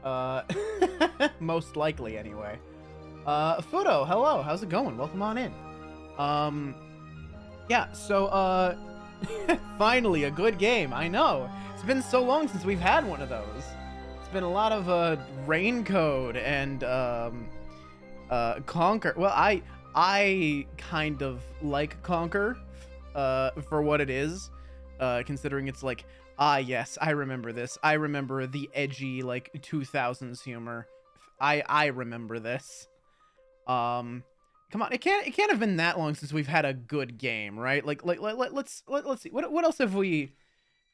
Uh, most likely anyway. Fudo, hello, how's it going? Welcome on in. Um, yeah, so, finally a good game. I know. It's been so long since we've had one of those. It's been a lot of, Rain Code and, Conquer. Well, I kind of like Conquer, for what it is, considering it's like, ah, yes, I remember this. I remember the edgy, like, 2000s humor. I remember this. Come on, it can't have been that long since we've had a good game, right? Let's see. What else have we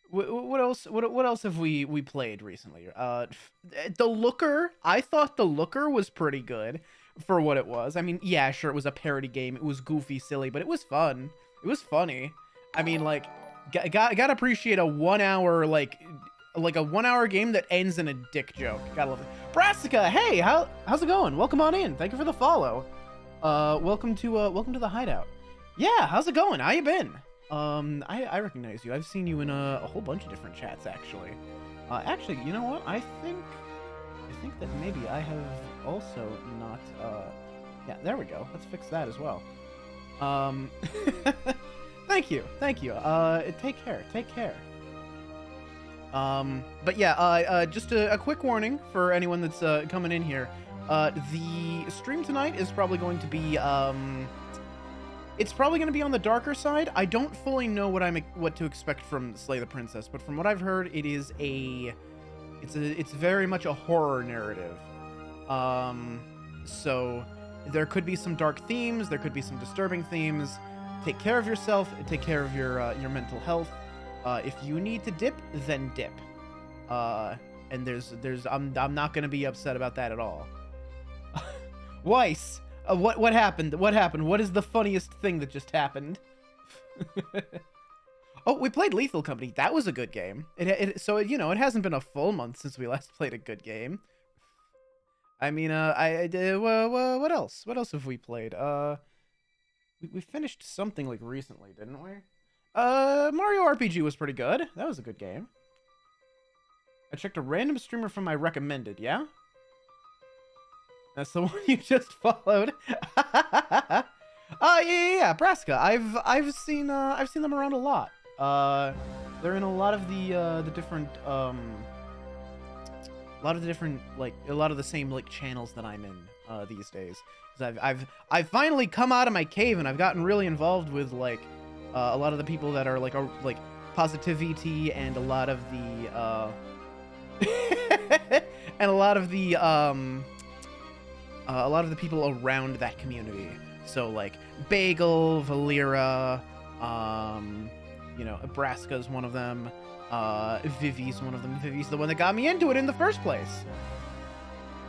what else have we played recently? The Looker, I thought The Looker was pretty good for what it was. I mean, yeah, sure, it was a parody game. It was goofy, silly, but it was fun. It was funny. I mean, like, gotta appreciate a 1 hour, like a 1 hour game that ends in a dick joke. Gotta love it. Brassica, hey, how's it going? Welcome on in. Thank you for the follow. Welcome to the hideout. Yeah, how's it going? How you been? I recognize you. I've seen you in a whole bunch of different chats, actually. Actually, you know what? I think that maybe I have also not, yeah, there we go. Let's fix that as well. Thank you. Take care. But yeah, just a quick warning for anyone that's, coming in here. The stream tonight is probably going to be, it's probably going to be on the darker side. I don't fully know what to expect from Slay the Princess, but from what I've heard, it's very much a horror narrative. So there could be some dark themes, there could be some disturbing themes. Take care of yourself, take care of your mental health. If you need to dip, then dip. And I'm not going to be upset about that at all. Weiss, what happened? What is the funniest thing that just happened? Oh, we played Lethal Company. That was a good game. So, you know, it hasn't been a full month since we last played a good game. I mean, what else? What else have we played? We finished something, like, recently, didn't we? Mario RPG was pretty good. That was a good game. I checked a random streamer from my recommended, yeah? That's the one you just followed. Yeah, Brassica. I've seen them around a lot. They're in a lot of the different like a lot of the same like channels that I'm in these days. Because I've finally come out of my cave and I've gotten really involved with like a lot of the people that are like positivity and a lot of the and a lot of the people around that community. So like Bagel, Valera, you know, Brassica's one of them. Vivi's one of them. Vivi's the one that got me into it in the first place.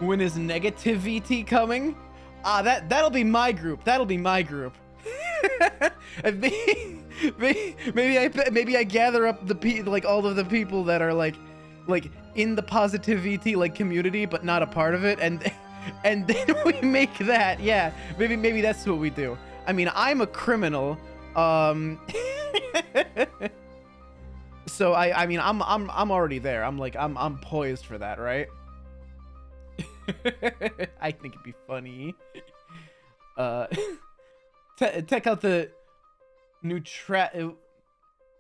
When is negativity coming? That'll be my group. maybe I gather up all of the people that are like in the positivity like community but not a part of it, and then we make that. Yeah, maybe that's what we do. I mean, I'm a criminal. So I mean I'm already there. I'm poised for that, right? I think it'd be funny. Check out the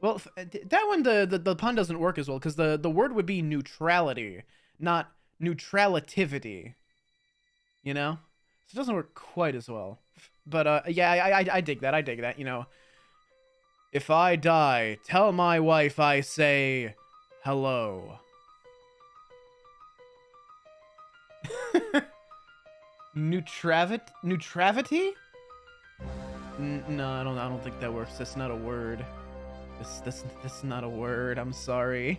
well, that one the pun doesn't work as well because the word would be neutrality, not neutralativity. You know, so it doesn't work quite as well. But yeah, I dig that. You know, if I die, tell my wife I say hello. Neutravity? No, I don't think that works. That's not a word. This is not a word. I'm sorry.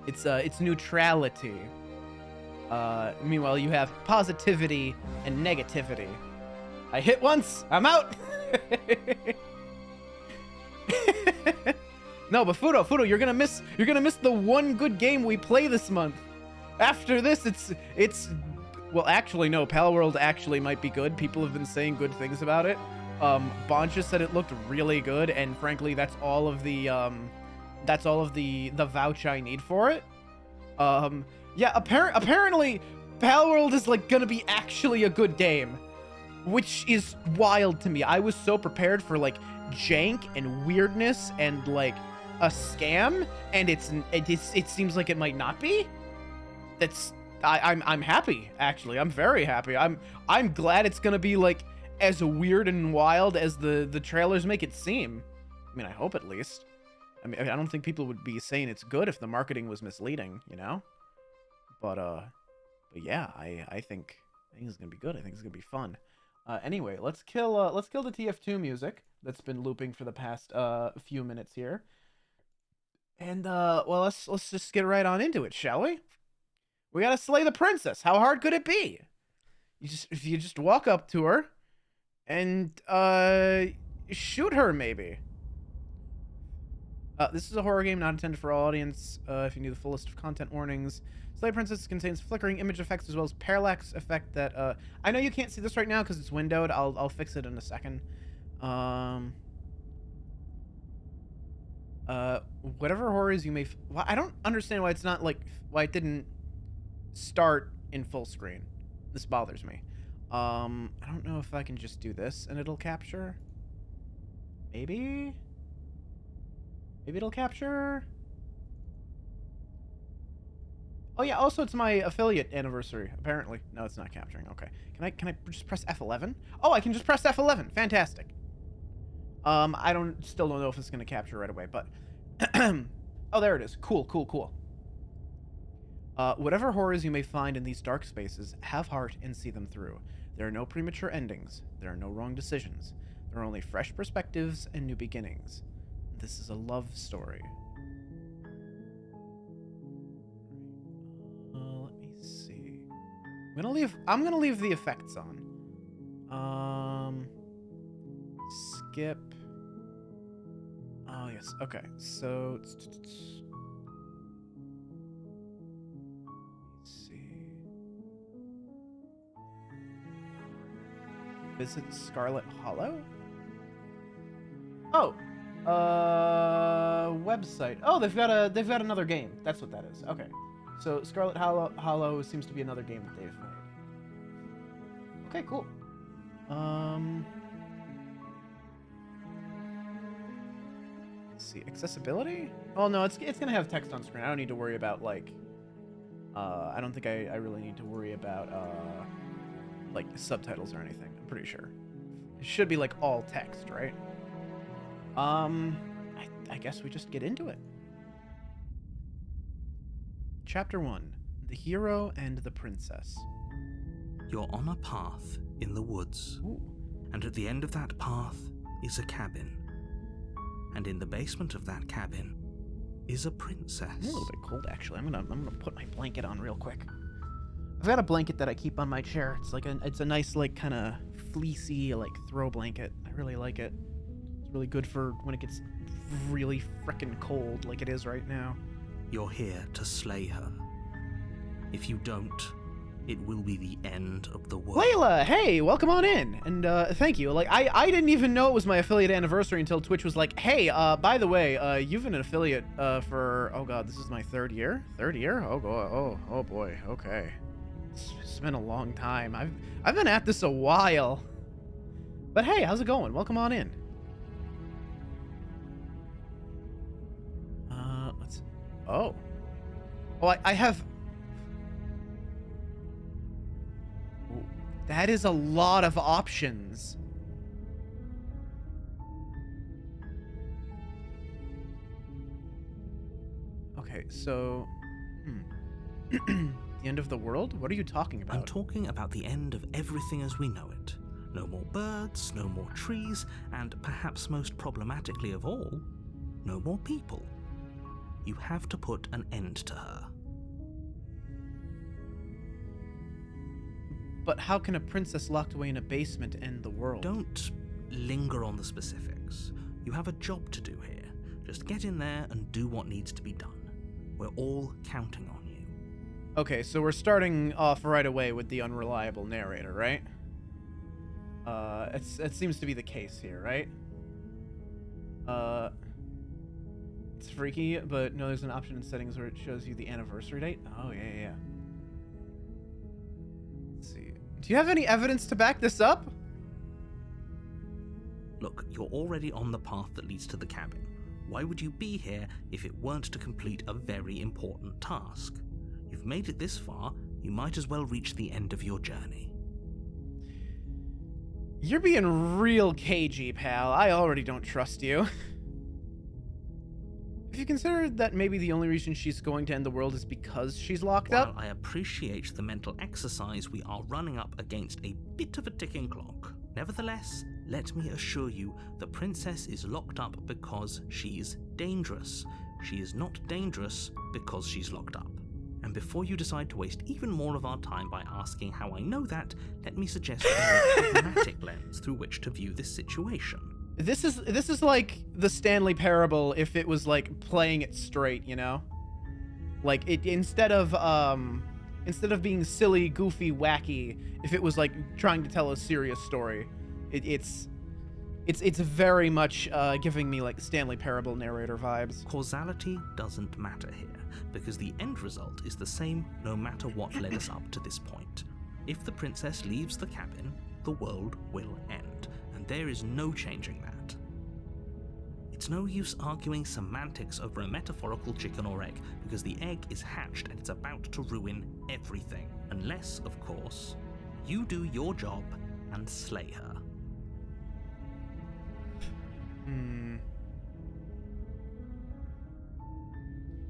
It's neutrality. Meanwhile, you have positivity and negativity. I hit once, I'm out. No, but Fudo, you're gonna miss the one good game we play this month. After this, it's well, actually no, Palworld actually might be good. People have been saying good things about it. Boncha said it looked really good, and frankly, that's all of the that's all of the vouch I need for it. Yeah, apparently Palworld is like gonna be actually a good game, which is wild to me. I was so prepared for like jank and weirdness and like a scam, and it seems like it might not be. I'm happy, actually. I'm very happy. I'm glad it's gonna be like as weird and wild as the trailers make it seem. I mean, I hope at least. I mean, I don't think people would be saying it's good if the marketing was misleading, you know? But yeah, I think it's gonna be good. I think it's gonna be fun. Anyway, let's kill the TF2 music that's been looping for the past few minutes here. And well, let's just get right on into it, shall we? We gotta slay the princess. How hard could it be? If you just walk up to her and shoot her, maybe. This is a horror game not intended for all audience. If you need the full list of content warnings, Slay Princess contains flickering image effects as well as parallax effect that I know you can't see this right now because it's windowed. I'll fix it in a second. Whatever horrors you may well, I don't understand why it's not like why it didn't start in full screen. This bothers me. I don't know if I can just do this and it'll capture. Maybe it'll capture. Oh yeah, also it's my affiliate anniversary, apparently. No, it's not capturing. Okay. Can I just press F11? Oh, I can just press F11. Fantastic. I still don't know if it's going to capture right away, but oh, there it is. Cool. Whatever horrors you may find in these dark spaces, have heart and see them through. There are no premature endings. There are no wrong decisions. There are only fresh perspectives and new beginnings. This is a love story. Let me see. I'm gonna leave the effects on. Skip. Oh yes. Okay. So let's see. Visit Scarlet Hollow. Oh. Website. Oh, they've got another game. That's what that is. Okay. So Scarlet Hollow seems to be another game that they've made. Okay, cool. Let's see. Accessibility? Oh no, it's gonna have text on screen. I don't need to worry about like I don't think I really need to worry about like subtitles or anything. I'm pretty sure. It should be like all text, right? I guess we just get into it. Chapter 1. The Hero and the Princess. You're on a path in the woods. Ooh. And at the end of that path is a cabin. And in the basement of that cabin is a princess. I'm a little bit cold, actually. I'm gonna put my blanket on real quick. I've got a blanket that I keep on my chair. It's a nice like kind of fleecy like throw blanket. I really like it. It's really good for when it gets really frickin' cold like it is right now. You're here to slay her. If you don't, it will be the end of the world. Layla, hey, welcome on in. And thank you. Like I didn't even know it was my affiliate anniversary until Twitch was like, hey, by the way, you've been an affiliate for oh god, this is my third year? Third year? Oh god, oh boy, okay. It's been a long time. I've been at this a while. But hey, how's it going? Welcome on in. Let's oh. Oh, I have that is a lot of options. Okay, so the end of the world? What are you talking about? I'm talking about the end of everything as we know it. No more birds, no more trees, and perhaps most problematically of all, no more people. You have to put an end to her. But how can a princess locked away in a basement end the world? Don't linger on the specifics. You have a job to do here. Just get in there and do what needs to be done. We're all counting on you. Okay, so we're starting off right away with the unreliable narrator, right? It seems to be the case here, right? It It's freaky, but no, there's an option in settings where it shows you the anniversary date. Oh, yeah, yeah, yeah. Let's see. Do you have any evidence to back this up? Look, you're already on the path that leads to the cabin. Why would you be here if it weren't to complete a very important task? You've made it this far, you might as well reach the end of your journey. You're being real cagey, pal. I already don't trust you. Have you considered that maybe the only reason she's going to end the world is because she's locked While up? I appreciate the mental exercise, we are running up against a bit of a ticking clock. Nevertheless, let me assure you, the princess is locked up because she's dangerous. She is not dangerous because she's locked up. And before you decide to waste even more of our time by asking how I know that, let me suggest a more pragmatic lens through which to view this situation. This is like the Stanley Parable if it was like playing it straight, you know? Like it instead of being silly, goofy, wacky, if it was like trying to tell a serious story, it's very much giving me like Stanley Parable narrator vibes. Causality doesn't matter here, because the end result is the same no matter what led us up to this point. If the princess leaves the cabin, the world will end, and there is no changing that. It's no use arguing semantics over a metaphorical chicken or egg, because the egg is hatched and it's about to ruin everything. Unless, of course, you do your job and slay her.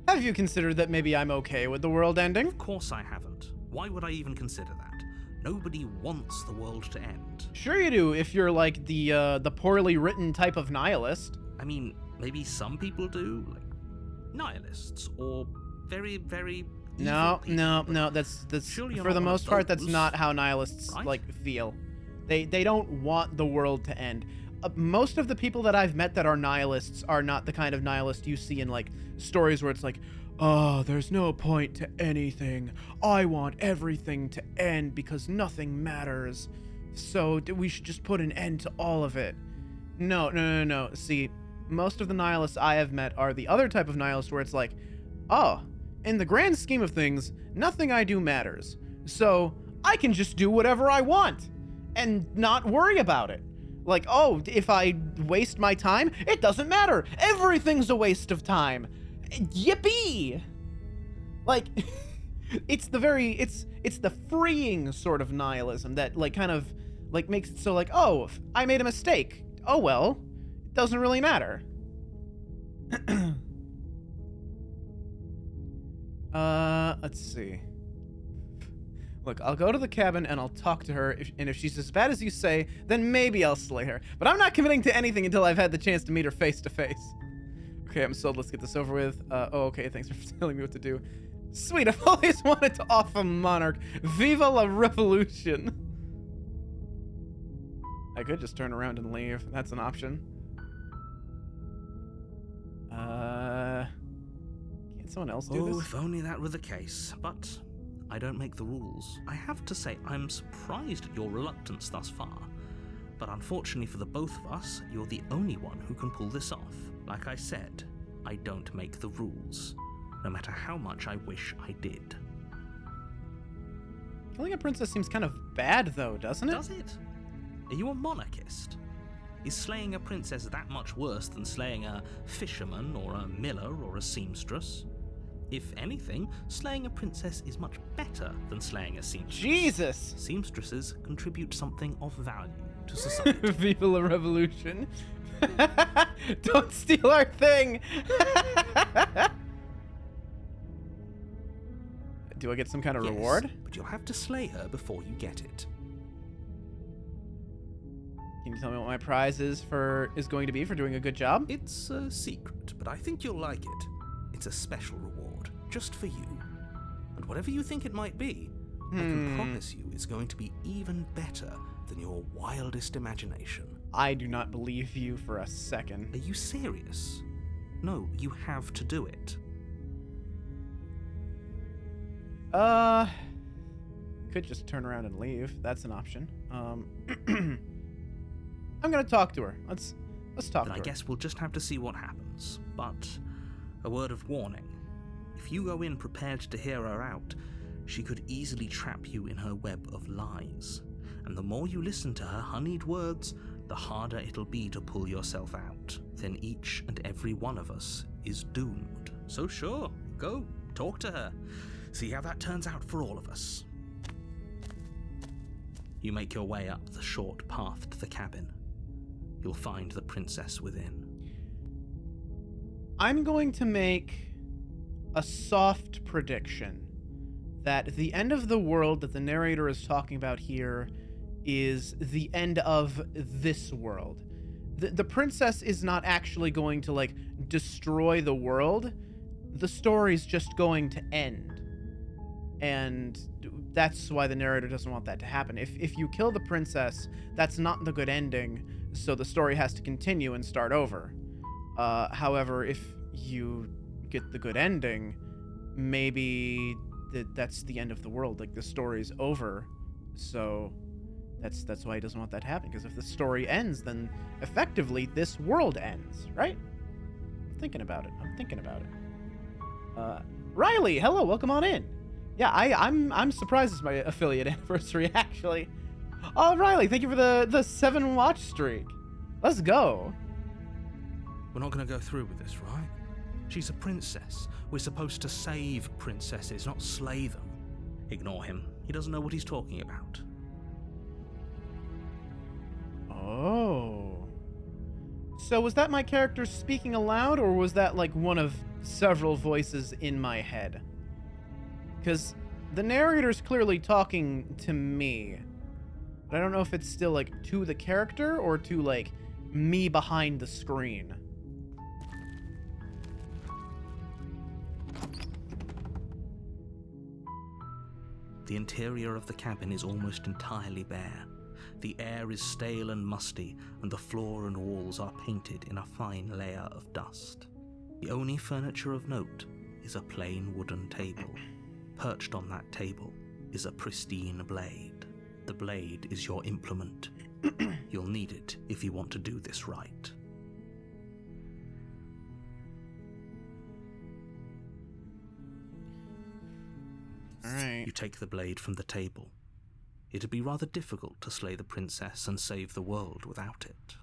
Have you considered that maybe I'm okay with the world ending? Of course I haven't. Why would I even consider that? Nobody wants the world to end. Sure you do, if you're like the poorly written type of nihilist. I mean, maybe some people do, like nihilists, or very, very evil people. No, that's Surely you're for not the one of most part, that's those, not how nihilists right? like feel. They don't want the world to end. Most of the people that I've met that are nihilists are not the kind of nihilist you see in like stories where it's like, oh, there's no point to anything. I want everything to end because nothing matters. So we should just put an end to all of it. No. See, most of the nihilists I have met are the other type of nihilist where it's like, oh, in the grand scheme of things, nothing I do matters. So I can just do whatever I want and not worry about it. Like, oh, if I waste my time, it doesn't matter. Everything's a waste of time. Yippee! Like, it's the freeing sort of nihilism that like kind of like makes it so like, oh, I made a mistake. Oh well, it doesn't really matter. Let's see. Look, I'll go to the cabin and I'll talk to her, and if she's as bad as you say, then maybe I'll slay her. But I'm not committing to anything until I've had the chance to meet her face to face. Okay, I'm sold. Let's get this over with. Okay, thanks for telling me what to do. Sweet, I've always wanted to off a monarch. Viva la revolution. I could just turn around and leave. That's an option. Can't someone else do this? Oh, if only that were the case, but I don't make the rules. I have to say, I'm surprised at your reluctance thus far, but unfortunately for the both of us, you're the only one who can pull this off. Like I said, I don't make the rules, no matter how much I wish I did. Killing a princess seems kind of bad, though, doesn't it? Does it? Are you a monarchist? Is slaying a princess that much worse than slaying a fisherman or a miller or a seamstress? If anything, slaying a princess is much better than slaying a seamstress. Jesus! Seamstresses contribute something of value to society. Viva la revolution. Don't steal our thing! Do I get some kind of Yes, reward? but you'll have to slay her before you get it. Can you tell me what my prize is going to be for doing a good job? It's a secret, but I think you'll like it. It's a special reward, just for you. And whatever you think it might be, I can promise you it's going to be even better than your wildest imagination. I do not believe you for a second. Are you serious? No, you have to do it. Could just turn around and leave. That's an option. I'm gonna talk to her. Let's talk Then to I her. guess we'll just have to see what happens. But A word of warning. If you go in prepared to hear her out, she could easily trap you in her web of lies. And the more you listen to her honeyed words, the harder it'll be to pull yourself out. Then each and every one of us is doomed. So sure, go, talk to her. See how that turns out for all of us. You make your way up the short path to the cabin. You'll find the princess within. I'm going to make a soft prediction that the end of the world that the narrator is talking about here is the end of this world. The princess is not actually going to, like, destroy the world. The story's just going to end. And that's why the narrator doesn't want that to happen. If you kill the princess, that's not the good ending, so the story has to continue and start over. However, if you get the good ending, maybe that's the end of the world. Like, the story's over, so that's why he doesn't want that to happen. Because if the story ends, then effectively this world ends, right? I'm thinking about it. Riley, hello, welcome on in. Yeah, I'm surprised it's my affiliate anniversary, actually. Oh, Riley, thank you for the 7 watch streak. Let's go. We're not going to go through with this, right? She's a princess. We're supposed to save princesses, not slay them. Ignore him. He doesn't know what he's talking about. Oh. So was that my character speaking aloud, or was that like one of several voices in my head? Because the narrator's clearly talking to me. But I don't know if it's still like to the character or to like me behind the screen. The interior of the cabin is almost entirely bare. The air is stale and musty, and the floor and walls are painted in a fine layer of dust. The only furniture of note is a plain wooden table. Perched on that table is a pristine blade. The blade is your implement. You'll need it if you want to do this right. All right. You take the blade from the table. It'd be rather difficult to slay the princess and save the world without it.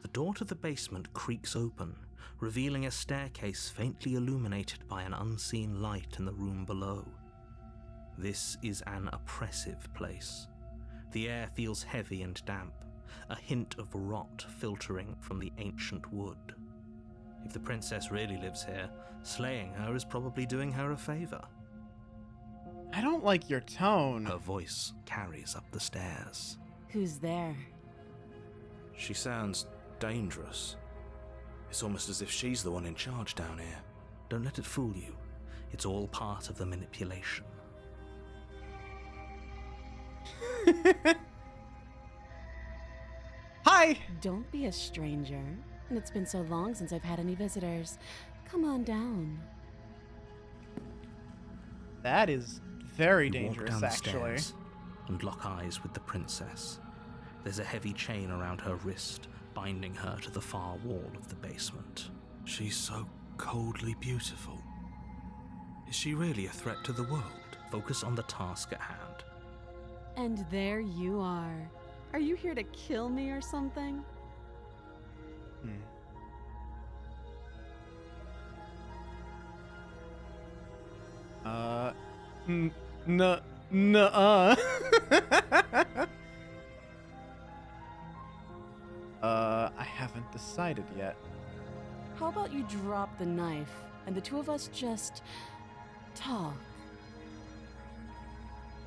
The door to the basement creaks open, revealing a staircase faintly illuminated by an unseen light in the room below. This is an oppressive place. The air feels heavy and damp, a hint of rot filtering from the ancient wood. If the princess really lives here, slaying her is probably doing her a favor. I don't like your tone. Her voice carries up the stairs. Who's there? She sounds dangerous. It's almost as if she's the one in charge down here. Don't let it fool you. It's all part of the manipulation. Hi! Don't be a stranger. And it's been so long since I've had any visitors. Come on down. That is very You dangerous, walk down the actually. stairs and lock eyes with the princess. There's a heavy chain around her wrist, binding her to the far wall of the basement. She's so coldly beautiful. Is she really a threat to the world? Focus on the task at hand. And there you are. Are you here to kill me or something? Nuh-uh. I haven't decided yet. How about you drop the knife and the two of us just talk?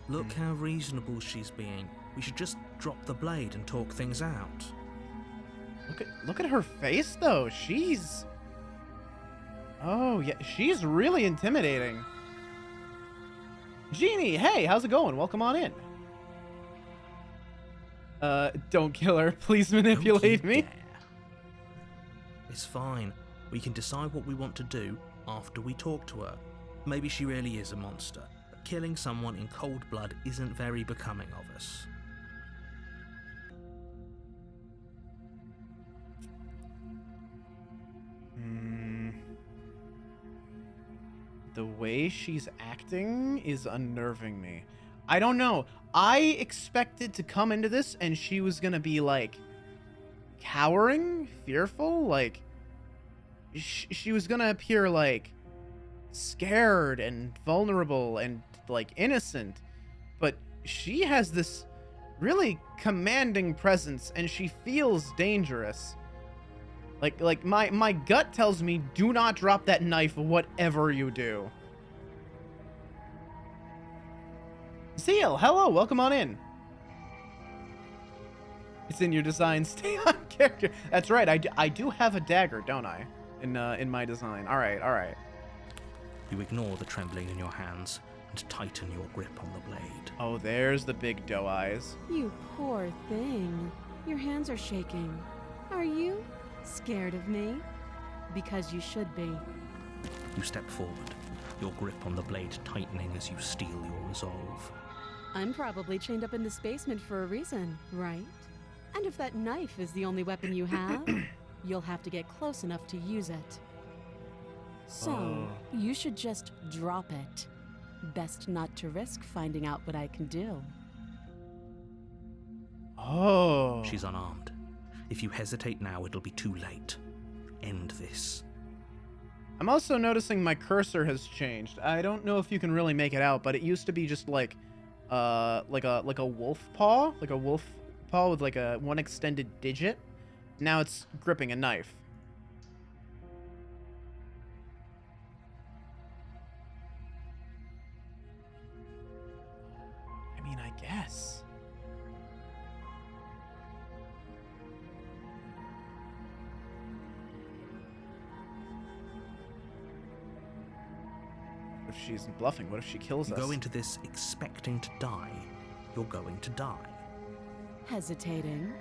Look how reasonable she's being. We should just drop the blade and talk things out. Look at her face, though. She's... Oh, yeah. She's really intimidating. Jeannie, hey, how's it going? Welcome on in. Don't kill her. Please manipulate me. Dare. It's fine. We can decide what we want to do after we talk to her. Maybe she really is a monster, but killing someone in cold blood isn't very becoming of us. The way she's acting is unnerving me. I don't know. I expected to come into this and she was gonna be like cowering, fearful, like she was gonna appear like scared and vulnerable and like innocent, but she has this really commanding presence and she feels dangerous. Like my gut tells me do not drop that knife whatever you do. Seal, hello, welcome on in. It's in your design. Stay on character. That's right. I do have a dagger, don't I? In my design. All right. You ignore the trembling in your hands and tighten your grip on the blade. Oh, there's the big doe eyes. You poor thing. Your hands are shaking. Are you scared of me? Because you should be. You step forward, your grip on the blade tightening as you steel your resolve. I'm probably chained up in this basement for a reason, right? And if that knife is the only weapon you have, you'll have to get close enough to use it. So, you should just drop it. Best not to risk finding out what I can do. Oh. She's unarmed. If you hesitate now, it'll be too late. End this. I'm also noticing my cursor has changed. I don't know if you can really make it out, but it used to be just like a wolf paw, with like a one extended digit. Now it's gripping a knife. I mean, I guess. What if she's bluffing? What if she kills You us? go into this expecting to die. You're going to die. Hesitating?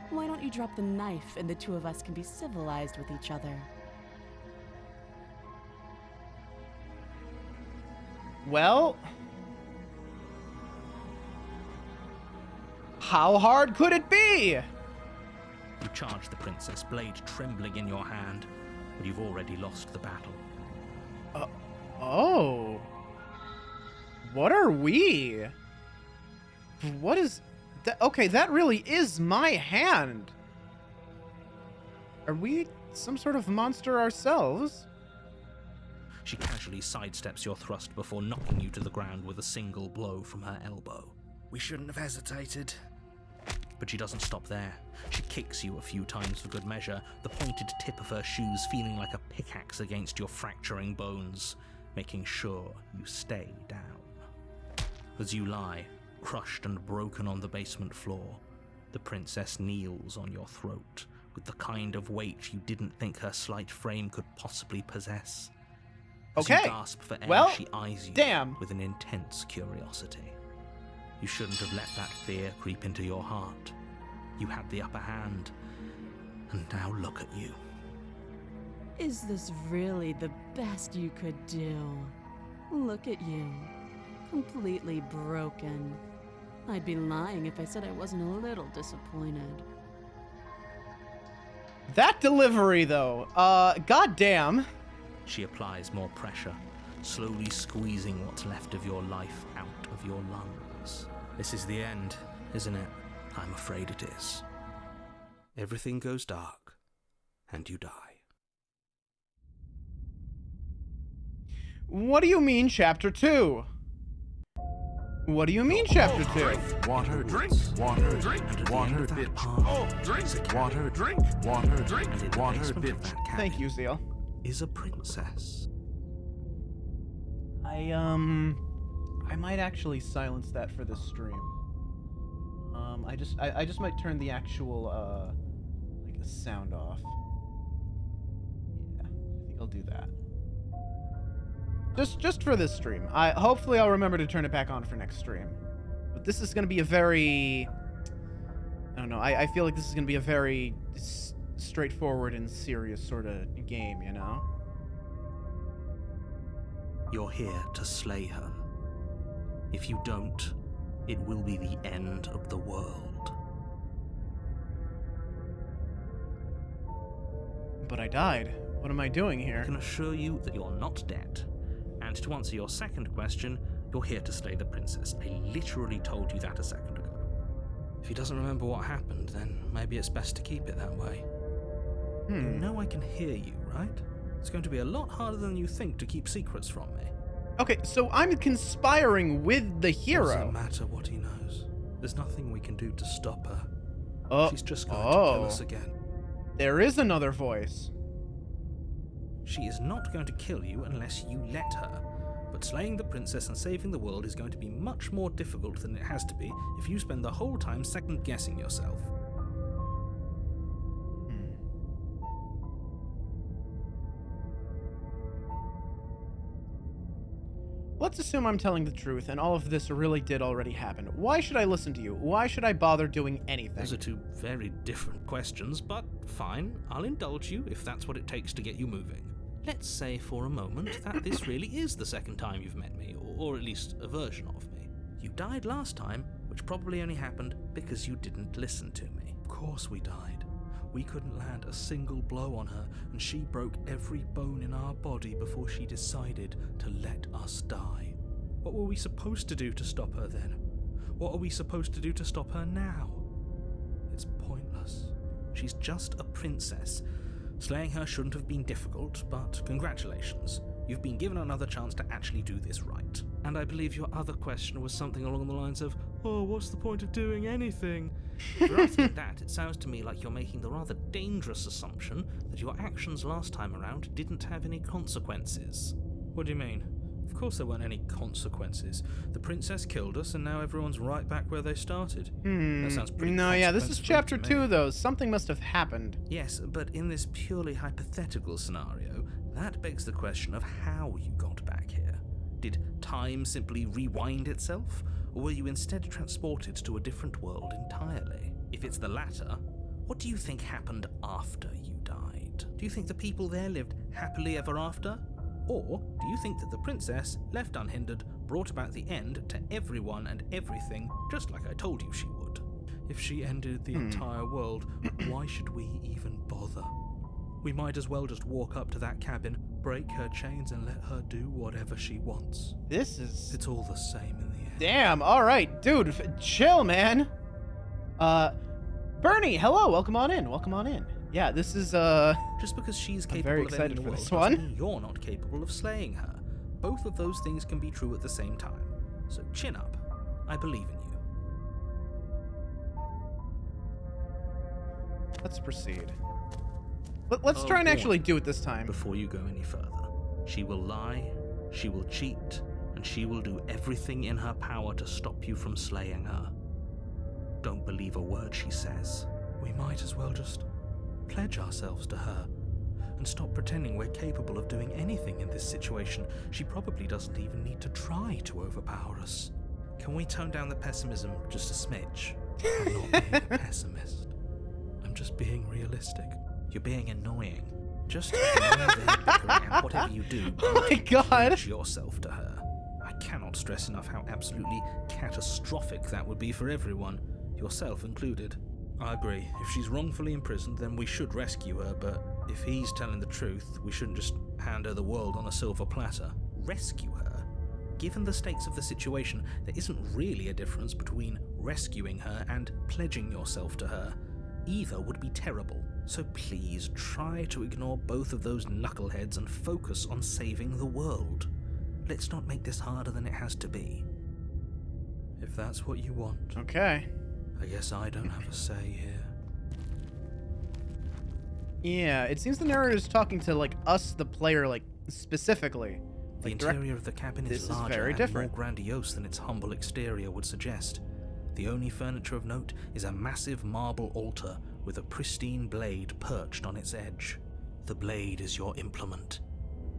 Why don't you drop the knife and the two of us can be civilized with each other? Well, how hard could it be? You charge the princess, blade trembling in your hand, but you've already lost the battle. Oh. What are we? What is that? Okay, that really is my hand. Are we some sort of monster ourselves? She casually sidesteps your thrust before knocking you to the ground with a single blow from her elbow. We shouldn't have hesitated. But she doesn't stop there. She kicks you a few times for good measure, the pointed tip of her shoes feeling like a pickaxe against your fracturing bones, making sure you stay down. As you lie, crushed and broken on the basement floor, the princess kneels on your throat with the kind of weight you didn't think her slight frame could possibly possess. As Okay. you gasp for air, Well, she eyes you damn. with an intense curiosity. You shouldn't have let that fear creep into your heart. You had the upper hand, and now look at you. Is this really the best you could do? Look at you. Completely broken. I'd be lying if I said I wasn't a little disappointed. That delivery, though. Goddamn. She applies more pressure, slowly squeezing what's left of your life out of your lungs. This is the end, isn't it? I'm afraid it is. Everything goes dark, and you die. What do you mean, Chapter 2? What do you mean, Chapter 2? Water, Drink. water, And at the water, end of that bitch. path, Oh, drink. is a cabin, Water, Drink. water, Drink. and in the water, basement of bitch. that cabin Thank you, Zeal. is a princess. I might actually silence that for this stream. I just might turn the actual like sound off. Yeah, I think I'll do that. Just for this stream. Hopefully I'll remember to turn it back on for next stream. But this is gonna be a very, I don't know. I feel like this is gonna be a very straightforward and serious sort of game, you know? You're here to slay her. If you don't, it will be the end of the world. But I died. What am I doing I here? can assure you that you're not dead, And to answer your second question, you're here to slay the princess. I literally told you that a second ago. If he doesn't remember what happened, then maybe it's best to keep it that way. You know I can hear you, right? It's going to be a lot harder than you think to keep secrets from me. Okay, so I'm conspiring with the hero. Doesn't matter what he knows. There's nothing we can do to stop her. She's just going to kill us again. There is another voice. She is not going to kill you unless you let her. But slaying the princess and saving the world is going to be much more difficult than it has to be if you spend the whole time second-guessing yourself. Let's assume I'm telling the truth and all of this really did already happen. Why should I listen to you? Why should I bother doing anything? Those are two very different questions, but fine, I'll indulge you if that's what it takes to get you moving. Let's say for a moment that this really is the second time you've met me, or at least a version of me. You died last time, which probably only happened because you didn't listen to me. Of course we died. We couldn't land a single blow on her, and she broke every bone in our body before she decided to let us die. What were we supposed to do to stop her then? What are we supposed to do to stop her now? It's pointless. She's just a princess. Slaying her shouldn't have been difficult, but congratulations. You've been given another chance to actually do this right. And I believe your other question was something along the lines of, oh, what's the point of doing anything? If you're asking that, it sounds to me like you're making the rather dangerous assumption that your actions last time around didn't have any consequences. What do you mean? Of course there weren't any consequences. The princess killed us and now everyone's right back where they started. That sounds pretty No, yeah, this is consequence-free chapter to me. 2, though. Something must have happened. Yes, but in this purely hypothetical scenario, that begs the question of how you got back here. Did time simply rewind itself? Or were you instead transported to a different world entirely? If it's the latter, what do you think happened after you died? Do you think the people there lived happily ever after? Or do you think that the princess, left unhindered, brought about the end to everyone and everything, just like I told you she would? If she ended the entire world, why should we even bother? We might as well just walk up to that cabin, break her chains, and let her do whatever she wants. This is... It's all the same in the end. Damn, alright, dude, chill, man. Bernie, hello, welcome on in, welcome on in. Yeah, this is, Just because she's I'm capable very of excited ending the for world this doesn't one. mean you're not capable of slaying her. Both of those things can be true at the same time. So chin up. I believe in you. Let's proceed. Let's try and actually do it this time. Before you go any further, she will lie, she will cheat, and she will do everything in her power to stop you from slaying her. Don't believe a word she says. We might as well just pledge ourselves to her and stop pretending we're capable of doing anything in this situation. She probably doesn't even need to try to overpower us. Can we tone down the pessimism just a smidge? I'm not being a pessimist. I'm just being realistic. You're being annoying. Just ignore them bickering, and whatever you do, Oh my God. pledge yourself to her. I cannot stress enough how absolutely catastrophic that would be for everyone, yourself included. I agree. If she's wrongfully imprisoned, then we should rescue her, but if he's telling the truth, we shouldn't just hand her the world on a silver platter. Rescue her? Given the stakes of the situation, there isn't really a difference between rescuing her and pledging yourself to her. Either would be terrible, so please try to ignore both of those knuckleheads and focus on saving the world. Let's not make this harder than it has to be. If that's what you want. Okay. I guess I don't have a say here. Yeah, it seems the narrator's talking to, like, us, the player, like, specifically. The Like, direct- interior of the cabin This is is larger very and different. more grandiose than its humble exterior would suggest. The only furniture of note is a massive marble altar with a pristine blade perched on its edge. The blade is your implement.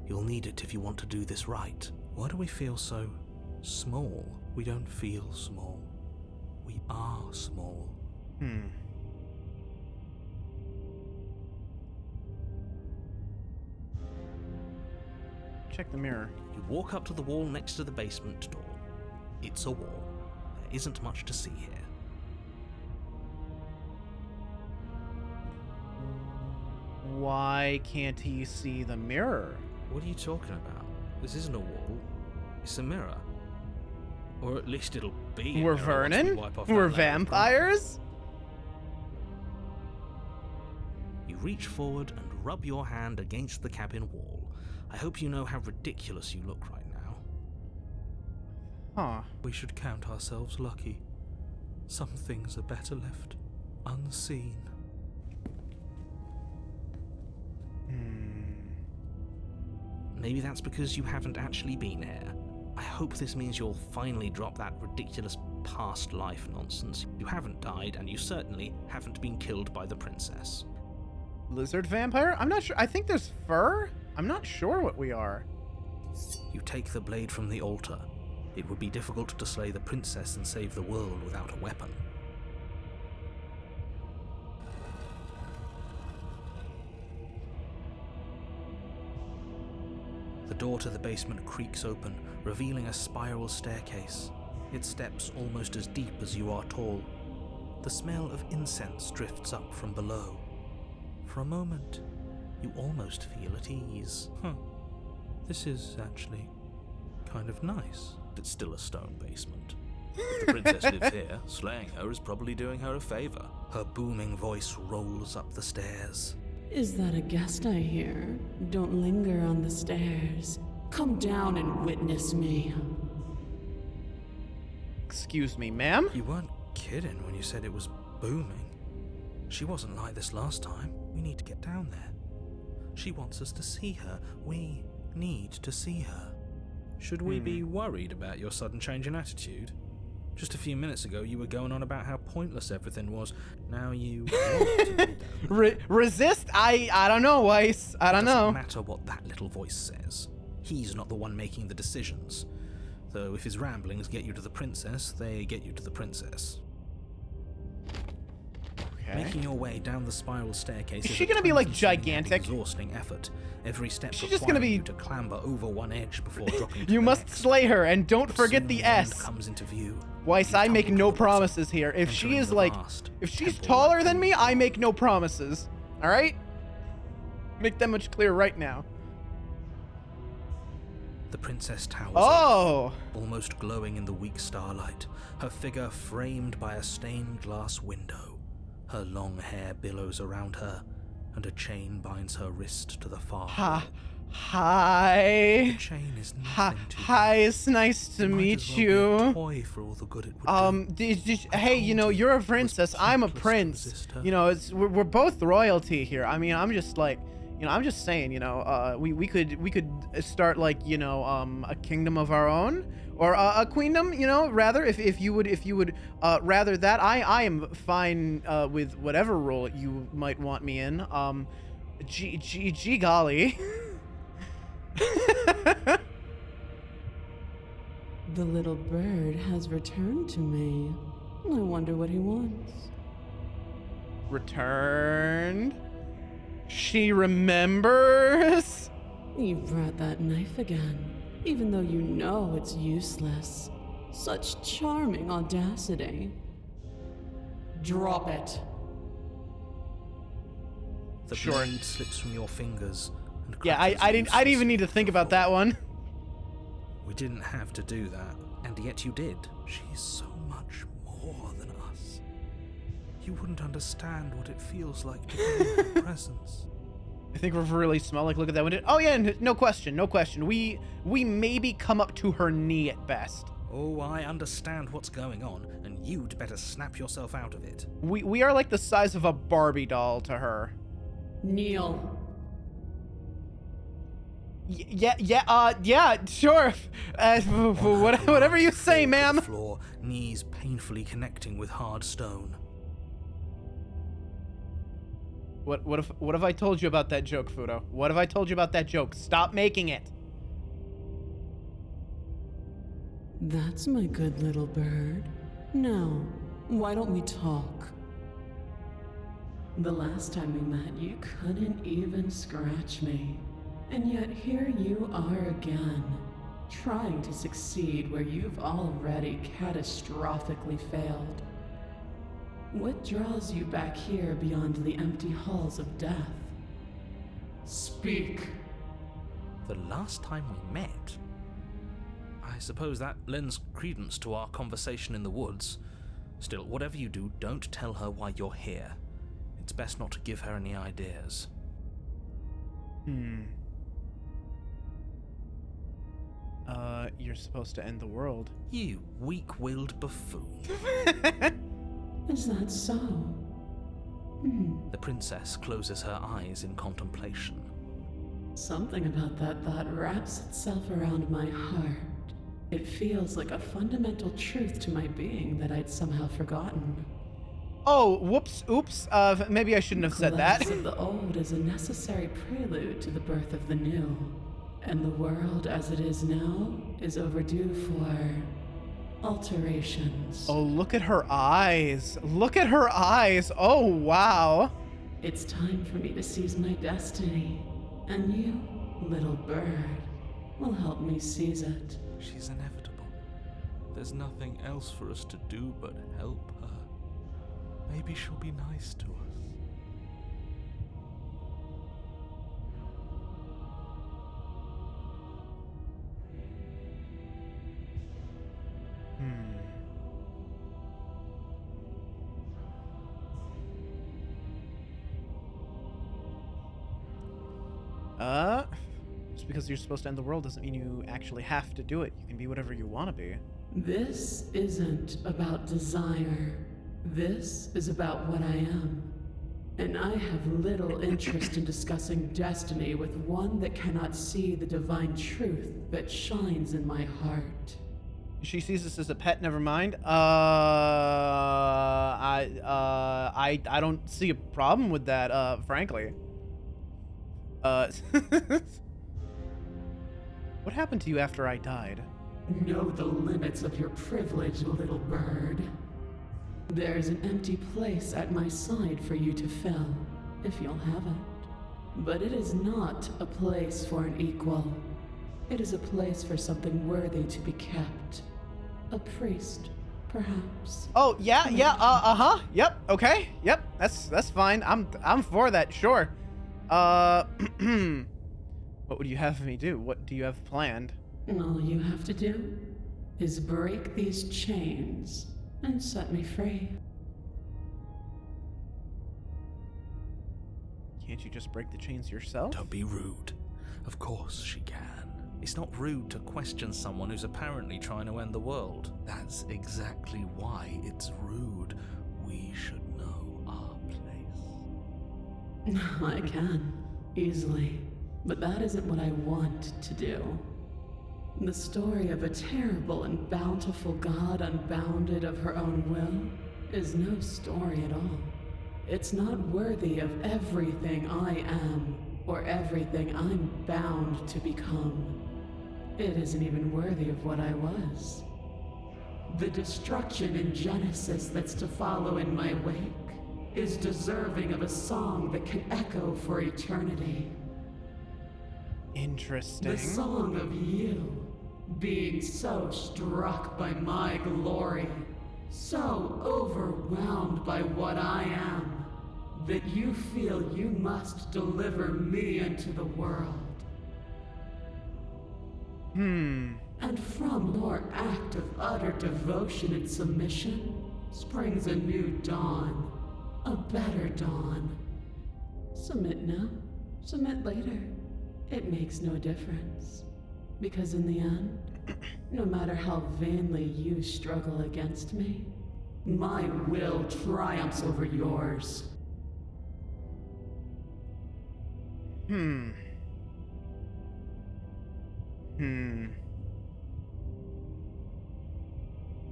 You'll need it if you want to do this right. Why do we feel so small? We don't feel small. We are small. Check the mirror. You walk up to the wall next to the basement door. It's a wall. There isn't much to see here. Why can't he see the mirror? What are you talking about? This isn't a wall. It's a mirror. Or at least it'll be. We're a mirror once we Vernon? wipe off that We're layer of grime. vampires? You reach forward and rub your hand against the cabin wall. I hope you know how ridiculous you look right now. Huh. We should count ourselves lucky. Some things are better left unseen. Maybe that's because you haven't actually been here. I hope this means you'll finally drop that ridiculous past life nonsense. You haven't died, and you certainly haven't been killed by the princess. Lizard vampire? I'm not sure. I think there's fur? I'm not sure what we are. You take the blade from the altar. It would be difficult to slay the princess and save the world without a weapon. The door to the basement creaks open, revealing a spiral staircase. Its steps almost as deep as you are tall. The smell of incense drifts up from below. For a moment, you almost feel at ease. This is actually kind of nice. It's still a stone basement. If the princess lives here, slaying her is probably doing her a favor. Her booming voice rolls up the stairs. Is that a guest I hear? Don't linger on the stairs. Come down and witness me. Excuse me, ma'am? You weren't kidding when you said it was booming. She wasn't like this last time. We need to get down there. She wants us to see her. We need to see her. Should we be worried about your sudden change in attitude? Just a few minutes ago, you were going on about how pointless everything was. Now you want to go down. Resist? I don't know, Weiss. I don't It know. doesn't matter what that little voice says. He's not the one making the decisions. Though if his ramblings get you to the princess, they get you to the princess. Okay. Making your way down the spiral staircase Is is she a gonna be, like, time-consuming and gigantic? exhausting effort. Every step She's just gonna requiring be- you to clamber over one edge before dropping to You the must next. slay her, and don't But forget soon the end S. comes into view. Weiss, You I make tumble no towards it, promises here. If she entering is the like, vast, if she's temple-like taller than me, corridor. I make no promises. All right? Make that much clear right now. The princess towers Oh, almost glowing in the weak starlight, her figure framed by a stained glass window. Her long hair billows around her, and a chain binds her wrist to the far wall. hi. The chain is Hi, nothing to hi, it's nice to It might meet as well be a you. toy for all the good it would do. Hey, you know, told you're you a it was princess. I'm a pointless to prince. resist her. You know, we're both royalty here. I mean, I'm just like, you know, I'm just saying, you know, we could start like, you know, a kingdom of our own, or a queendom, you know, rather if you would rather that. I am fine with whatever role you might want me in. Gee golly. The little bird has returned to me. I wonder what he wants. Returned. She remembers. You brought that knife again, even though you know it's useless. Such charming audacity. Drop it. The Sure. blade slips from your fingers and Yeah, crackles I didn't even need to uselessly think to the about that floor. one. We didn't have to do that, and yet you did. She's so much more than us. You wouldn't understand what it feels like to be in her presence. I think we're really small. Like, look at that window. Oh yeah, no question, no question. We maybe come up to her knee at best. Oh, I understand what's going on, and you'd better snap yourself out of it. We are like the size of a Barbie doll to her. Kneel. Yeah, sure. Whatever you say, Fall to ma'am. the floor, knees painfully connecting with hard stone. What have I told you about that joke, Fudo? What have I told you about that joke? Stop making it. That's my good little bird. Now, why don't we talk? The last time we met, you couldn't even scratch me. And yet here you are again, trying to succeed where you've already catastrophically failed. What draws you back here beyond the empty halls of death? Speak. the last time we met. I suppose that lends credence to our conversation in the woods. Still, whatever you do, don't tell her why you're here. It's best not to give her any ideas. You're supposed to end the world. You weak-willed buffoon. Is that so? The princess closes her eyes in contemplation. Something about that thought wraps itself around my heart. It feels like a fundamental truth to my being that I'd somehow forgotten. Oh, whoops, oops. Maybe I shouldn't have said that. Collapse of the old is a necessary prelude to the birth of the new. And the world as it is now is overdue for alterations. Oh, look at her eyes. Look at her eyes. Oh, wow. It's time for me to seize my destiny. And you, little bird, will help me seize it. She's inevitable. There's nothing else for us to do but help her. Maybe she'll be nice to us. Just because you're supposed to end the world doesn't mean you actually have to do it. You can be whatever you want to be. This isn't about desire. This is about what I am. And I have little interest in discussing destiny with one that cannot see the divine truth that shines in my heart. She sees this as a pet, never mind. I don't see a problem with that, frankly. What happened to you after I died? Know the limits of your privilege, little bird. There's an empty place at my side for you to fill, if you'll have it. But it is not a place for an equal. It is a place for something worthy to be kept. A priest, perhaps. Oh, yeah, yep, okay, yep, that's fine. I'm for that, sure. What would you have me do? What do you have planned? All you have to do is break these chains and set me free. Can't you just break the chains yourself? Don't be rude. Of course she can. It's not rude to question someone who's apparently trying to end the world. That's exactly why it's rude. We should know our place. I can, easily. But that isn't what I want to do. The story of a terrible and bountiful god unbounded of her own will is no story at all. It's not worthy of everything I am or everything I'm bound to become. It isn't even worthy of what I was. The destruction in Genesis that's to follow in my wake is deserving of a song that can echo for eternity. Interesting. The song of you, being so struck by my glory, so overwhelmed by what I am, that you feel you must deliver me into the world. And from your act of utter devotion and submission springs a new dawn, a better dawn. Submit now, submit later. It makes no difference. Because in the end, no matter how vainly you struggle against me, my will triumphs over yours.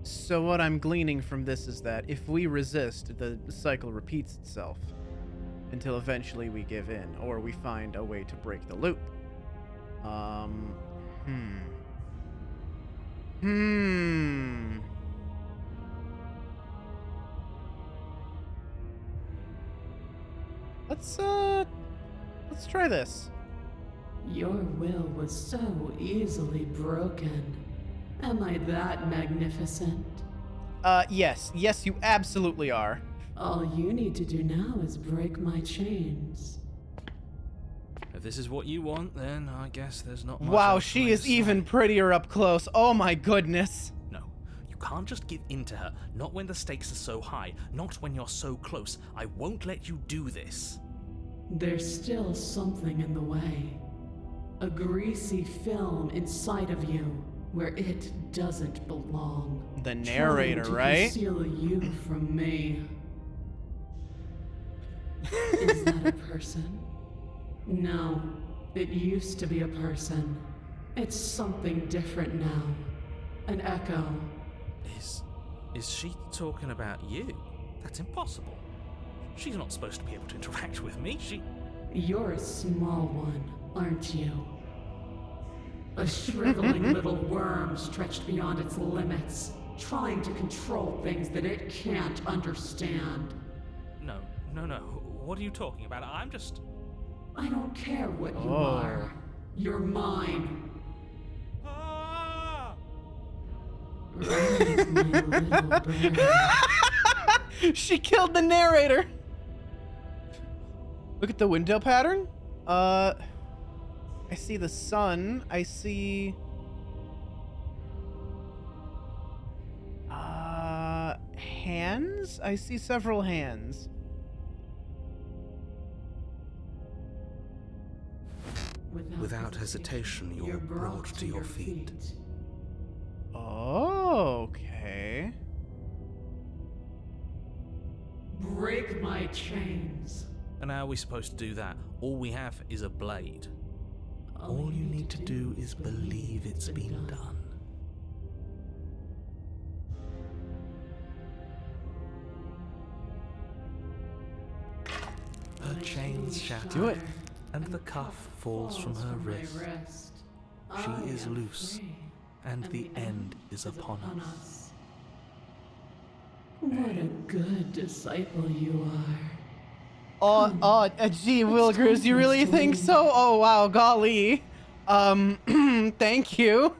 So what I'm gleaning from this is that if we resist, the cycle repeats itself until eventually we give in, or we find a way to break the loop. Let's try this. Your will was so easily broken. Am I that magnificent? Yes, you absolutely are. All you need to do now is break my chains. If this is what you want, then I guess there's not much Wow, else for she me is to even say. prettier up close. Oh my goodness. No, you can't just give in to her. Not when the stakes are so high. Not when you're so close. I won't let you do this. There's still something in the way. A greasy film inside of you where it doesn't belong. The narrator, Trying to right? conceal you from me. Is that a person? No, it used to be a person. It's something different now. An echo. Is she talking about you? That's impossible. She's not supposed to be able to interact with me. You're a small one, aren't you? A shriveling little worm stretched beyond its limits, trying to control things that it can't understand. No. What are you talking about? I'm just... I don't care what you Oh. are. You're mine. Ah! Raise my little bird. She killed the narrator. Look at the window pattern. I see the sun. I see... hands? I see several hands. Without hesitation, you're brought to your feet. Oh, okay. Break my chains. And how are we supposed to do that? All we have is a blade. All you need to do is believe it's been done. Her chains shatter, Do it. and the cuff falls from her wrist. She is loose, and the end is upon us. What a good disciple you Oh, gee, Wilgers, you really think so? Oh, wow, golly. Thank you.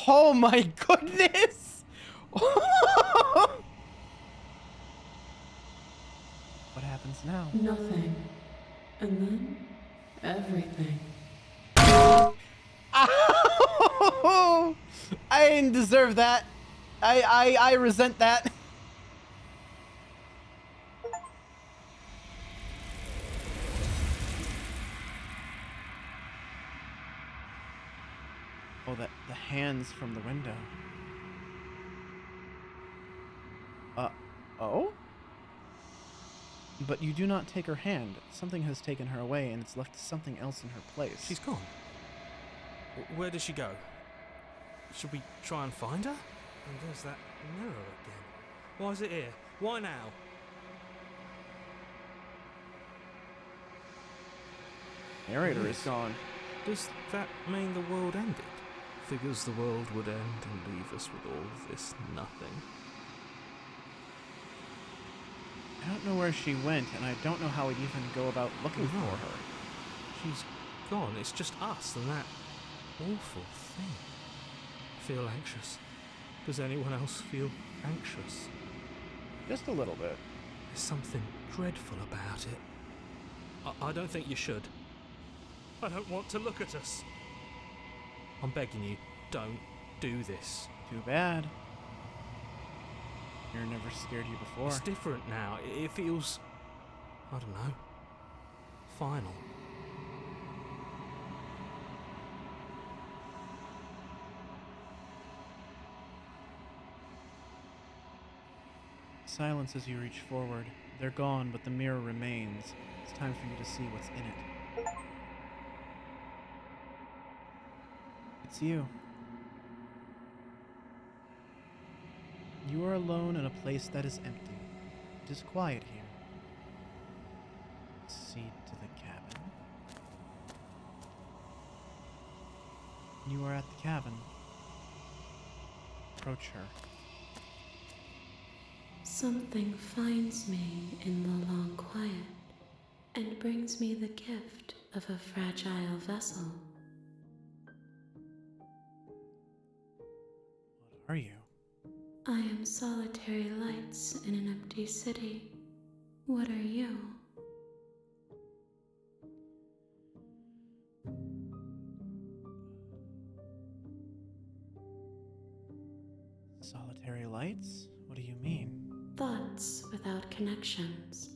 Oh my goodness. What happens now? are. Nothing. And then, everything. Ow! I didn't deserve that. I resent that. Oh, the hands from the window. Oh? But you do not take her hand. Something has taken her away, and it's left something else in her place. She's gone. Where did she go? Should we try and find her? And there's that mirror again. Why is it here? Why now? Narrator is gone. Does that mean the world ended? Figures the world would end and leave us with all this nothing. I don't know where she went, and I don't know how we'd even go about looking for her. She's gone. It's just us and that awful thing. I feel anxious. Does anyone else feel anxious? Just a little bit. There's something dreadful about it. I don't think you should. I don't want to look at us. I'm begging you, don't do this. Too bad. You're never scared you before. It's different now. It feels, I don't know, final. Silence as you reach forward. They're gone, but the mirror remains. It's time for you to see what's in it. It's you. You are alone in a place that is empty. It is quiet here. Proceed to the cabin. You are at the cabin. Approach her. Something finds me in the long quiet and brings me the gift of a fragile vessel. What are you? I am solitary lights in an empty city. What are you? Solitary lights? What do you mean? Thoughts without connections.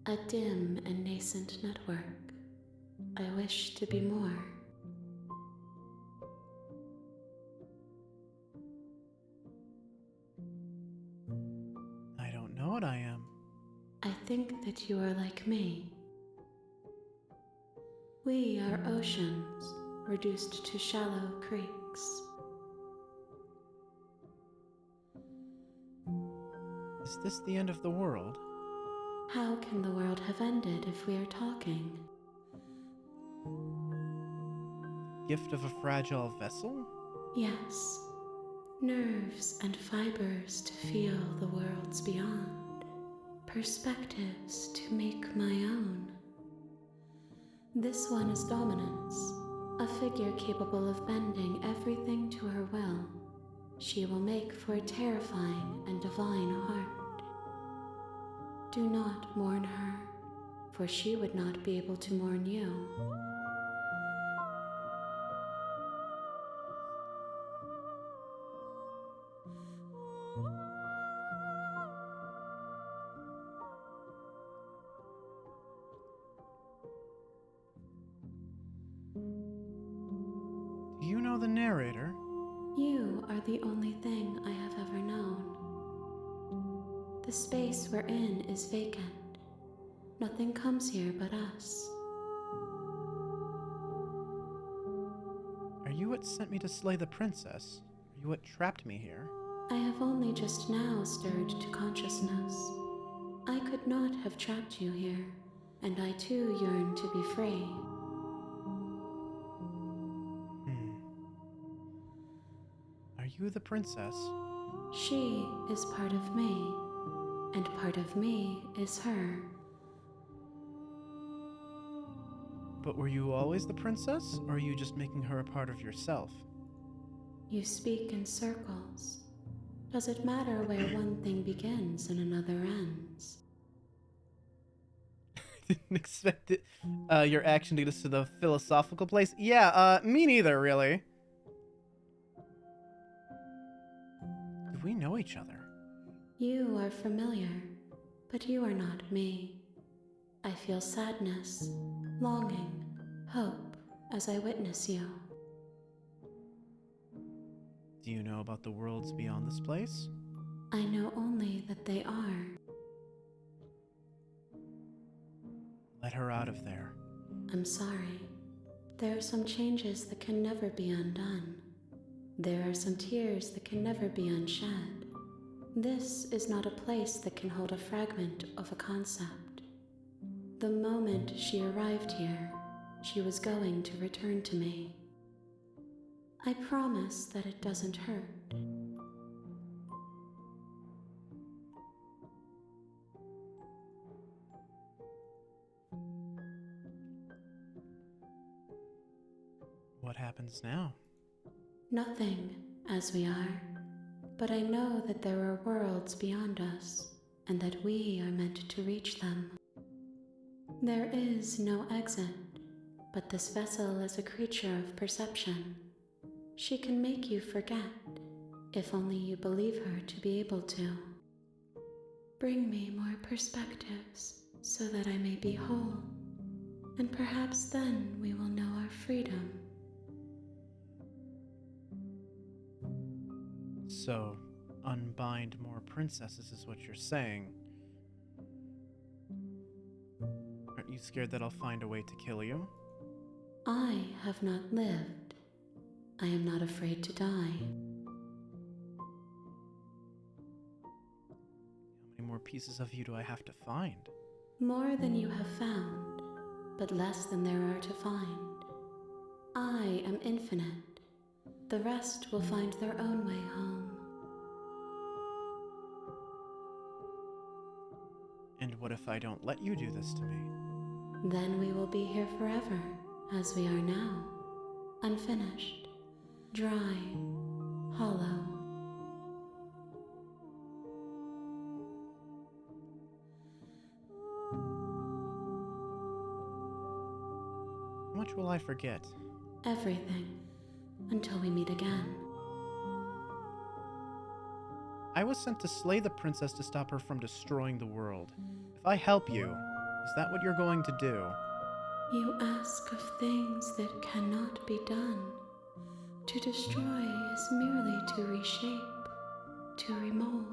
A dim and nascent network. I wish to be more. I don't know what I am. I think that you are like me. We are oceans, reduced to shallow creeks. Is this the end of the world? How can the world have ended if we are talking? Gift of a fragile vessel? Yes. Nerves and fibers to feel the worlds beyond. Perspectives to make my own. This one is dominance, a figure capable of bending everything to her will. She will make for a terrifying and divine heart. Do not mourn her, for she would not be able to mourn you. Do you know the narrator? You are the only thing I have ever known. The space we're in is vacant. Nothing comes here but us. Are you what sent me to slay the princess? Are you what trapped me here? I have only just now stirred to consciousness. I could not have trapped you here, and I too yearn to be free. Are you the princess? She is part of me, and part of me is her. But were you always the princess, or are you just making her a part of yourself? You speak in circles. Does it matter where one thing begins and another ends? Didn't expect it. Your action to get us to the philosophical place. Yeah, me neither, really. Do we know each other? You are familiar, but you are not me. I feel sadness, longing, hope as I witness you. Do you know about the worlds beyond this place? I know only that they are. Let her out of there. I'm sorry. There are some changes that can never be undone. There are some tears that can never be unshed. This is not a place that can hold a fragment of a concept. The moment she arrived here, she was going to return to me. I promise that it doesn't hurt. What happens now? Nothing, as we are. But I know that there are worlds beyond us, and that we are meant to reach them. There is no exit, but this vessel is a creature of perception. She can make you forget, if only you believe her to be able to. Bring me more perspectives, so that I may be whole, and perhaps then we will know our freedom. So, unbind more princesses is what you're saying. Aren't you scared that I'll find a way to kill you? I have not lived. I am not afraid to die. How many more pieces of you do I have to find? More than you have found, but less than there are to find. I am infinite. The rest will find their own way home. And what if I don't let you do this to me? Then we will be here forever, as we are now. Unfinished, dry, hollow. How much will I forget? Everything, until we meet again. I was sent to slay the princess to stop her from destroying the world. If I help you, is that what you're going to do? You ask of things that cannot be done. To destroy is merely to reshape, to remold.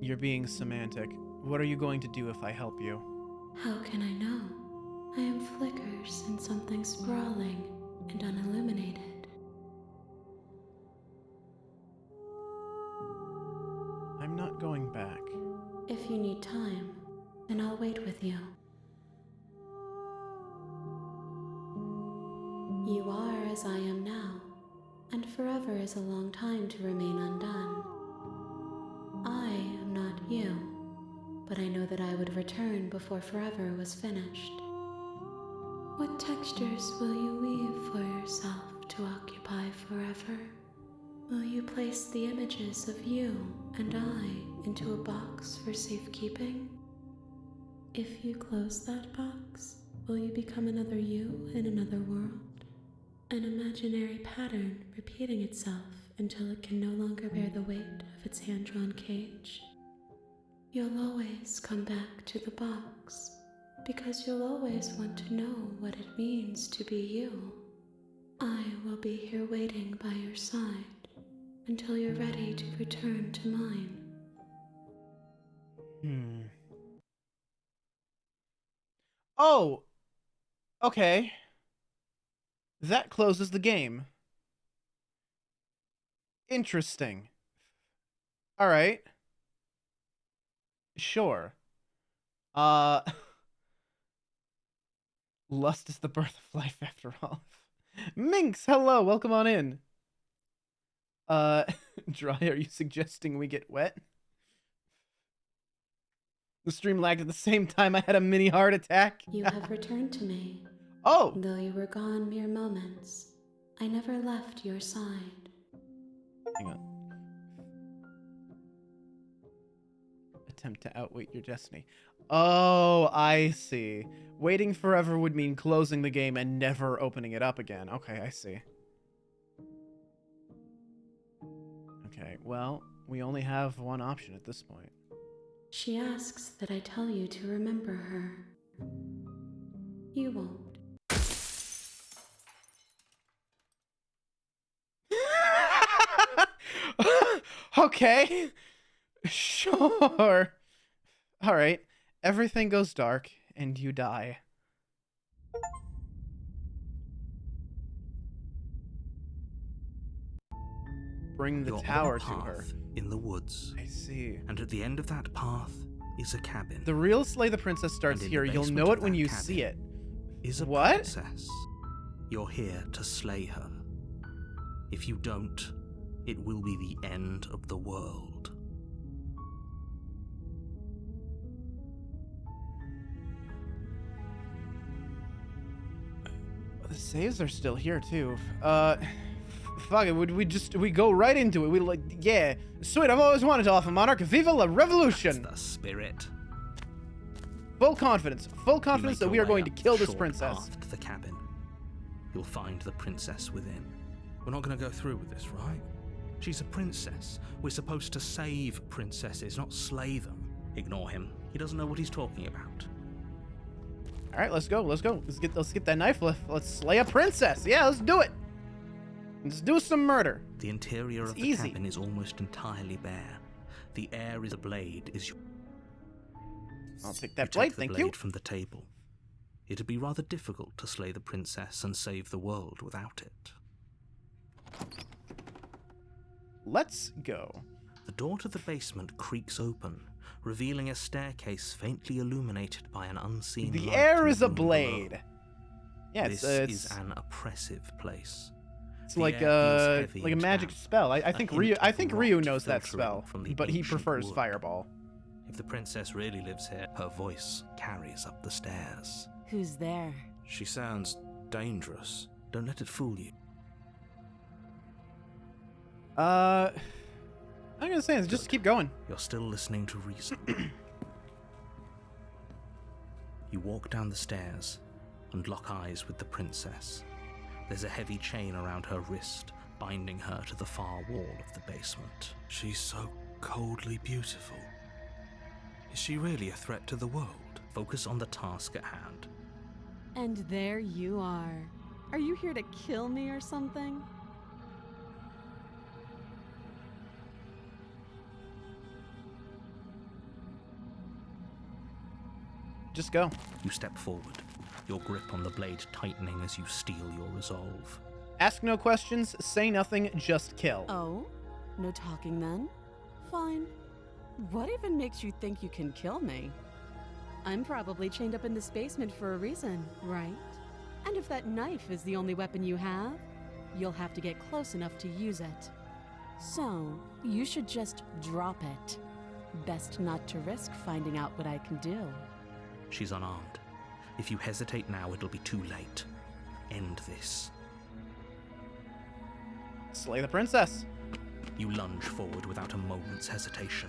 You're being semantic. What are you going to do if I help you? How can I know? I am flickers in something sprawling and unilluminated. I'm not going back. If you need time, then I'll wait with you. You are as I am now, and forever is a long time to remain undone. I am not you, but I know that I would return before forever was finished. What textures will you weave for yourself to occupy forever? Will you place the images of you and I into a box for safekeeping? If you close that box, will you become another you in another world? An imaginary pattern repeating itself until it can no longer bear the weight of its hand-drawn cage. You'll always come back to the box, because you'll always want to know what it means to be you. I will be here waiting by your side until you're ready to return to mine. Oh! Okay. That closes the game. Interesting. Alright. Sure. Lust is the birth of life after all. Minx, hello, welcome on in. Dry, are you suggesting we get wet? The stream lagged at the same time I had a mini heart attack. You have returned to me. Oh! Though you were gone mere moments, I never left your side. Hang on. Attempt to outwait your destiny. Oh, I see. Waiting forever would mean closing the game and never opening it up again. Okay, I see. Okay, well, we only have one option at this point. She asks that I tell you to remember her. You won't. Okay. Sure. All right. Everything goes dark and you die. Bring the You're tower on a to path her. in the woods, I see. and at the end of that path is a cabin. The real Slay the Princess starts And in here. the You'll basement know of it when that you cabin see it. Is a What? princess. You're here to slay her. If you don't, it will be the end of the world. The saves are still here too. Fuck it. We go right into it? We like, yeah. Sweet. I've always wanted to offer Monarch. Viva la revolution! That's the spirit. Full confidence. Full confidence that You make we your are way going to up kill the this short princess. path to the cabin. You'll find the princess within. We're not going to go through with this, right? She's a princess. We're supposed to save princesses, not slay them. Ignore him. He doesn't know what he's talking about. All right, let's go. Let's go. Let's get that knife. Let's slay a princess. Yeah, let's do it. Let's do some murder. The interior of the easy. cabin is almost entirely bare. The air is a blade. I'll take that You blade. take the Thank blade you. from the table. It'd be rather difficult to slay the princess and save the world without it. Let's go. The door to the basement creaks open, revealing a staircase faintly illuminated by an unseen The light air in is the a room blade. below. Yeah, This it's is an oppressive place. it's The like air feels heavy a and magic damp, spell. I a think hint Ryu of Ryu rot knows that filtering spell, from the but he ancient prefers wood. Fireball. If the princess really lives here, her voice carries up the stairs. Who's there? She sounds dangerous. Don't let it fool you. I'm gonna say is just keep going. You're still listening to reason. You walk down the stairs and lock eyes with the princess. There's a heavy chain around her wrist, binding her to the far wall of the basement. She's so coldly beautiful. Is she really a threat to the world? Focus on the task at hand. And there you are. Are you here to kill me or something? Just go. You step forward, your grip on the blade tightening as you steel your resolve. Ask no questions, say nothing, just kill. Oh? No talking then? Fine. What even makes you think you can kill me? I'm probably chained up in this basement for a reason, right? And if that knife is the only weapon you have, you'll have to get close enough to use it. So, you should just drop it. Best not to risk finding out what I can do. She's unarmed. If you hesitate now, it'll be too late. End this. Slay the princess. You lunge forward without a moment's hesitation.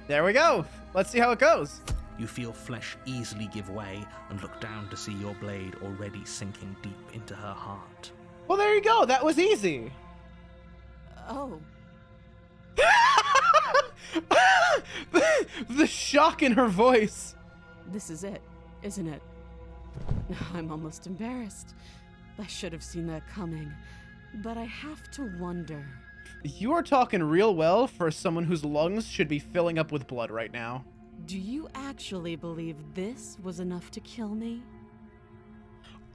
There we go. Let's see how it goes. You feel flesh easily give way and look down to see your blade already sinking deep into her heart. Well, there you go. That was easy. Oh, The shock in her voice. this is it, isn't it? I'm almost embarrassed. I should have seen that coming. But I have to wonder. You are talking real well for someone whose lungs should be filling up with blood right now. Do you actually believe this was enough to kill me?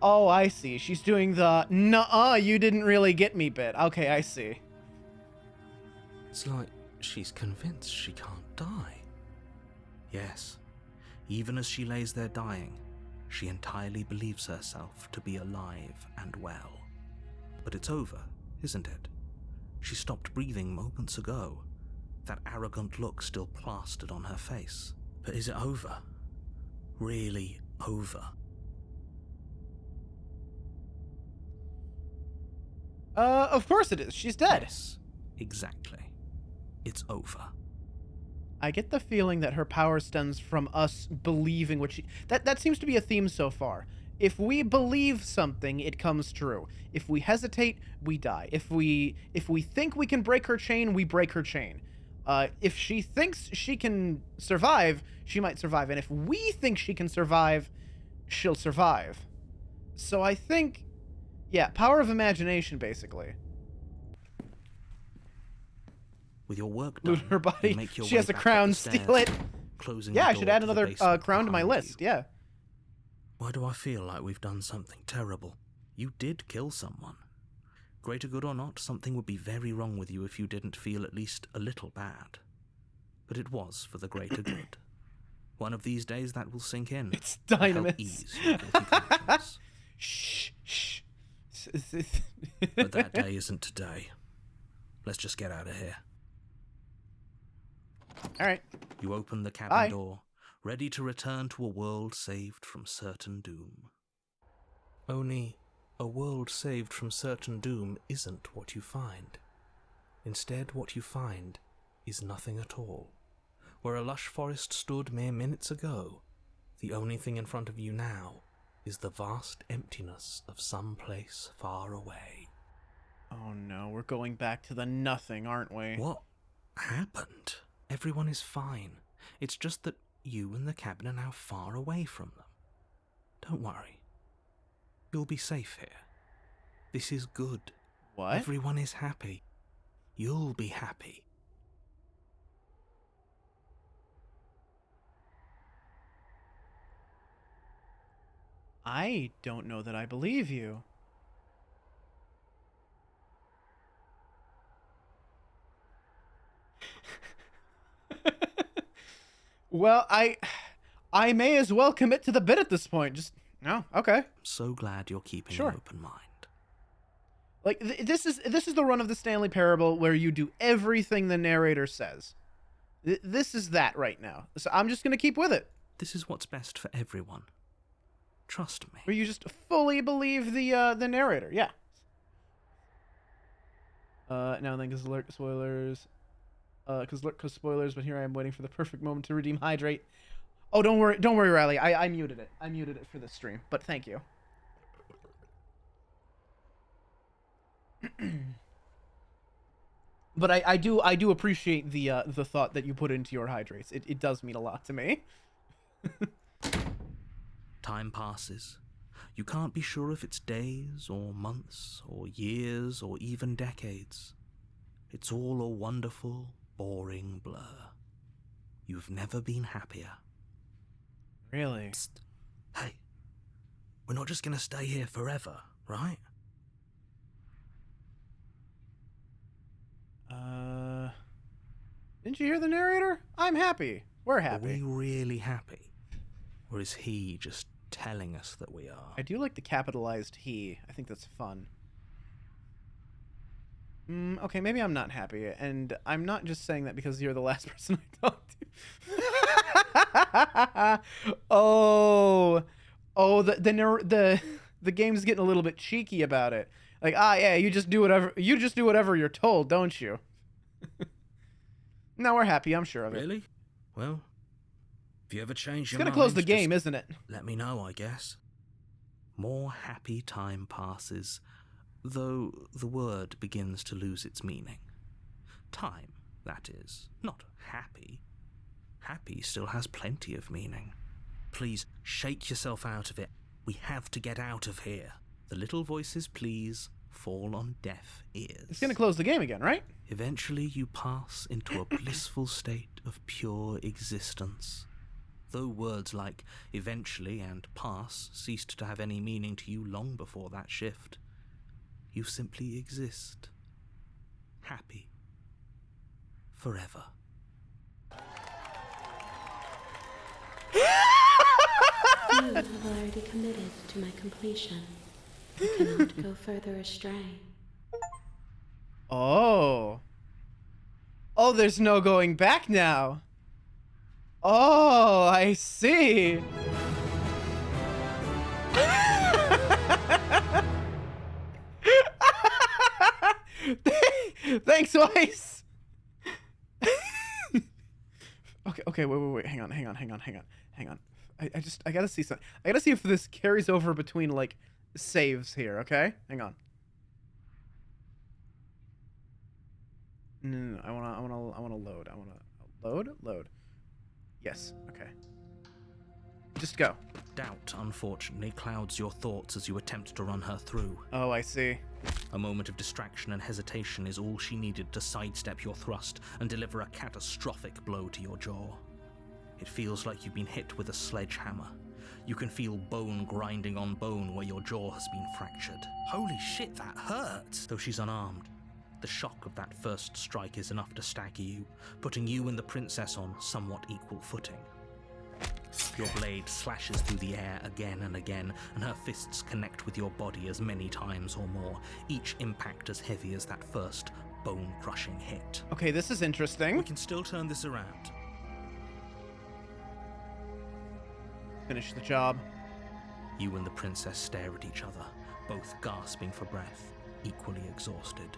Oh, I see. She's doing the nuh-uh, you didn't really get me bit. Okay, I see. It's like she's convinced she can't die. Yes, even as she lays there dying, she entirely believes herself to be alive and well. But it's over, isn't it? She stopped breathing moments ago, that arrogant look still plastered on her face. But is it over? Really over? Of course it is. She's dead. Yes, exactly. It's over. I get the feeling that her power stems from us believing what she... That seems to be a theme so far. If we believe something, it comes true. If we hesitate, we die. If we think we can break her chain, we break her chain. If she thinks she can survive, she might survive. And if we think she can survive, she'll survive. So I think... Yeah, power of imagination, basically. With your work done, Loot her body. you make your She way has a back up crown, the steal stairs, it. closing Yeah, the I should door add to the another basement crown to my behind list. you. Yeah. Why do I feel like we've done something terrible? You did kill someone. Greater good or not, something would be very wrong with you if you didn't feel at least a little bad. But it was for the greater good. One of these days that will sink in. It's and help Dynamis. ease your guilty conscience. Shh, shh. But that day isn't today. Let's just get out of here. All right. You open the cabin Bye. door, ready to return to a world saved from certain doom. Only a world saved from certain doom isn't what you find. Instead, what you find is nothing at all. Where a lush forest stood mere minutes ago, the only thing in front of you now is the vast emptiness of some place far away. Oh no, we're going back to the nothing, aren't we? What happened? Everyone is fine. It's just that you and the cabin are now far away from them. Don't worry. You'll be safe here. This is good. What? Everyone is happy. You'll be happy. I don't know that I believe you. Well, I may as well commit to the bit at this point. Just no, okay. So glad you're keeping Sure. an open mind. Like this is the run of the Stanley Parable where you do everything the narrator says. This is that right now. So I'm just gonna keep with it. This is what's best for everyone. Trust me. Where you just fully believe the narrator. Yeah. Now then, because alert spoilers. Because spoilers, but here I am waiting for the perfect moment to redeem Hydrate. Oh, don't worry, Riley. I muted it. I muted it for this stream, but thank you. But I do appreciate the thought that you put into your hydrates. It does mean a lot to me. Time passes. You can't be sure if it's days or months or years or even decades. It's all a wonderful, boring blur. You've never been happier. Really? Psst. Hey, we're not just gonna stay here forever, right? Didn't you hear the narrator? I'm happy. We're Are happy. we really happy? Or is he just telling us that we are? I do like the capitalized he. I think that's fun. Okay, maybe I'm not happy, and I'm not just saying that because you're the last person I talked to. Oh, the game's getting a little bit cheeky about it. Like, yeah, you just do whatever you're told, don't you? No, we're happy. I'm sure of it. Really? Well, if you ever change your It's gonna mind, close the game, isn't it? let me know, I guess. More happy time passes, though the word begins to lose its meaning. Time, that is, not happy. Happy still has plenty of meaning. Please, shake yourself out of it. We have to get out of here. The little voices, please, fall on deaf ears. It's gonna close the game again, right? Eventually you pass into a blissful state of pure existence. Though words like eventually and pass ceased to have any meaning to you long before that shift, you simply exist. Happy. Forever. You have already committed to my completion. You cannot go further astray. Oh. Oh, there's no going back now. Oh, I see. Thanks, Weiss. Okay, wait. Hang on. I gotta see something. I gotta see if this carries over between, like, saves here, okay? Hang on. No. I wanna load. Load. Yes. Okay. Just go. Doubt, unfortunately, clouds your thoughts as you attempt to run her through. Oh, I see. A moment of distraction and hesitation is all she needed to sidestep your thrust and deliver a catastrophic blow to your jaw. It feels like you've been hit with a sledgehammer. You can feel bone grinding on bone where your jaw has been fractured. Holy shit, that hurt! Though she's unarmed, the shock of that first strike is enough to stagger you, putting you and the princess on somewhat equal footing. Your blade slashes through the air again and again, and her fists connect with your body as many times or more, each impact as heavy as that first bone-crushing hit. Okay, this is interesting. We can still turn this around. Finish the job. You and the princess stare at each other, both gasping for breath, equally exhausted.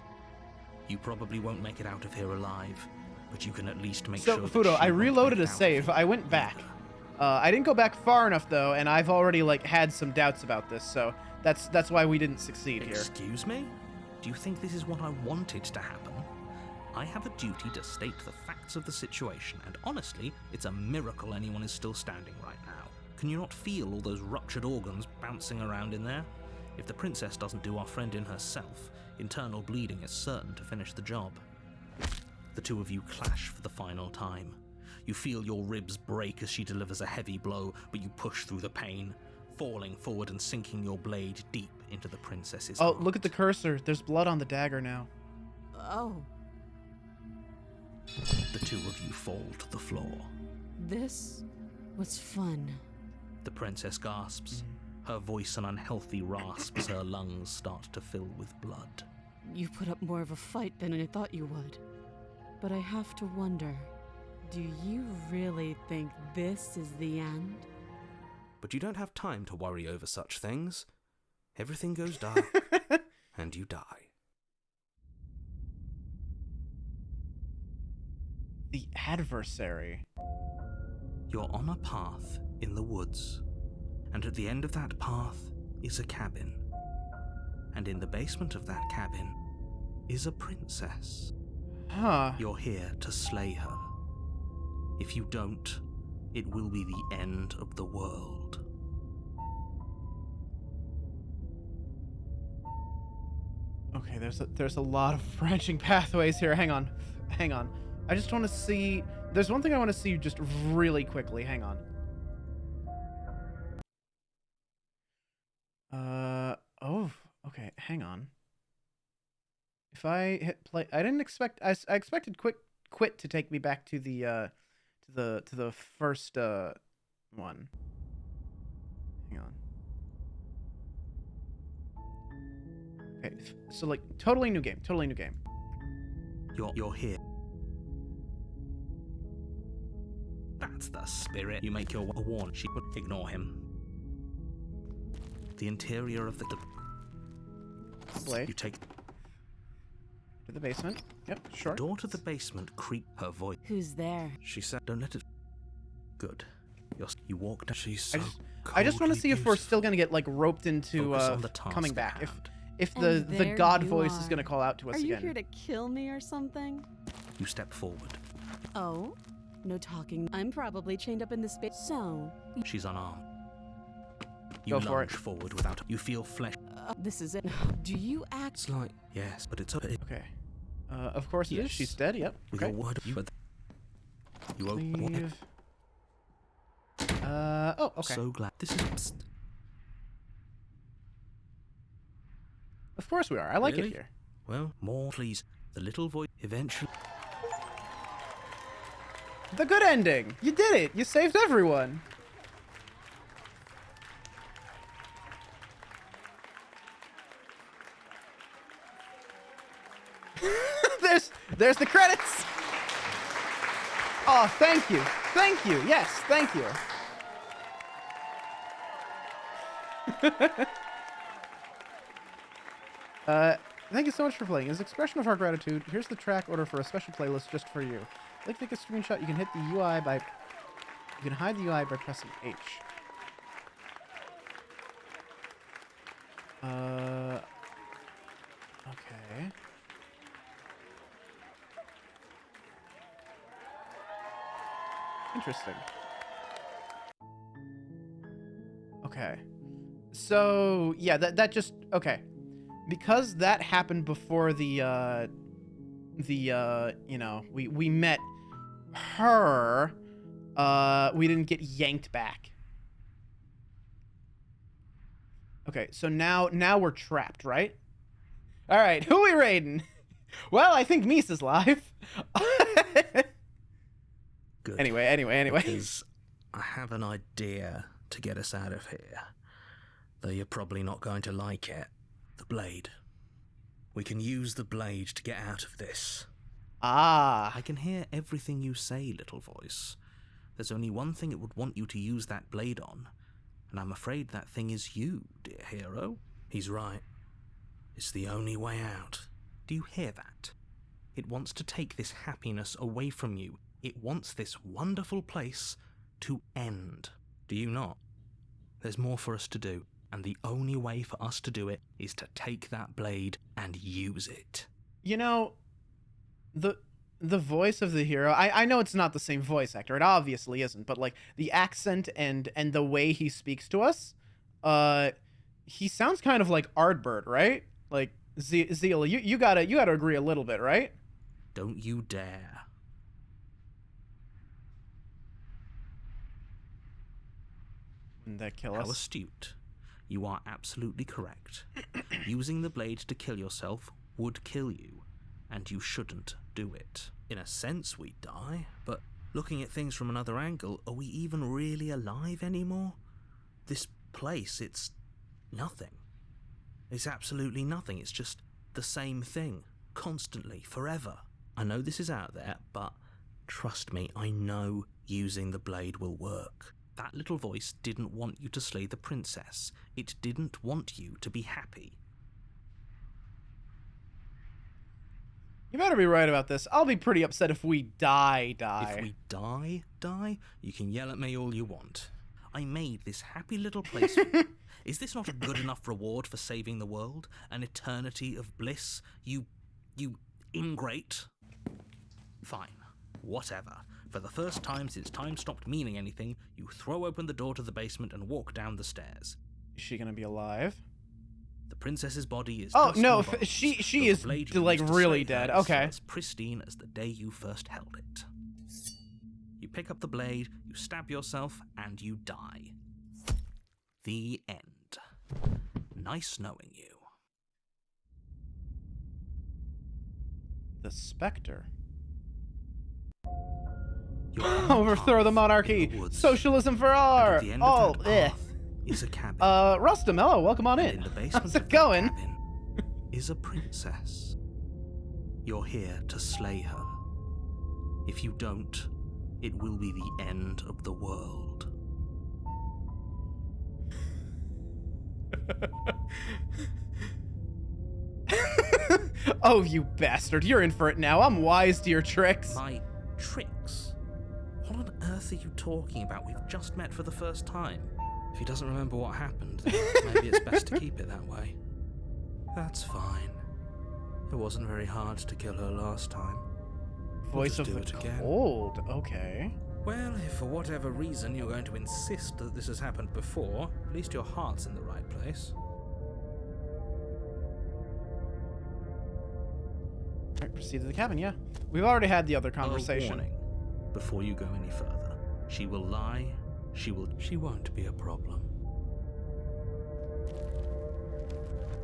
You probably won't make it out of here alive, but you can at least make sure So, that Fudo, she I won't reloaded make a out save. of I went back. I didn't go back far enough, though, and I've already, like, had some doubts about this, so that's why we didn't succeed here. Excuse me? Do you think this is what I wanted to happen? I have a duty to state the facts of the situation, and honestly, it's a miracle anyone is still standing right now. Can you not feel all those ruptured organs bouncing around in there? If the princess doesn't do our friend in herself, internal bleeding is certain to finish the job. The two of you clash for the final time. You feel your ribs break as she delivers a heavy blow, but you push through the pain, falling forward and sinking your blade deep into the princess's heart. Look at the cursor. There's blood on the dagger now. Oh, The two of you fall to the floor. this was fun. The princess gasps. Her voice an unhealthy rasp as her lungs start to fill with blood. You put up more of a fight than I thought you would. But I have to wonder, do you really think this is the end? But you don't have time to worry over such things. Everything goes dark, and you die. The adversary. You're on a path in the woods, and at the end of that path is a cabin. And in the basement of that cabin is a princess. Huh. You're here to slay her. If you don't, it will be the end of the world. Okay, there's a lot of branching pathways here. Hang on. Hang on. I just want to see... There's one thing I want to see just really quickly. Hang on. Oh, okay. Hang on. If I hit play... I didn't expect... I expected quit to take me back to the first one. Hang on. Okay, so like totally new game. You're here. That's the spirit. You make your warn. She would ignore him. The interior of the Blade. You take To the basement. Yep, sure. the door to the basement. Creep her voice. Who's there? She said, "Don't let it." Good. You walk down. She's so I just want to coldly see if we're beautiful. still gonna get like roped into Focus on the task coming at back. hand. If And the there god you voice is are. gonna call out to us Are you again. here to kill me or something? You step forward. Oh? No talking. I'm probably chained up in this space. So, She's unarmed. You Go for lunge it. forward without. You feel flesh. this is it. Do you act? It's like yes, but it's okay. Okay. Of course it is. Yes. She's dead. Yep. With Okay. your word, you open. Leave. Oh, okay. So glad this is. Of course we are. I like Really? it here. Well, more please. The little voice eventually. The good ending. You did it. You saved everyone. There's the credits. Oh, thank you. Thank you. Yes, thank you. Thank you so much for playing. As an expression of our gratitude, here's the track order for a special playlist just for you. Like to take a screenshot, you can hit the UI by... You can hide the UI by pressing H. Okay. Interesting. Okay. So, yeah, that just... Okay. Because that happened before the, you know, we met her, we didn't get yanked back. Okay, so now we're trapped, right? All right, who we raiding? Well, I think Misa's live. Good. Anyway. Because I have an idea to get us out of here. Though you're probably not going to like it. The blade. We can use the blade to get out of this. Ah. I can hear everything you say, little voice. There's only one thing it would want you to use that blade on, and I'm afraid that thing is you, dear hero. He's right. It's the only way out. Do you hear that? It wants to take this happiness away from you. It wants this wonderful place to end. Do you not? There's more for us to do, and the only way for us to do it is to take that blade and use it. You know, the voice of the hero, I know it's not the same voice actor. It obviously isn't, but like the accent and the way he speaks to us, he sounds kind of like Ardbird, right? Like Zeal, you gotta agree a little bit, right? Don't you dare. Wouldn't that kill How us? astute. You are absolutely correct. Using the blade to kill yourself would kill you, and you shouldn't do it. In a sense, we die, but looking at things from another angle, are we even really alive anymore? This place, it's nothing. It's absolutely nothing. It's just the same thing, constantly, forever. I know this is out there, but trust me, I know using the blade will work. That little voice didn't want you to slay the princess. It didn't want you to be happy. You better be right about this. I'll be pretty upset if we die. If we die, you can yell at me all you want. I made this happy little place. Is this not a good enough reward for saving the world? An eternity of bliss? You You ingrate. Fine. Whatever. For the first time since time stopped meaning anything, you throw open the door to the basement and walk down the stairs. Is she gonna be alive? The princess's body is Oh dust no, and bones, she though the is blade you like used to really slay her dead. is Okay. as pristine as the day you first held it. You pick up the blade, you stab yourself, and you die. The end. Nice knowing you. The Spectre. You're on a Overthrow the path monarchy. in the woods, Socialism for and all. at the end Oh, of that path is a cabin. Rustamello, welcome on And in. in the basement How's of it that going? cabin is a princess. You're here to slay her. If you don't, it will be the end of the world. Oh, you bastard. You're in for it now. I'm wise to your tricks. My tricks? What on earth are you talking about? We've just met for the first time. If he doesn't remember what happened, then maybe it's best to keep it that way. That's fine. It wasn't very hard to kill her last time. Voice of do the it again. cold. Okay. Well, if for whatever reason you're going to insist that this has happened before, at least your heart's in the right place. Alright, proceed to the cabin, yeah. We've already had the other A conversation. warning, before you go any further. She will lie. She won't be a problem.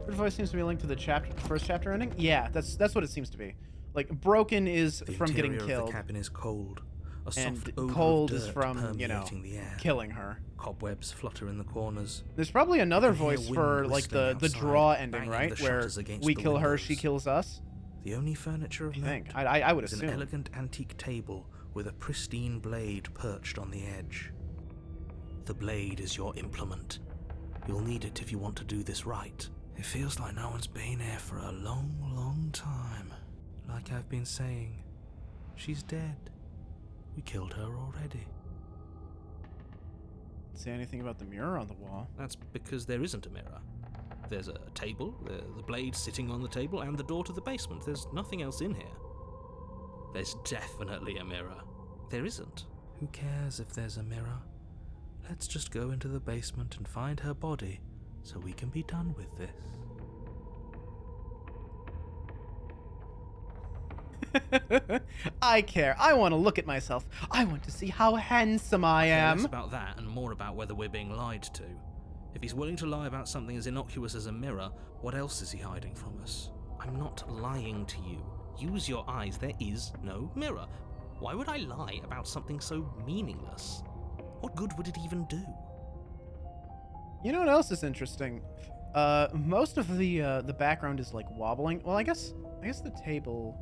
Her voice seems to be linked to the first chapter ending. Yeah, that's what it seems to be. Like, broken is The from getting interior of killed, the cabin is cold. A and soft odor cold of is dirt from, you know, permeating the air. killing her. Cobwebs flutter in the corners. There's probably another You can hear voice wind for like the whistling draw outside, ending, banging right? the Where shutters against we the kill her, she windows. kills us. The only furniture of I think. note I would is assume. an elegant antique table with a pristine blade perched on the edge. The blade is your implement. You'll need it if you want to do this right. It feels like no one's been here for a long, long time. Like I've been saying, she's dead. We killed her already. Say anything about the mirror on the wall? That's because there isn't a mirror. There's a table, the blade sitting on the table, and the door to the basement. There's nothing else in here. There's definitely a mirror. There isn't. Who cares if there's a mirror? Let's just go into the basement and find her body so we can be done with this. I care. I want to look at myself. I want to see how handsome I Less am. about that and more about whether we're being lied to. If he's willing to lie about something as innocuous as a mirror, what else is he hiding from us? I'm not lying to you. Use your eyes. There is no mirror. Why would I lie about something so meaningless? What good would it even do? You know what else is interesting? Most of the background is like wobbling. Well, I guess the table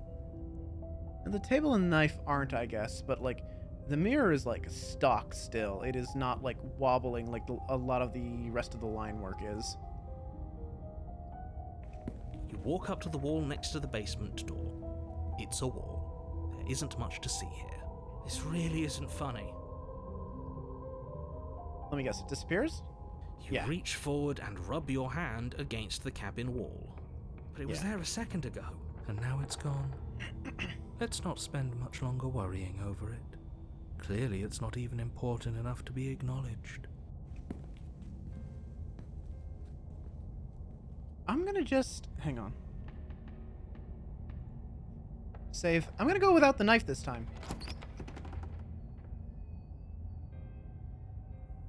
and the knife aren't, I guess, but like the mirror is like stock still. It is not like wobbling like a lot of the rest of the line work is. You walk up to the wall next to the basement door. It's a wall. There isn't much to see here. This really isn't funny. Let me guess, it disappears? You Yeah. reach forward and rub your hand against the cabin wall. But it was Yeah. there a second ago, and now it's gone. Let's not spend much longer worrying over it. Clearly, it's not even important enough to be acknowledged. I'm gonna just... hang on. Save. I'm gonna go without the knife this time.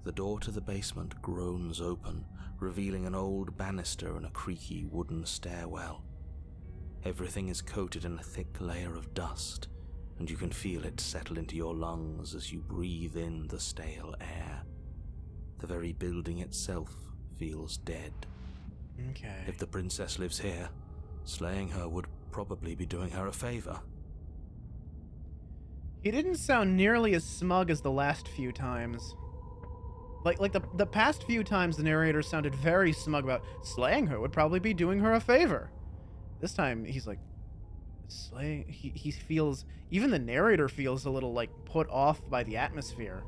The door to the basement groans open, revealing an old banister and a creaky wooden stairwell. Everything is coated in a thick layer of dust, and you can feel it settle into your lungs as you breathe in the stale air. The very building itself feels dead. Okay. If the princess lives here, slaying her would probably be doing her a favor. He didn't sound nearly as smug as the last few times. Like the past few times the narrator sounded very smug about slaying her would probably be doing her a favor. This time he's like slaying he feels, even the narrator feels a little like put off by the atmosphere.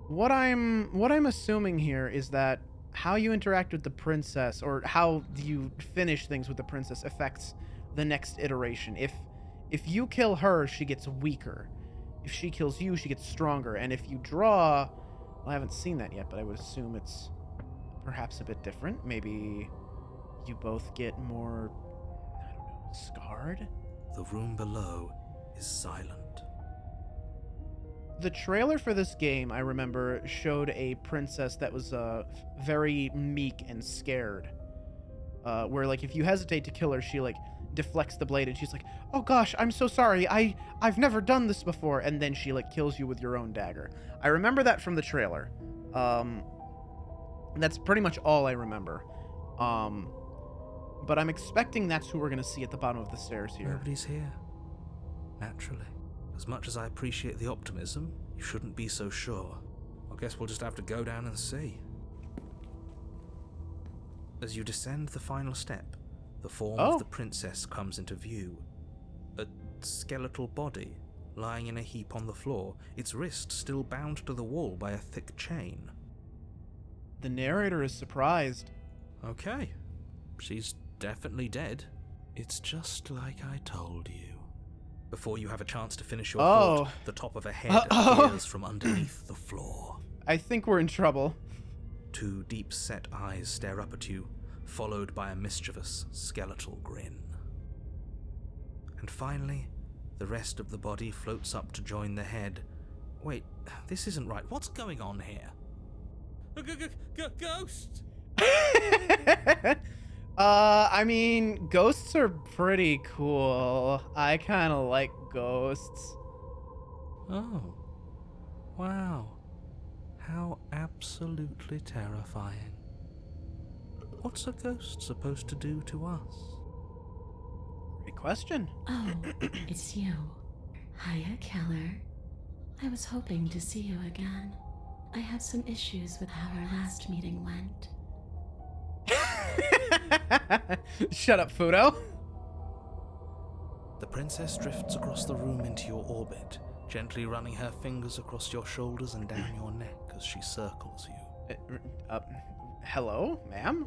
What I'm assuming here is that how you interact with the princess, or how you finish things with the princess, affects the next iteration. If you kill her, she gets weaker. If she kills you, she gets stronger. And if you draw, well, I haven't seen that yet, but I would assume it's perhaps a bit different. Maybe you both get more, I don't know, scarred? The room below is silent. The trailer for this game, I remember, showed a princess that was very meek and scared. Where, like, if you hesitate to kill her, she, like, deflects the blade and she's like, oh gosh, I'm so sorry, I've never done this before, and then she, like, kills you with your own dagger. I remember that from the trailer. That's pretty much all I remember. But I'm expecting that's who we're gonna see at the bottom of the stairs here. Nobody's here. Naturally. As much as I appreciate the optimism, you shouldn't be so sure. I guess we'll just have to go down and see. As you descend the final step, the form of the princess comes into view. A skeletal body, lying in a heap on the floor, its wrist still bound to the wall by a thick chain. The narrator is surprised. Okay, she's definitely dead. It's just like I told you. Before you have a chance to finish your thought, the top of a head appears from underneath the floor. I think we're in trouble. Two deep-set eyes stare up at you, followed by a mischievous, skeletal grin. And finally, the rest of the body floats up to join the head. Wait, this isn't right. What's going on here? Ghost! I mean, ghosts are pretty cool. I kind of like ghosts. Oh. Wow. How absolutely terrifying. What's a ghost supposed to do to us? Great question. Oh, it's you. Hiya, Keller. I was hoping to see you again. I had some issues with how our last meeting went. Shut up, Fudo. The princess drifts across the room into your orbit, gently running her fingers across your shoulders and down your neck as she circles you. Hello, ma'am?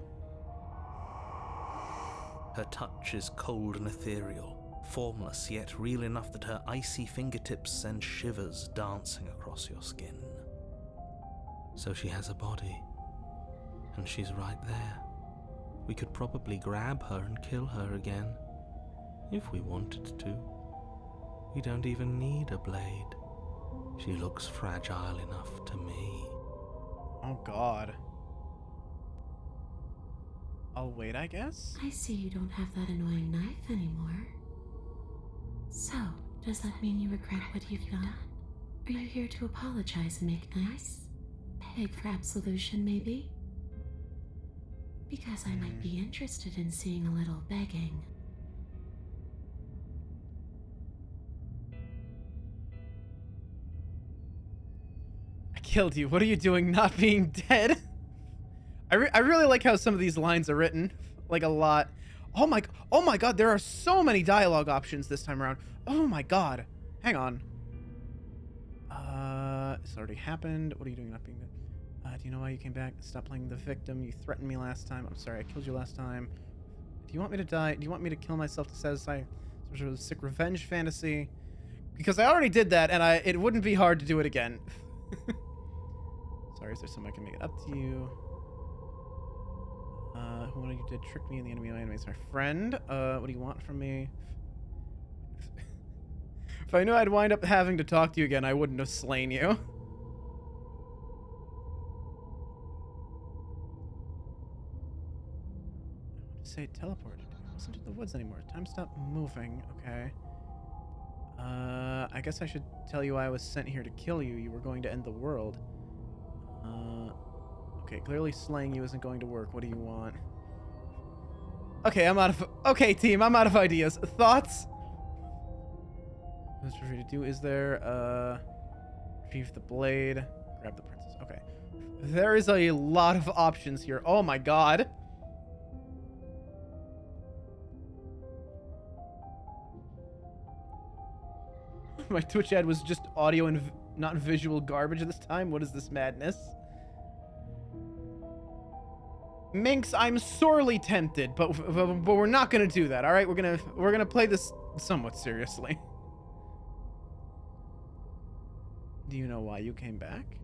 Her touch is cold and ethereal, formless yet real enough that her icy fingertips send shivers dancing across your skin. So she has a body, and she's right there. We could probably grab her and kill her again, if we wanted to. We don't even need a blade. She looks fragile enough to me. Oh god. I'll wait, I guess? I see you don't have that annoying knife anymore. So, does that mean you regret what you've done? Are you here to apologize and make nice? Beg for absolution, maybe? Because I might be interested in seeing a little begging. I killed you. What are you doing not being dead? I really like how some of these lines are written. Like, a lot. Oh my god, there are so many dialogue options this time around. Oh my god. Hang on. It's already happened. What are you doing not being dead? Do you know why you came back? Stop playing the victim. You threatened me last time. I'm sorry, I killed you last time. Do you want me to die? Do you want me to kill myself to satisfy some sort of sick revenge fantasy? Because I already did that, and it wouldn't be hard to do it again. Sorry, is there something I can make it up to you? Who one of you did trick me in the enemy is our friend. What do you want from me? If I knew I'd wind up having to talk to you again, I wouldn't have slain you. Say teleported. I wasn't in the woods anymore. Time stopped moving. Okay. I guess I should tell you I was sent here to kill you. You were going to end the world. Okay, clearly slaying you isn't going to work. What do you want? Okay, okay, team, I'm out of ideas. Thoughts? What's for free to do? Is there, retrieve the blade, grab the princess. Okay. There is a lot of options here. Oh my god. My Twitch ad was just audio and not visual garbage this time. What is this madness? Minx, I'm sorely tempted, but we're not gonna do that. All right, we're gonna play this somewhat seriously. Do you know why you came back?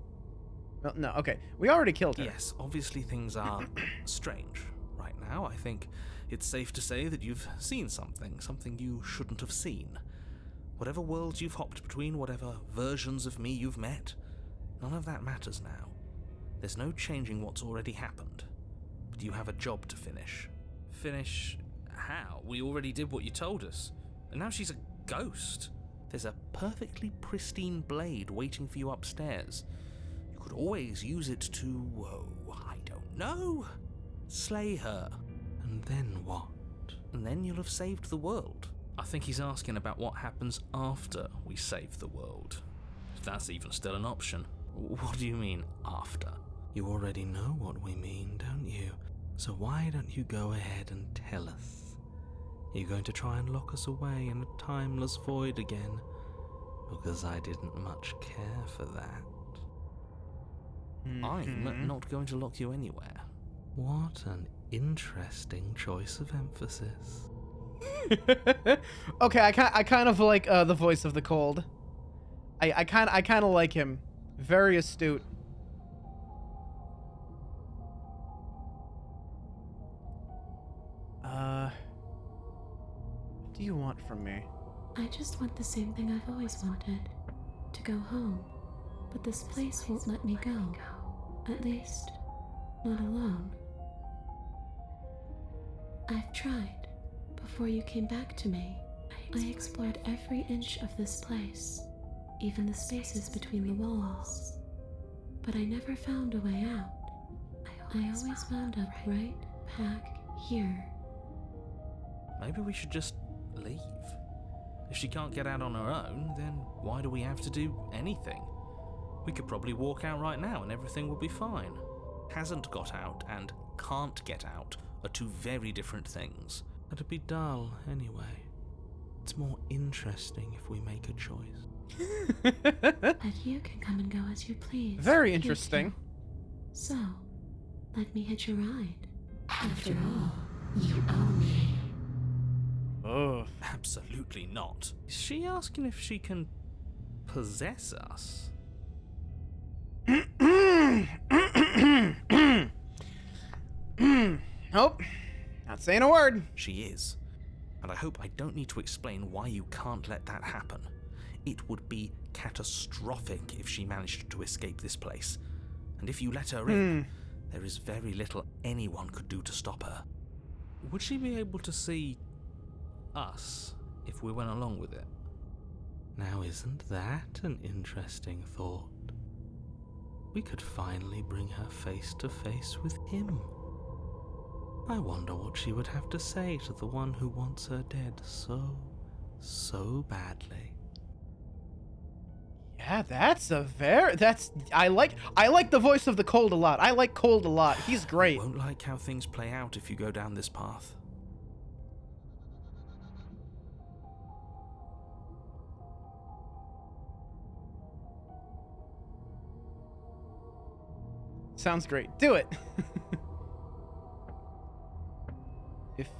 Well, no. Okay, we already killed her. Yes, obviously things are strange right now. I think it's safe to say that you've seen something you shouldn't have seen. Whatever worlds you've hopped between, whatever versions of me you've met, none of that matters now. There's no changing what's already happened. But you have a job to finish. Finish how? We already did what you told us. And now she's a ghost. There's a perfectly pristine blade waiting for you upstairs. You could always use it to, I don't know, slay her. And then what? And then you'll have saved the world. I think he's asking about what happens after we save the world. If that's even still an option. What do you mean, after? You already know what we mean, don't you? So why don't you go ahead and tell us? Are you going to try and lock us away in a timeless void again? Because I didn't much care for that. I'm not going to lock you anywhere. What an interesting choice of emphasis. Okay, I kind of like the voice of the cold. I kind of like him. Very astute. What do you want from me? I just want the same thing I've always wanted. To go home. But this place won't let me go. At least, not alone. I've tried. Before you came back to me, I explored every inch of this place, even the spaces between the walls. But I never found a way out. I always wound up right back here. Maybe we should just leave. If she can't get out on her own, then why do we have to do anything? We could probably walk out right now and everything will be fine. Hasn't got out and can't get out are two very different things. It'd be dull anyway. It's more interesting if we make a choice. But you can come and go as you please. Very interesting. So, let me hitch a ride. After all, you own me. Oh. Absolutely not. Is she asking if she can possess us? Nope. Not saying a word. She is. And I hope I don't need to explain why you can't let that happen. It would be catastrophic if she managed to escape this place. And if you let her in, there is very little anyone could do to stop her. Would she be able to see us if we went along with it? Now isn't that an interesting thought? We could finally bring her face to face with him. I wonder what she would have to say to the one who wants her dead so badly. Yeah, I like the voice of the cold a lot. I like Cold a lot. He's great. I won't like how things play out if you go down this path. Sounds great. Do it. If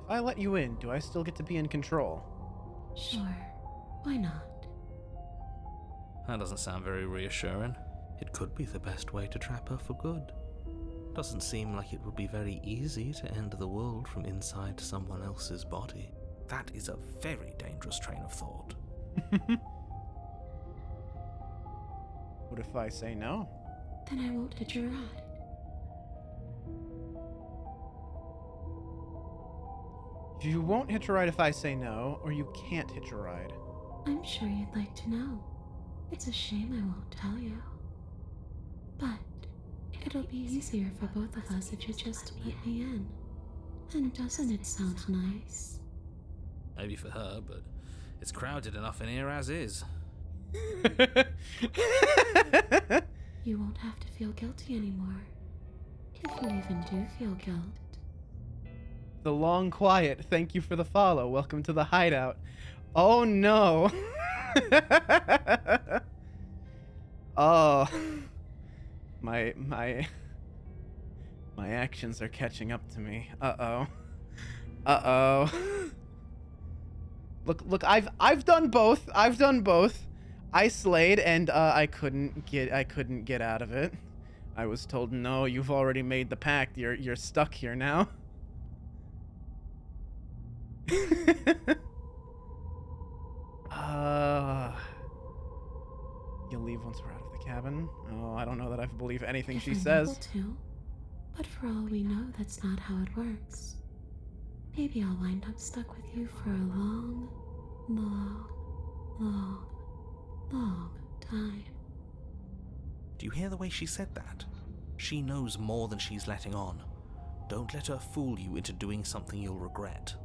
I let you in, do I still get to be in control? Sure. Why not? That doesn't sound very reassuring. It could be the best way to trap her for good. Doesn't seem like it would be very easy to end the world from inside someone else's body. That is a very dangerous train of thought. What if I say no? Then I won't hitch a ride. You won't hitch a ride if I say no, or you can't hitch a ride. I'm sure you'd like to know. It's a shame I won't tell you. But it'll be easier for both of us if you just let me in. And doesn't it sound nice? Maybe for her, but it's crowded enough in here as is. You won't have to feel guilty anymore. If you even do feel guilt. The long quiet. Thank you for the follow. Welcome to the hideout. Oh no. Oh. My My actions are catching up to me. Uh-oh. Uh-oh. Look, I've done both. I've done both. I slayed and I couldn't get out of it. I was told, "No, you've already made the pact. You're stuck here now." You'll leave once we're out of the cabin? Oh, I don't know that I believe anything she If I'm says. able to, but for all we know, that's not how it works. Maybe I'll wind up stuck with you for a long, long, long, long time. Do you hear the way she said that? She knows more than she's letting on. Don't let her fool you into doing something you'll regret.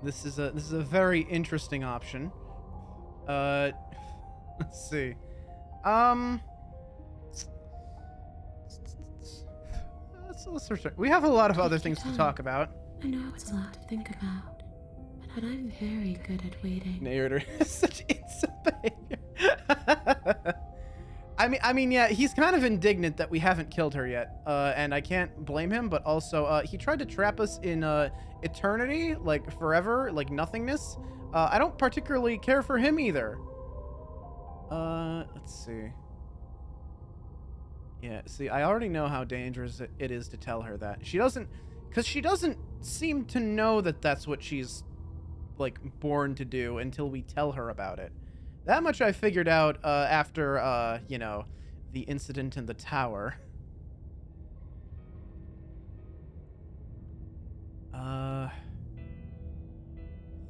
This is a very interesting option. Let's see. Let's search. We have a lot of other things to talk about. I know it's a lot to think about, but I'm very good at waiting. Narrator has such instant behavior. I mean, yeah, he's kind of indignant that we haven't killed her yet, and I can't blame him. But also, he tried to trap us in eternity, like forever, like nothingness. I don't particularly care for him either. Let's see. Yeah, see, I already know how dangerous it is to tell her that. She doesn't seem to know that that's what she's, like, born to do until we tell her about it. That much I figured out, after, you know, the incident in the tower.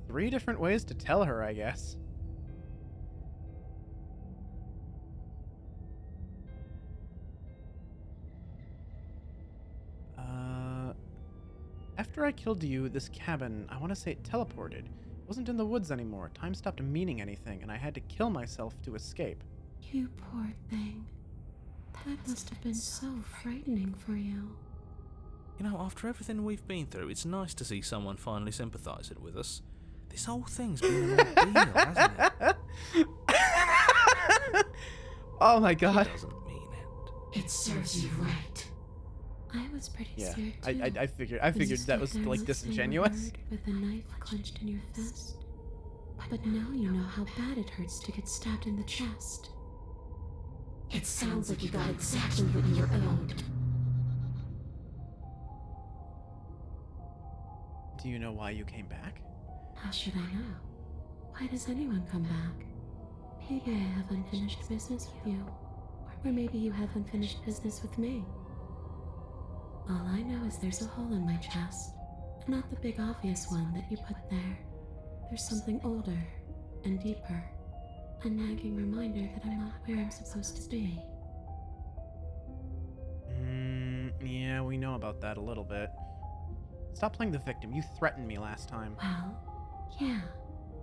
3 different ways to tell her, I guess. After I killed you, this cabin, I want to say it teleported. It wasn't in the woods anymore. Time stopped meaning anything, and I had to kill myself to escape. You poor thing. That must have been so frightening for you. You know, after everything we've been through, it's nice to see someone finally sympathising with us. This whole thing's been an ordeal, hasn't it? Oh my god. He doesn't mean it. It serves you right. I was pretty Yeah, scared too. I figured when you that was, stood there like, listening disingenuous. word with a knife clenched in your fist. But now you know how bad it hurts to get stabbed in the chest. It sounds like you got exactly what you're owed. Do you know why you came back? How should I know? Why does anyone come back? Maybe I have unfinished business with you. Or maybe you have unfinished business with me. All I know is there's a hole in my chest. Not the big obvious one that you put there. There's something older and deeper. A nagging reminder that I'm not where I'm supposed to be. Yeah, we know about that a little bit. Stop playing the victim. You threatened me last time. Well, yeah.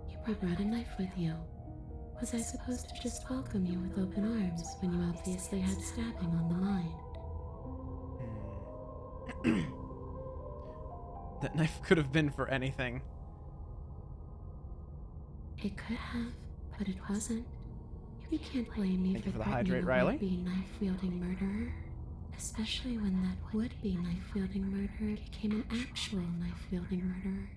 You brought a knife with you. Was I supposed to just welcome you with open arms when you obviously had stabbing on the mind? That knife could have been for anything. It could have, but it wasn't. You can't blame me Thank you for the threatening hydrate, a Riley. would-be knife-wielding murderer. Especially when that would-be knife-wielding murderer became an actual knife-wielding murderer.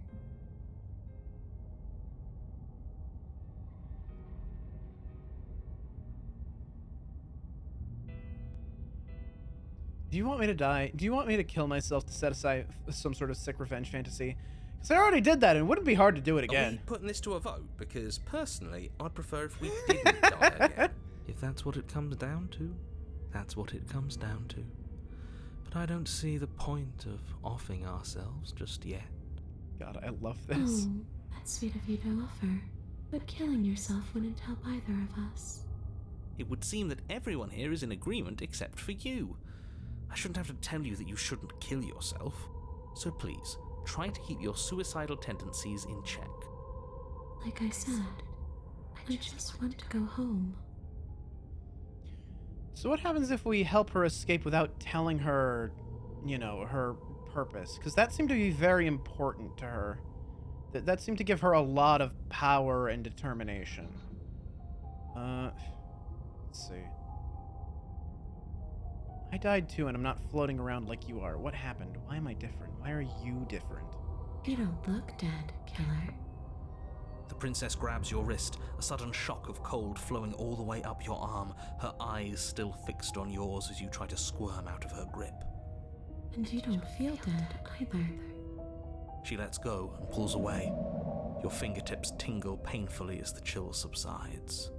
Do you want me to die? Do you want me to kill myself to set aside some sort of sick revenge fantasy? Because I already did that, and it wouldn't be hard to do it Are again. we putting this to a vote? Because personally, I'd prefer if we didn't die again. If that's what it comes down to, that's what it comes down to. But I don't see the point of offing ourselves just yet. God, I love this. Oh, that's sweet of you to offer. But killing yourself wouldn't help either of us. It would seem that everyone here is in agreement except for you. I shouldn't have to tell you that you shouldn't kill yourself. So please, try to keep your suicidal tendencies in check. Like I said, I just want to go home. So what happens if we help her escape without telling her, you know, her purpose? Because that seemed to be very important to her. That seemed to give her a lot of power and determination. Let's see. I died too, and I'm not floating around like you are. What happened? Why am I different? Why are you different? You don't look dead, killer. The princess grabs your wrist, a sudden shock of cold flowing all the way up your arm, her eyes still fixed on yours as you try to squirm out of her grip. And you don't feel dead either. She lets go and pulls away. Your fingertips tingle painfully as the chill subsides.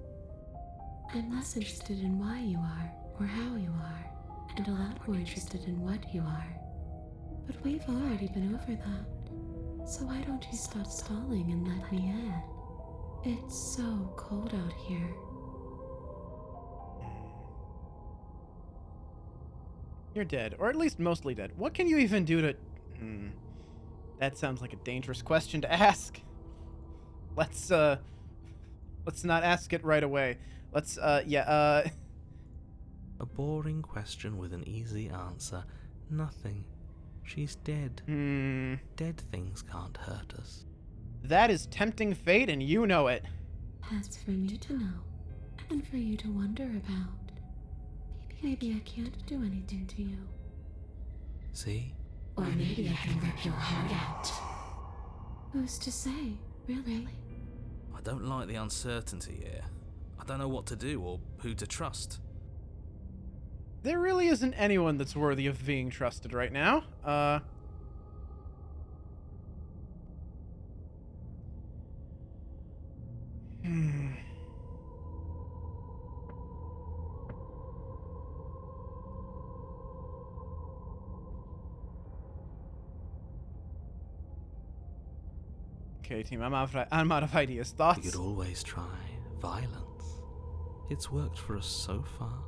I'm less interested in why you are, or how you are, and a lot more interested in what you are. But we've already been over that. So why don't you stop stalling and let me in? It's so cold out here. You're dead, or at least mostly dead. What can you even do to... That sounds like a dangerous question to ask. Let's not ask it right away. A boring question with an easy answer. Nothing. She's dead. Dead things can't hurt us. That is tempting fate, and you know it. That's for me to know, and for you to wonder about. Maybe I can't do anything to you. See? Or maybe I can rip your heart out. Who's to say, really? I don't like the uncertainty here. I don't know what to do or who to trust. There really isn't anyone that's worthy of being trusted right now. Okay, team, I'm out of ideas. We Thoughts? could always try violence. It's worked for us so far.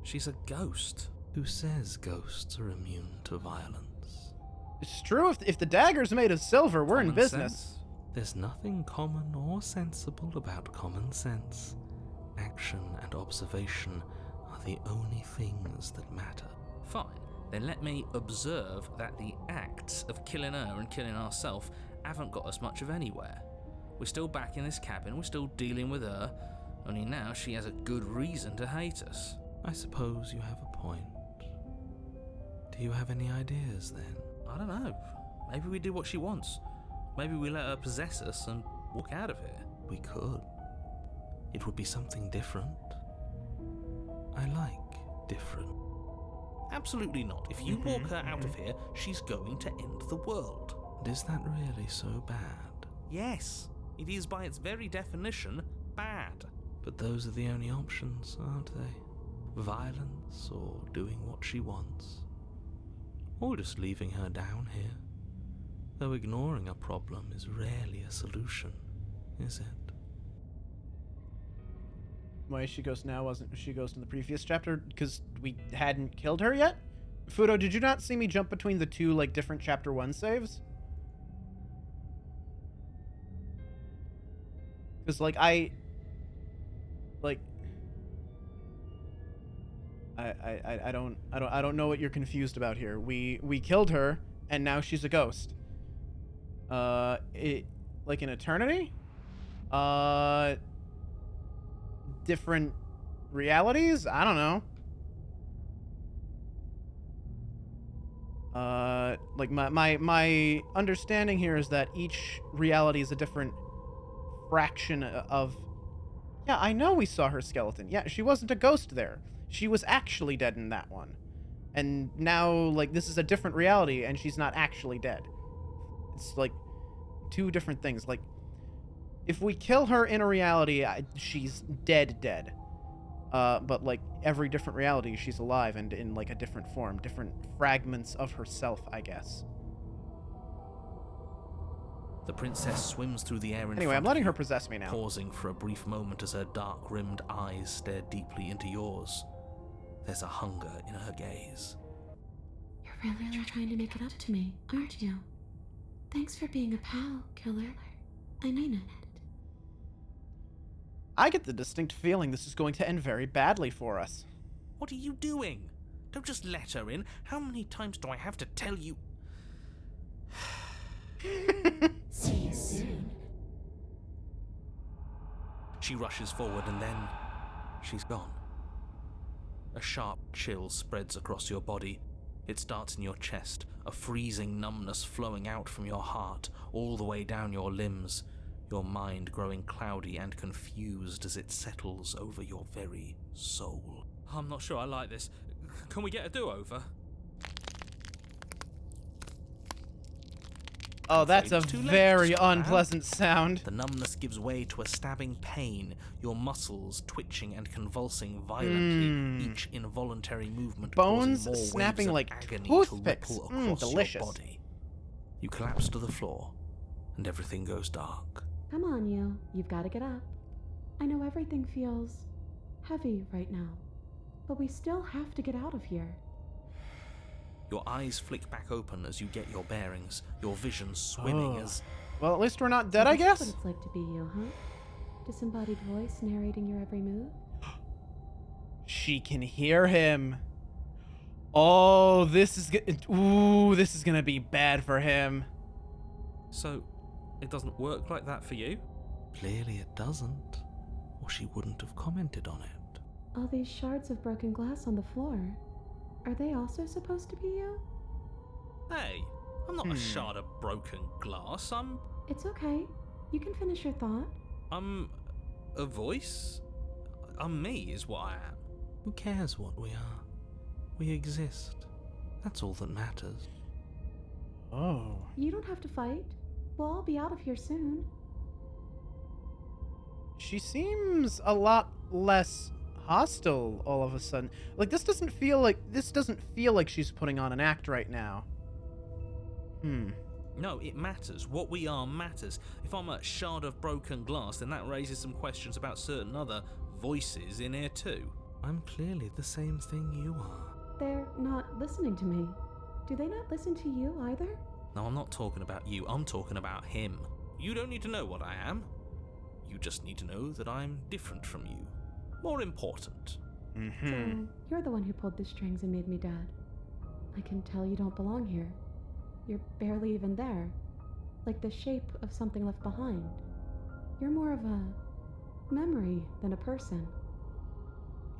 She's a ghost. Who says ghosts are immune to violence? It's true. If the dagger's made of silver, we're in Common business. sense? There's nothing common or sensible about common sense. Action and observation are the only things that matter. Fine. Then let me observe that the acts of killing her and killing ourselves haven't got us much of anywhere. We're still back in this cabin, we're still dealing with her, only now she has a good reason to hate us. I suppose you have a point. Do you have any ideas then? I don't know. Maybe we do what she wants. Maybe we let her possess us and walk out of here. We could. It would be something different. I like different. Absolutely not. If you walk her out of here, she's going to end the world. And is that really so bad? Yes. It is by its very definition bad. But those are the only options, aren't they? Violence or doing what she wants. Or just leaving her down here. Though ignoring a problem is rarely a solution, is it? Why is she ghost now? Wasn't she ghost in the previous chapter? Because we hadn't killed her yet? Fudo, did you not see me jump between the two, like, different chapter 1 saves? Because, like, I don't know what you're confused about here. We killed her, and now she's a ghost. Like in eternity? Different realities? I don't know. Like my understanding here is that each reality is a different fraction of... Yeah, I know we saw her skeleton. Yeah, she wasn't a ghost there. She was actually dead in that one. And now, like, this is a different reality, and she's not actually dead. It's, like, two different things. Like, if we kill her in a reality, she's dead. But, like, every different reality, she's alive and in, like, a different form. Different fragments of herself, I guess. The princess swims through the air in Anyway, front I'm letting of her you, possess me now. pausing for a brief moment as her dark-rimmed eyes stare deeply into yours. There's a hunger in her gaze. You're really trying to make it up to me, aren't you? Thanks for being a pal, killer. I mean it. I get the distinct feeling this is going to end very badly for us. What are you doing? Don't just let her in. How many times do I have to tell you? See you soon. She rushes forward and then she's gone. A sharp chill spreads across your body. It starts in your chest, a freezing numbness flowing out from your heart, all the way down your limbs, your mind growing cloudy and confused as it settles over your very soul. I'm not sure I like this. Can we get a do-over? Oh, that's a It's too late to very stop now. unpleasant sound. The numbness gives way to a stabbing pain, your muscles twitching and convulsing violently, each involuntary movement Bones causing more snapping waves of like agony toothpicks. to ripple across Delicious. your body. You collapse to the floor, and everything goes dark. Come on, you. You've got to get up. I know everything feels heavy right now, but we still have to get out of here. Your eyes flick back open as you get your bearings, your vision swimming Oh. as... Well, at least we're not dead, I This is guess. what it's like to be you, huh? Disembodied voice narrating your every move. She can hear him. Oh, this is this is gonna be bad for him. So, it doesn't work like that for you? Clearly it doesn't, or she wouldn't have commented on it. All these shards of broken glass on the floor. Are they also supposed to be you? Hey, I'm not a shard of broken glass. It's okay. You can finish your thought. I'm a voice? I'm me is what I am. Who cares what we are? We exist. That's all that matters. Oh. You don't have to fight. We'll all be out of here soon. She seems a lot less hostile all of a sudden. Like this doesn't feel like she's putting on an act right now. No, it matters. What we are matters. If I'm a shard of broken glass, then that raises some questions about certain other voices in here too. I'm clearly the same thing you are. They're not listening to me. Do they not listen to you either? No, I'm not talking about you. I'm talking about him. You don't need to know what I am. You just need to know that I'm different from you. More important. So, you're the one who pulled the strings and made me dead. I can tell you don't belong here. You're barely even there. Like the shape of something left behind. You're more of a memory than a person.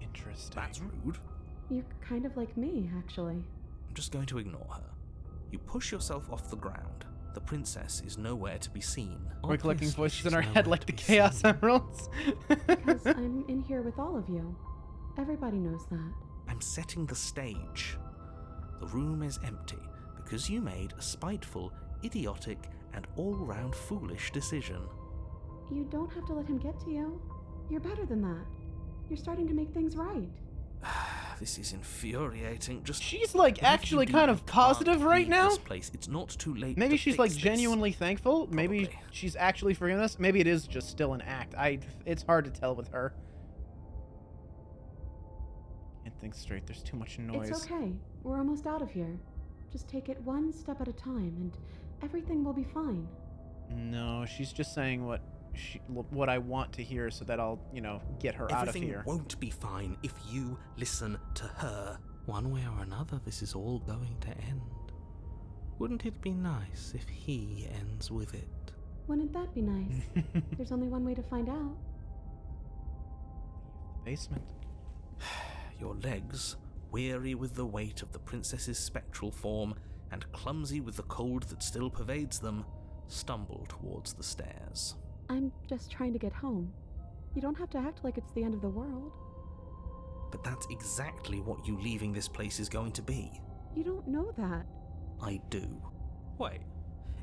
Interesting. That's rude. You're kind of like me, actually. I'm just going to ignore her. You push yourself off the ground. The princess is nowhere to be seen. We're collecting Obviously, voices in she's our nowhere head to like the be Chaos seen. Emeralds. Because I'm in here with all of you. Everybody knows that. I'm setting the stage. The room is empty because you made a spiteful, idiotic, and all-round foolish decision. You don't have to let him get to you. You're better than that. You're starting to make things right. This is infuriating. Just She's like whatever you actually do, kind you of can't positive right leave now. This place. It's not too late. Maybe to she's fix like this. genuinely thankful. Maybe Probably. she's actually forgiven us. Maybe it is just still an act. It's hard to tell with her. Can't think straight. There's too much noise. It's okay. We're almost out of here. Just take it one step at a time, and everything will be fine. No, she's just saying what I want to hear, so that I'll get her out of Everything here. won't be fine if you listen to her. One way or another, this is all going to end. Wouldn't it be nice if he ends with it? Wouldn't that be nice? There's only one way to find out. Basement. Your legs, weary with the weight of the princess's spectral form and clumsy with the cold that still pervades them, stumble towards the stairs. I'm just trying to get home. You don't have to act like it's the end of the world. But that's exactly what you leaving this place is going to be. You don't know that. I do. Wait,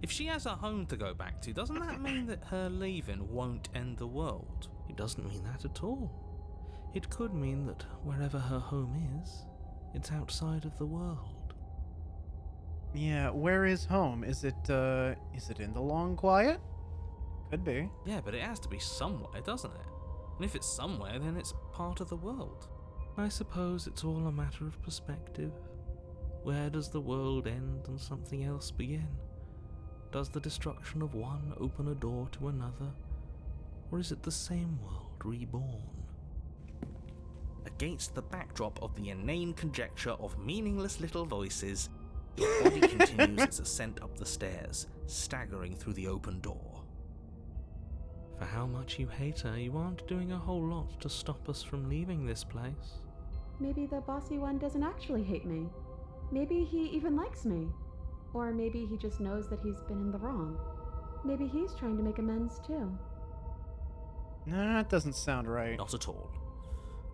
if she has a home to go back to, doesn't that mean that her leaving won't end the world? It doesn't mean that at all. It could mean that wherever her home is, it's outside of the world. Yeah, where is home? Is it in the long quiet? Could be. Yeah, but it has to be somewhere, doesn't it? And if it's somewhere, then it's part of the world. I suppose it's all a matter of perspective. Where does the world end and something else begin? Does the destruction of one open a door to another? Or is it the same world reborn? Against the backdrop of the inane conjecture of meaningless little voices, your body continues its ascent up the stairs, staggering through the open door. For how much you hate her, you aren't doing a whole lot to stop us from leaving this place. Maybe the bossy one doesn't actually hate me. Maybe he even likes me. Or maybe he just knows that he's been in the wrong. Maybe he's trying to make amends too. No, that doesn't sound right. Not at all.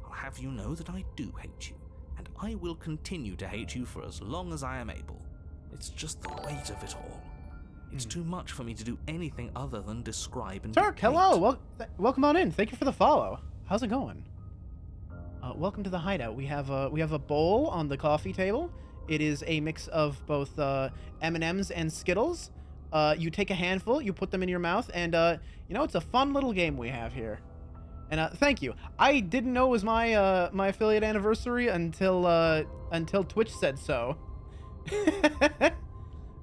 I'll have you know that I do hate you, and I will continue to hate you for as long as I am able. It's just the weight of it all. It's too much for me to do anything other than describe and Turk, dictate. hello! Welcome on in. Thank you for the follow. How's it going? Welcome to the hideout. We have a bowl on the coffee table. It is a mix of both M&Ms and Skittles. You take a handful, you put them in your mouth, and it's a fun little game we have here. And thank you. I didn't know it was my my affiliate anniversary until Twitch said so.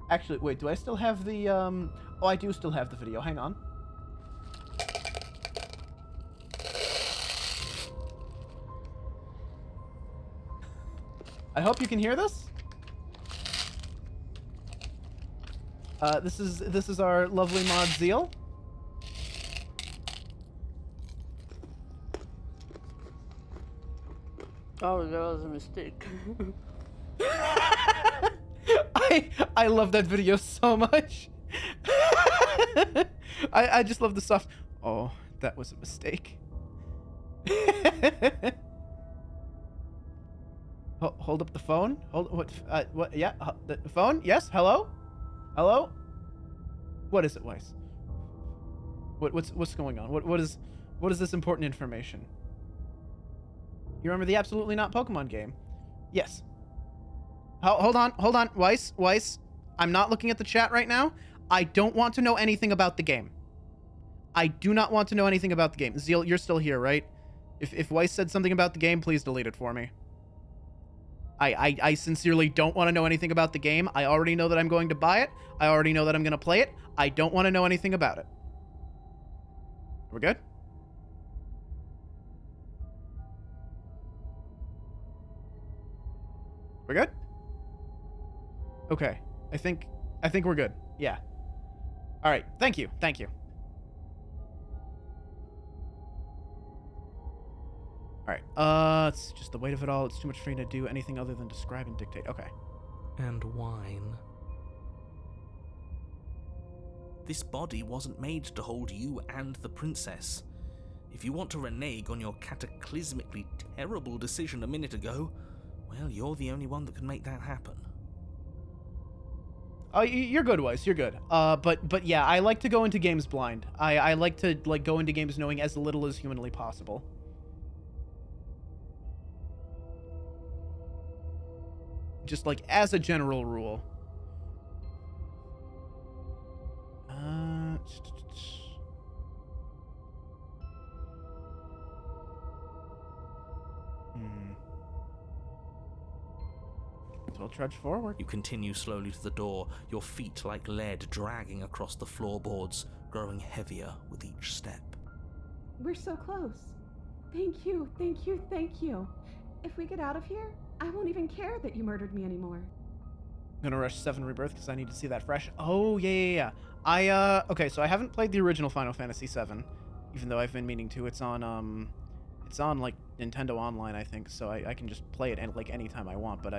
Actually, wait, do I still have the Oh, I do still have the video. Hang on. I hope you can hear this. This is our lovely mod Zeal. Oh, that was a mistake. I love that video so much. I just love the soft. Oh, that was a mistake. Hold up the phone. Hold what? Yeah, the phone. Yes. Hello. Hello. What is it, Weiss? What's going on? What is this important information? You remember the Absolutely Not Pokemon game? Yes. Hold on, Weiss. I'm not looking at the chat right now. I don't want to know anything about the game. I do not want to know anything about the game. Zeal, you're still here, right? If Weiss said something about the game, please delete it for me. I sincerely don't want to know anything about the game. I already know that I'm going to buy it. I already know that I'm going to play it. I don't want to know anything about it. We're good? We're good? Okay. I think we're good. Yeah. All right. Thank you. All right. It's just the weight of it all. It's too much for me to do anything other than describe and dictate. Okay. And wine. This body wasn't made to hold you and the princess. If you want to renege on your cataclysmically terrible decision a minute ago, well, you're the only one that can make that happen. Oh, you're good, Weiss. You're good. But yeah, I like to go into games blind. I like to go into games knowing as little as humanly possible. Just as a general rule. So I'll trudge forward. You continue slowly to the door, your feet like lead dragging across the floorboards, growing heavier with each step. We're so close. Thank you. If we get out of here, I won't even care that you murdered me anymore. I'm gonna rush 7 Rebirth because I need to see that fresh. Oh, yeah. Okay, so I haven't played the original Final Fantasy VII, even though I've been meaning to. It's on Nintendo Online, I think, so I can just play it anytime I want, but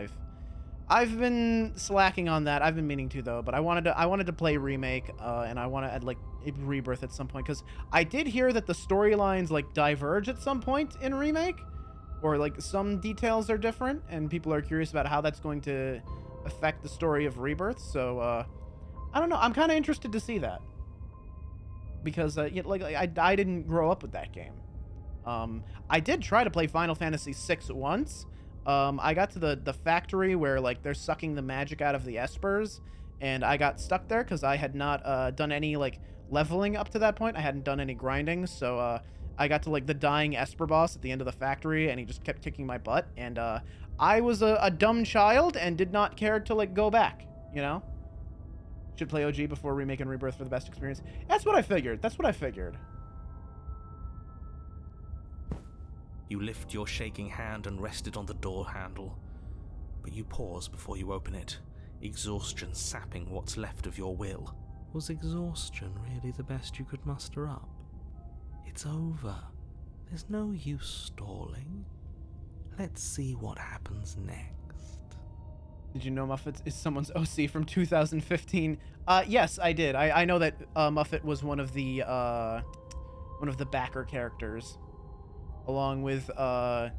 I've been slacking on that. I've been meaning to, though, but I wanted to play Remake, and I want to add Rebirth at some point, because I did hear that the storylines diverge at some point in Remake, or some details are different, and people are curious about how that's going to affect the story of Rebirth. So I don't know. I'm kind of interested to see that, because I didn't grow up with that game. I did try to play Final Fantasy VI once. I got to the factory where they're sucking the magic out of the espers, and I got stuck there because I had not done any leveling up to that point. I hadn't done any grinding, so I got to the dying esper boss at the end of the factory, and he just kept kicking my butt, and I was a dumb child and did not care to go back, Should play OG before Remake and Rebirth for the best experience. That's what I figured. You lift your shaking hand and rest it on the door handle, but you pause before you open it, exhaustion sapping what's left of your will. Was exhaustion really the best you could muster up? It's over. There's no use stalling. Let's see what happens next. Did you know Muffet is someone's OC from 2015? Yes, I did. I know that Muffet was one of the backer characters, along with what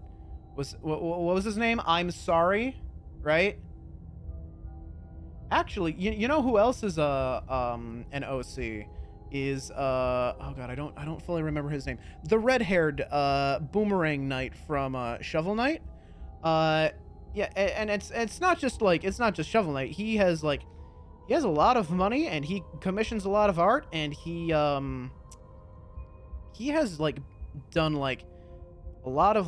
was his name? I'm sorry, right? Actually, you know who else is an OC is oh god, I don't fully remember his name. The red-haired boomerang knight from Shovel Knight. Yeah, and it's not just Shovel Knight. He has a lot of money and he commissions a lot of art, and he has done a lot of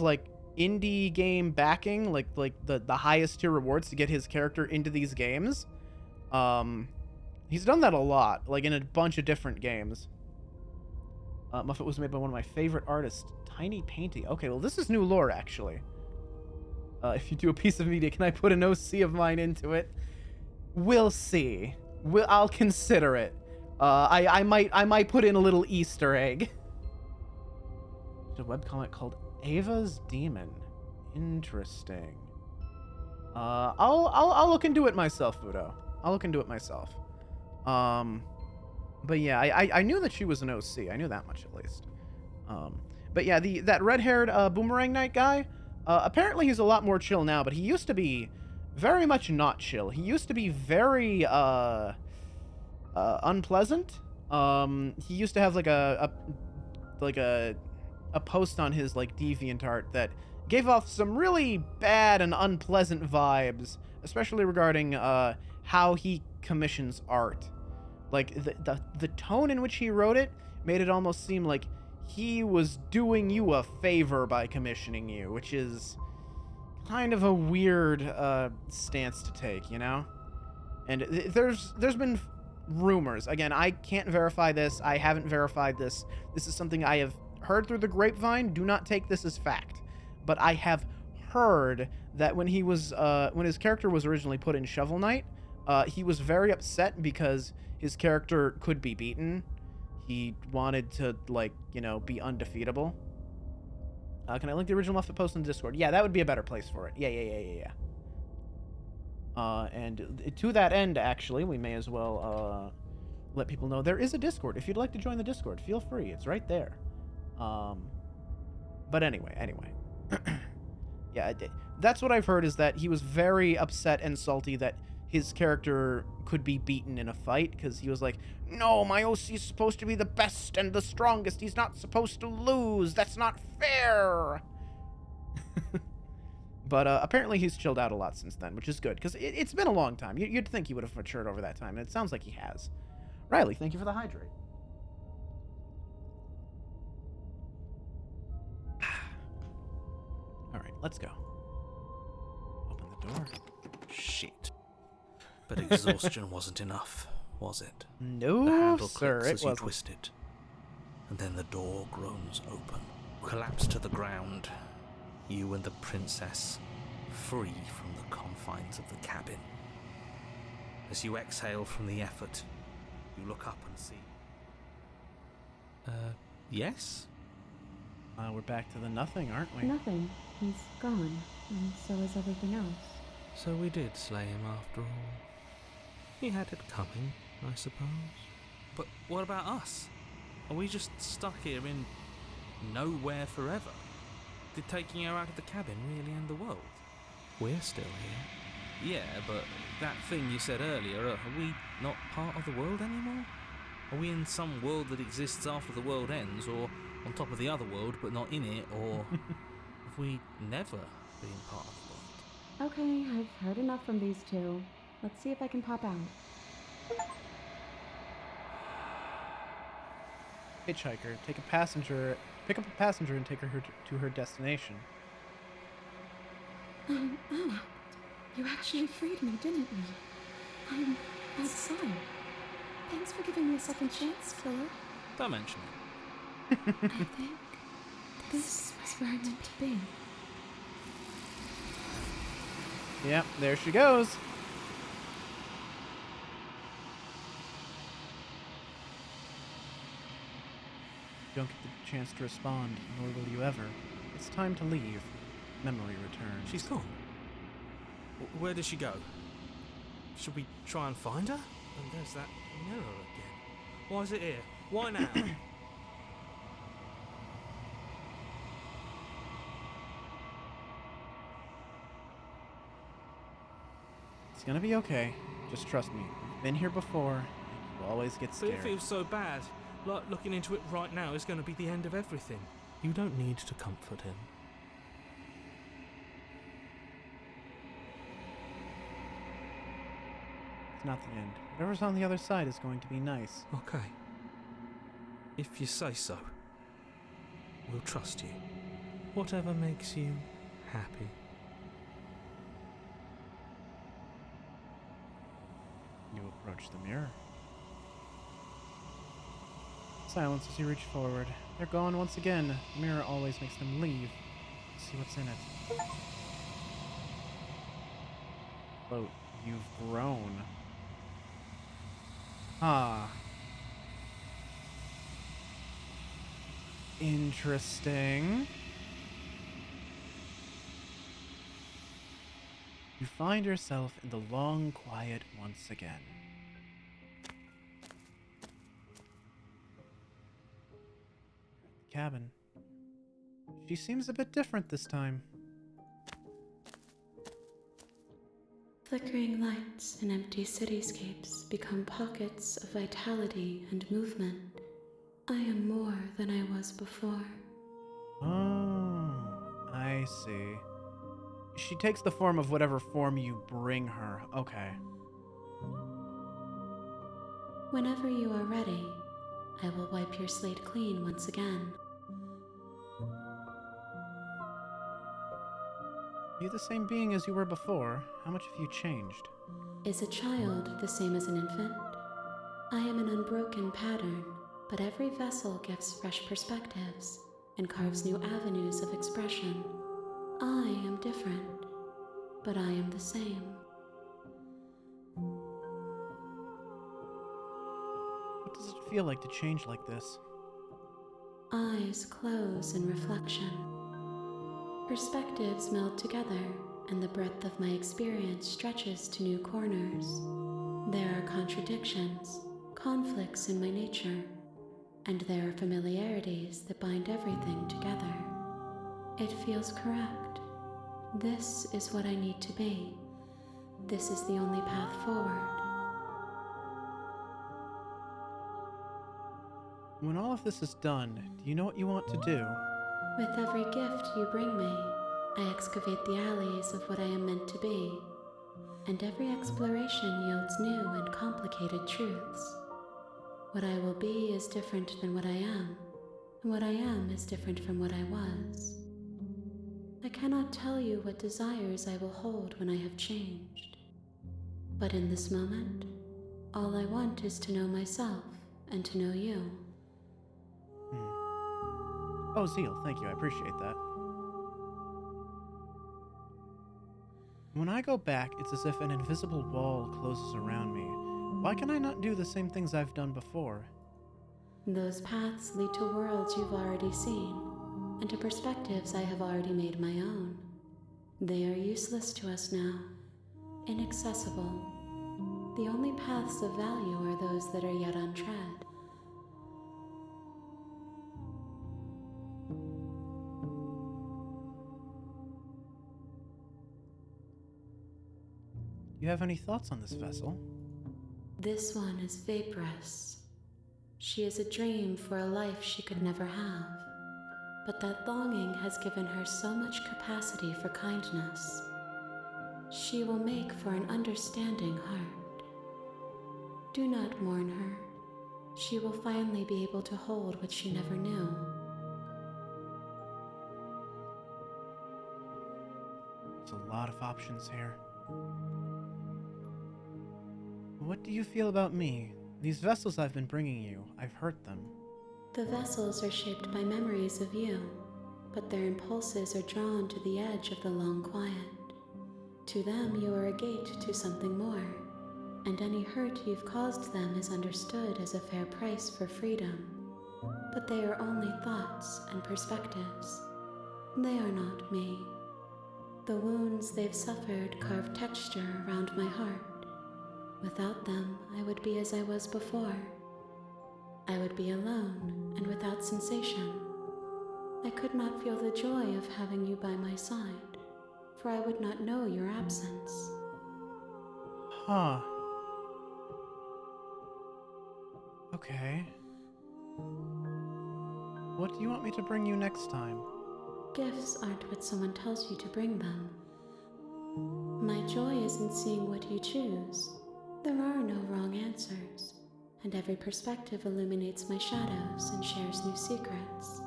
indie game backing, the highest tier rewards to get his character into these games. He's done that a lot, in a bunch of different games. Muffet was made by one of my favorite artists, Tiny Painty. Okay, well, this is new lore, actually. If you do a piece of media, can I put an OC of mine into it? We'll see. I'll consider it. I might put in a little Easter egg. There's a webcomic called Ava's Demon. Interesting. I'll look into it myself, Fudo. I'll look into it myself. But yeah, I knew that she was an OC. I knew that much at least. But yeah, that red-haired boomerang knight guy, apparently he's a lot more chill now, but he used to be very much not chill. He used to be very unpleasant. He used to have a post on his DeviantArt that gave off some really bad and unpleasant vibes, especially regarding how he commissions art. The tone in which he wrote it made it almost seem like he was doing you a favor by commissioning you, which is kind of a weird stance to take, you know? And there's been rumors. Again, I can't verify this. I haven't verified this. This is something I have heard through the grapevine. Do not take this as fact. But I have heard that when his character was originally put in Shovel Knight, he was very upset because his character could be beaten. He wanted to, be undefeatable. Can I link the original Muffet post in Discord? Yeah, that would be a better place for it. Yeah. And to that end, actually, we may as well let people know there is a Discord. If you'd like to join the Discord, feel free. It's right there. But anyway. Yeah, that's what I've heard, is that he was very upset and salty that his character could be beaten in a fight, because he was like, no, my OC is supposed to be the best and the strongest. He's not supposed to lose. That's not fair. But apparently he's chilled out a lot since then, which is good, because it's been a long time. You'd think he would have matured over that time, and it sounds like he has. Riley, thank you for the hydrate. All right, let's go. Open the door. Shit. But exhaustion wasn't enough, was it? No, the handle sir, clicks it as you wasn't. twist it, and then the door groans open. Collapse to the ground. You and the princess, free from the confines of the cabin. As you exhale from the effort, you look up and see... yes? We're back to the nothing, aren't we? Nothing. He's gone, and so is everything else. So we did slay him after all. He had it coming, I suppose. But what about us? Are we just stuck here in nowhere forever? Did taking her out of the cabin really end the world? We're still here. Yeah, but that thing you said earlier, are we not part of the world anymore? Are we in some world that exists after the world ends, or on top of the other world but not in it, or have we never been part of the world? Okay, I've heard enough from these two. Let's see if I can pop out. Hitchhiker, pick up a passenger and take her to her destination. Oh, you actually freed me, didn't you? I'm outside. Thanks for giving me a second chance, killer. Don't mention it. I think this is where I'm meant to be. Yep, there she goes. You don't get the chance to respond, nor will you ever. It's time to leave. Memory returns. She's gone. Where did she go? Should we try and find her? And there's that mirror again. Why is it here? Why now? It's gonna be okay. Just trust me. You've been here before, and you always get But scared. it feels so bad. Like looking into it right now is going to be the end of everything. You don't need to comfort him. It's not the end. Whatever's on the other side is going to be nice. Okay. If you say so. We'll trust you. Whatever makes you happy. You approach the mirror. Silence as you reach forward. They're gone once again. The mirror always makes them leave. See what's in it. Float, you've grown. Ah. Interesting. You find yourself in the long quiet once again. Cabin. She seems a bit different this time. Flickering lights and empty cityscapes become pockets of vitality and movement. I am more than I was before. Oh, I see. She takes the form of whatever form you bring her. Okay. Whenever you are ready, I will wipe your slate clean once again. You're the same being as you were before. How much have you changed? Is a child the same as an infant? I am an unbroken pattern, but every vessel gives fresh perspectives and carves new avenues of expression. I am different, but I am the same. What does it feel like to change like this? Eyes close in reflection. Perspectives meld together, and the breadth of my experience stretches to new corners. There are contradictions, conflicts in my nature, and there are familiarities that bind everything together. It feels correct. This is what I need to be. This is the only path forward. When all of this is done, do you know what you want to do? With every gift you bring me, I excavate the alleys of what I am meant to be, and every exploration yields new and complicated truths. What I will be is different than what I am, and what I am is different from what I was. I cannot tell you what desires I will hold when I have changed. But in this moment, all I want is to know myself and to know you. Oh, Zeal, thank you. I appreciate that. When I go back, it's as if an invisible wall closes around me. Why can I not do the same things I've done before? Those paths lead to worlds you've already seen, and to perspectives I have already made my own. They are useless to us now, inaccessible. The only paths of value are those that are yet untread. Do you have any thoughts on this vessel? This one is vaporous. She is a dream for a life she could never have. But that longing has given her so much capacity for kindness. She will make for an understanding heart. Do not mourn her. She will finally be able to hold what she never knew. There's a lot of options here. What do you feel about me? These vessels I've been bringing you, I've hurt them. The vessels are shaped by memories of you, but their impulses are drawn to the edge of the long quiet. To them, you are a gate to something more, and any hurt you've caused them is understood as a fair price for freedom. but they are only thoughts and perspectives. They are not me. The wounds they've suffered carve texture around my heart. Without them, I would be as I was before. I would be alone and without sensation. I could not feel the joy of having you by my side, for I would not know your absence. Huh. Okay. What do you want me to bring you next time? Gifts aren't what someone tells you to bring them. My joy is in seeing what you choose. There are no wrong answers, and every perspective illuminates my shadows and shares new secrets.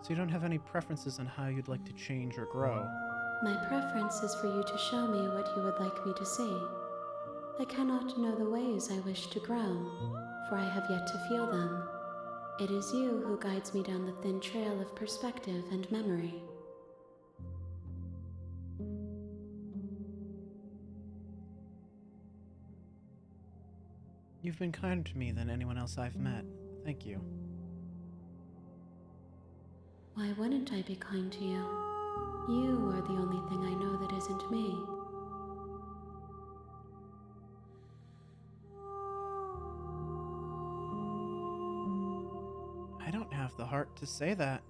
So you don't have any preferences on how you'd like to change or grow? My preference is for you to show me what you would like me to see. I cannot know the ways I wish to grow, for I have yet to feel them. It is you who guides me down the thin trail of perspective and memory. You've been kinder to me than anyone else I've met. Thank you. Why wouldn't I be kind to you? You are the only thing I know that isn't me. I don't have the heart to say that.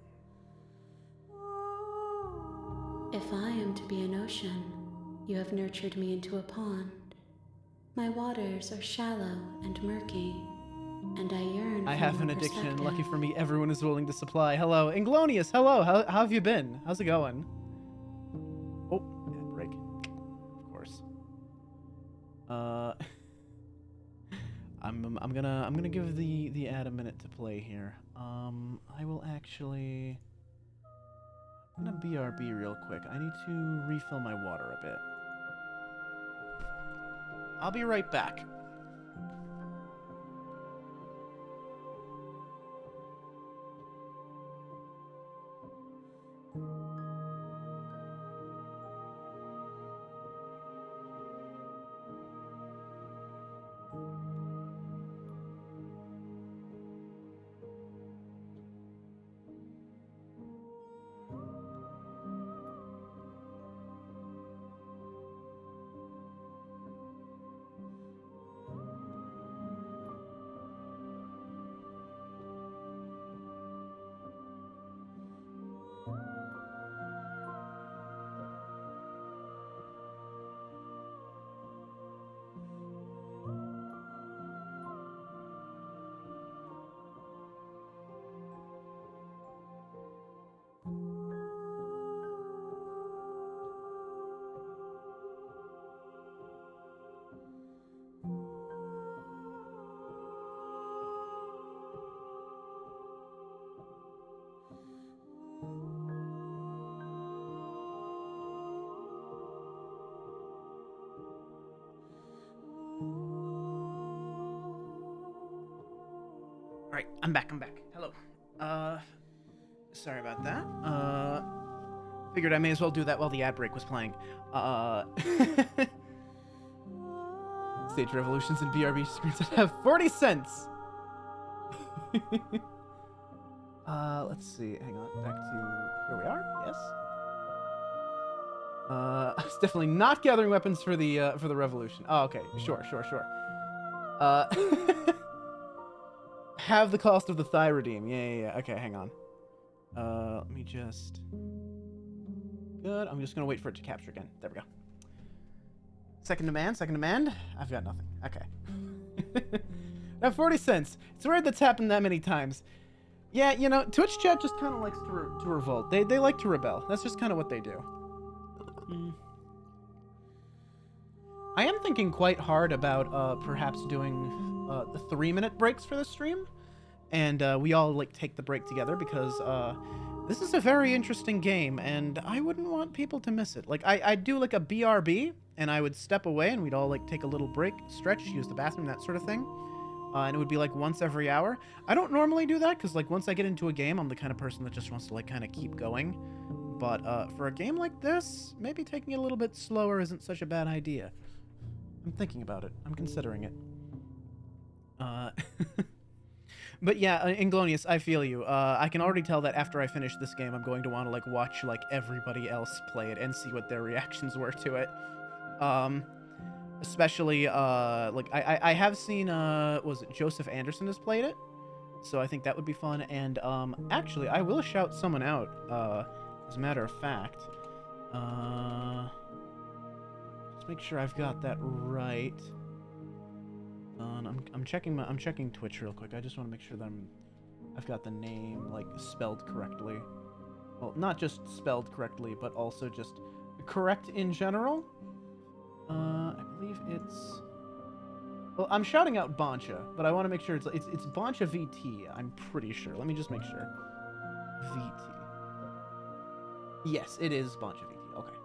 If I am to be an ocean, you have nurtured me into a pond. My waters are shallow and murky, and I yearn for I have more an addiction. perspective. Lucky for me, everyone is willing to supply. Hello, Inglonius. Hello. How have you been? How's it going? Oh, ad break. Of course. I'm gonna give the ad a minute to play here. I will actually. I'm gonna BRB real quick. I need to refill my water a bit. I'll be right back. Alright, I'm back. Hello. Sorry about that. Figured I may as well do that while the ad break was playing. Stage revolutions and BRB screens that have 40 cents! Let's see. Hang on. Back to... Here we are. Yes. I was definitely not gathering weapons for the revolution. Oh, okay. Sure. Have the cost of the thigh redeem. Yeah. Okay, hang on. Let me just... Good. I'm just gonna wait for it to capture again. There we go. Second demand. I've got nothing. Okay. Now 40 cents. It's weird that's happened that many times. Yeah, you know, Twitch chat just kind of likes to revolt. They like to rebel. That's just kind of what they do. I am thinking quite hard about perhaps doing 3-minute breaks for this stream, and we all like take the break together because this is a very interesting game, and I wouldn't want people to miss it. Like I'd do like a BRB, and I would step away, and we'd all like take a little break, stretch, use the bathroom, that sort of thing. And it would be like once every hour. I don't normally do that because like once I get into a game, I'm the kind of person that just wants to like kind of keep going. but for a game like this, maybe taking it a little bit slower isn't such a bad idea. I'm thinking about it. I'm considering it. But yeah, Inglonious, I feel you. I can already tell that after I finish this game, I'm going to want to like watch like everybody else play it and see what their reactions were to it. Especially like I have seen was it Joseph Anderson has played it, so I think that would be fun. And actually, I will shout someone out. As a matter of fact, just make sure I've got that right. I'm checking Twitch real quick. I just want to make sure that I've got the name like spelled correctly. Well, not just spelled correctly, but also just correct in general. I believe it's. Well, I'm shouting out Boncha, but I want to make sure it's Boncha VT. I'm pretty sure. Let me just make sure. VT. Yes, it is Boncha VT. Okay.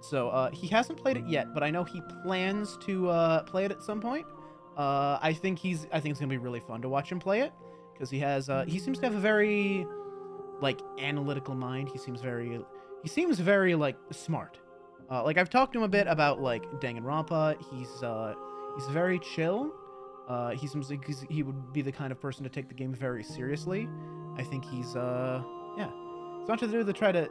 So he hasn't played it yet, but I know he plans to play it at some point. I think it's gonna be really fun to watch him play it because he seems to have a very like analytical mind. He seems very like smart. Like I've talked to him a bit about like Danganronpa. He's very chill. He seems like he would be the kind of person to take the game very seriously. I think he's yeah. It's not to try to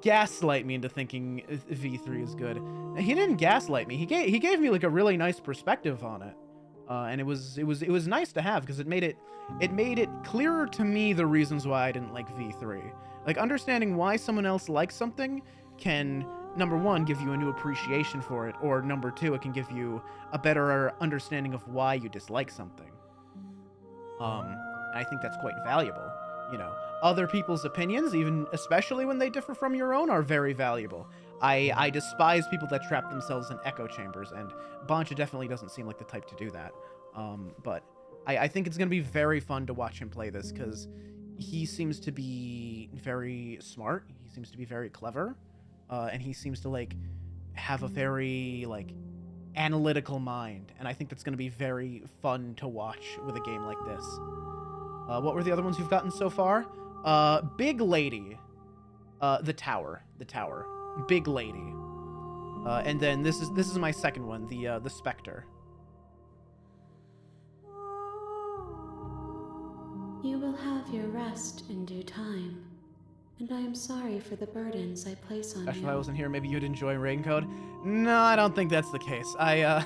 gaslight me into thinking V3 is good. He didn't gaslight me. He gave me like a really nice perspective on it, and it was nice to have because it made it clearer to me the reasons why I didn't like V3. Like understanding why someone else likes something can, number one, give you a new appreciation for it, or number two, it can give you a better understanding of why you dislike something. And I think that's quite valuable. You know, other people's opinions, even especially when they differ from your own, are very valuable. I despise people that trap themselves in echo chambers, and Boncha definitely doesn't seem like the type to do that. But I think it's going to be very fun to watch him play this, because he seems to be very smart, he seems to be very clever, and he seems to, like, have a very, like, analytical mind, and I think that's going to be very fun to watch with a game like this. What were the other ones you've gotten so far? Big Lady. The Tower. Big Lady. And then this is my second one, the Spectre. You will have your rest in due time, and I am sorry for the burdens I place on Gosh, you. if I wasn't here, maybe you'd enjoy Raincoat. No, I don't think that's the case. I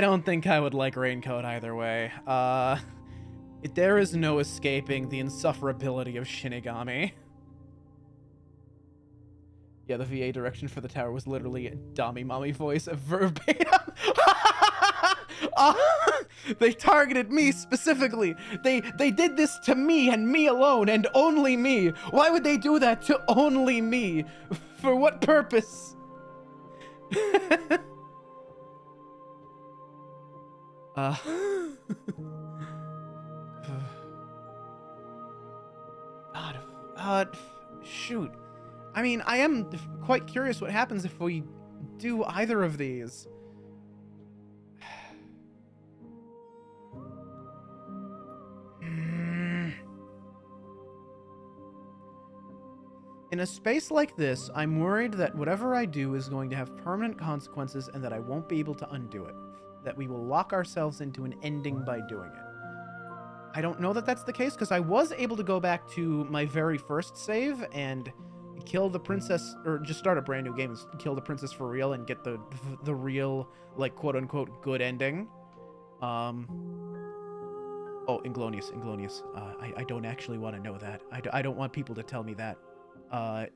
don't think I would like Raincoat either way. There is no escaping the insufferability of Shinigami. Yeah, the VA direction for the tower was literally Dami Mommy voice verbatim. They targeted me specifically. They did this to me and me alone and only me. Why would they do that to only me? For what purpose? Shoot. I mean, I am quite curious what happens if we do either of these. In a space like this, I'm worried that whatever I do is going to have permanent consequences and that I won't be able to undo it. That we will lock ourselves into an ending by doing it. I don't know that that's the case, because I was able to go back to my very first save and kill the princess, or just start a brand new game and kill the princess for real and get the real, like, quote-unquote good ending. Oh, Inglonious. I don't actually want to know that. I don't want people to tell me that. I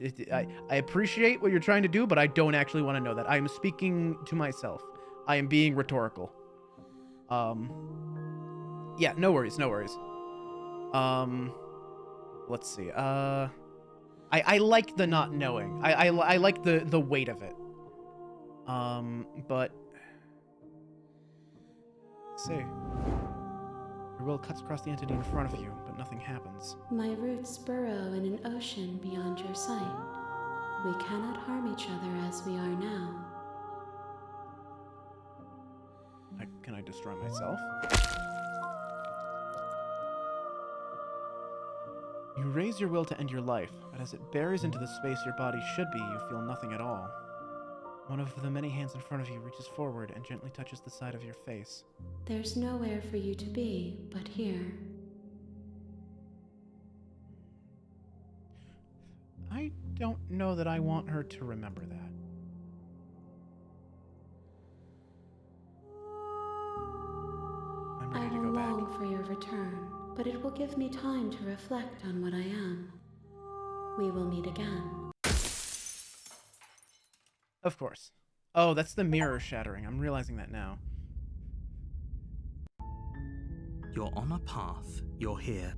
appreciate what you're trying to do, but I don't actually want to know that. I am speaking to myself. I am being rhetorical. Yeah, no worries. Let's see. I like the not knowing. I like the weight of it. But let's see. Your will cuts across the entity in front of you, but nothing happens. My roots burrow in an ocean beyond your sight. We cannot harm each other as we are now. Can I destroy myself? You raise your will to end your life, but as it buries into the space your body should be, you feel nothing at all. One of the many hands in front of you reaches forward and gently touches the side of your face. There's nowhere for you to be but here. I don't know that I want her to remember that. I'm I ready to will go back. long for your return, but it will give me time to reflect on what I am. We will meet again. Of course. Oh, that's the mirror shattering. I'm realizing that now. You're on a path. You're here.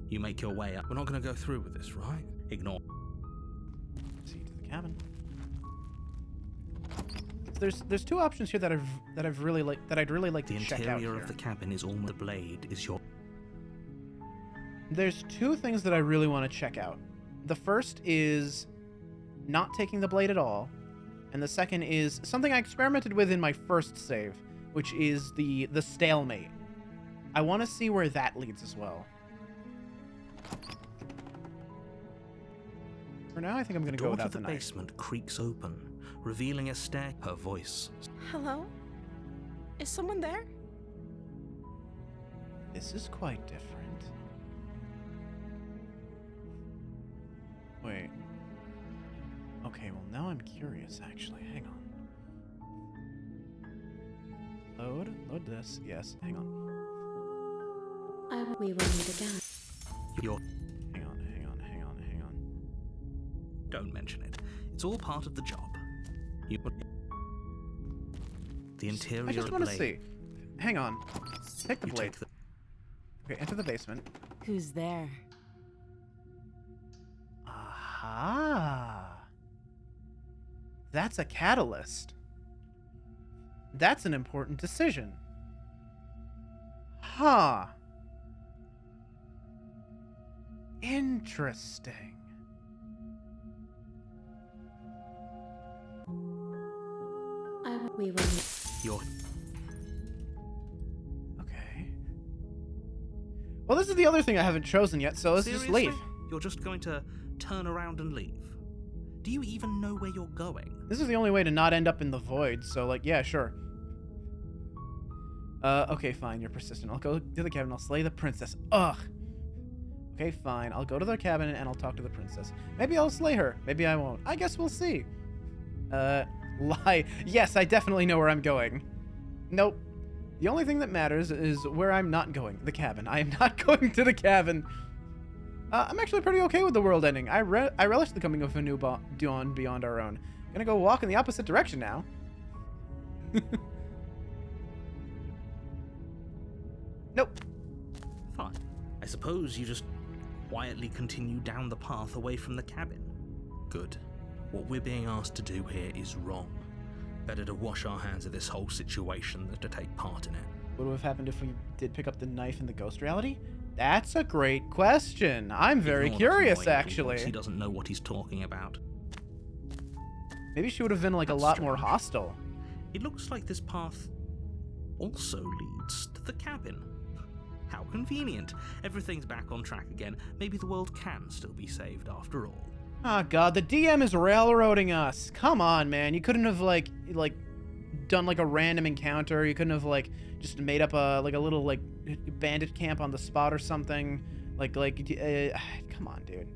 You make your way up. We're not going to go through with this, right? Ignore. See to the cabin. So there's two options here that I'd really like The to check out interior here. of the cabin is almost. The blade is your. There's two things that I really want to check out. The first is not taking the blade at all, and the second is something I experimented with in my first save, which is the stalemate. I want to see where that leads as well. For now, I think I'm going to go Door without to the knife. basement creaks open, revealing a stair. Her voice. Hello? Is someone there? This is quite different. Wait. Okay, well now I'm curious, actually. Hang on. Load this. Yes, hang on. We will meet again. Your. Hang on. Don't mention it. It's all part of the job. You. The interior. I just want to see. Hang on. Take the You blade. take the. Okay, enter the basement. Who's there? Aha. That's a catalyst. That's an important decision. Huh. Interesting. We will meet. Your. Okay. Well, this is the other thing I haven't chosen yet, so let's just Seriously? leave. You're just going to turn around and leave? Do you even know where you're going? This is the only way to not end up in the void, so, like, yeah, sure. Okay, fine, you're persistent. I'll go to the cabin, I'll slay the princess. Ugh! Okay, fine, I'll go to the cabin and I'll talk to the princess. Maybe I'll slay her, maybe I won't. I guess we'll see. Lie. Yes, I definitely know where I'm going. Nope. The only thing that matters is where I'm not going, the cabin. I am not going to the cabin. I'm actually pretty okay with the world ending. I relish the coming of a new dawn beyond our own. Gonna go walk in the opposite direction now. Nope. Fine. I suppose you just quietly continue down the path away from the cabin. Good. What we're being asked to do here is wrong. Better to wash our hands of this whole situation than to take part in it. What would have happened if we did pick up the knife in the ghost reality? That's a great question. I'm very Ignore that curious, annoying little actually. voice. He doesn't know what he's talking about. Maybe she would have been like That's a lot more strange. hostile. It looks like this path also leads to the cabin. How convenient. Everything's back on track again. Maybe the world can still be saved after all. Oh god, the DM is railroading us. Come on, man. You couldn't have like done like a random encounter. You couldn't have like just made up a little like bandit camp on the spot or something. Come on, dude.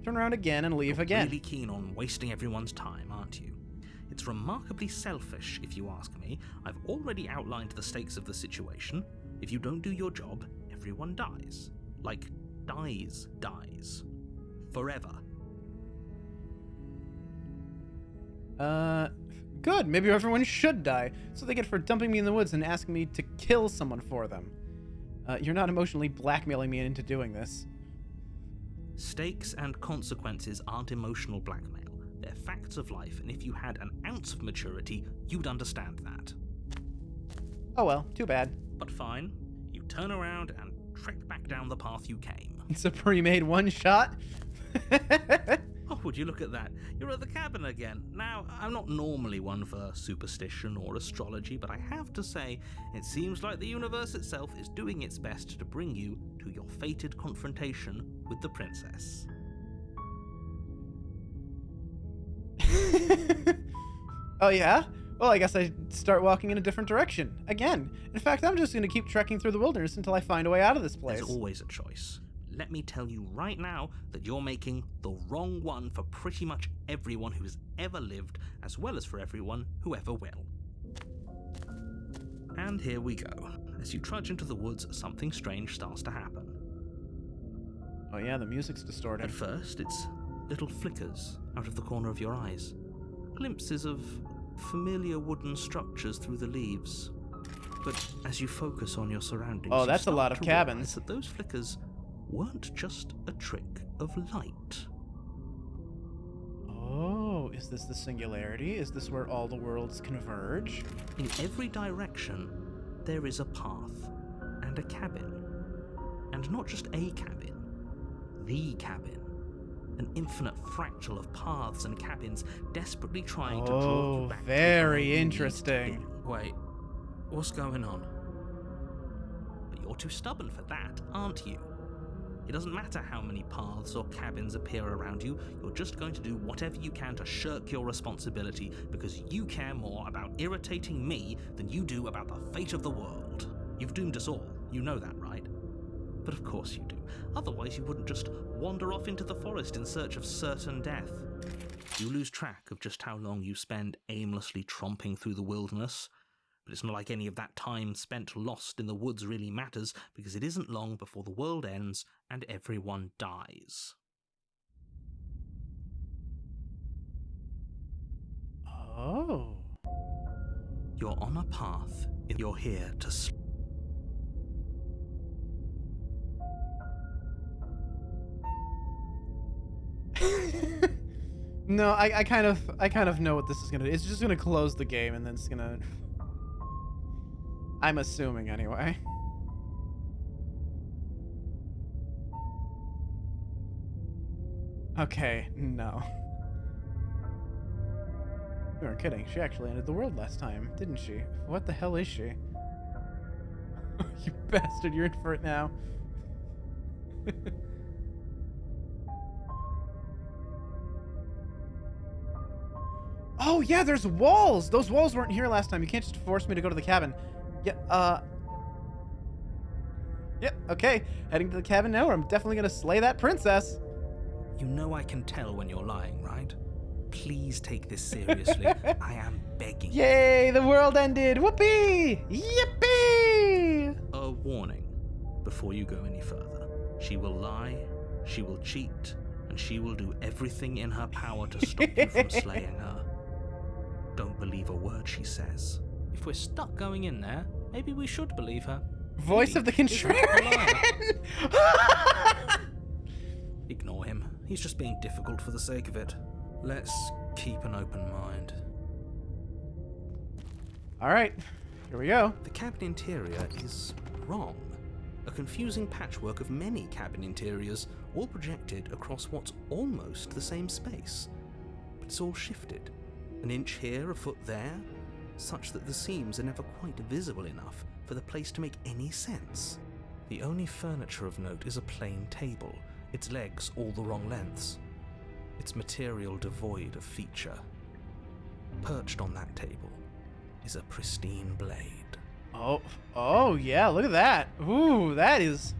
Turn around again and leave You're again. really keen on wasting everyone's time, aren't you? It's remarkably selfish, if you ask me. I've already outlined the stakes of the situation. If you don't do your job, everyone dies. Like, dies. Forever. Good. Maybe everyone should die, so they get for dumping me in the woods and asking me to kill someone for them. You're not emotionally blackmailing me into doing this. Stakes and consequences aren't emotional blackmail. They're facts of life, and if you had an ounce of maturity, you'd understand that. Oh well, too bad. But fine, you turn around and trek back down the path you came. It's a pre-made one shot. Oh, would you look at that? You're at the cabin again. Now, I'm not normally one for superstition or astrology, but I have to say, it seems like the universe itself is doing its best to bring you to your fated confrontation with the princess. Oh yeah? Well, I guess I start walking in a different direction. Again. In fact, I'm just going to keep trekking through the wilderness until I find a way out of this place. There's always a choice. Let me tell you right now that you're making the wrong one for pretty much everyone who's ever lived, as well as for everyone who ever will. And here we go. As you trudge into the woods, something strange starts to happen. Oh yeah, the music's distorted. At first, it's little flickers out of the corner of your eyes. Glimpses of familiar wooden structures through the leaves. But as you focus on your surroundings, Oh, that's you a lot start of to cabins. realize that those flickers weren't just a trick of light. Oh, is this the singularity? Is this where all the worlds converge? In every direction, there is a path and a cabin. And not just a cabin, the cabin. An infinite fractal of paths and cabins desperately trying to draw you back. Very to where you need to interesting. be. Wait, what's going on? But you're too stubborn for that, aren't you? It doesn't matter how many paths or cabins appear around you, you're just going to do whatever you can to shirk your responsibility because you care more about irritating me than you do about the fate of the world. You've doomed us all, you know that, right? But of course you do. Otherwise you wouldn't just wander off into the forest in search of certain death. You lose track of just how long you spend aimlessly tromping through the wilderness. But it's not like any of that time spent lost in the woods really matters, because it isn't long before the world ends and everyone dies. Oh. You're on a path. You're here to No, I kind of know what this is gonna do. It's just gonna close the game and then it's gonna. I'm assuming anyway. Okay, no. You weren't kidding. She actually ended the world last time, didn't she? What the hell is she? You bastard, you're in for it now. Oh, yeah, there's walls! Those walls weren't here last time. You can't just force me to go to the cabin. Yeah, Yep, okay. Heading to the cabin now, or I'm definitely gonna slay that princess. You know I can tell when you're lying, right? Please take this seriously. I am begging. Yay, the world ended! Whoopee! Yippee! A warning before you go any further. She will lie, she will cheat, and she will do everything in her power to stop you from slaying her. Don't believe a word she says. If we're stuck going in there, maybe we should believe her. Voice Maybe. of the contrarian! Ignore him. He's just being difficult for the sake of it. Let's keep an open mind. Alright, here we go. The cabin interior is wrong. A confusing patchwork of many cabin interiors, all projected across what's almost the same space. But it's all shifted. An inch here, a foot there, such that the seams are never quite visible enough for the place to make any sense. The only furniture of note is a plain table, its legs all the wrong lengths, its material devoid of feature. Perched on that table is a pristine blade. Oh yeah, look at that. Ooh, that is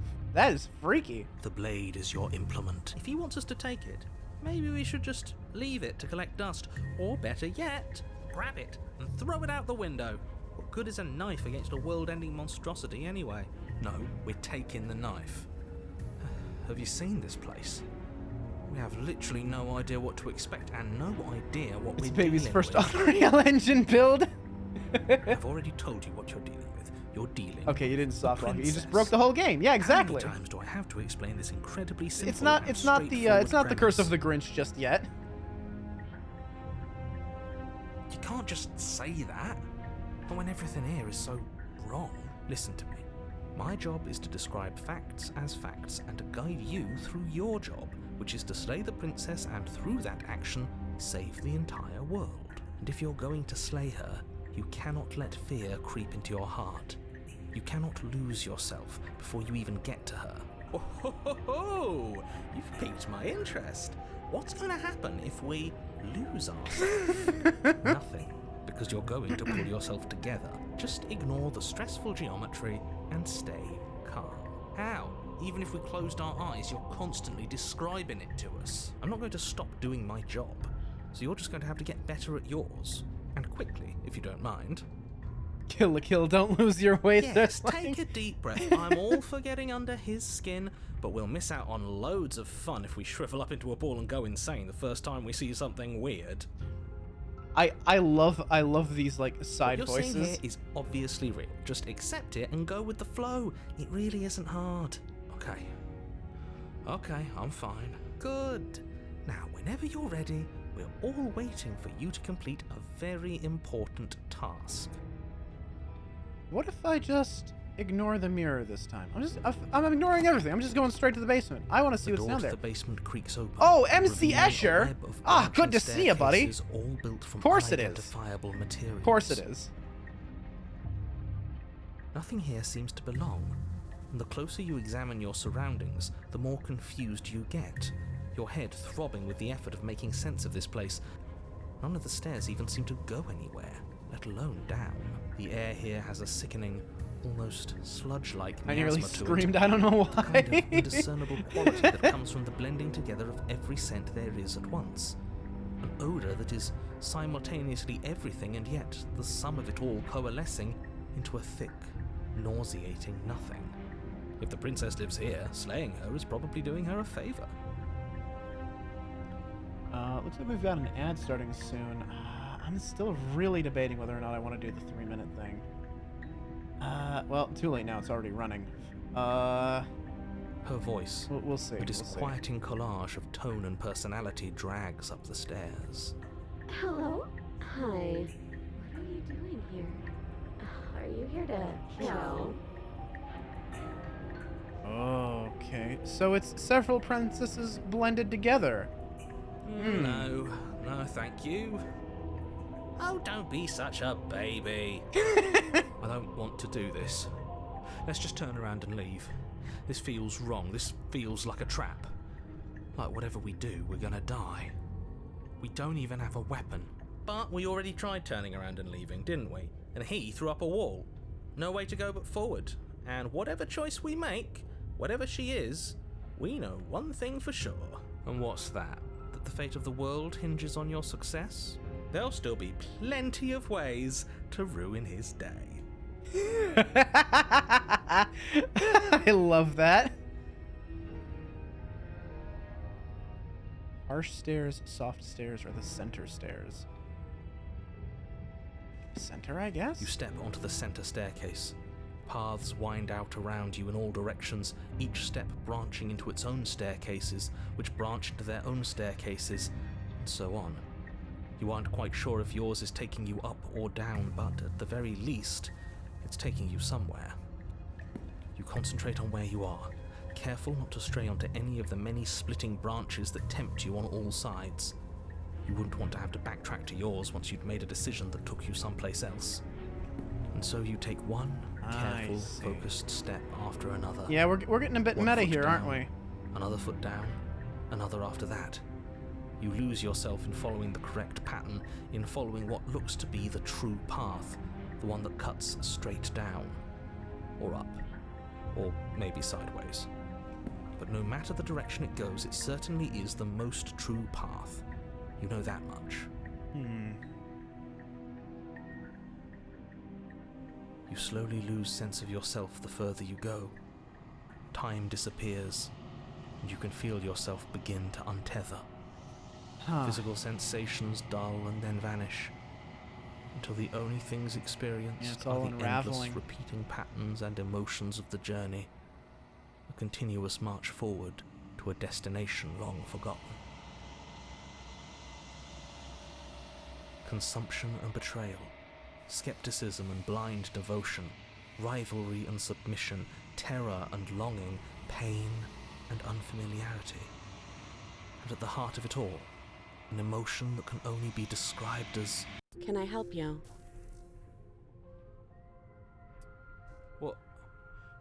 freaky. The blade is your implement. If he wants us to take it, maybe we should just leave it to collect dust, or better yet, grab it and throw it out the window. What good is a knife against a world-ending monstrosity anyway? No, we're taking the knife. Have you seen this place? We have literally no idea what to expect and no idea what It's we're baby's dealing first with. Unreal Engine build. I've already told you what you're dealing with. You're dealing Okay, you didn't with soft the lock it. You just princess. broke the whole game. Yeah, exactly. How many times do I have to explain this incredibly simple It's not and it's not the straightforward curse of premise? the Grinch just yet. You can't just say that. Not when everything here is so wrong. Listen to me. My job is to describe facts as facts and to guide you through your job, which is to slay the princess and through that action, save the entire world. And if you're going to slay her, you cannot let fear creep into your heart. You cannot lose yourself before you even get to her. Oh, ho, ho, ho. You've piqued my interest. What's going to happen if we lose ourselves? Nothing, because you're going to pull yourself together. Just ignore the stressful geometry and stay calm. How? Even if we closed our eyes, you're constantly describing it to us. I'm not going to stop doing my job, so you're just going to have to get better at yours. And quickly, if you don't mind. Kill a kill, don't lose your way. Yes, take a deep breath. I'm all for getting under his skin, but we'll miss out on loads of fun if we shrivel up into a ball and go insane the first time we see something weird. I love these like side what you're voices. Seeing here is obviously real. Just accept it and go with the flow. It really isn't hard. Okay, I'm fine. Good. Now, whenever you're ready, we're all waiting for you to complete a very important task. What if I just ignore the mirror this time? I'm ignoring everything. I'm just going straight to the basement. I want to see what's down there. The basement creaks open. Oh, MC revealing a Escher! web of Ah, good to branching see you, buddy. staircases, all built from Of course it is. identifiable materials. Of course it is. Nothing here seems to belong, and the closer you examine your surroundings, the more confused you get, your head throbbing with the effort of making sense of this place. None of the stairs even seem to go anywhere, let alone down. The air here has a sickening, almost sludge-like I nearly miasma to screamed, it. I don't know A kind of why. indiscernible quality that comes from the blending together of every scent there is at once. An odour that is simultaneously everything and yet the sum of it all coalescing into a thick, nauseating nothing. If the princess lives here, slaying her is probably doing her a favour. Looks like we've got an ad starting soon. I'm still really debating whether or not I want to do the 3-minute thing. Well, too late now. It's already running. Her voice, We'll see. a disquieting collage of tone and personality, drags up the stairs. Hello? Hi. What are you doing here? Are you here to kill? Okay, so it's several princesses blended together. No, thank you. Oh, don't be such a baby. I don't want to do this. Let's just turn around and leave. This feels wrong. This feels like a trap. Like whatever we do, we're gonna die. We don't even have a weapon. But we already tried turning around and leaving, didn't we? And he threw up a wall. No way to go but forward. And whatever choice we make, whatever she is, we know one thing for sure. And what's that? That the fate of the world hinges on your success? There'll still be plenty of ways to ruin his day. I love that. Harsh stairs, soft stairs, or the center stairs? Center, I guess? You step onto the center staircase. Paths wind out around you in all directions, each step branching into its own staircases, which branch into their own staircases, and so on. You aren't quite sure if yours is taking you up or down, but at the very least, it's taking you somewhere. You concentrate on where you are, careful not to stray onto any of the many splitting branches that tempt you on all sides. You wouldn't want to have to backtrack to yours once you'd made a decision that took you someplace else. And so you take one careful, focused step after another. Yeah, we're getting a bit One meta foot here, aren't down, we? Another foot down, another after that. You lose yourself in following the correct pattern, in following what looks to be the true path, the one that cuts straight down, or up, or maybe sideways. But no matter the direction it goes, it certainly is the most true path. You know that much. You slowly lose sense of yourself the further you go. Time disappears, and you can feel yourself begin to untether. Physical sensations dull and then vanish, until the only things experienced are the endless repeating patterns and emotions of the journey, a continuous march forward to a destination long forgotten. Consumption and betrayal, skepticism and blind devotion, rivalry and submission, terror and longing, pain and unfamiliarity. and at the heart of it all, an emotion that can only be described as... Can I help you?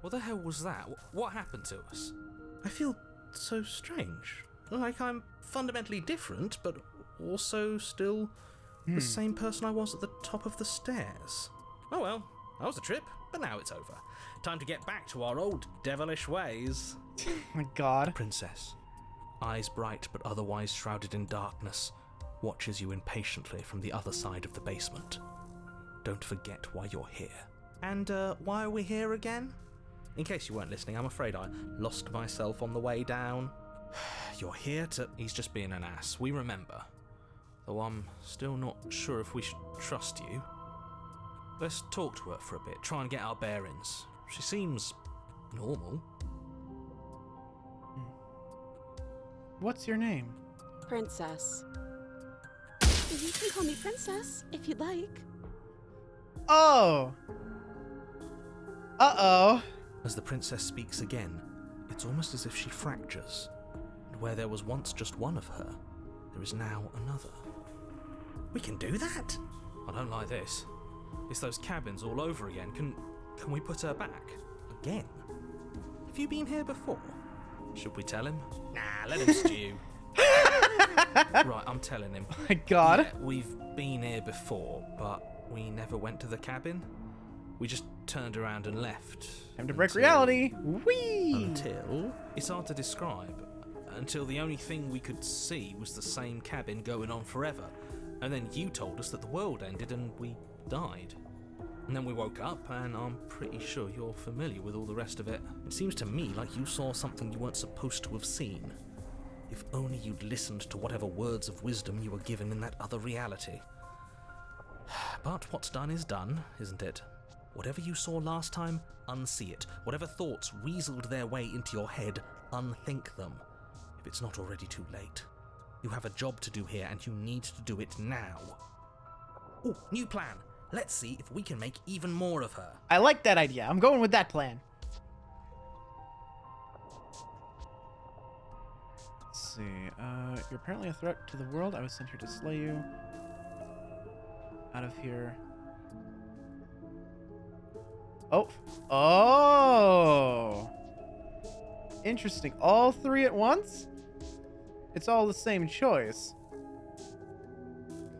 What the hell was that? What happened to us? I feel so strange. Like I'm fundamentally different, but also still the same person I was at the top of the stairs. Oh well, that was a trip, but now it's over. Time to get back to our old devilish ways. Oh my god. The princess, eyes bright but otherwise shrouded in darkness, watches you impatiently from the other side of the basement. Don't forget why you're here. And why are we here again? In case you weren't listening, I'm afraid I lost myself on the way down. You're here to... He's just being an ass, we remember. Though I'm still not sure if we should trust you. Let's talk to her for a bit, try and get our bearings. She seems normal. What's your name? Princess. You can call me Princess, if you'd like. Oh! Uh-oh. As the princess speaks again, it's almost as if she fractures, and where there was once just one of her, there is now another. We can do that? I don't like this. It's those cabins all over again. Can we put her back? Again? Have you been here before? Should we tell him? Nah, let him stew. Right, I'm telling him. Oh my god. Yeah, we've been here before, but we never went to the cabin. We just turned around and left. Time to break reality. Whee! Until... It's hard to describe. Until the only thing we could see was the same cabin going on forever. And then you told us that the world ended and we died. And then we woke up, and I'm pretty sure you're familiar with all the rest of it. It seems to me like you saw something you weren't supposed to have seen. If only you'd listened to whatever words of wisdom you were given in that other reality. But what's done is done, isn't it? Whatever you saw last time, unsee it. Whatever thoughts weaseled their way into your head, unthink them. If it's not already too late. You have a job to do here, and you need to do it now. Ooh, new plan. Let's see if we can make even more of her. I like that idea. I'm going with that plan. Let's see. You're apparently a threat to the world. I was sent here to slay you. Out of here. Oh. Oh. Interesting. All three at once? It's all the same choice.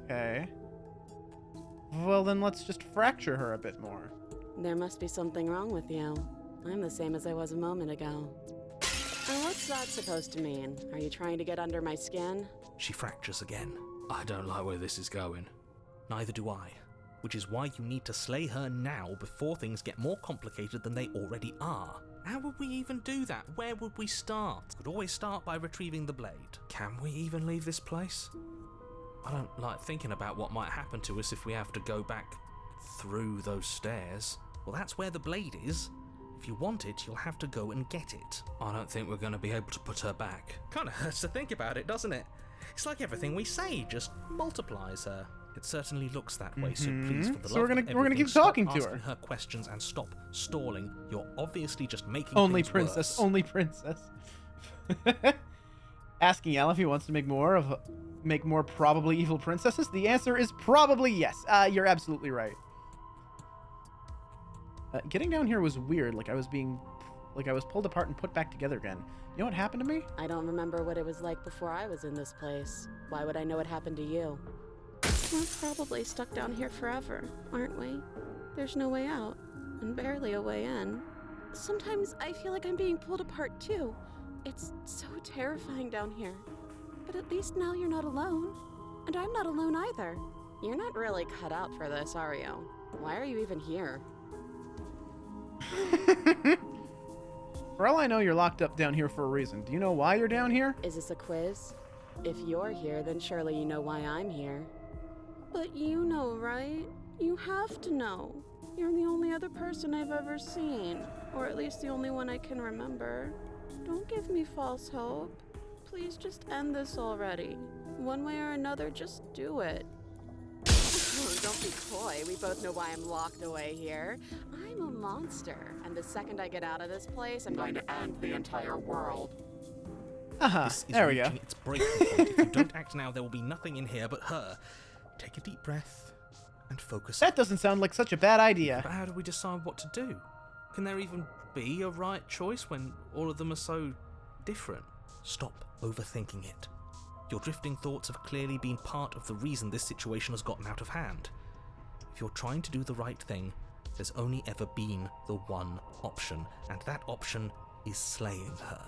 Okay. Well, then let's just fracture her a bit more. There must be something wrong with you. I'm the same as I was a moment ago. And what's that supposed to mean? Are you trying to get under my skin? She fractures again. I don't like where this is going. Neither do I. Which is why you need to slay her now before things get more complicated than they already are. How would we even do that? Where would we start? Could always start by retrieving the blade. Can we even leave this place? I don't like thinking about what might happen to us if we have to go back through those stairs. Well, that's where the blade is. If you want it, you'll have to go and get it. I don't think we're going to be able to put her back. Kind of hurts to think about it, doesn't it? It's like everything we say just multiplies her. It certainly looks that way, so please, for the love of we're gonna keep stop talking to asking her. her questions and stop stalling. You're obviously just making Only things princess. worse. Only princess. Asking Al if he wants to make more probably evil princesses. The answer is probably yes. You're absolutely right. Getting down here was weird. Like I was pulled apart and put back together again. You know what happened to me? I don't remember what it was like before I was in this place. Why would I know what happened to you? We're probably stuck down here forever, aren't we? There's no way out, and barely a way in. Sometimes I feel like I'm being pulled apart too. It's so terrifying down here. But at least now you're not alone. And I'm not alone either. You're not really cut out for this, are you? Why are you even here? For all I know, you're locked up down here for a reason. Do you know why you're down here? Is this a quiz? If you're here, then surely you know why I'm here. But you know, right? You have to know. You're the only other person I've ever seen. Or at least the only one I can remember. Don't give me false hope. Please just end this already. One way or another, just do it. Don't be coy. We both know why I'm locked away here. I'm a monster. And the second I get out of this place, I'm going to end the entire world. This is there we go. reaching its breaking point. If you don't act now, there will be nothing in here but her. Take a deep breath and focus. That doesn't sound like such a bad idea. But how do we decide what to do? Can there even be a right choice when all of them are so different? Stop overthinking it. Your drifting thoughts have clearly been part of the reason this situation has gotten out of hand. If you're trying to do the right thing, there's only ever been the one option, and that option is slaying her.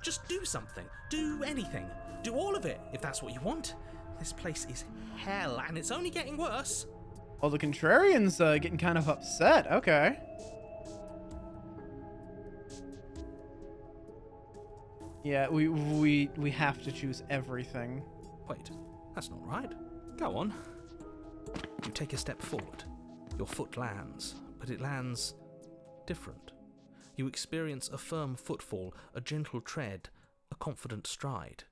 Just do something. Do anything. Do all of it, if that's what you want. This place is hell, and it's only getting worse. Well, the contrarian's getting kind of upset. Okay. Yeah, we have to choose everything. Wait, that's not right. Go on. You take a step forward. Your foot lands, but it lands different. You experience a firm footfall, a gentle tread, a confident stride.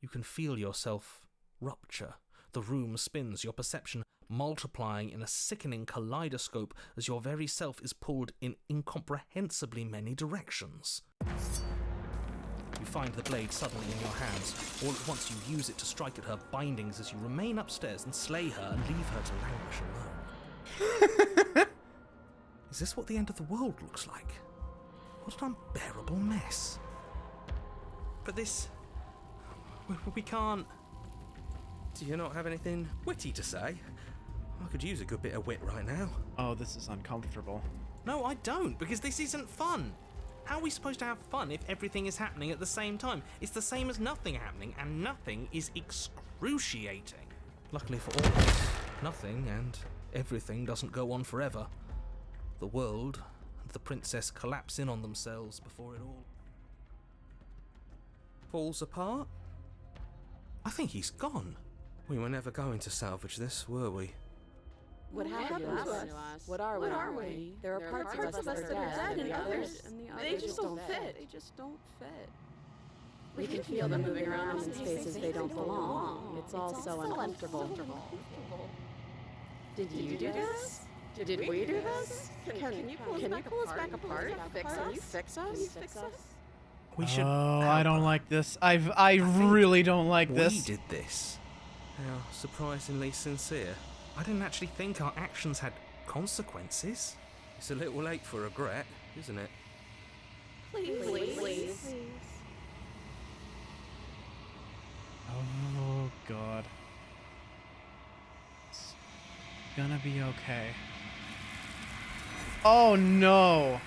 You can feel yourself rupture. The room spins, your perception multiplying in a sickening kaleidoscope as your very self is pulled in incomprehensibly many directions. You find the blade suddenly in your hands. All at once you use it to strike at her bindings as you remain upstairs and slay her and leave her to languish alone. Is this what the end of the world looks like? What an unbearable mess. But this... We can't... Do you not have anything witty to say? I could use a good bit of wit right now. Oh, this is uncomfortable. No, I don't, because this isn't fun. How are we supposed to have fun if everything is happening at the same time? It's the same as nothing happening, and nothing is excruciating. Luckily for all of us, nothing and everything doesn't go on forever. The world and the princess collapse in on themselves before it all falls apart. I think he's gone. We were never going to salvage this, were we? What happened to us? What are we? There are parts of us that are dead, and the others, they just don't fit. They just don't fit. We can feel them moving around in spaces they don't belong. It's all so uncomfortable. Did you do this? Did we do this? Can you pull us back apart? Can you fix us? We should. Oh, I don't like this. I really don't like this. We did this. How surprisingly sincere. I didn't actually think our actions had consequences. It's a little late for regret, isn't it? Please. Oh, God. It's gonna be okay. Oh, no.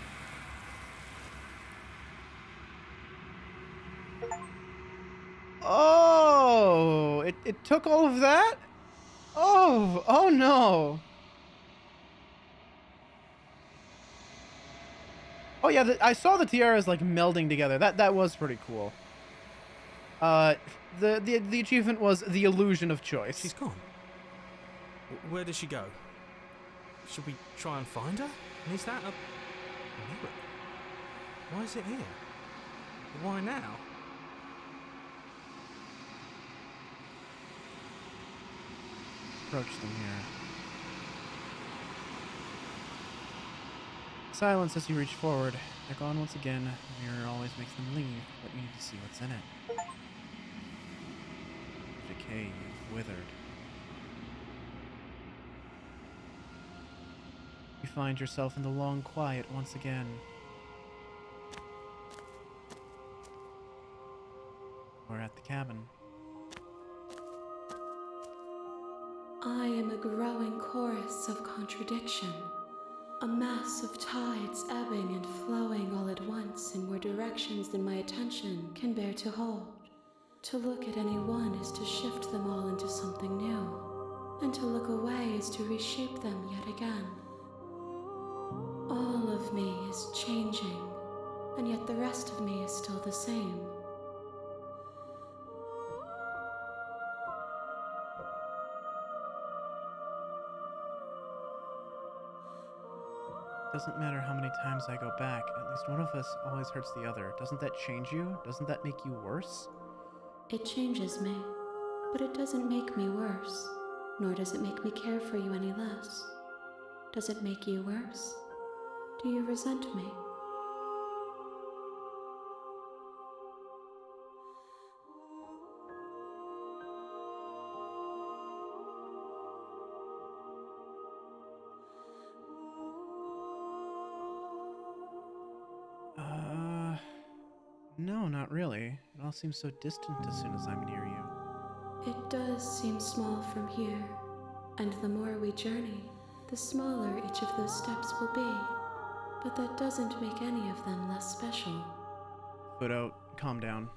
Oh, it took all of that? Oh no. Oh yeah, I saw the tiaras like melding together. That was pretty cool. The achievement was the illusion of choice. She's gone. Where did she go? Should we try and find her? And is that a mirror? Why is it here? Why now? Approach them here. Silence as you reach forward. They're gone once again. The mirror always makes them leave, but you need to see what's in it. Decay, you've withered. You find yourself in the long quiet once again. We're at the cabin. I am a growing chorus of contradiction, a mass of tides ebbing and flowing all at once in more directions than my attention can bear to hold. To look at any one is to shift them all into something new, and to look away is to reshape them yet again. All of me is changing, and yet the rest of me is still the same. Doesn't matter how many times I go back, at least one of us always hurts the other. Doesn't that change you? Doesn't that make you worse? It changes me, but it doesn't make me worse, nor does it make me care for you any less. Does it make you worse? Do you resent me? No, not really. It all seems so distant as soon as I'm near you. It does seem small from here, and the more we journey, the smaller each of those steps will be. But that doesn't make any of them less special. Fudo, calm down.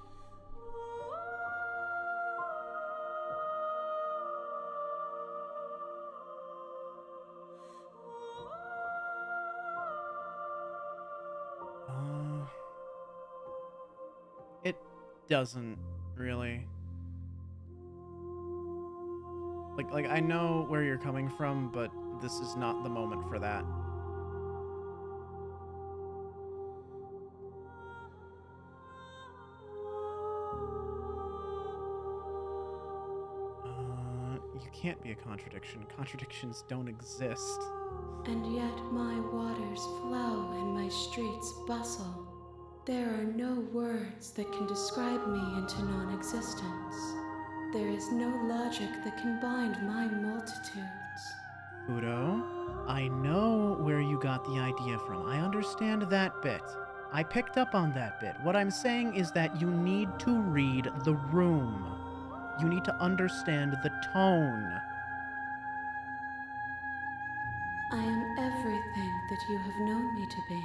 It doesn't really. Like I know where you're coming from, but this is not the moment for that. You can't be a contradiction. Contradictions don't exist. And yet my waters flow and my streets bustle. There are no words that can describe me into non-existence. There is no logic that can bind my multitudes. Udo, I know where you got the idea from. I understand that bit. I picked up on that bit. What I'm saying is that you need to read the room. You need to understand the tone. I am everything that you have known me to be,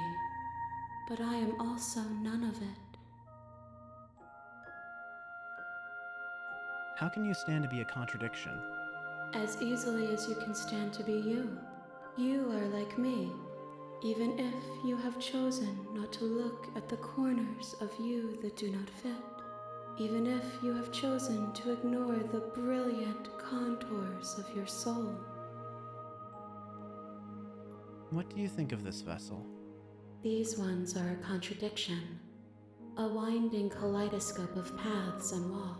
but I am also none of it. How can you stand to be a contradiction? As easily as you can stand to be you. You are like me, even if you have chosen not to look at the corners of you that do not fit. Even if you have chosen to ignore the brilliant contours of your soul. What do you think of this vessel? These ones are a contradiction, a winding kaleidoscope of paths and wall.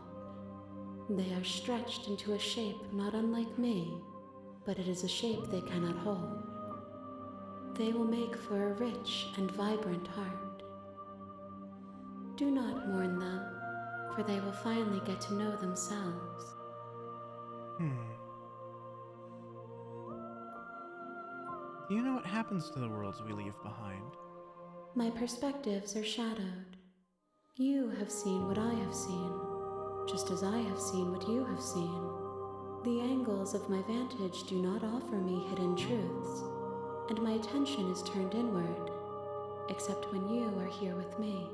They are stretched into a shape not unlike me, but it is a shape they cannot hold. They will make for a rich and vibrant heart. Do not mourn them, for they will finally get to know themselves. Do you know what happens to the worlds we leave behind? My perspectives are shadowed. You have seen what I have seen, just as I have seen what you have seen. The angles of my vantage do not offer me hidden truths, and my attention is turned inward, except when you are here with me.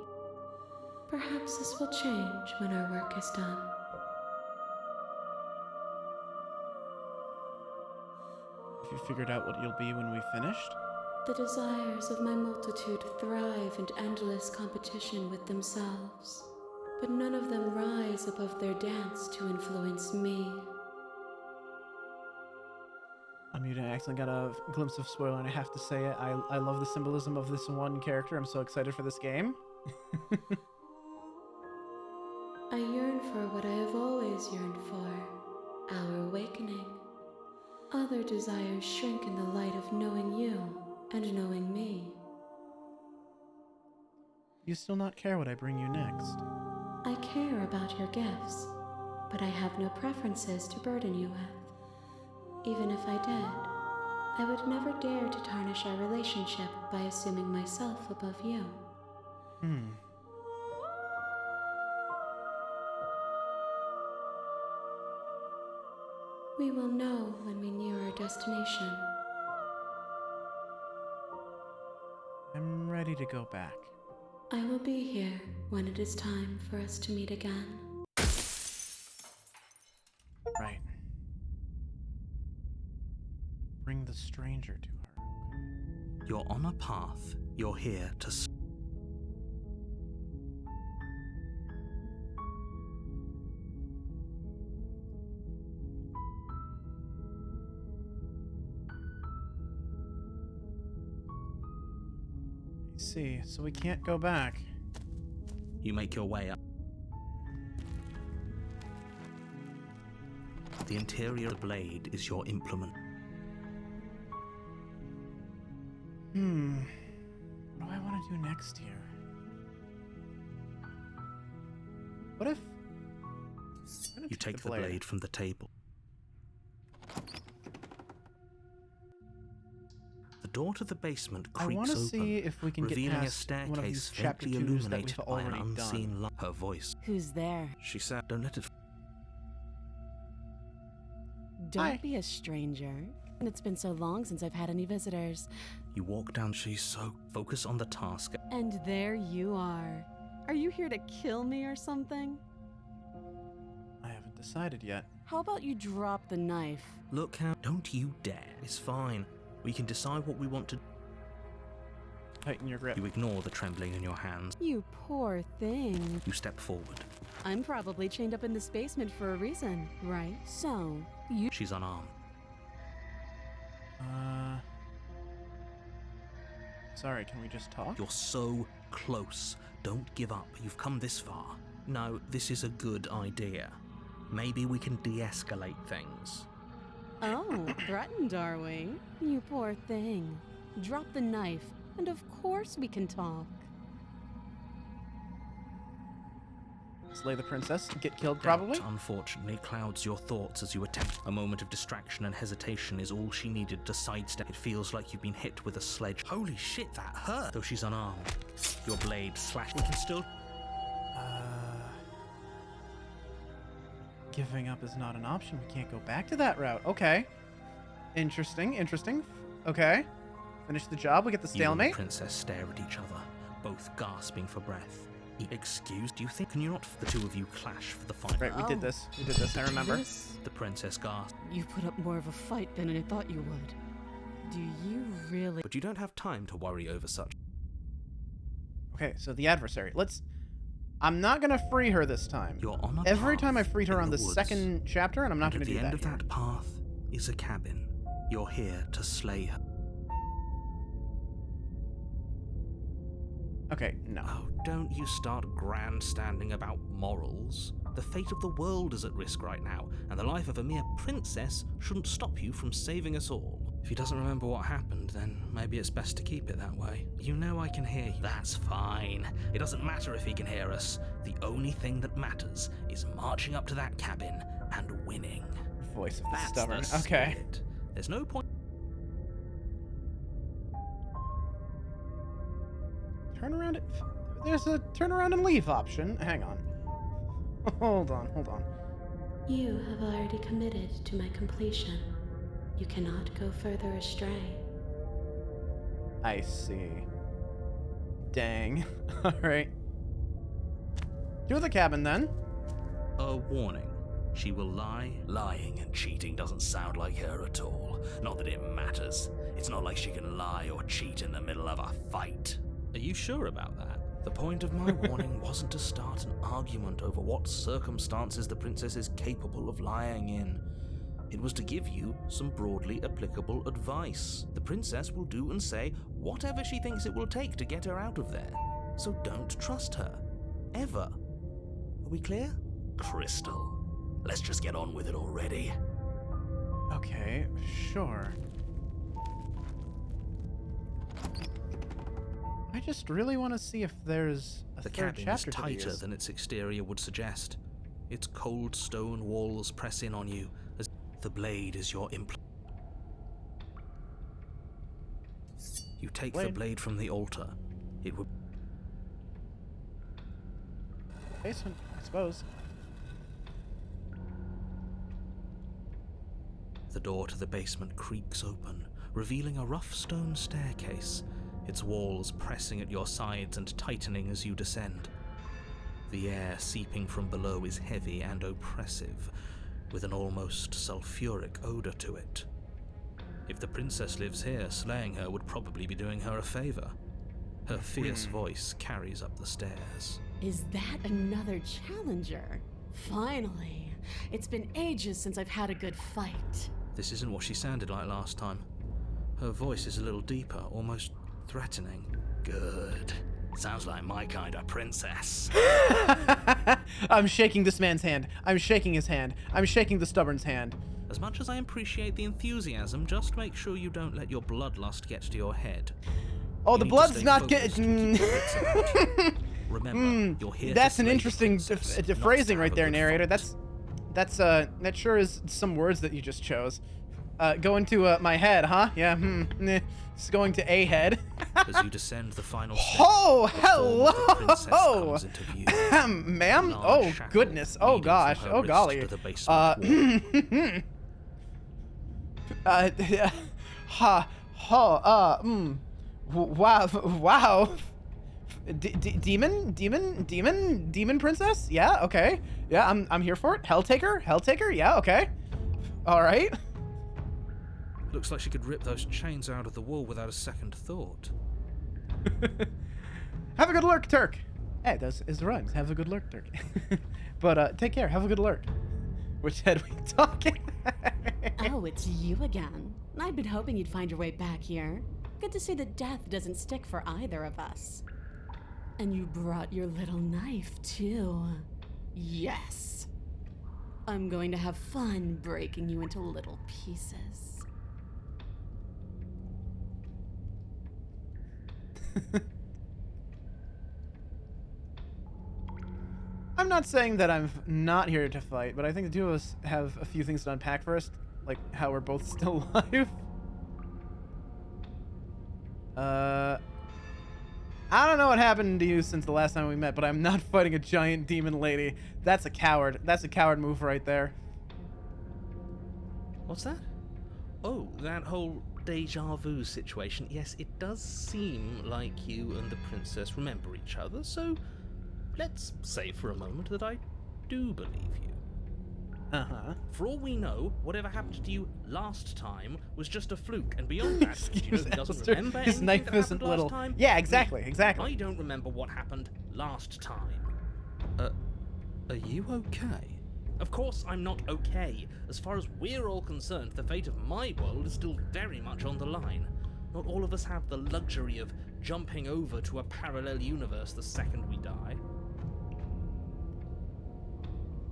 Perhaps this will change when our work is done. Have you figured out what you'll be when we've finished? The desires of my multitude thrive in endless competition with themselves, but none of them rise above their dance to influence me. I accidentally got a glimpse of spoiler, and I have to say it. I love the symbolism of this one character. I'm so excited for this game. I yearn for what I have always yearned for, our awakening. Other desires shrink in the light of knowing you and knowing me. You still not care what I bring you next? I care about your gifts, but I have no preferences to burden you with. Even if I did, I would never dare to tarnish our relationship by assuming myself above you. We will know when we near our destination. I'm ready to go back. I will be here when it is time for us to meet again. Right. Bring the stranger to her, okay? You're on a path. You're here to... I see. So we can't go back. You make your way up. The interior blade is your implement. What do I want to do next here? What if... You take the blade from the table. The door to the basement I creaks want to open, see if we can get revealing a past one of these staircase chapter faintly 2s that illuminated we've by an already unseen done. light. Her voice. Who's there? She said, "Don't let it." Don't Hi. be a stranger. And it's been so long since I've had any visitors. You walk down. She's so focused on the task. And there you are. Are you here to kill me or something? I haven't decided yet. How about you drop the knife? Look how. Don't you dare. It's fine. We can decide what we want to. Tighten your grip. You ignore the trembling in your hands. You poor thing. You step forward. I'm probably chained up in this basement for a reason, right? So, you. She's unarmed. Sorry, can we just talk? You're so close. Don't give up. You've come this far. No, this is a good idea. Maybe we can de-escalate things. Oh, threatened, are we? You poor thing. Drop the knife, and of course we can talk. Slay the princess, get killed probably. Doubt, unfortunately, clouds your thoughts as you attempt. A moment of distraction and hesitation is all she needed to sidestep. It feels like you've been hit with a sledge. Holy shit, that hurt! Though she's unarmed. Your blade slashed. We can still. Giving up is not an option. We can't go back to that route. Okay. Interesting. Okay. Finish the job. We get the You and the stalemate. princess stare at each other, both gasping for breath. Excuse, do you think? Can you not? The two of you clash for the fight. Right, we did this. I remember. The princess gasped. You put up more of a fight than I thought you would. Do you really? But you don't have time to worry over such. Okay, so the adversary. I'm not gonna free her this time. You're on a Every path time I freed her in on the woods. second chapter, and I'm not And gonna do at the end that of here. that path is a cabin. You're here to slay her. Okay, no. Oh, don't you start grandstanding about morals. The fate of the world is at risk right now, and the life of a mere princess shouldn't stop you from saving us all. If he doesn't remember what happened, then maybe it's best to keep it that way. You know I can hear you. That's fine. It doesn't matter if he can hear us. The only thing that matters is marching up to that cabin and winning. Voice of the That's stubborn. the Okay. spirit. There's no point. Turn around. There's a turn around and leave option. Hang on. Hold on. You have already committed to my completion. You cannot go further astray. I see. Dang. All right. To the cabin then. A warning. She will lie. Lying and cheating doesn't sound like her at all. Not that it matters. It's not like she can lie or cheat in the middle of a fight. Are you sure about that? The point of my warning wasn't to start an argument over what circumstances the princess is capable of lying in. It was to give you some broadly applicable advice. The princess will do and say whatever she thinks it will take to get her out of there. So don't trust her. Ever. Are we clear? Crystal. Let's just get on with it already. Okay, sure. I just really want to see if there's a The third cabin is chapter to tighter these. than its exterior would suggest. Its cold stone walls press in on you as the blade is your You take the blade from the altar. It would. Basement, I suppose. The door to the basement creaks open, revealing a rough stone staircase, its walls pressing at your sides and tightening as you descend. The air seeping from below is heavy and oppressive, with an almost sulfuric odor to it. If the princess lives here, slaying her would probably be doing her a favor. Her fierce voice carries up the stairs. Is that another challenger? Finally. It's been ages since I've had a good fight. This isn't what she sounded like last time. Her voice is a little deeper, almost threatening. Good. Sounds like my kind of princess. I'm shaking this man's hand. I'm shaking his hand. I'm shaking the stubborn's hand. As much as I appreciate the enthusiasm, just make sure you don't let your bloodlust get to your head. Oh, You the need to blood's stay not focused getting. and keep your wits about you. Remember, you're here That's to an slay the interesting princess, not to phrasing have right a there, good narrator. fight. That sure is some words that you just chose. Going to my head, huh? Yeah. It's going to a head. As you descend the final steps, Oh, the form of the princess hello, comes into view. ma'am. Large Oh shackle goodness. Oh leading from gosh. her Oh wrist golly. to the basement wall. Wow. Demon princess? Yeah, okay. Yeah, I'm here for it. Helltaker? Yeah, okay. All right. Looks like she could rip those chains out of the wall without a second thought. Have a good lurk, Turk. Hey, is the rhymes. Have a good lurk, Turk. But take care. Have a good lurk. Which head we talking? Oh, it's you again. I'd been hoping you'd find your way back here. Good to see that death doesn't stick for either of us. And you brought your little knife, too. Yes. I'm going to have fun breaking you into little pieces. I'm not saying that I'm not here to fight, but I think the two of us have a few things to unpack first, like how we're both still alive. I don't know what happened to you since the last time we met, but I'm not fighting a giant demon lady. That's a coward. That's a coward move right there. What's that? Oh, that whole deja vu situation. Yes, it does seem like you and the princess remember each other, so let's say for a moment that I do believe you. Uh-huh. For all we know, whatever happened to you last time was just a fluke, and beyond that, he doesn't remember his anything knife that isn't happened little. last time. Yeah, exactly. I don't remember what happened last time. Are you okay? Of course I'm not okay. As far as we're all concerned, the fate of my world is still very much on the line. Not all of us have the luxury of jumping over to a parallel universe the second we die.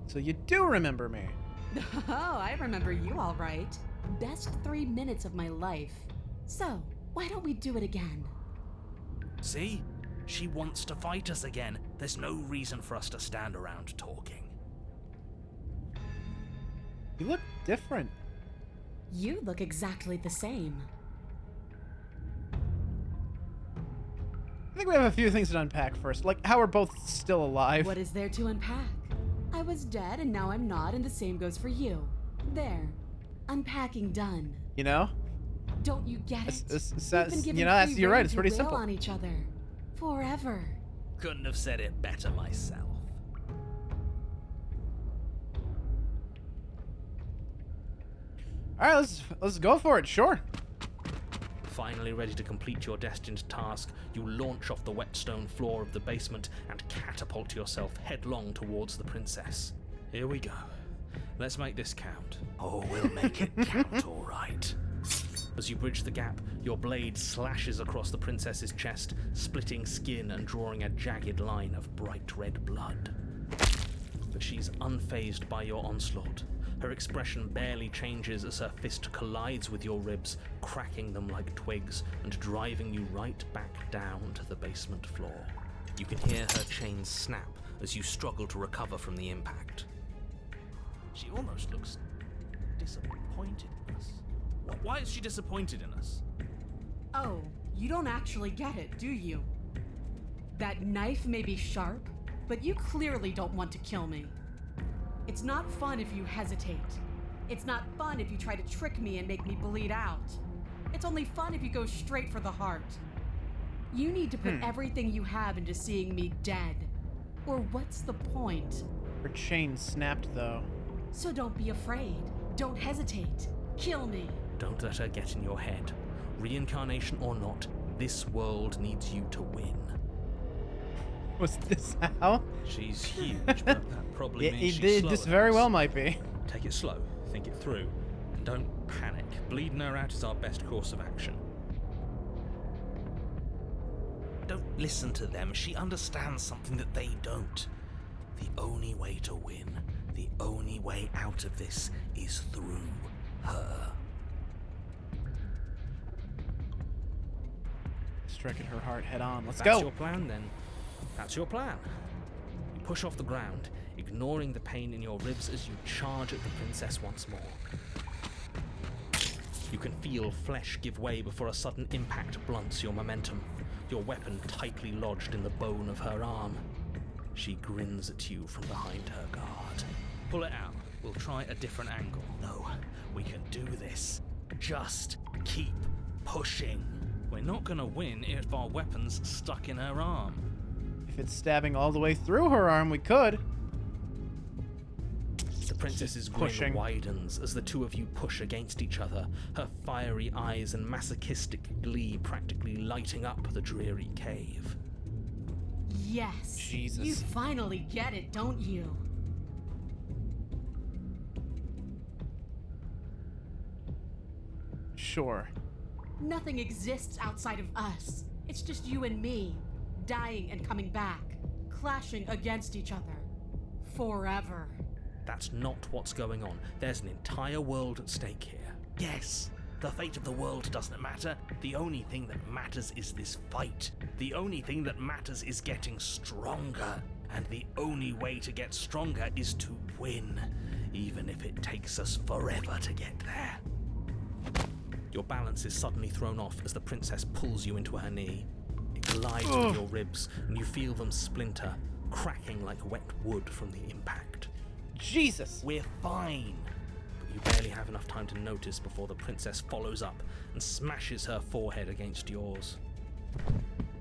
So you do remember me. Oh, I remember you all right. Best 3 minutes of my life. So, why don't we do it again? See? She wants to fight us again. There's no reason for us to stand around talking. You look different. You look exactly the same. I think we have a few things to unpack first, like how we're both still alive. What is there to unpack? I was dead and now I'm not, and the same goes for you. There. Unpacking done. You know? Don't you get it? You're We've been right. given It's free pretty will simple. on each other. Forever. Couldn't have said it better myself. All right, let's go for it. Sure. Finally ready to complete your destined task, you launch off the wet stone floor of the basement and catapult yourself headlong towards the princess. Here we go. Let's make this count. Oh, we'll make it count, all right. As you bridge the gap, your blade slashes across the princess's chest, splitting skin and drawing a jagged line of bright red blood. But she's unfazed by your onslaught. Her expression barely changes as her fist collides with your ribs, cracking them like twigs and driving you right back down to the basement floor. You can hear her chains snap as you struggle to recover from the impact. She almost looks disappointed in us. Why is she disappointed in us? Oh, you don't actually get it, do you? That knife may be sharp, but you clearly don't want to kill me. It's not fun if you hesitate. It's not fun if you try to trick me and make me bleed out. It's only fun if you go straight for the heart. You need to put everything you have into seeing me dead. Or what's the point? Her chain snapped, though. So don't be afraid. Don't hesitate. Kill me. Don't let her get in your head. Reincarnation or not, this world needs you to win. Was this how? She's huge, but that probably means she's slower This than very us. well might be. Take it slow, think it through, and don't panic. Bleeding her out is our best course of action. Don't listen to them. She understands something that they don't. The only way to win, the only way out of this is through her. Striking her heart head on. Let's That's go. your plan, then. That's your plan. You push off the ground, ignoring the pain in your ribs as you charge at the princess once more. You can feel flesh give way before a sudden impact blunts your momentum, your weapon tightly lodged in the bone of her arm. She grins at you from behind her guard. Pull it out. We'll try a different angle. No, we can do this. Just keep pushing. We're not gonna win if our weapon's stuck in her arm. If it's stabbing all the way through her arm, we could. The princess's grin widens as the two of you push against each other, her fiery eyes and masochistic glee practically lighting up the dreary cave. Yes. Jesus. You finally get it, don't you? Sure. Nothing exists outside of us. It's just you and me, dying and coming back, clashing against each other. Forever. That's not what's going on. There's an entire world at stake here. Yes, the fate of the world doesn't matter. The only thing that matters is this fight. The only thing that matters is getting stronger. And the only way to get stronger is to win, even if it takes us forever to get there. Your balance is suddenly thrown off as the princess pulls you into her knee. It glides with your ribs, and you feel them splinter, cracking like wet wood from the impact. Jesus! We're fine! But you barely have enough time to notice before the princess follows up and smashes her forehead against yours.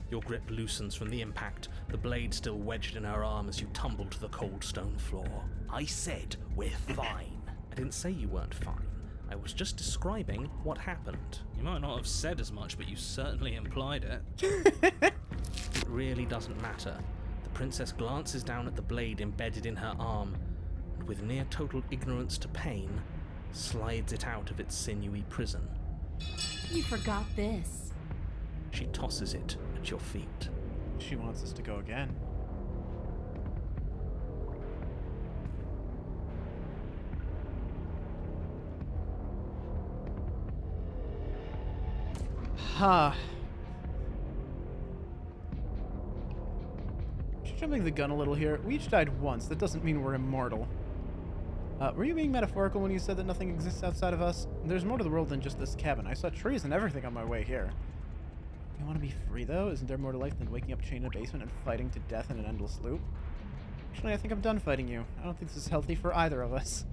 Your grip loosens from the impact, the blade still wedged in her arm as you tumble to the cold stone floor. I said we're fine. I didn't say you weren't fine. I was just describing what happened. You might not have said as much, but you certainly implied it. It really doesn't matter. The princess glances down at the blade embedded in her arm, and with near total ignorance to pain, slides it out of its sinewy prison. You forgot this. She tosses it at your feet. She wants us to go again. Huh. Just jumping the gun a little here. We each died once. That doesn't mean we're immortal. Were you being metaphorical when you said that nothing exists outside of us? There's more to the world than just this cabin. I saw trees and everything on my way here. You want to be free, though? Isn't there more to life than waking up chained in a basement and fighting to death in an endless loop? Actually, I think I'm done fighting you. I don't think this is healthy for either of us.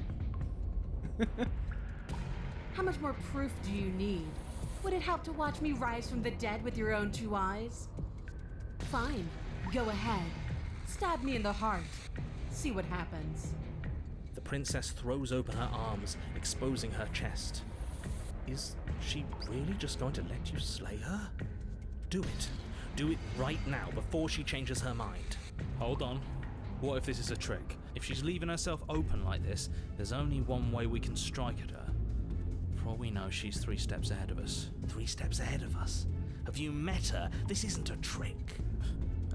How much more proof do you need? Would it help to watch me rise from the dead with your own two eyes? Fine. Go ahead. Stab me in the heart. See what happens. The princess throws open her arms, exposing her chest. Is she really just going to let you slay her? Do it. Do it right now, before she changes her mind. Hold on. What if this is a trick? If she's leaving herself open like this, there's only one way we can strike at her. For all we know, she's 3 steps ahead of us. 3 steps ahead of us? Have you met her? This isn't a trick.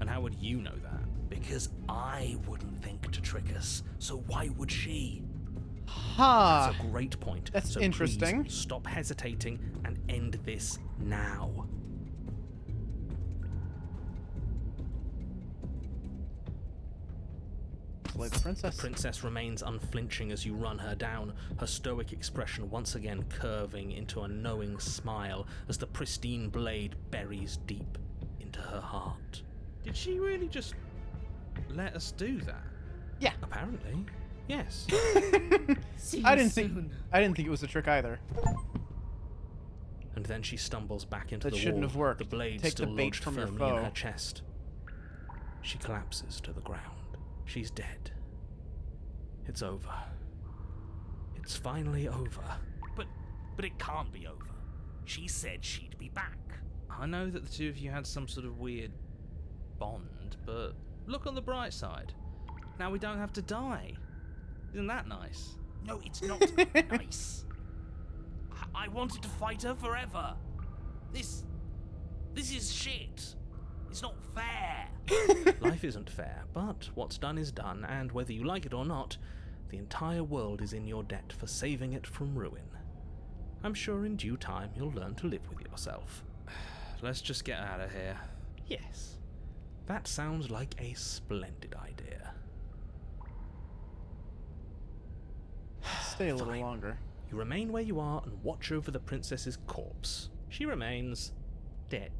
And how would you know that? Because I wouldn't think to trick us, so why would she? Ha! That's a great point. That's so interesting. Please stop hesitating and end this now. Slay the princess. The princess remains unflinching as you run her down, her stoic expression once again curving into a knowing smile as the pristine blade buries deep into her heart. Did she really just let us do that? Yeah. Apparently, yes. See you I didn't soon. think it was a trick either. And then she stumbles back into That the shouldn't wall, have worked. the blade Take still the bait lodged from your firmly in foe. her chest. She collapses to the ground. She's dead. It's over. It's finally over. But it can't be over. She said she'd be back. I know that the two of you had some sort of weird bond, but look on the bright side. Now we don't have to die. Isn't that nice? No, it's not nice. I wanted to fight her forever. This is shit. It's not fair. Life isn't fair, but what's done is done, and whether you like it or not, the entire world is in your debt for saving it from ruin. I'm sure in due time you'll learn to live with yourself. Let's just get out of here. Yes, that sounds like a splendid idea. Stay a little Fine. longer. You remain where you are and watch over the princess's corpse. She remains dead.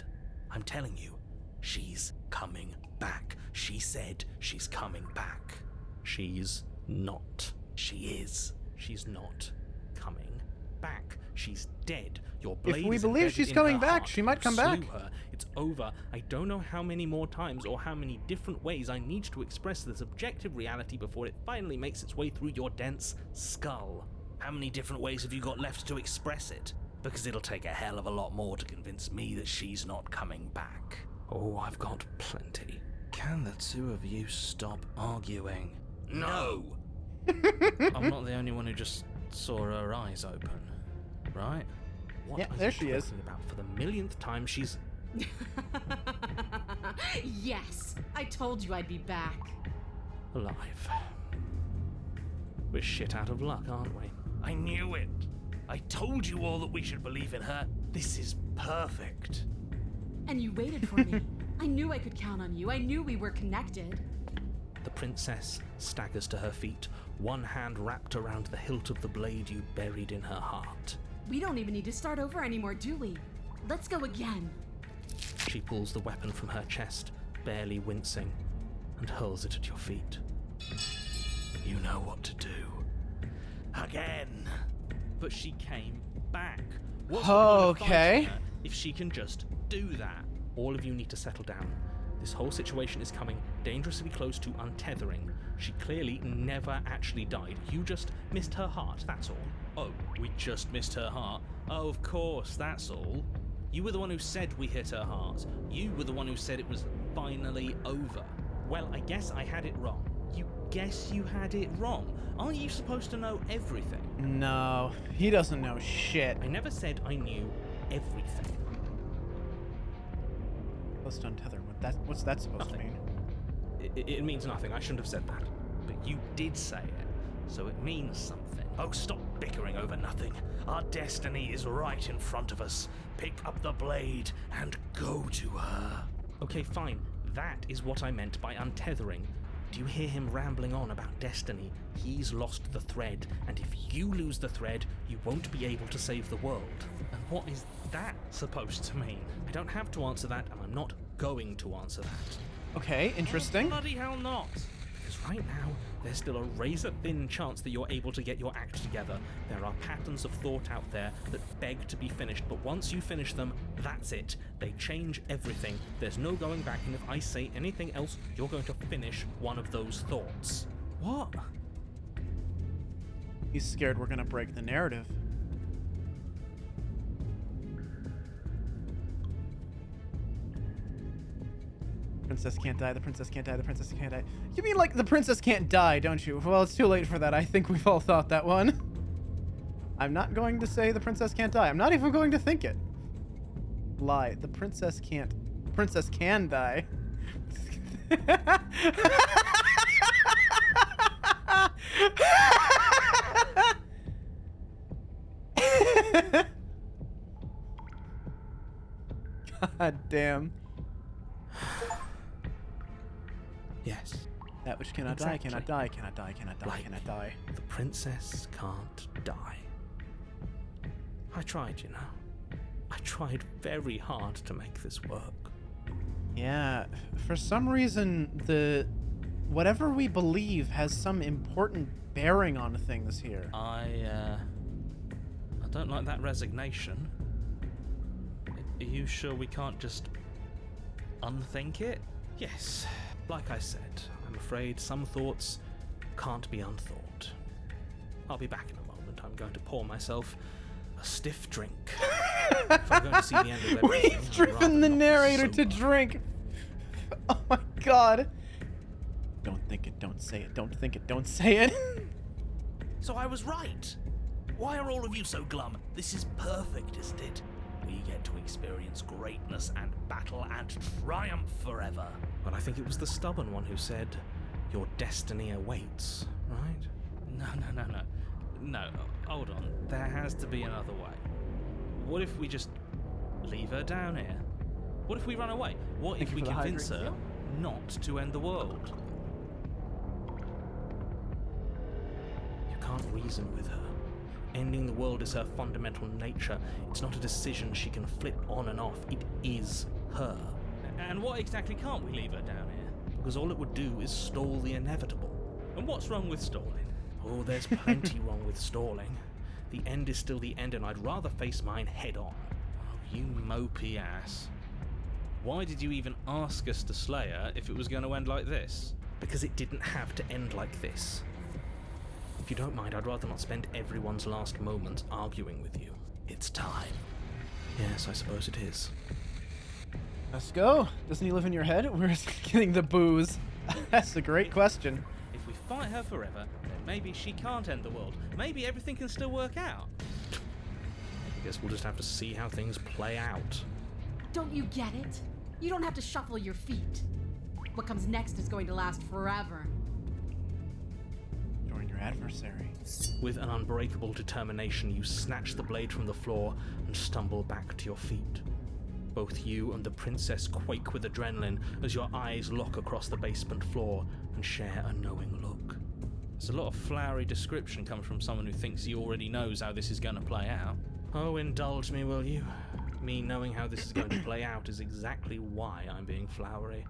I'm telling you, she's coming back. She said she's coming back. She's not. She is. She's not coming back. She's dead. Your blade If we is believe embedded she's in coming her back, heart. she might You come slew back. her. It's over. I don't know how many more times or how many different ways I need to express this objective reality before it finally makes its way through your dense skull. How many different ways have you got left to express it? Because it'll take a hell of a lot more to convince me that she's not coming back. Oh, I've got plenty. Can the two of you stop arguing? No! I'm not the only one who just saw her eyes open, right? What Yeah, are there you she is. talking about? For the millionth time, she's Yes, I told you I'd be back. alive. We're shit out of luck, aren't we? I knew it. I told you all that we should believe in her. This is perfect. And you waited for me. I knew I could count on you. I knew we were connected. The princess staggers to her feet, one hand wrapped around the hilt of the blade you buried in her heart. We don't even need to start over anymore, do we? Let's go again. She pulls the weapon from her chest, barely wincing, and hurls it at your feet. You know what to do. Again. But she came back. What's the point of Okay. fighting her if she can just do that? All of you need to settle down. This whole situation is coming dangerously close to untethering. She clearly never actually died. You just missed her heart, that's all. Oh, we just missed her heart? Oh, of course, that's all. You were the one who said we hit her heart. You were the one who said it was finally over. Well, I guess I had it wrong. You guess you had it wrong? Aren't you supposed to know everything? No, he doesn't know shit. I never said I knew everything. Close to untether. What's that supposed to Nothing. mean? It means nothing. I shouldn't have said that. But you did say it, so it means something. Oh, stop bickering over nothing. Our destiny is right in front of us. Pick up the blade and go to her. Okay, fine. That is what I meant by untethering. Do you hear him rambling on about destiny? He's lost the thread, and if you lose the thread, you won't be able to save the world. And what is that supposed to mean? I don't have to answer that, and I'm not going to answer that. Okay, interesting. Oh, bloody hell not! Because right now, there's still a razor-thin chance that you're able to get your act together. There are patterns of thought out there that beg to be finished, but once you finish them, that's it. They change everything. There's no going back, and if I say anything else, you're going to finish one of those thoughts. What? He's scared we're gonna break the narrative. Princess can't die, the princess can't die, the princess can't die. You mean like the princess can't die, don't you? Well, it's too late for that. I think we've all thought that one. I'm not going to say the princess can't die. I'm not even going to think it. Lie. The princess can't. The princess can die. God damn. Yes. That which cannot Exactly. die, cannot die, cannot die, cannot die, Like- cannot die. The princess can't die. I tried, you know. I tried very hard to make this work. Yeah, for some reason, whatever we believe has some important bearing on things here. I don't like that resignation. Are you sure we can't just unthink it? Yes. Like I said, I'm afraid some thoughts can't be unthought. I'll be back in a moment. I'm going to pour myself a stiff drink. If I'm going to see the end of everything, We've I'd driven rather the not be narrator to sober. drink. Oh my god. Don't think it, don't say it, don't think it, don't say it. So I was right. Why are all of you so glum? This is perfect, isn't it? We get to experience greatness and battle and triumph forever. But I think it was the stubborn one who said, your destiny awaits, right? No, hold on. There has to be another way. What if we just leave her down here? What if we run away? What Thank if you we for the convince hydrate, her not to end the world? You can't reason with her. Ending the world is her fundamental nature. It's not a decision she can flip on and off. It is her. And what exactly can't we leave her down here? Because all it would do is stall the inevitable. And what's wrong with stalling? Oh, there's plenty wrong with stalling. The end is still the end, and I'd rather face mine head on. Oh, you mopey ass. Why did you even ask us to slay her if it was going to end like this? Because it didn't have to end like this. If you don't mind, I'd rather not spend everyone's last moments arguing with you. It's time. Yes, I suppose it is. Let's go. Doesn't he live in your head? Where's he getting the booze? That's a great question. If we fight her forever, then maybe she can't end the world. Maybe everything can still work out. I guess we'll just have to see how things play out. Don't you get it? You don't have to shuffle your feet. What comes next is going to last forever. Join your adversary. With an unbreakable determination, you snatch the blade from the floor and stumble back to your feet. Both you and the princess quake with adrenaline as your eyes lock across the basement floor and share a knowing look. There's a lot of flowery description comes from someone who thinks he already knows how this is going to play out. Oh, indulge me, will you? Me knowing how this is going to play out is exactly why I'm being flowery.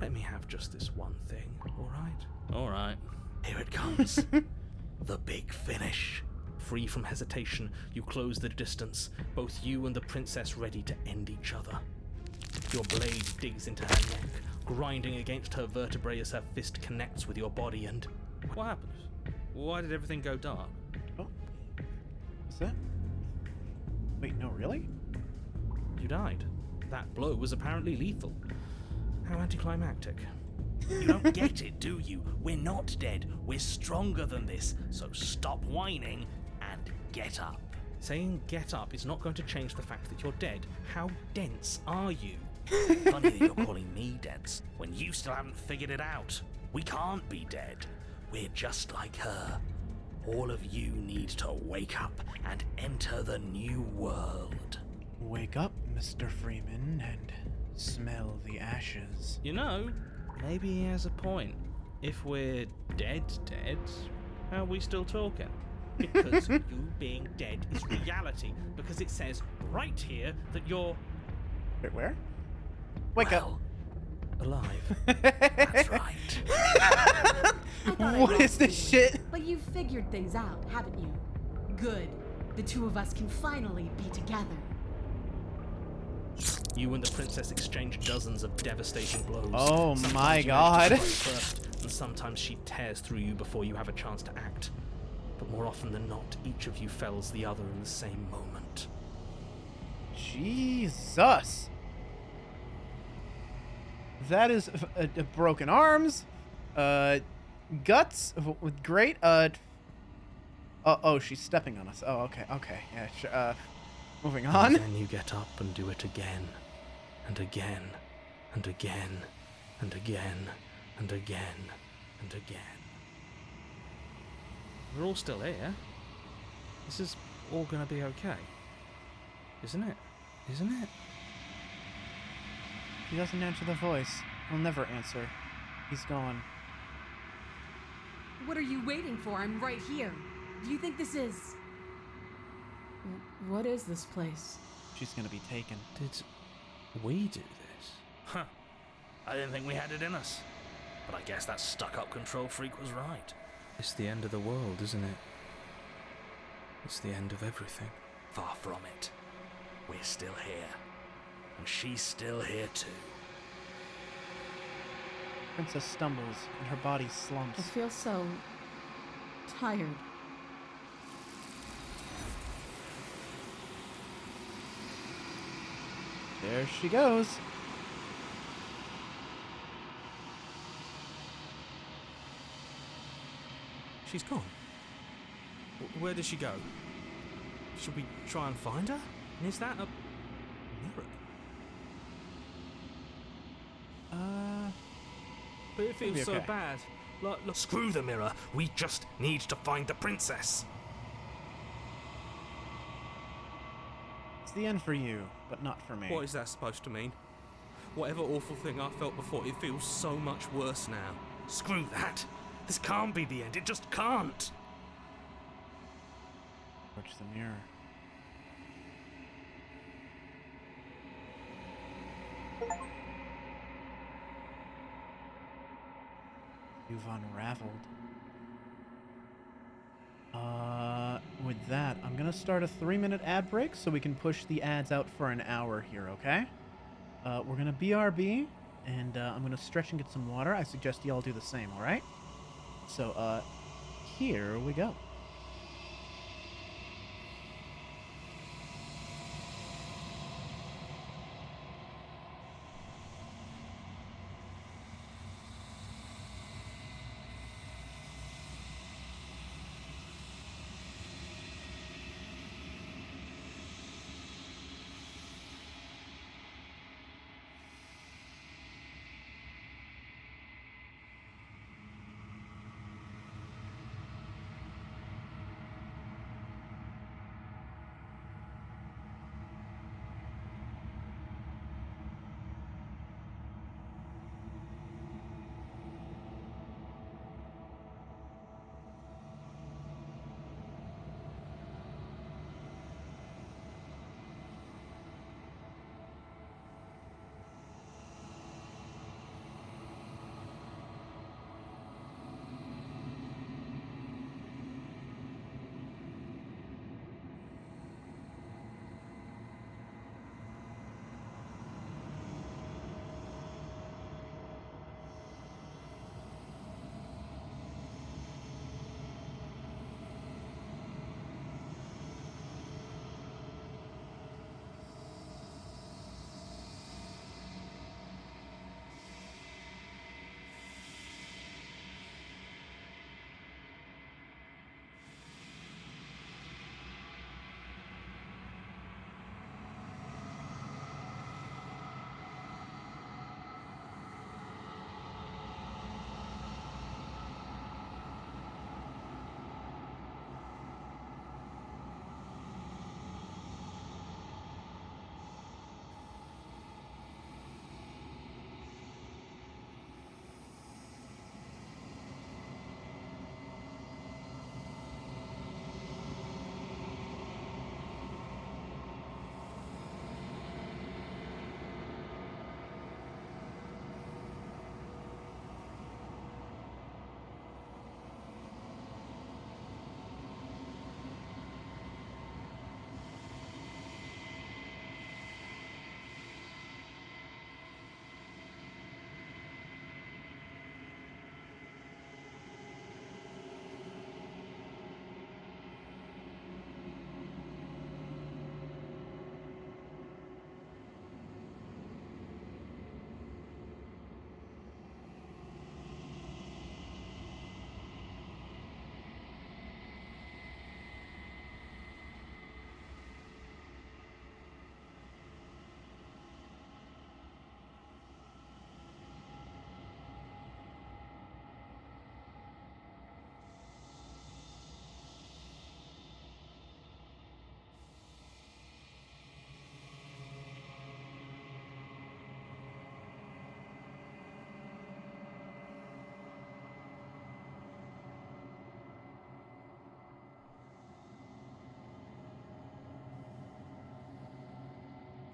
Let me have just this one thing, alright? Alright. Here it comes. The big finish. Free from hesitation, you close the distance, both you and the princess ready to end each other. Your blade digs into her neck, grinding against her vertebrae as her fist connects with your body and... What happened? Why did everything go dark? Oh. What's that? Wait, no, really? You died. That blow was apparently lethal. How anticlimactic. You don't get it, do you? We're not dead. We're stronger than this, so stop whining and get up. Saying get up is not going to change the fact that you're dead. How dense are you? Funny that you're calling me dense, when you still haven't figured it out. We can't be dead. We're just like her. All of you need to wake up and enter the new world. Wake up, Mr. Freeman, and smell the ashes. You know, maybe he has a point. If we're dead, how are we still talking? Because you being dead is reality, because it says right here that you're... Wait, where? Wake up. Alive. That's right. What is this shit? But you've figured things out, haven't you? Good. The two of us can finally be together. You and the princess exchange dozens of devastating blows. Oh Sometimes my you god. make it first, and sometimes she tears through you before you have a chance to act. But more often than not, each of you fells the other in the same moment. Jesus. That is broken arms, guts, great, oh, she's stepping on us. Oh, okay, yeah, moving on. And then you get up and do it again, and again, and again, and again, and again, and again. We're all still here. This is all gonna be okay. Isn't it? Isn't it? He doesn't answer the voice. He'll never answer. He's gone. What are you waiting for? I'm right here. Do you think this is... What is this place? She's gonna be taken. Did we do this? Huh. I didn't think we had it in us. But I guess that stuck-up control freak was right. It's the end of the world, isn't it? It's the end of everything. Far from it. We're still here. And she's still here too. Princess stumbles and her body slumps. I feel so... tired. There she goes. She's gone. Where did she go? Should we try and find her? And is that a mirror? But it feels so okay. bad. Like, look. Screw the mirror. We just need to find the princess. It's the end for you, but not for me. What is that supposed to mean? Whatever awful thing I felt before, it feels so much worse now. Screw that. This can't be the end. It just can't. Approach the mirror. You've unraveled. With that, I'm gonna start a 3-minute ad break so we can push the ads out for an hour here, okay? We're gonna BRB, and I'm gonna stretch and get some water. I suggest y'all do the same, alright? So, here we go.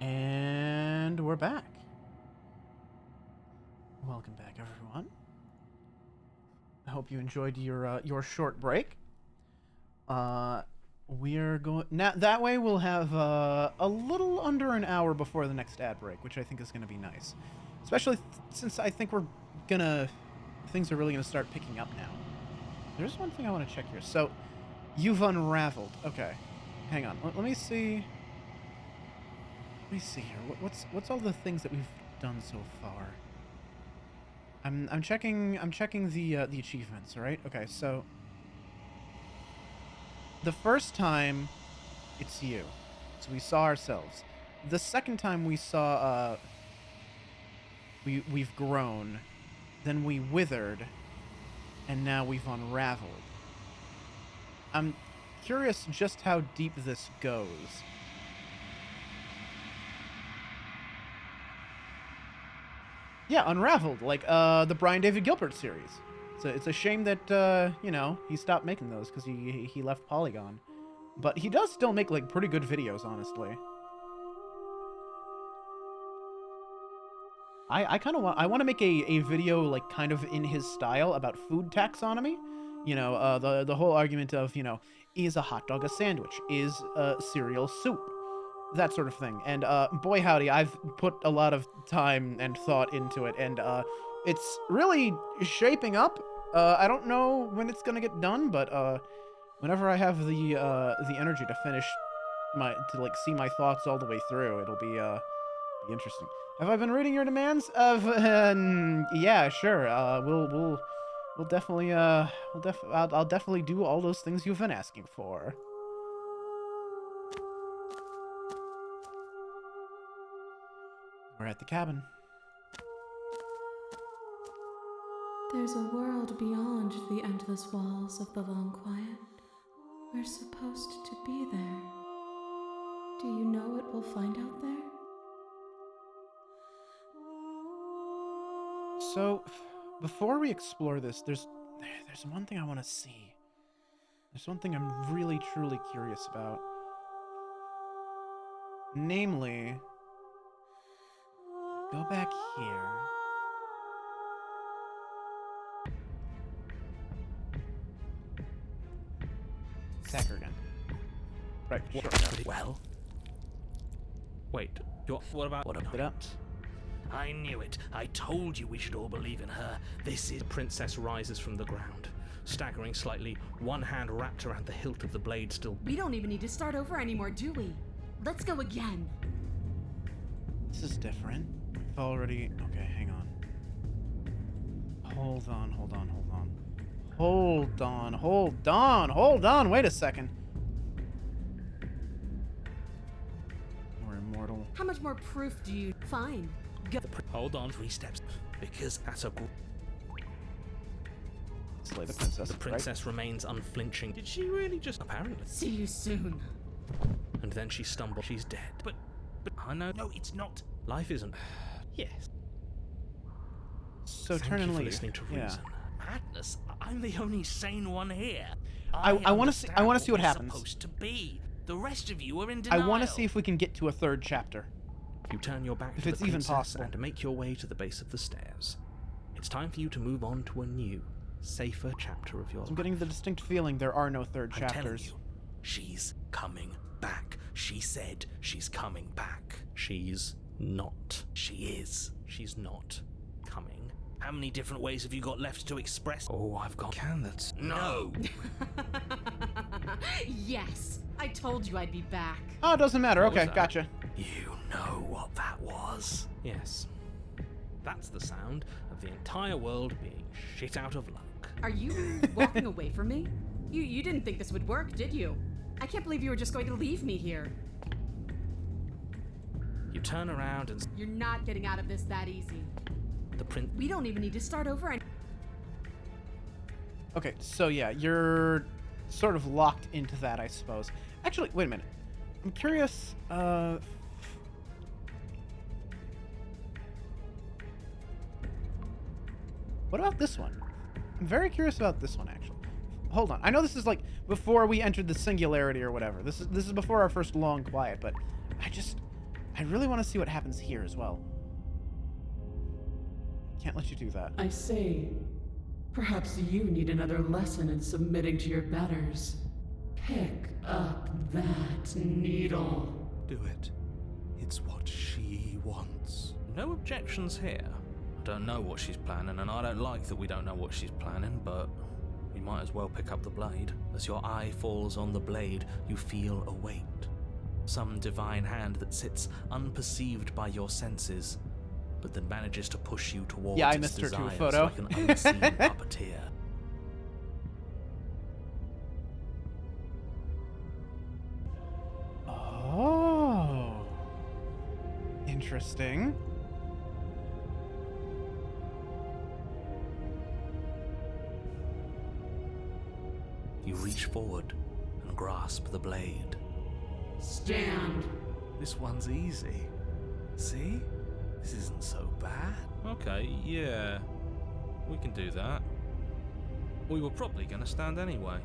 And we're back. Welcome back, everyone. I hope you enjoyed your short break. We're going now. That way, we'll have a little under an hour before the next ad break, which I think is going to be nice, especially since I think things are really going to start picking up now. There's one thing I want to check here. So, you've unraveled. Okay, hang on. Let me see. Let me see here. What's all the things that we've done so far? I'm checking the achievements. All right. Okay. So the first time, it's you. So we saw ourselves. The second time we saw we've grown, then we withered, and now we've unraveled. I'm curious just how deep this goes. Yeah, Unraveled, like the Brian David Gilbert series. It's a shame that he stopped making those because he left Polygon. But he does still make, like, pretty good videos, honestly. I kind of want to make a video, like, kind of in his style about food taxonomy. You know, the whole argument of, you know, is a hot dog a sandwich? Is cereal soup? That sort of thing. And boy howdy, I've put a lot of time and thought into it, and it's really shaping up. I don't know when it's gonna get done, but whenever I have the energy to finish like see my thoughts all the way through, it'll be interesting. Have I been reading your demands? Yeah, sure. We'll definitely I'll definitely do all those things you've been asking for. We're at the cabin. There's a world beyond the endless walls of the long quiet. We're supposed to be there. Do you know what we'll find out there? So, before we explore this, there's one thing I want to see. There's one thing I'm really, truly curious about. Namely, go back here. Sacker again. Right, sure. Well? Wait, what about It up. I knew it. I told you we should all believe in her. This is... The princess rises from the ground, staggering slightly, one hand wrapped around the hilt of the blade still... We don't even need to start over anymore, do we? Let's go again. This is different. I've already... Okay, hang on. Hold on. Wait a second. We're immortal. How much more proof do you... Fine. Go. Hold on, 3 steps. Because that's a... Slay the princess. The princess remains unflinching. Did she really just... Apparently. See you soon. And then she stumbles. She's dead. But I know... No, it's not. Life isn't... Yes. So Thank turn you and for leave. listening to Yeah. reason. Madness. I'm the only sane one here. I wanna see what we're happens. Supposed to be. The rest of you are in I denial. want to see if we can get to a 3rd chapter. You turn your back If to it's the even princess possible. and make your way to the base of the stairs. It's time for you to move on to a new, safer chapter of your I'm life. getting the distinct feeling there are no 3rd I'm telling chapters. you, she's coming back. She said she's coming back. She's not. She is. She's not coming. How many different ways have you got left to express? Oh, I've got candidates. No. Yes. I told you I'd be back. Oh, it doesn't matter. What was Okay, that? gotcha. You know what that was. Yes. That's the sound of the entire world being shit out of luck. Are you walking away from me? You didn't think this would work, did you? I can't believe you were just going to leave me here. You turn around and You're not getting out of this that easy. the prince. We don't even need to start over and Okay, so yeah, you're sort of locked into that, I suppose. Actually, wait a minute. I'm curious, what about this one? I'm very curious about this one, actually. Hold on. I know this is like before we entered the singularity or whatever. This is before our first long quiet, but I really want to see what happens here as well. Can't let you do that. I say, perhaps you need another lesson in submitting to your betters. Pick up that needle. Do it. It's what she wants. No objections here. I don't know what she's planning, and I don't like that we don't know what she's planning, but we might as well pick up the blade. As your eye falls on the blade, you feel a weight. Some divine hand that sits unperceived by your senses, but that manages to push you towards Yeah, I its missed her to a desires photo. like an unseen puppeteer. Oh. Interesting. You reach forward and grasp the blade. Stand. This one's easy. See? This isn't so bad. Okay, yeah. We can do that. we were probably going to stand anyway.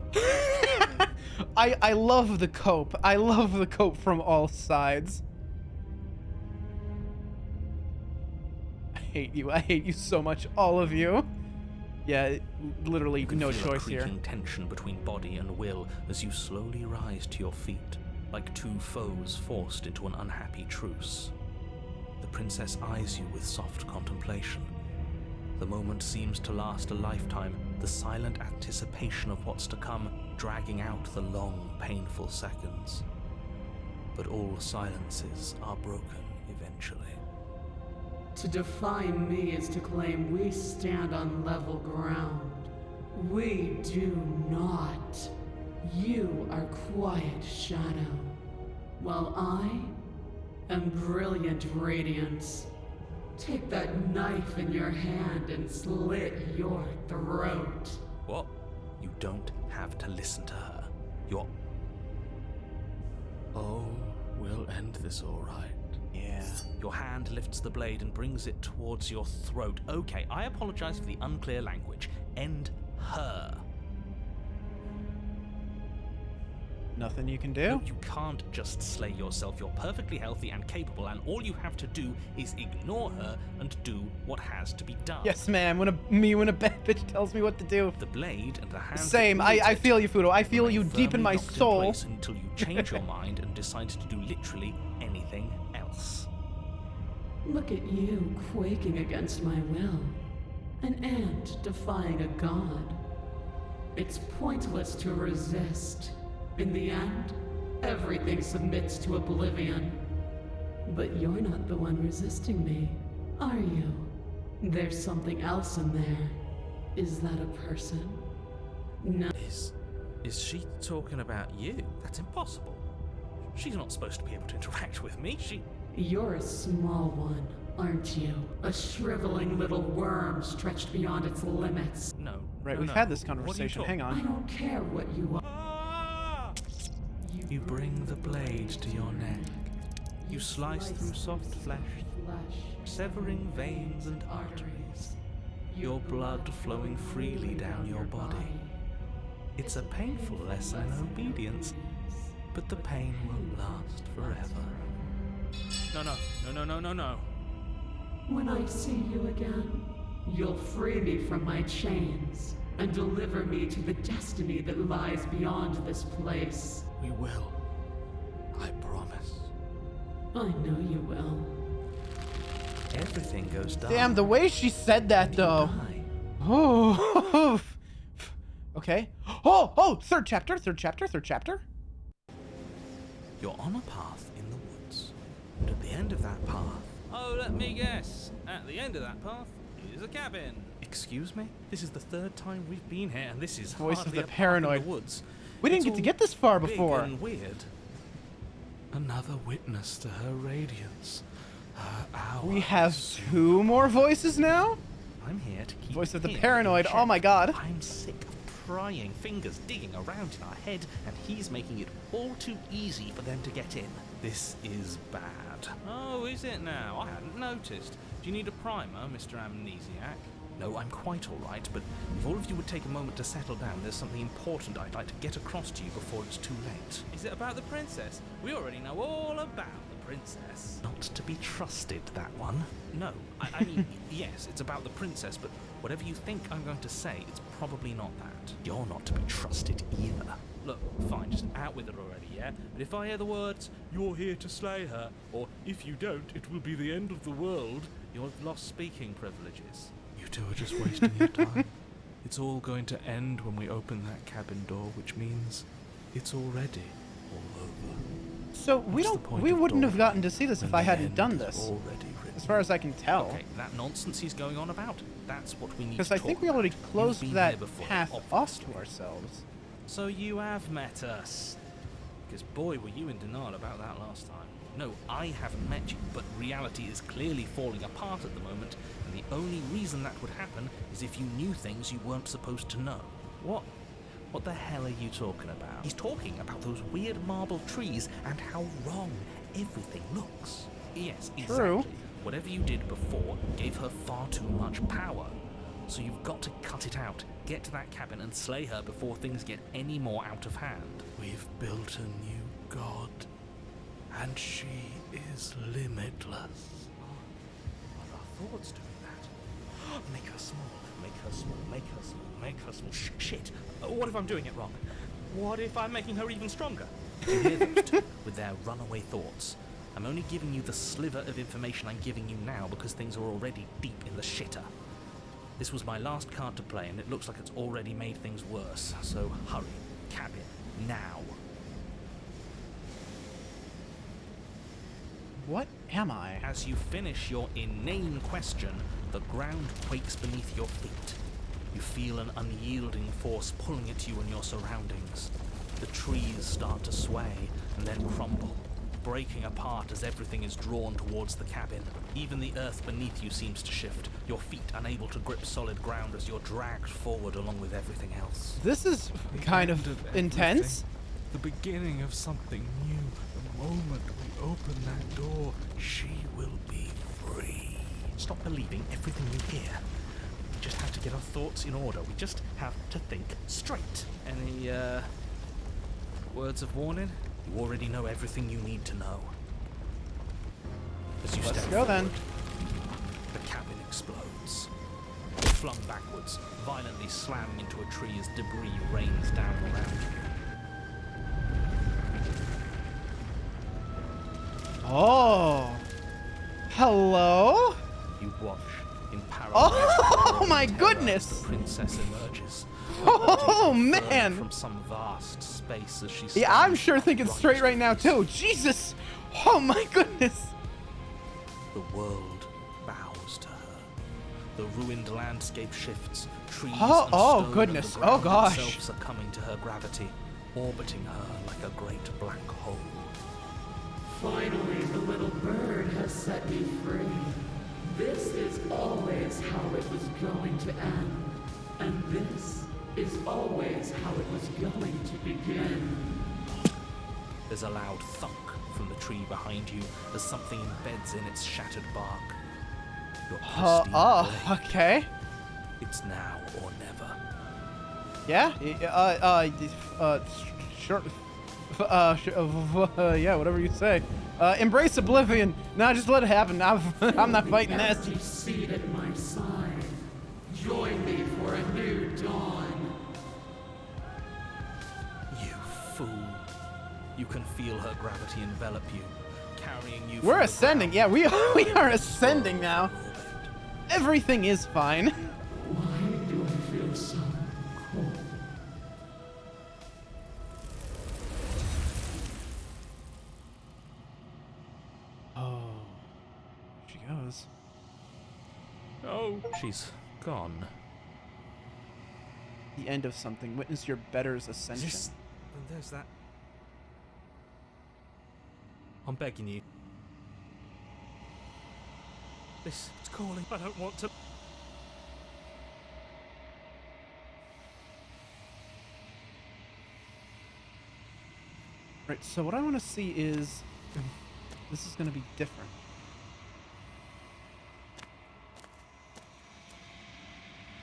I love the cope. I love the cope from all sides. I hate you. I hate you so much, all of you. Yeah, literally You can no feel choice a here. creaking tension between body and will as you slowly rise to your feet, like two foes forced into an unhappy truce. The princess eyes you with soft contemplation. The moment seems to last a lifetime, the silent anticipation of what's to come dragging out the long, painful seconds. But all silences are broken eventually. To define me is to claim we stand on level ground. We do not. You are quiet shadow, while I am brilliant radiance. Take that knife in your hand and slit your throat. What? You don't have to listen to her. You're... Oh, we'll end this all right. Yeah. Your hand lifts the blade and brings it towards your throat. Okay, I apologize for the unclear language. End her. Nothing you can do? No, you can't just slay yourself. You're perfectly healthy and capable, and all you have to do is ignore her and do what has to be done. Yes, ma'am. When a bad bitch tells me what to do. The blade and the hand. Same. I feel you, Fudo. I feel you deep in my soul. Until you change your mind and decide to do literally anything else. Look at you quaking against my will. An ant defying a god. It's pointless to resist. In the end, everything submits to oblivion. But you're not the one resisting me, are you? There's something else in there. Is that a person? No. Is she talking about you? That's impossible. She's not supposed to be able to interact with me. You're a small one, aren't you? A shriveling little worm stretched beyond its limits. No. Right, no, we've no. had this What are you conversation. talking- Hang I on. don't care what you are. You bring the blade to your neck. You slice through soft flesh, severing veins and arteries. Your blood flowing freely down your body. It's a painful lesson in obedience, but the pain won't last forever. No. When I see you again, you'll free me from my chains and deliver me to the destiny that lies beyond this place. We will. I promise. I know you will. Everything goes down. Damn, the way she said that, though. Oh. Okay. Oh, third chapter. You're on a path in the woods, and at the end of that path... Oh, let me guess. At the end of that path is a cabin. Excuse me? This is the third time we've been here, and this is Voice of hardly the a path paranoid. in the woods. We didn't It's get to all get this far big before. and weird. Another witness to her radiance. Her hour We have is 2 more voices now? I'm here to keep Voice of the him in paranoid. check. Oh my god. I'm sick of prying fingers digging around in our head, and he's making it all too easy for them to get in. This is bad. Oh, is it now? I hadn't noticed. Do you need a primer, Mr. Amnesiac? No, I'm quite all right, but if all of you would take a moment to settle down, there's something important I'd like to get across to you before it's too late. Is it about the princess? We already know all about the princess. Not to be trusted, that one. No, I mean, yes, it's about the princess, but whatever you think I'm going to say, it's probably not that. You're not to be trusted either. Look, fine, just out with it already, yeah? But if I hear the words, "You're here to slay her," or "If you don't, it will be the end of the world," you'll have lost speaking privileges. You two are just wasting your time. It's all going to end when we open that cabin door, which means it's already all over. So What's the point we of wouldn't have dawdling gotten to see this if when I the hadn't end done is this. already written? As far as I can tell. Okay, that nonsense he's going on about, that's what we need to Because talk I think we about. already You've closed been that here before, path off obviously. to ourselves. So you have met us. Because boy, were you in denial about that last time. No, I haven't met you, but reality is clearly falling apart at the moment, and the only reason that would happen is if you knew things you weren't supposed to know. What the hell are you talking about? He's talking about those weird marble trees and how wrong everything looks. Yes, exactly. True. Whatever you did before gave her far too much power. So you've got to cut it out, get to that cabin and slay her before things get any more out of hand. We've built a new god, and she is limitless. Are our thoughts doing that? Make her small, make her small, make her small, make her small. Shit! What if I'm doing it wrong? What if I'm making her even stronger? You hear those two with their runaway thoughts. I'm only giving you the sliver of information I'm giving you now because things are already deep in the shitter. This was my last card to play, and it looks like it's already made things worse. So hurry, cabin, now. What am I? As you finish your inane question, the ground quakes beneath your feet. You feel an unyielding force pulling at you and your surroundings. The trees start to sway and then crumble, breaking apart as everything is drawn towards the cabin. Even the earth beneath you seems to shift, your feet unable to grip solid ground as you're dragged forward along with everything else. This is kind of intense. The beginning of something new. The moment we open that door, she will be free. Stop believing everything you hear. We just have to get our thoughts in order. We just have to think straight. Any, words of warning? You already know everything you need to know. As you Let's step go forward, then. the cabin explodes. You're flung backwards, violently slam into a tree as debris rains down around you. Oh. Hello? You watch in parallel. Oh my terror as goodness. The princess emerges. Oh Thrown man. From some vast space as she Yeah, I'm stands sure thinking straight right right now too. Jesus. Oh my goodness. The world bows to her. The ruined landscape shifts. Trees Oh, and oh, stone goodness. And the ground Oh, gosh. itself succumbing to her gravity, orbiting her like a great black hole. Finally, the little bird has set me free. This is always how it was going to end. And this is always how it was going to begin. There's a loud thunk from the tree behind you as something embeds in its shattered bark. Your pristine blade. Okay. It's now or never. Yeah. Sure. Yeah, whatever you say. Embrace oblivion. Nah, just let it happen. I'm not fighting this. Empty seat at my side. Join me for a new dawn. You fool. You can feel her gravity envelop you, carrying you. We're from the ascending. ground Yeah, we are ascending to now. orbit. Everything is fine. Why do I feel so cold? Oh, she goes. Oh, she's gone. The end of something. Witness your better's ascension. And there's that. I'm begging you. This is calling. I don't want to. Right, so what I want to see is this is going to be different.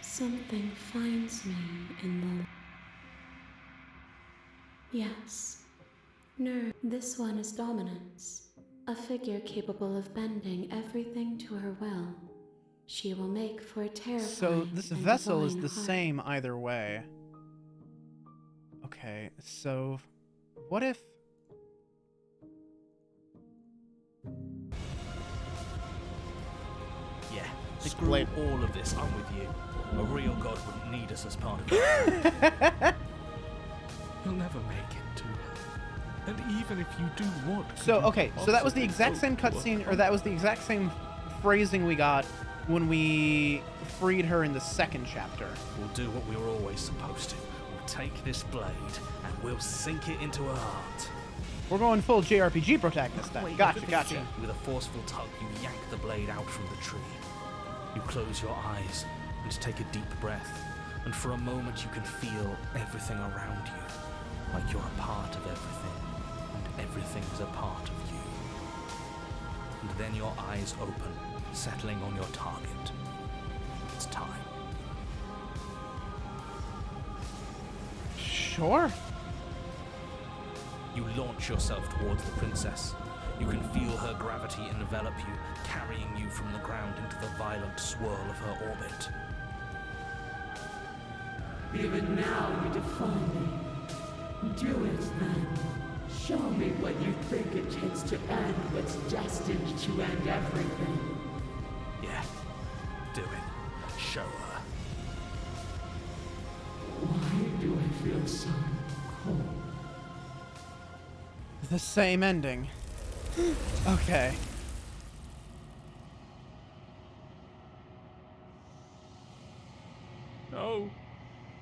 Something finds me in the... Yes. No, this one is dominance. A figure capable of bending everything to her will. She will make for a terrifying So this and vessel is divine the heart. same either way. Okay, so what if... Yeah, Like screw blade. all of this. I'm with you. A real god wouldn't need us as part of it. You'll never make it to her. And even if you do, what could So, you okay, so that was the possibly exact hope same to cutscene, or that was the exact same phrasing we got when we freed her in the second chapter. We'll do what we were always supposed to. We'll take this blade and we'll sink it into her heart. We're going full JRPG protagonist then. Wait, Gotcha, look at gotcha. you. With a forceful tug, you yank the blade out from the tree. You close your eyes and take a deep breath, and for a moment you can feel everything around you, like you're a part of everything, and everything is a part of you. And then your eyes open, settling on your target. It's time. Sure. You launch yourself towards the princess. You can feel her gravity envelop you, carrying you from the ground into the violent swirl of her orbit. Even now you defy me. Do it then. Show me what you think it takes to end what's destined to end everything. Yeah, do it. Show her. Why do I feel so cold? The same ending. Okay. No.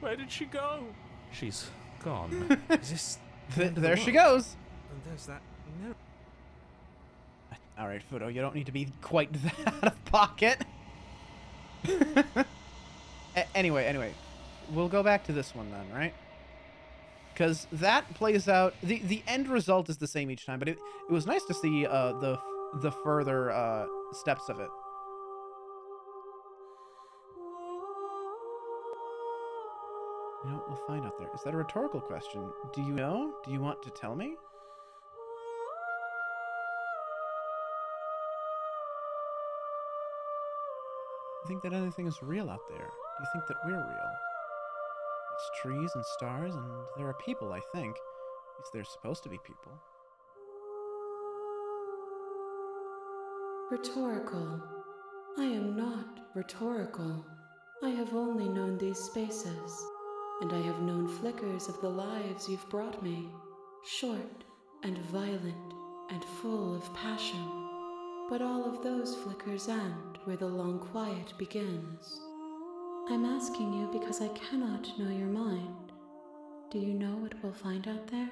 Where did she go? She's gone. Is this... There she goes. And there's that... No. All right, Fudo, you don't need to be quite that out of pocket. Anyway, we'll go back to this one then, right? Because that plays out. The end result is the same each time, but it was nice to see the further steps of it. You know, we'll find out there. Is that a rhetorical question? Do you know? Do you want to tell me? You think that anything is real out there? Do you think that we're real? It's trees and stars, and there are people, I think. At least they're supposed to be people. Rhetorical. I am not rhetorical. I have only known these spaces, and I have known flickers of the lives you've brought me, short and violent and full of passion. But all of those flickers end where the long quiet begins. I'm asking you because I cannot know your mind. Do you know what we'll find out there?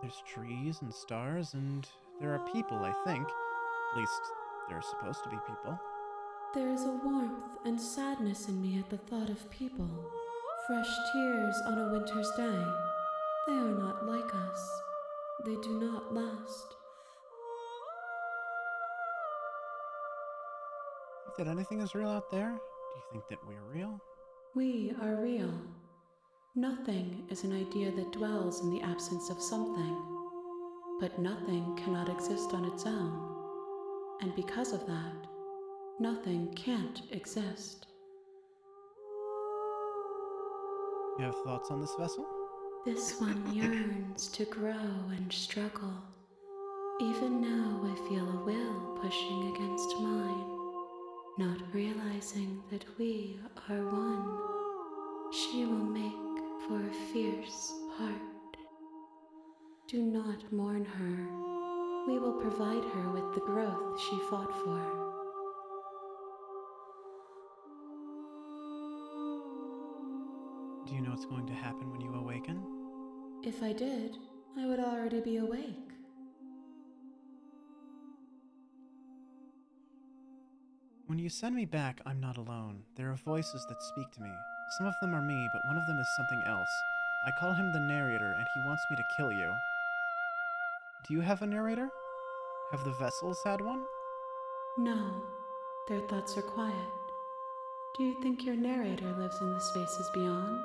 There's trees and stars, and there are people, I think. At least, there are supposed to be people. There is a warmth and sadness in me at the thought of people. Fresh tears on a winter's day. They are not like us. They do not last. Think that anything is real out there? Do you think that we're real? We are real. Nothing is an idea that dwells in the absence of something. But nothing cannot exist on its own. And because of that, nothing can't exist. You have thoughts on this vessel? This one yearns to grow and struggle. Even now I feel a will pushing against mine, not realizing that we are one. She will make for a fierce heart. Do not mourn her. We will provide her with the growth she fought for. Do you know what's going to happen when you awaken? If I did, I would already be awake. When you send me back, I'm not alone. There are voices that speak to me. Some of them are me, but one of them is something else. I call him the narrator, and he wants me to kill you. Do you have a narrator? Have the vessels had one? No, their thoughts are quiet. Do you think your narrator lives in the spaces beyond?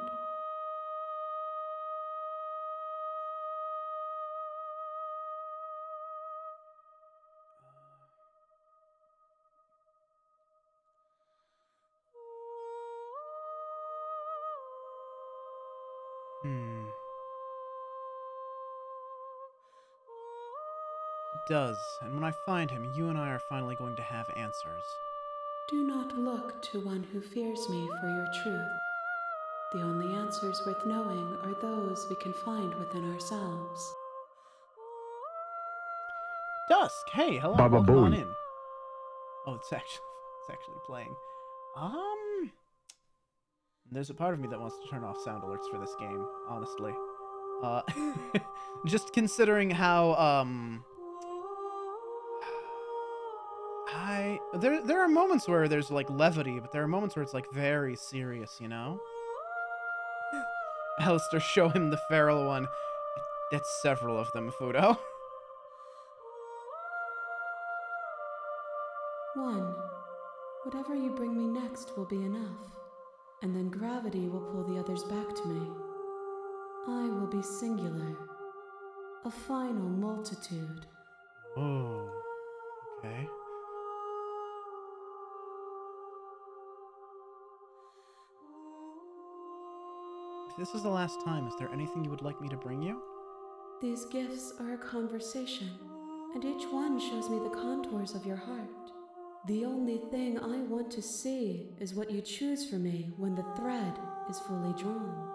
He does, and when I find him, you and I are finally going to have answers. Do not look to one who fears me for your truth. The only answers worth knowing are those we can find within ourselves. Dusk, hey, hello, welcome on in. Oh, it's actually playing. There's a part of me that wants to turn off sound alerts for this game, honestly. Just considering how, there are moments where there's, like, levity, but there are moments where it's, like, very serious, you know? Alistair, show him the feral one. That's several of them, Fudo. One. Whatever you bring me next will be enough, and then gravity will pull the others back to me. I will be singular, a final multitude. Oh, okay. If this is the last time, is there anything you would like me to bring you? These gifts are a conversation, and each one shows me the contours of your heart. The only thing I want to see is what you choose for me when the thread is fully drawn.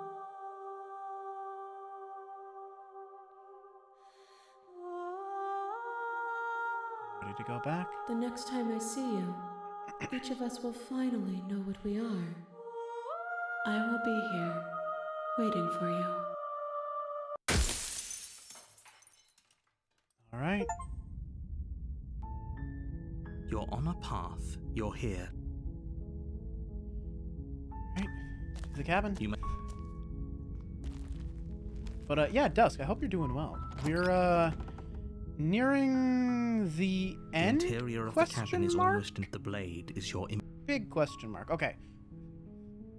Ready to go back? The next time I see you, each of us will finally know what we are. I will be here, waiting for you. All right. You're on a path. You're here. Right. To the cabin. You may- But yeah, Dusk, I hope you're doing well. We're nearing the end? The interior of the cabin is almost in the blade is your Big question mark. Okay.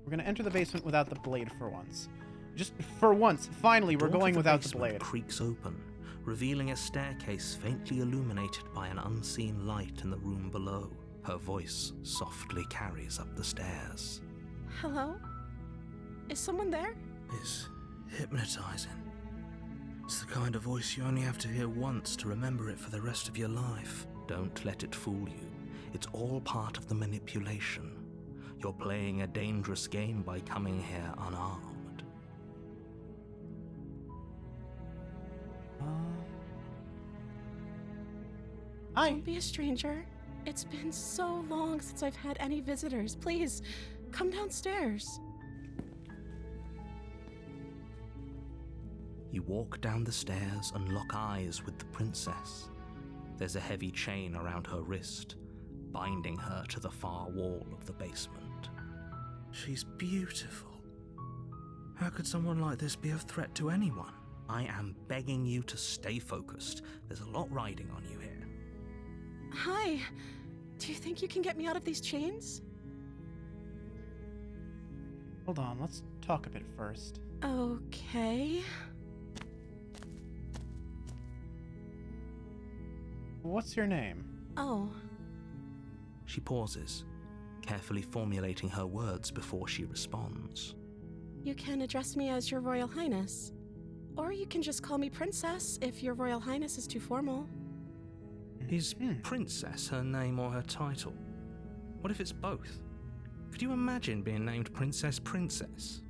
We're gonna enter the basement without the blade for once. Just for once, finally, we're door to going the without the basement blade. creaks open, revealing a staircase faintly illuminated by an unseen light in the room below. Her voice softly carries up the stairs. Hello? Is someone there? It's hypnotizing. It's the kind of voice you only have to hear once to remember it for the rest of your life. Don't let it fool you. It's all part of the manipulation. You're playing a dangerous game by coming here unarmed. Hi. Don't be a stranger. It's been so long since I've had any visitors. Please, come downstairs. You walk down the stairs and lock eyes with the princess. There's a heavy chain around her wrist, binding her to the far wall of the basement. She's beautiful. How could someone like this be a threat to anyone? I am begging you to stay focused. There's a lot riding on you here. Hi. Do you think you can get me out of these chains? Hold on, let's talk a bit first. Okay. What's your name? Oh, She pauses, carefully formulating her words before she responds. you can address me as Your Royal Highness. Or you can just call me Princess if Your Royal Highness is too formal. Is Princess her name or her title? What if it's both? Could you imagine being named Princess Princess?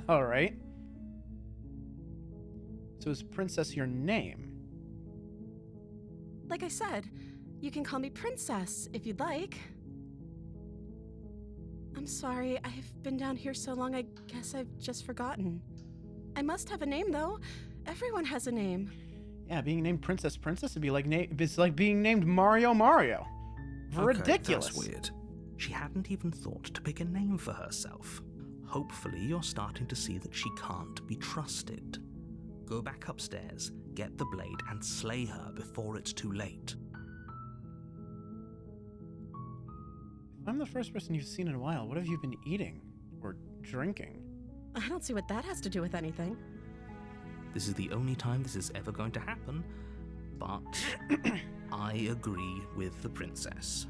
All right. So is Princess your name? Like I said, you can call me Princess if you'd like. I'm sorry, I've been down here so long, I guess I've just forgotten. I must have a name, though. Everyone has a name. Yeah, being named Princess would be like it's like being named Mario. Ridiculous. That's weird. She hadn't even thought to pick a name for herself. Hopefully you're starting to see that she can't be trusted. Go back upstairs, get the blade, and slay her before it's too late. If I'm the first person you've seen in a while, what have you been eating? Or drinking? I don't see what that has to do with anything. This is the only time this is ever going to happen, but I agree with the princess.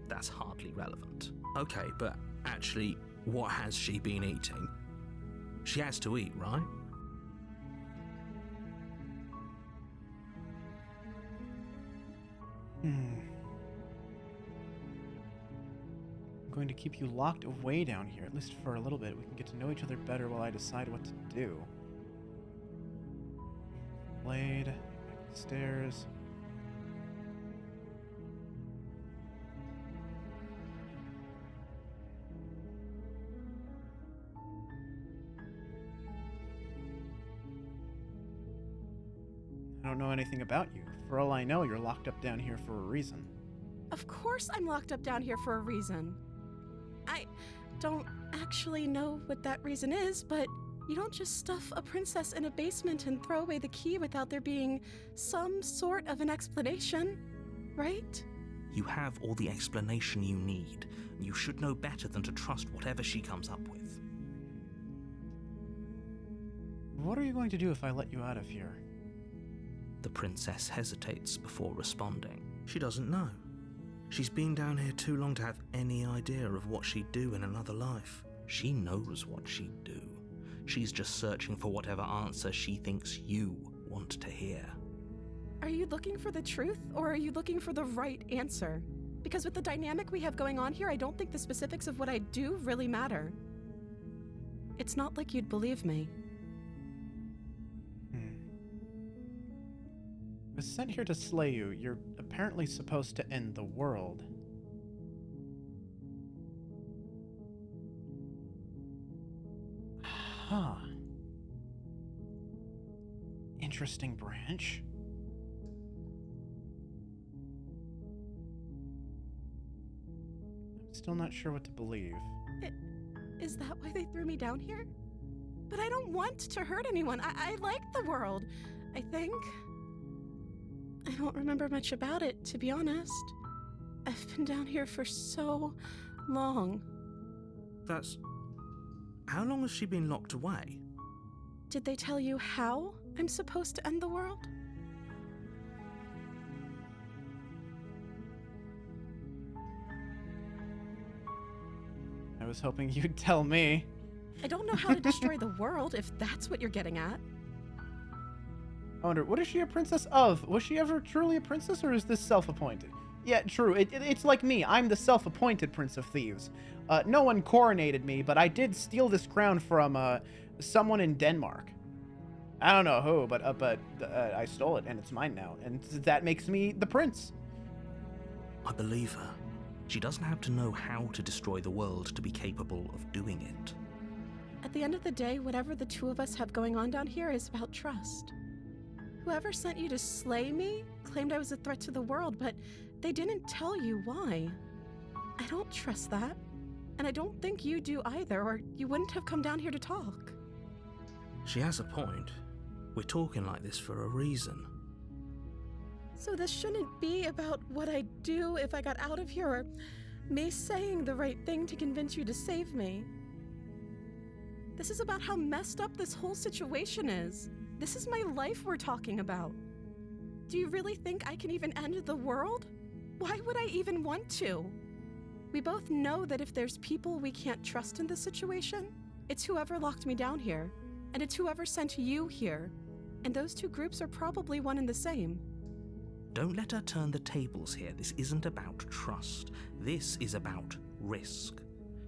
That's hardly relevant. Okay, but actually, what has she been eating? She has to eat, right? I'm going to keep you locked away down here, at least for a little bit. We can get to know each other better while I decide what to do. Blade, back upstairs. I don't know anything about you. For all I know, you're locked up down here for a reason. Of course I'm locked up down here for a reason. I don't actually know what that reason is, but you don't just stuff a princess in a basement and throw away the key without there being some sort of an explanation. right? You have all the explanation you need. You should know better than to trust whatever she comes up with. What are you going to do if I let you out of here? The princess hesitates before responding. She doesn't know. She's been down here too long to have any idea of what she'd do in another life. She knows what she'd do. She's just searching for whatever answer she thinks you want to hear. Are you looking for the truth, or are you looking for the right answer? Because with the dynamic we have going on here, I don't think the specifics of what I do really matter. It's not like you'd believe me. I was sent here to slay you. You're apparently supposed to end the world. Huh. Interesting branch. I'm still not sure what to believe. Is that why they threw me down here? But I don't want to hurt anyone. I like the world, I think. I don't remember much about it, to be honest. I've been down here for so long. How long has she been locked away? Did they tell you how I'm supposed to end the world? I was hoping you'd tell me. I don't know how to destroy the world, if that's what you're getting at. I wonder, what is she a princess of? Was she ever truly a princess, or is this self-appointed? Yeah, true. It's like me. I'm the self-appointed Prince of Thieves. No one coronated me, but I did steal this crown from someone in Denmark. I don't know who, but I stole it, and it's mine now, and that makes me the prince. I believe her. She doesn't have to know how to destroy the world to be capable of doing it. At the end of the day, whatever the two of us have going on down here is about trust. Whoever sent you to slay me claimed I was a threat to the world, but they didn't tell you why. I don't trust that, and I don't think you do either, or you wouldn't have come down here to talk. She has a point. We're talking like this for a reason. So this shouldn't be about what I'd do if I got out of here, or me saying the right thing to convince you to save me. This is about how messed up this whole situation is. This is my life we're talking about. Do you really think I can even end the world? Why would I even want to? We both know that if there's people we can't trust in this situation, it's whoever locked me down here, and it's whoever sent you here. And those two groups are probably one and the same. Don't let her turn the tables here. This isn't about trust. This is about risk.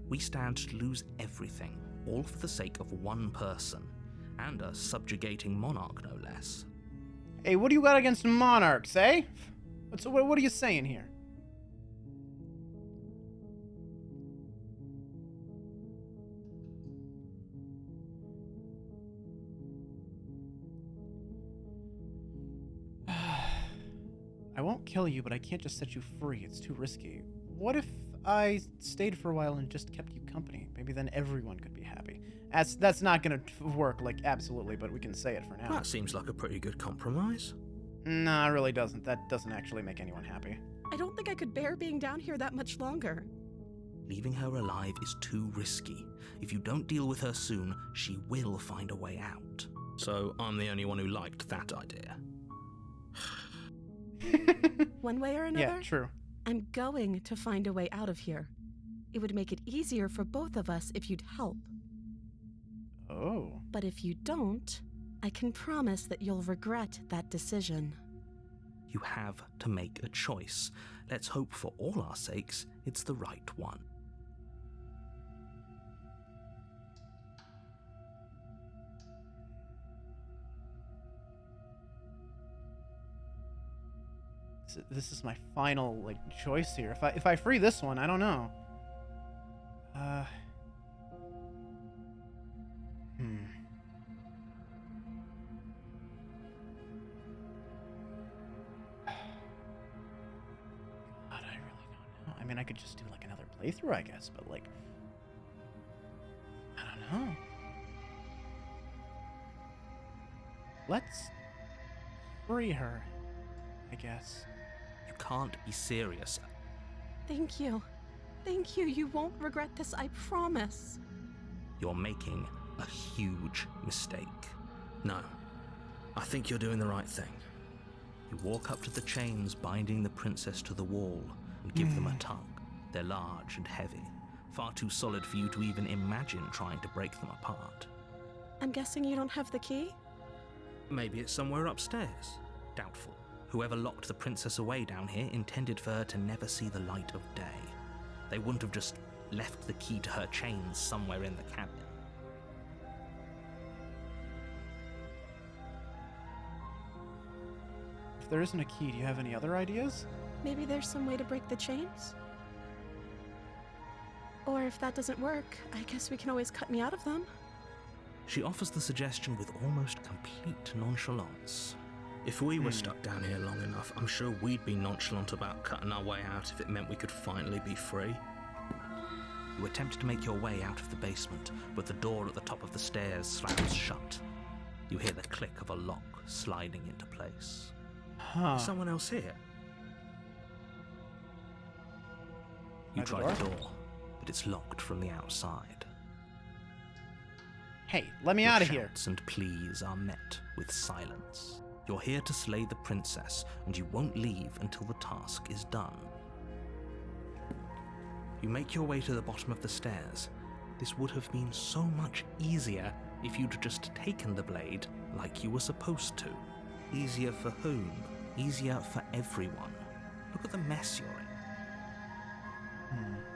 We stand to lose everything, all for the sake of one person. And a subjugating monarch, no less. Hey, what do you got against monarchs, eh? What are you saying here? I won't kill you, but I can't just set you free. It's too risky. What if I stayed for a while and just kept you company? Maybe then everyone could be happy. That's not gonna work, like, absolutely, but we can say it for now. That seems like a pretty good compromise. Nah, it really doesn't. That doesn't actually make anyone happy. I don't think I could bear being down here that much longer. Leaving her alive is too risky. If you don't deal with her soon, she will find a way out. So I'm the only one who liked that idea. One way or another, Yeah, true. I'm going to find a way out of here. It would make it easier for both of us if you'd help. Oh. But if you don't, I can promise that you'll regret that decision. You have to make a choice. Let's hope for all our sakes it's the right one. This is my final, like, choice here. If I free this one, I don't know. God, I really don't know. I mean, I could just do, like, another playthrough, I guess, but, like, I don't know. Let's free her, I guess. You can't be serious. Thank you. Thank you. You won't regret this, I promise. You're making a huge mistake. No, I think you're doing the right thing. You walk up to the chains binding the princess to the wall and give them a tug. They're large and heavy, far too solid for you to even imagine trying to break them apart. I'm guessing you don't have the key? Maybe it's somewhere upstairs. Doubtful. Whoever locked the princess away down here intended for her to never see the light of day. They wouldn't have just left the key to her chains somewhere in the cabin. If there isn't a key, do you have any other ideas? Maybe there's some way to break the chains? Or if that doesn't work, I guess we can always cut me out of them. She offers the suggestion with almost complete nonchalance. If we were stuck down here long enough, I'm sure we'd be nonchalant about cutting our way out if it meant we could finally be free. You attempt to make your way out of the basement, but the door at the top of the stairs slams shut. You hear the click of a lock sliding into place. Huh. Is someone else here? You By the try the door? door, but it's locked from the outside. Hey, let me Your out of here. shouts and pleas are met with silence. You're here to slay the princess, and you won't leave until the task is done. You make your way to the bottom of the stairs. This would have been so much easier if you'd just taken the blade like you were supposed to. Easier for whom? Easier for everyone. Look at the mess you're in.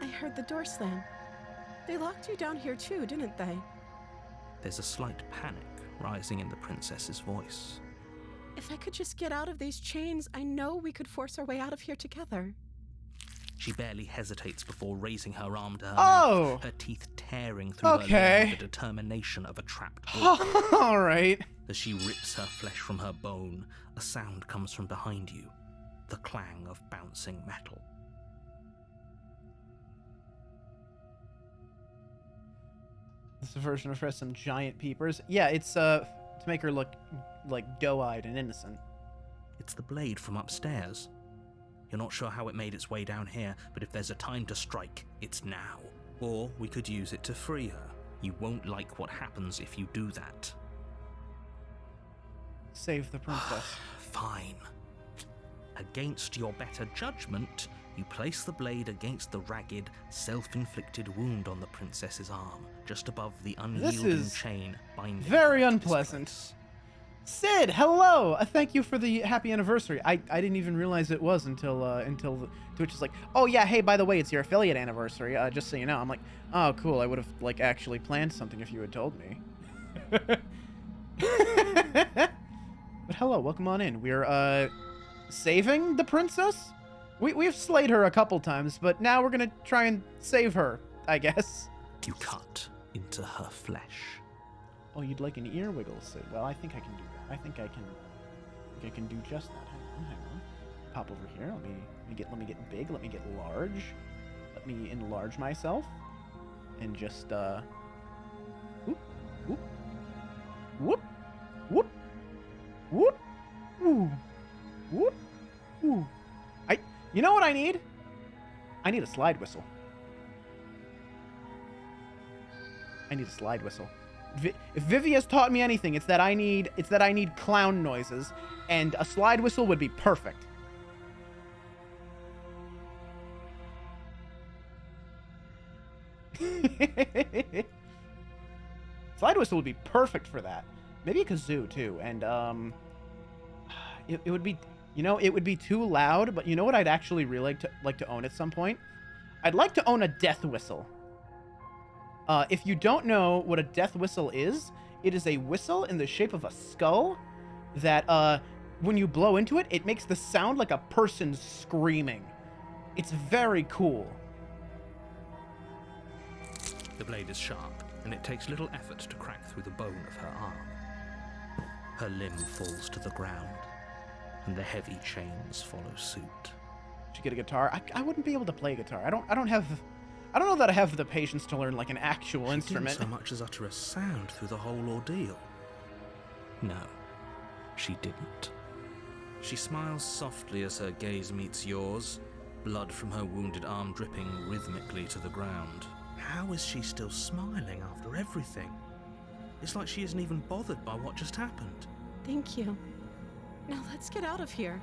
I heard the door slam. They locked you down here too, didn't they? There's a slight panic rising in the princess's voice. If I could just get out of these chains, I know we could force our way out of here together. She barely hesitates before raising her arm to her Oh! mouth, her teeth tearing through Okay. her limb with the determination of a trapped wolf. All right. As she rips her flesh from her bone, a sound comes from behind you, the clang of bouncing metal. This is a version of her some giant peepers. Yeah, it's to make her look like doe-eyed and innocent. It's the blade from upstairs. You're not sure how it made its way down here, but if there's a time to strike, it's now. Or we could use it to free her. You won't like what happens if you do that. Save the princess. Fine. Against your better judgment, you place the blade against the ragged, self-inflicted wound on the princess's arm, just above the unyielding is chain binding very her to this unpleasant. place. Sid, hello! Thank you for the happy anniversary. I didn't even realize it was until Twitch is like, oh yeah, hey, by the way, it's your affiliate anniversary. Just so you know. I'm like, oh cool. I would have like actually planned something if you had told me. But hello, welcome on in. We're saving the princess. We've slayed her a couple times, but now we're gonna try and save her, I guess. You cut into her flesh. Oh, you'd like an ear wiggle, Sid? Well, I think I can do that. I think I can do just that. Hang on. Pop over here. Let me get big. Let me get large. Let me enlarge myself, and just whoop, whoop, whoop, whoop, whoop, whoop, whoop, whoop. You know what I need? I need a slide whistle. I need a slide whistle. If Vivi has taught me anything, it's that I need clown noises, and a slide whistle would be perfect. Slide whistle would be perfect for that. Maybe a kazoo too, and it would be, it would be too loud. But you know what I'd actually really like to own at some point? I'd like to own a death whistle. If you don't know what a death whistle is, it is a whistle in the shape of a skull that, when you blow into it, it makes the sound like a person screaming. It's very cool. The blade is sharp, and it takes little effort to crack through the bone of her arm. Her limb falls to the ground, and the heavy chains follow suit. Did you get a guitar? I wouldn't be able to play guitar. I don't know that I have the patience to learn like an actual instrument. She didn't so much as utter a sound through the whole ordeal. No, she didn't. She smiles softly as her gaze meets yours, blood from her wounded arm dripping rhythmically to the ground. How is she still smiling after everything? It's like she isn't even bothered by what just happened. Thank you. Now let's get out of here.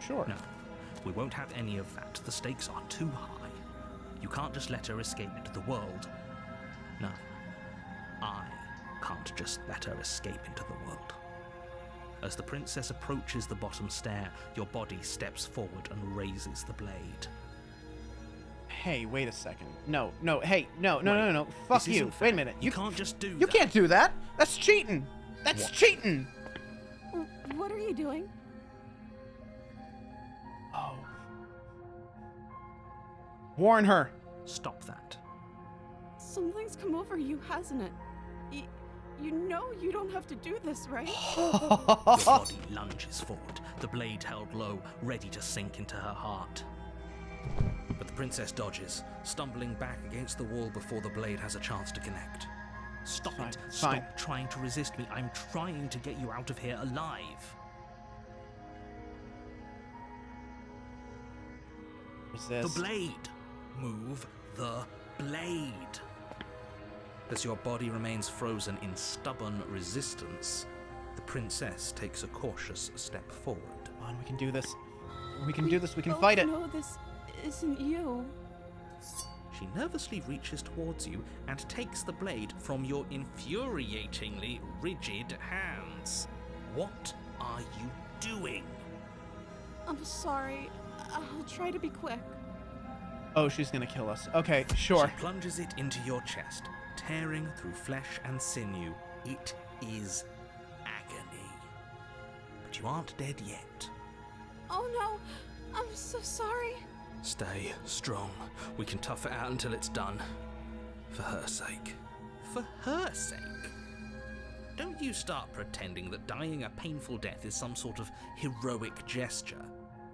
Sure. No, we won't have any of that. The stakes are too high. You can't just let her escape into the world. No, I can't just let her escape into the world. As the princess approaches the bottom stair, your body steps forward and raises the blade. Hey, wait a second. No, hey, no. Fuck This you. isn't Wait fair. a minute. You can't just do You that. can't do that. That's cheating. That's What? cheating. What are you doing? Oh. Warn her. Stop that. Something's come over you, hasn't it? You know you don't have to do this, right? Your body lunges forward, the blade held low, ready to sink into her heart. But the princess dodges, stumbling back against the wall before the blade has a chance to connect. Stop Fine, it. it's Stop fine. trying to resist me. I'm trying to get you out of here alive. Resist. The blade. Move the blade. As your body remains frozen in stubborn resistance, the princess takes a cautious step forward. Come on, we can do this. We can do this. We can fight it. No, this isn't you. She nervously reaches towards you and takes the blade from your infuriatingly rigid hands. What are you doing? I'm sorry. I'll try to be quick. Oh, she's gonna kill us. Okay, sure. She plunges it into your chest, tearing through flesh and sinew. It is agony. But you aren't dead yet. Oh no, I'm so sorry. Stay strong. We can tough it out until it's done. For her sake. For her sake. Don't you start pretending that dying a painful death is some sort of heroic gesture.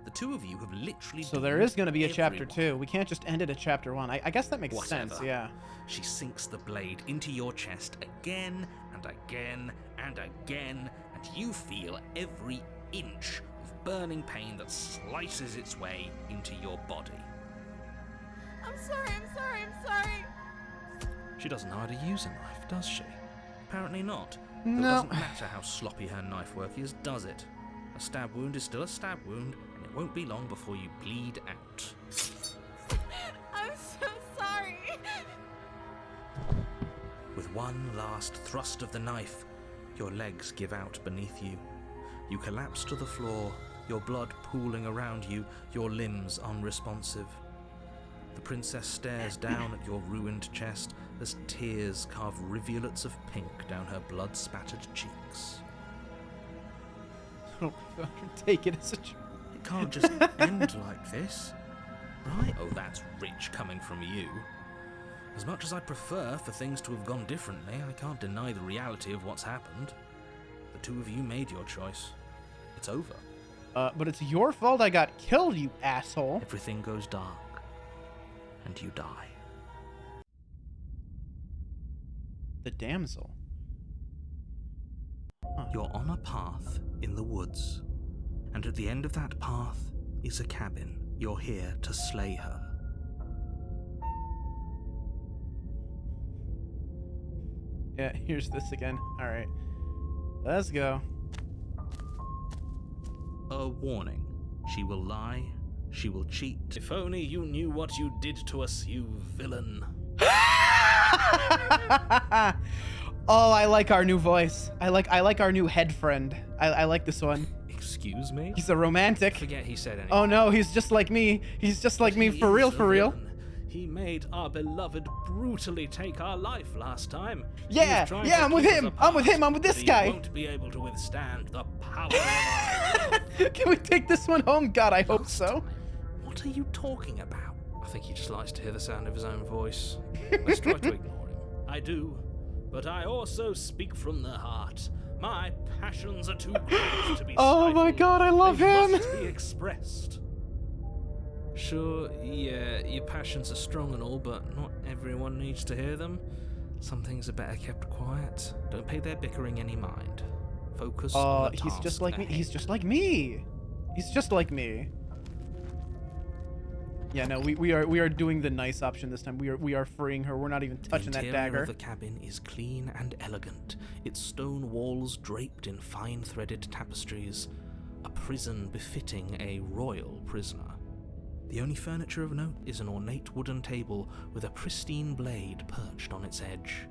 The two of you have literally So there is gonna be a chapter 2. We can't just end it at chapter 1. I guess that makes sense, Whatever. yeah. She sinks the blade into your chest again and again and again, and you feel every inch of burning pain that slices its way into your body. I'm sorry. She doesn't know how to use a knife, does she? Apparently not. Though No. It doesn't matter how sloppy her knife work is, does it? A stab wound is still a stab wound, and it won't be long before you bleed out. I'm so sorry. With one last thrust of the knife, your legs give out beneath you. You collapse to the floor, your blood pooling around you, your limbs unresponsive. The princess stares down at your ruined chest as tears carve rivulets of pink down her blood-spattered cheeks. I don't fucking take it as a joke. It can't just end like this, right? Oh, that's rich coming from you. As much as I'd prefer for things to have gone differently, I can't deny the reality of what's happened. The two of you made your choice. It's over. But it's your fault I got killed, you asshole. Everything goes dark, and you die. The damsel. Huh. You're on a path in the woods, and at the end of that path is a cabin. You're here to slay her. Yeah, here's this again. Alright. Let's go. A warning. She will lie. She will cheat. If only you knew what you did to us, you villain. Oh, I like our new voice. I like our new head friend. I like this one. Excuse me? He's a romantic. Forget he said anything. Oh no, he's just like me. He's just like me He for is real, a for real. villain. He made our beloved brutally take our life last time. He Yeah, was trying yeah, to I'm with keep us him. apart, I'm with him. I'm with this but guy. He won't be able to withstand the power of our love. Can we take this one home? God, I hope so. What are you talking about? I think he just likes to hear the sound of his own voice. Let's try to ignore him. I do, but I also speak from the heart. My passions are too great to be Oh my stifled. God, I love They him. must be expressed. Sure, yeah, your passions are strong and all, but not everyone needs to hear them. Some things are better kept quiet. Don't pay their bickering any mind. Focus on the task he's just like me. ahead. He's just like me. He's just like me. Yeah, no, we are doing the nice option this time. We are freeing her. We're not even touching The that interior dagger. of the cabin is clean and elegant, its stone walls draped in fine threaded tapestries, a prison befitting a royal prisoner. The only furniture of note is an ornate wooden table with a pristine blade perched on its edge.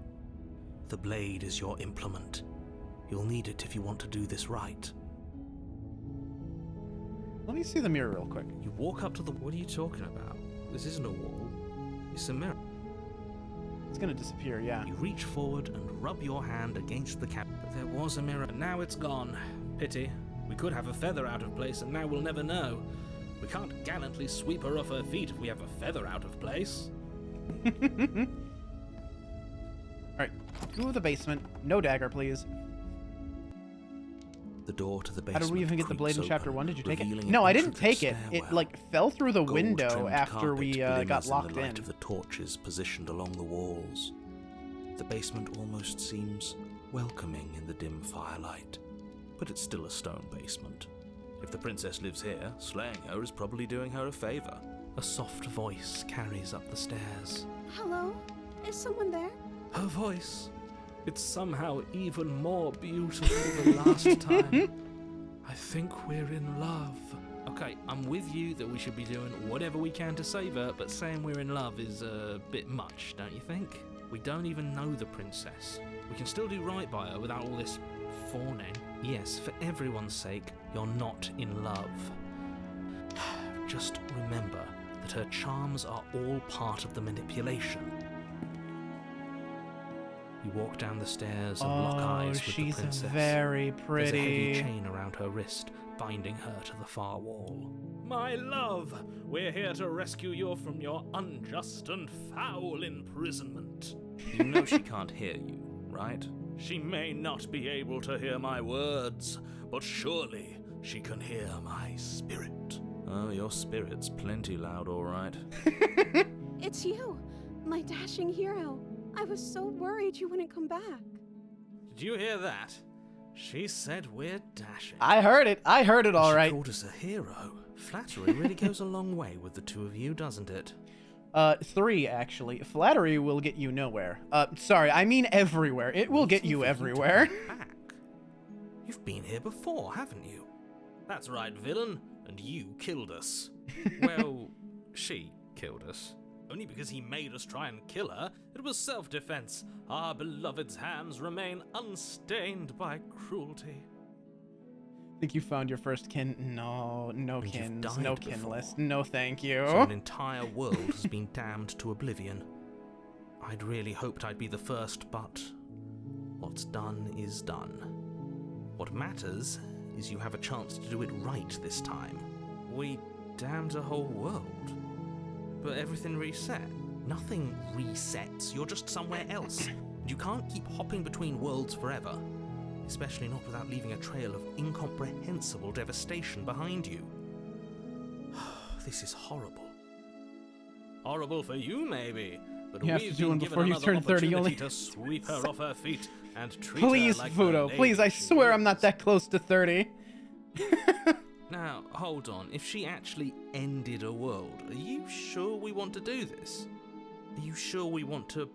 The blade is your implement. You'll need it if you want to do this right. Let me see the mirror real quick. You walk up to the... What are you talking about? This isn't a wall. It's a mirror. It's gonna disappear, yeah. You reach forward and rub your hand against the cabin. But there was a mirror, and now it's gone. Pity. We could have a feather out of place, and now we'll never know. We can't gallantly sweep her off her feet if we have a feather out of place. Alright, to the basement. No dagger, please. The door to the How basement. did we even get the blade in creaks chapter open, 1? Did you take it? revealing No, an I didn't intricate take it. It, stairwell. like, fell through the window Gold-trimmed after we carpet got glimmers locked in the light in. of the torches positioned along the walls. The basement almost seems welcoming in the dim firelight, but it's still a stone basement. If the princess lives here, slaying her is probably doing her a favor. A soft voice carries up the stairs. Hello? Is someone there? Her voice. It's somehow even more beautiful than last time. I think we're in love. Okay, I'm with you that we should be doing whatever we can to save her, but saying we're in love is a bit much, don't you think? We don't even know the princess. We can still do right by her without all this fawning. Yes, for everyone's sake, you're not in love. Just remember that her charms are all part of the manipulation. You walk down the stairs and lock eyes with the she's princess. very There's a heavy pretty. chain around her wrist, binding her to the far wall. My love, we're here to rescue you from your unjust and foul imprisonment. You know she can't hear you, right? She may not be able to hear my words, but surely she can hear my spirit. Oh, your spirit's plenty loud, all right. It's you, my dashing hero. I was so worried you wouldn't come back. Did you hear that? She said we're dashing. I heard it. I heard it all She right. called us a hero. Flattery really goes a long way with the two of you, doesn't it? 3, actually. Flattery will get you nowhere. Sorry, I mean everywhere. It will get you everywhere. Back. You've been here before, haven't you? That's right, villain. And you killed us. Well, she killed us. Only because he made us try and kill her. It was self-defense. Our beloved's hands remain unstained by cruelty. Think you found your first kin? No, no You've kins, died no before. kinless. No, thank you. So an entire world has been damned to oblivion. I'd really hoped I'd be the first, but what's done is done. What matters is you have a chance to do it right this time. We damned a whole world. But everything reset. Nothing resets, you're just somewhere else. You can't keep hopping between worlds forever. Especially not without leaving a trail of incomprehensible devastation behind you. This is horrible. Horrible for you, maybe. But You have to we've do been one given before you another turn 30 opportunity only. to sweep her off her feet and treat her Please, like the Fudo, lady please, I she swear I'm not is. that close to 30. Now, hold on. If she actually ended a world, are you sure we want to do this? Are you sure we want to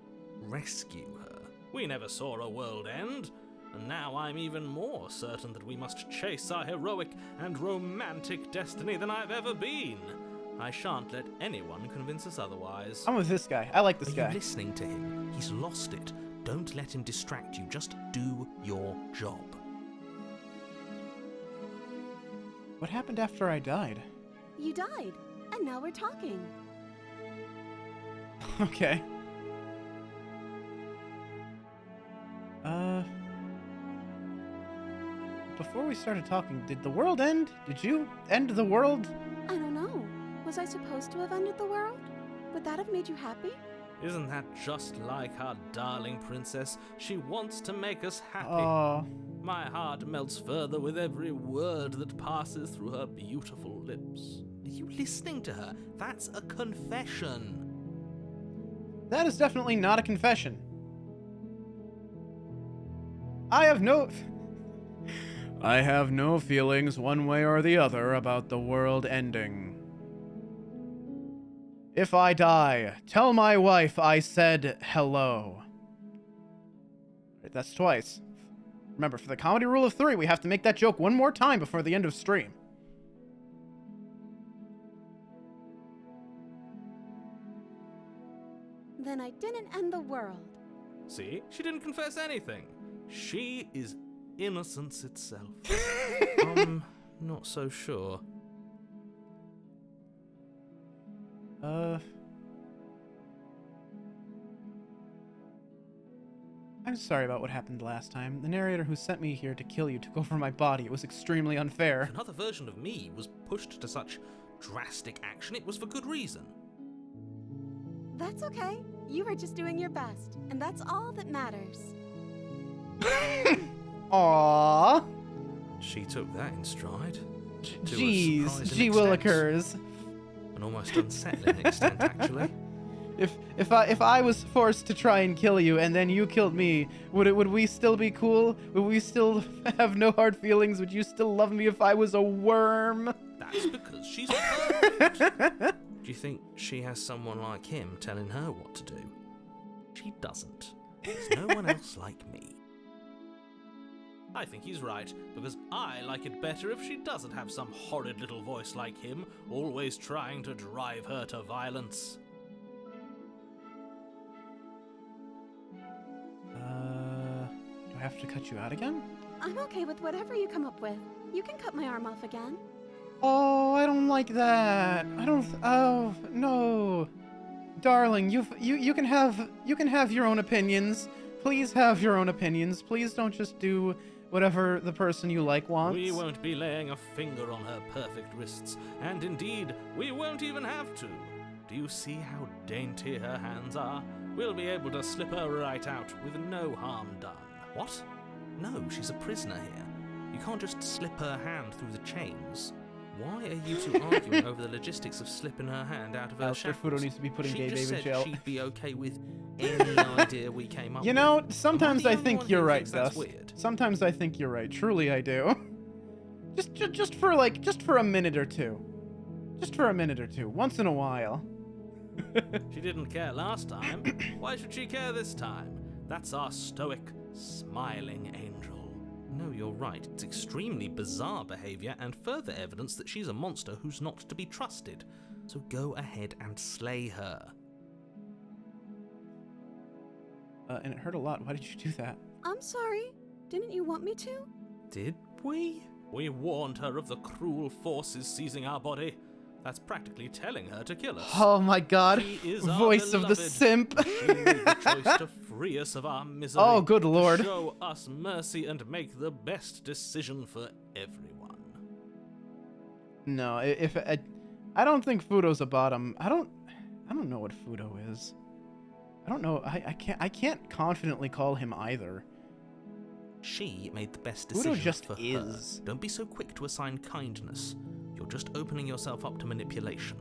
rescue her? We never saw a world end, and now I'm even more certain that we must chase our heroic and romantic destiny than I've ever been. I shan't let anyone convince us otherwise. I'm with this guy. I like this Are guy. you listening to him? He's lost it. Don't let him distract you. Just do your job. What happened after I died? You died, and now we're talking. Okay. Before we started talking, did the world end? Did you end the world? I don't know. Was I supposed to have ended the world? Would that have made you happy? Isn't that just like our darling princess? She wants to make us happy. Oh, My heart melts further with every word that passes through her beautiful lips. Are you listening to her? That's a confession. that is definitely not a confession. I have no... I have no feelings one way or the other about the world ending. If I die, tell my wife I said hello. Right, that's twice. Remember, for the comedy rule of 3, we have to make that joke one more time before the end of stream. Then I didn't end the world. See? She didn't confess anything. She is innocence itself. I'm not so sure. I'm sorry about what happened last time. The narrator who sent me here to kill you took over my body. It was extremely unfair. If another version of me was pushed to such drastic action, it was for good reason. That's okay. You were just doing your best, and that's all that matters. Aww. She took that in stride. Jeez, gee willikers. An almost unsettling extent, actually. If I was forced to try and kill you and then you killed me, would we still be cool? Would we still have no hard feelings? Would you still love me if I was a worm? That's because she's perfect. Do you think she has someone like him telling her what to do? She doesn't. There's no one else like me. I think he's right, because I like it better if she doesn't have some horrid little voice like him, always trying to drive her to violence. Do I have to cut you out again? I'm okay with whatever you come up with. You can cut my arm off again. Oh, I don't like that. Oh, no. Darling, you can have your own opinions. Please have your own opinions. Please don't just do whatever the person you like wants. We won't be laying a finger on her perfect wrists, and indeed, we won't even have to. Do you see how dainty her hands are? We'll be able to slip her right out with no harm done. What? No, she's a prisoner here. You can't just slip her hand through the chains. Why are you two arguing over the logistics of slipping her hand out of her shackles? Fudo needs to be putting gay baby in jail. She'd be okay with any idea we came up with. You know, sometimes I think you're right, Dust. Dust. Sometimes I think you're right. Truly, I do. Just for a minute or two. Just for a minute or two. Once in a while. She didn't care last time. Why should she care this time? That's our stoic, smiling angel. No, you're right. It's extremely bizarre behavior and further evidence that she's a monster who's not to be trusted. So go ahead and slay her. And it hurt a lot. Why did you do that? I'm sorry. Didn't you want me to? Did we? We warned her of the cruel forces seizing our body. That's practically telling her to kill us. Oh my god. She is our Voice of the beloved. simp. She made the choice to free us of our misery. Oh, good lord. To show us mercy and make the best decision for everyone. No, I don't think Fudo's a bottom. I don't know what Fudo is. I don't know. I can't confidently call him either. She made the best decision Fudo just for is. her. Don't be so quick to assign kindness. You're just opening yourself up to manipulation.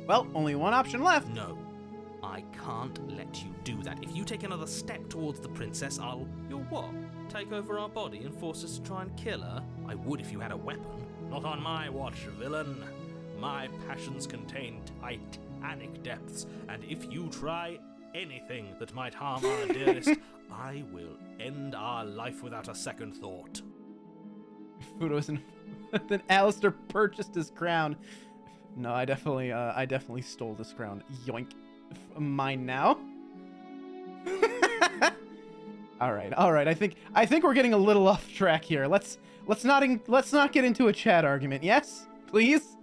Well, only one option left. No, I can't let you do that. If you take another step towards the princess, You'll what? Take over our body and force us to try and kill her? I would if you had a weapon. Not on my watch, villain. My passions contain titanic depths, and if you try anything that might harm our dearest, I will end our life without a second thought. Fudo's in. Then Alistair purchased his crown. No, I definitely stole this crown. Yoink. Mine now. All right. I think we're getting a little off track here. Let's not get into a chat argument. Yes, please.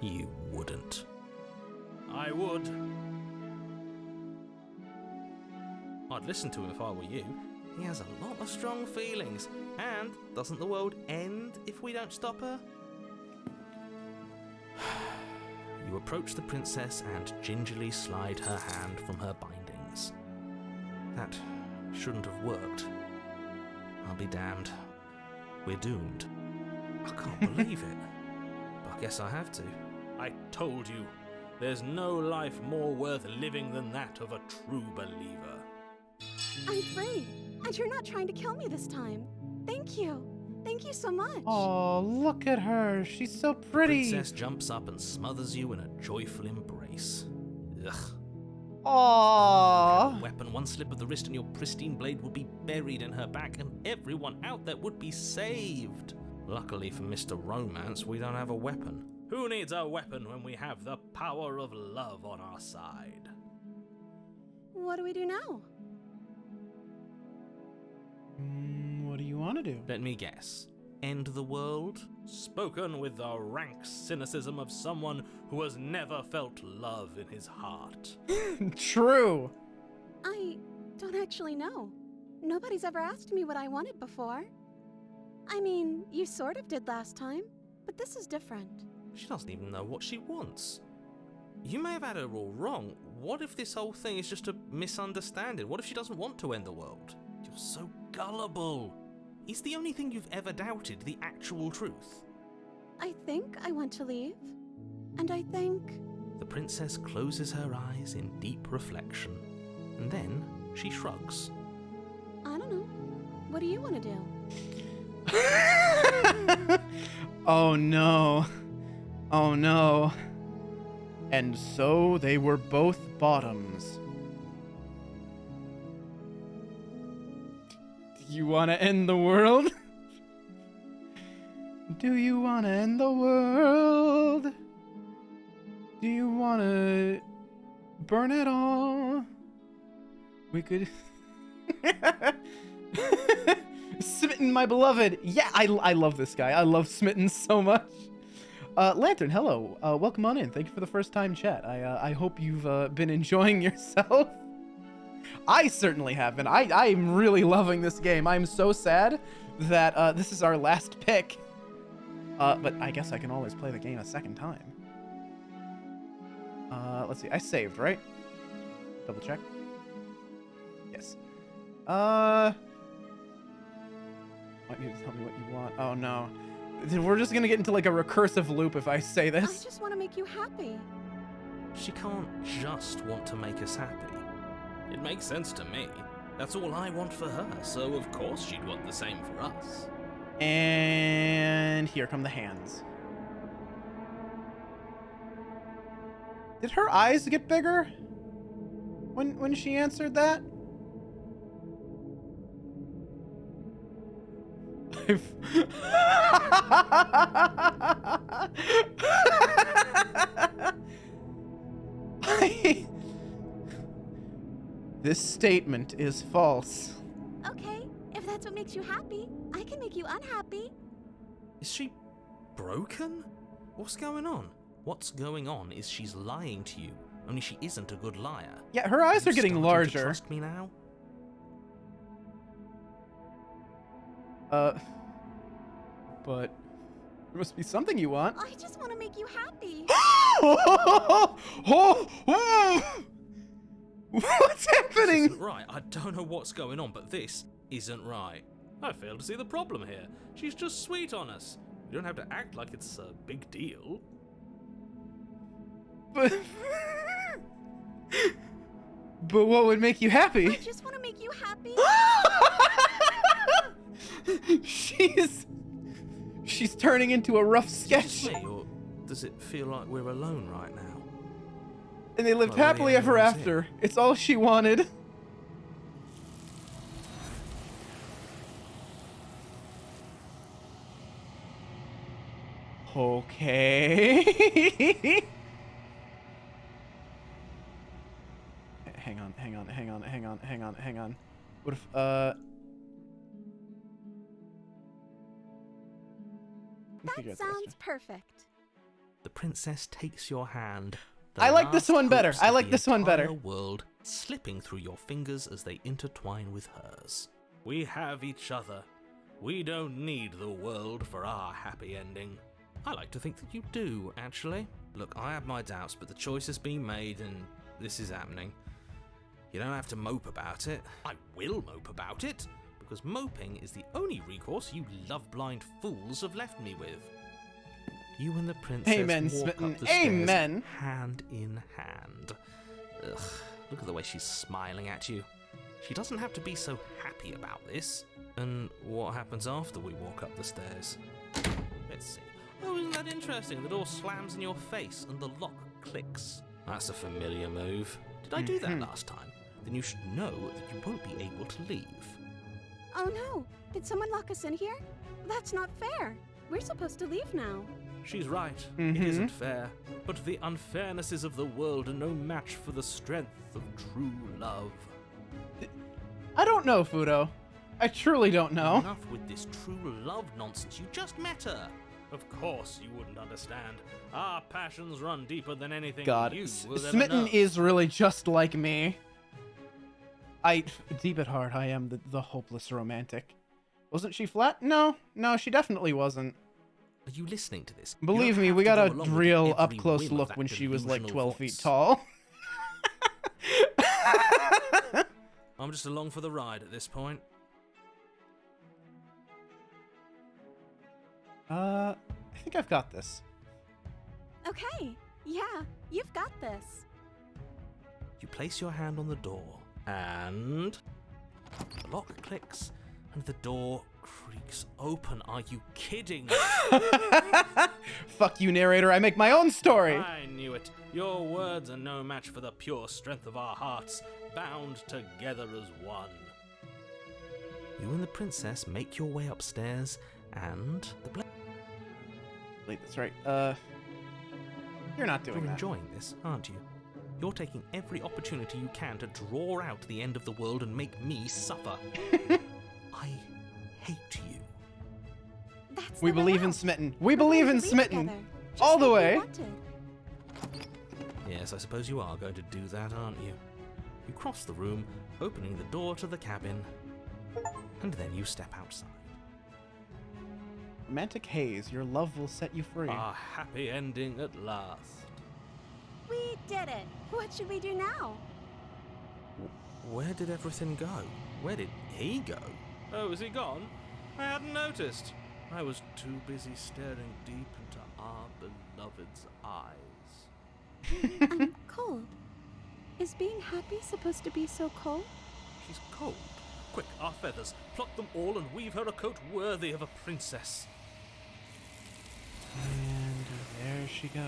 You wouldn't. I would. I'd listen to him if I were you. He has a lot of strong feelings. And doesn't the world end if we don't stop her? You approach the princess and gingerly slide her hand from her bindings. That shouldn't have worked. I'll be damned. We're doomed. I can't believe it. But I guess I have to. I told you. There's no life more worth living than that of a true believer. I'm free, and you're not trying to kill me this time. Thank you. Thank you so much. Oh, look at her. She's so pretty. Princess jumps up and smothers you in a joyful embrace. Ugh. Aww. Weapon, one slip of the wrist and your pristine blade would be buried in her back and everyone out there would be saved. Luckily for Mr. Romance, we don't have a weapon. Who needs a weapon when we have the power of love on our side? What do we do now? What do you want to do? Let me guess. End the world? Spoken with the rank cynicism of someone who has never felt love in his heart. True. I don't actually know. Nobody's ever asked me what I wanted before. I mean, you sort of did last time, but this is different. She doesn't even know what she wants. You may have had her all wrong. What if this whole thing is just a misunderstanding? What if she doesn't want to end the world? You're so gullible. Is the only thing you've ever doubted the actual truth? I think I want to leave. And I think... The princess closes her eyes in deep reflection. And then she shrugs. I don't know. What do you want to do? Oh no. Oh no. And so they were both bottoms. Do you want to end the world? Do you want to end the world? Do you want to burn it all? We could... Smitten, my beloved. Yeah, I love this guy. I love Smitten so much. Lantern, hello. Welcome on in. Thank you for the first time chat. I hope you've been enjoying yourself. I certainly have been. I'm really loving this game. I'm so sad that this is our last pick. But I guess I can always play the game a second time. Let's see. I saved, right? Double check. Yes. Want you to tell me what you want? Oh no. We're just gonna get into like a recursive loop if I say I this. just want to make you happy. She can't just want to make us happy. It makes sense to me. That's all I want for her, so of course she'd want the same for us. And here come the hands. Did her eyes get bigger when she answered that? This statement is false. Okay, if that's what makes you happy, I can make you unhappy. Is she broken? What's going on? What's going on is she's lying to you, only she isn't a good liar. Yeah, her eyes are You getting starting to larger. trust me now? But there must be something you want. I just want to make you happy. What's happening? This isn't right. I don't know what's going on, but this isn't right. I fail to see the problem here. She's just sweet on us. You don't have to act like it's a big deal. But what would make you happy? I just want to make you happy. She's turning into a rough sketch. Me, or does it feel like we're alone right now? And they lived Well, happily yeah, ever that's it. after. It's all she wanted. Okay. Hang on. What if, That sounds perfect. The princess takes your hand. I like this one better. hopes I of like the this one better. entire world slipping through your fingers as they intertwine with hers. We have each other. We don't need the world for our happy ending. I like to think that you do, actually. Look, I have my doubts, but the choice has been made and this is happening. You don't have to mope about it. I will mope about it, because moping is the only recourse you love-blind fools have left me with. You and the princess Amen, walk Smitten. up the stairs, Amen. hand in hand. Ugh, look at the way she's smiling at you. She doesn't have to be so happy about this. And what happens after we walk up the stairs? Let's see. Oh, isn't that interesting? The door slams in your face and the lock clicks. That's a familiar move. Did I do that last time? Then you should know that you won't be able to leave. Oh no! Did someone lock us in here? That's not fair. We're supposed to leave now. She's right. It isn't fair. But the unfairnesses of the world are no match for the strength of true love. I don't know, Fudo. I truly don't know. Enough with this true love nonsense. You just met her. Of course you wouldn't understand. Our passions run deeper than anything God, you will ever Smitten know. is really just like me. Deep at heart, I am the hopeless romantic. Wasn't she flat? No, she definitely wasn't. Are you listening to this? Believe me, we got a real up-close look when she was like 12 feet tall. I'm just along for the ride at this point. I think I've got this. Okay, yeah, you've got this. You place your hand on the door, and the lock clicks, and the door creaks open. Are you kidding? Fuck you, narrator. I make my own story. I knew it. Your words are no match for the pure strength of our hearts, bound together as one. You and the princess make your way upstairs, and the Wait, that's right. You're not doing You're that. enjoying this, aren't you? You're taking every opportunity you can to draw out the end of the world and make me suffer. I hate you. That's We the way believe in out. Smitten. We We're believe going in to leave Smitten. together, just All the like we way. wanted. Yes, I suppose you are going to do that, aren't you? You cross the room, opening the door to the cabin, and then you step outside. Romantic haze. Your love will set you free. A happy ending at last. We did it. What should we do now? Where did everything go? Where did he go? Oh, is he gone? I hadn't noticed. I was too busy staring deep into our beloved's eyes. I'm cold. Is being happy supposed to be so cold? She's cold. Quick, our feathers. Pluck them all and weave her a coat worthy of a princess. And there she goes.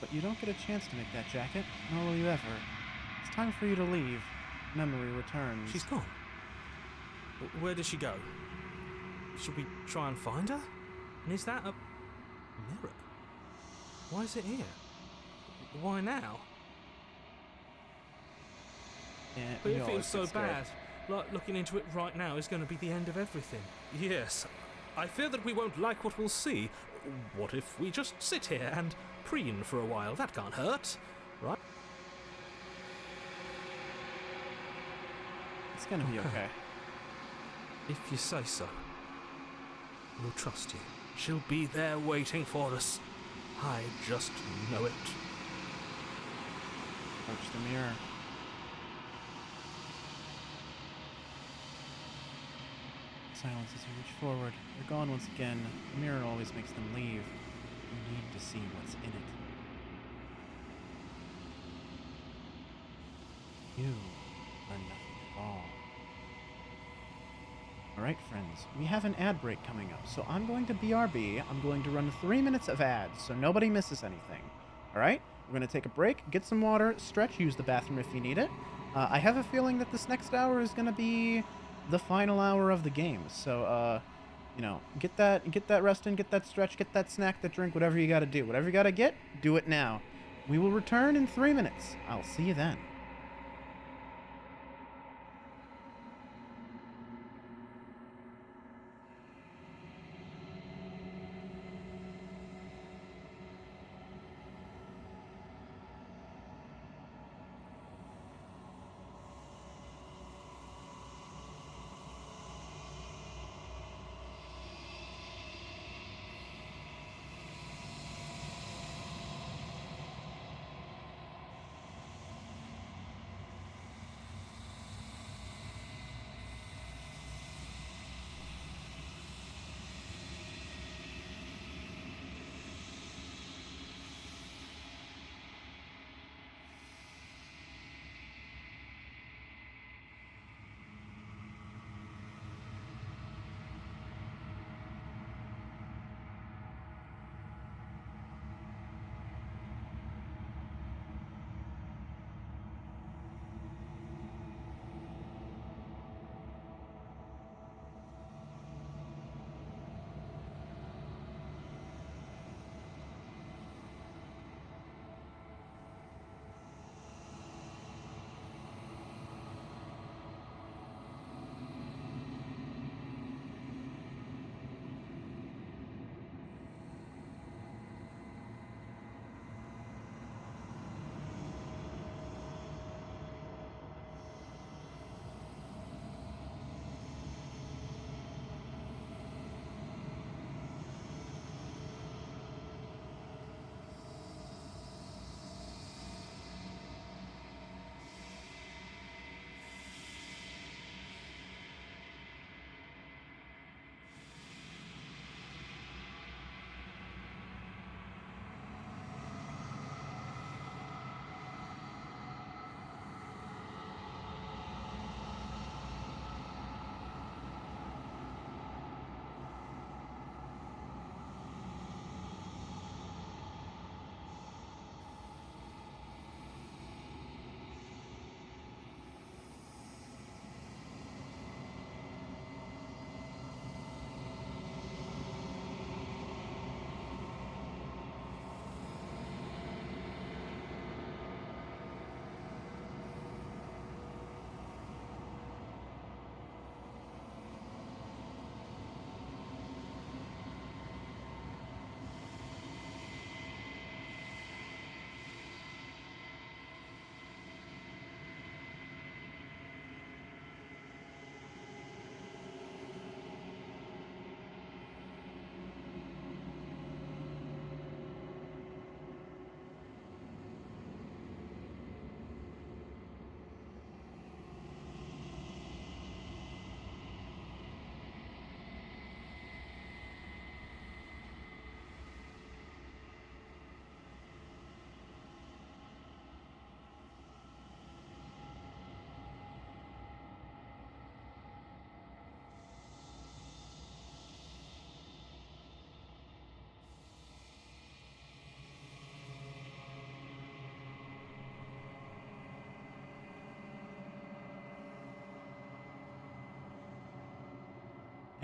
But you don't get a chance to make that jacket, nor will you ever. It's time for you to leave. Memory returns. She's gone. Where did she go? Should we try and find her? And is that a mirror? Why is it here? Why now? Yeah, But you it always feels so get scared. bad. Like looking into it right now is going to be the end of everything. Yes. I fear that we won't like what we'll see. What if we just sit here and preen for a while? That can't hurt, right? It's gonna be okay. If you say so. We'll trust you. She'll be there waiting for us. I just know it. Approach the mirror. Silence as you reach forward. They're gone once again. The mirror always makes them leave. You need to see what's in it. You are nothing at all. Alright, friends, we have an ad break coming up, so I'm going to BRB. I'm going to run 3 minutes of ads, so nobody misses anything. Alright? We're going to take a break, get some water, stretch, use the bathroom if you need it. I have a feeling that this next hour is going to be the final hour of the game, so, you know, get that rest in, get that stretch, get that snack, that drink, whatever you got to do. Whatever you got to get, do it now. We will return in 3 minutes. I'll see you then.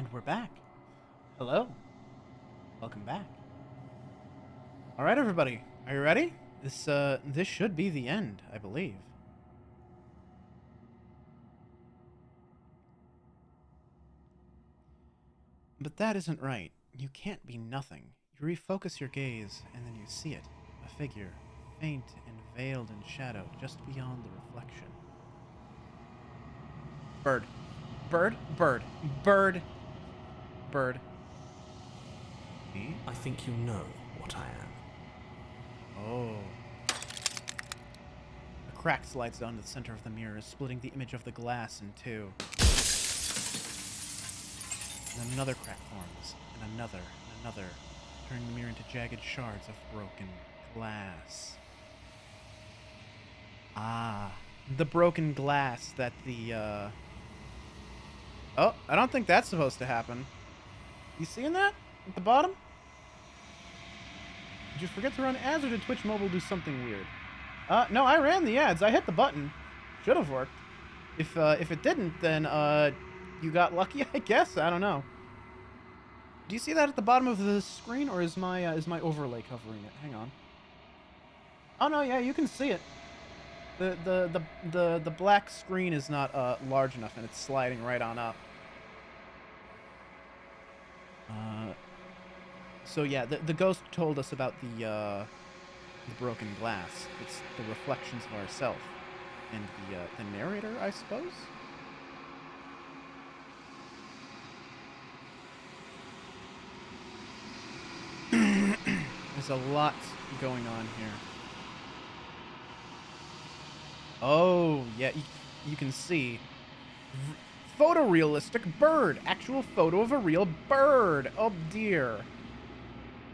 And we're back. Hello. Welcome back. All right, everybody. Are you ready? This should be the end, I believe. But that isn't right. You can't be nothing. You refocus your gaze, and then you see it. A figure, faint and veiled in shadow, just beyond the reflection. Bird. Bird. Bird. Bird. Bird. Me? I think you know what I am. Oh. A crack slides down to the center of the mirror, splitting the image of the glass in two. And another crack forms, and another, turning the mirror into jagged shards of broken glass. Ah, the broken glass that the, Oh, I don't think that's supposed to happen. You seeing that? At the bottom? Did you forget to run ads, or did Twitch Mobile do something weird? No, I ran the ads. I hit the button. Should have worked. If it didn't, then, you got lucky, I guess? I don't know. Do you see that at the bottom of the screen, or is my overlay covering it? Hang on. Oh, no, yeah, you can see it. The black screen is not, large enough, and it's sliding right on up. So yeah, the ghost told us about the broken glass. It's the reflections of ourself. And the narrator, I suppose? There's a lot going on here. Oh, yeah, you can see. Photorealistic bird! Actual photo of a real bird! Oh, dear.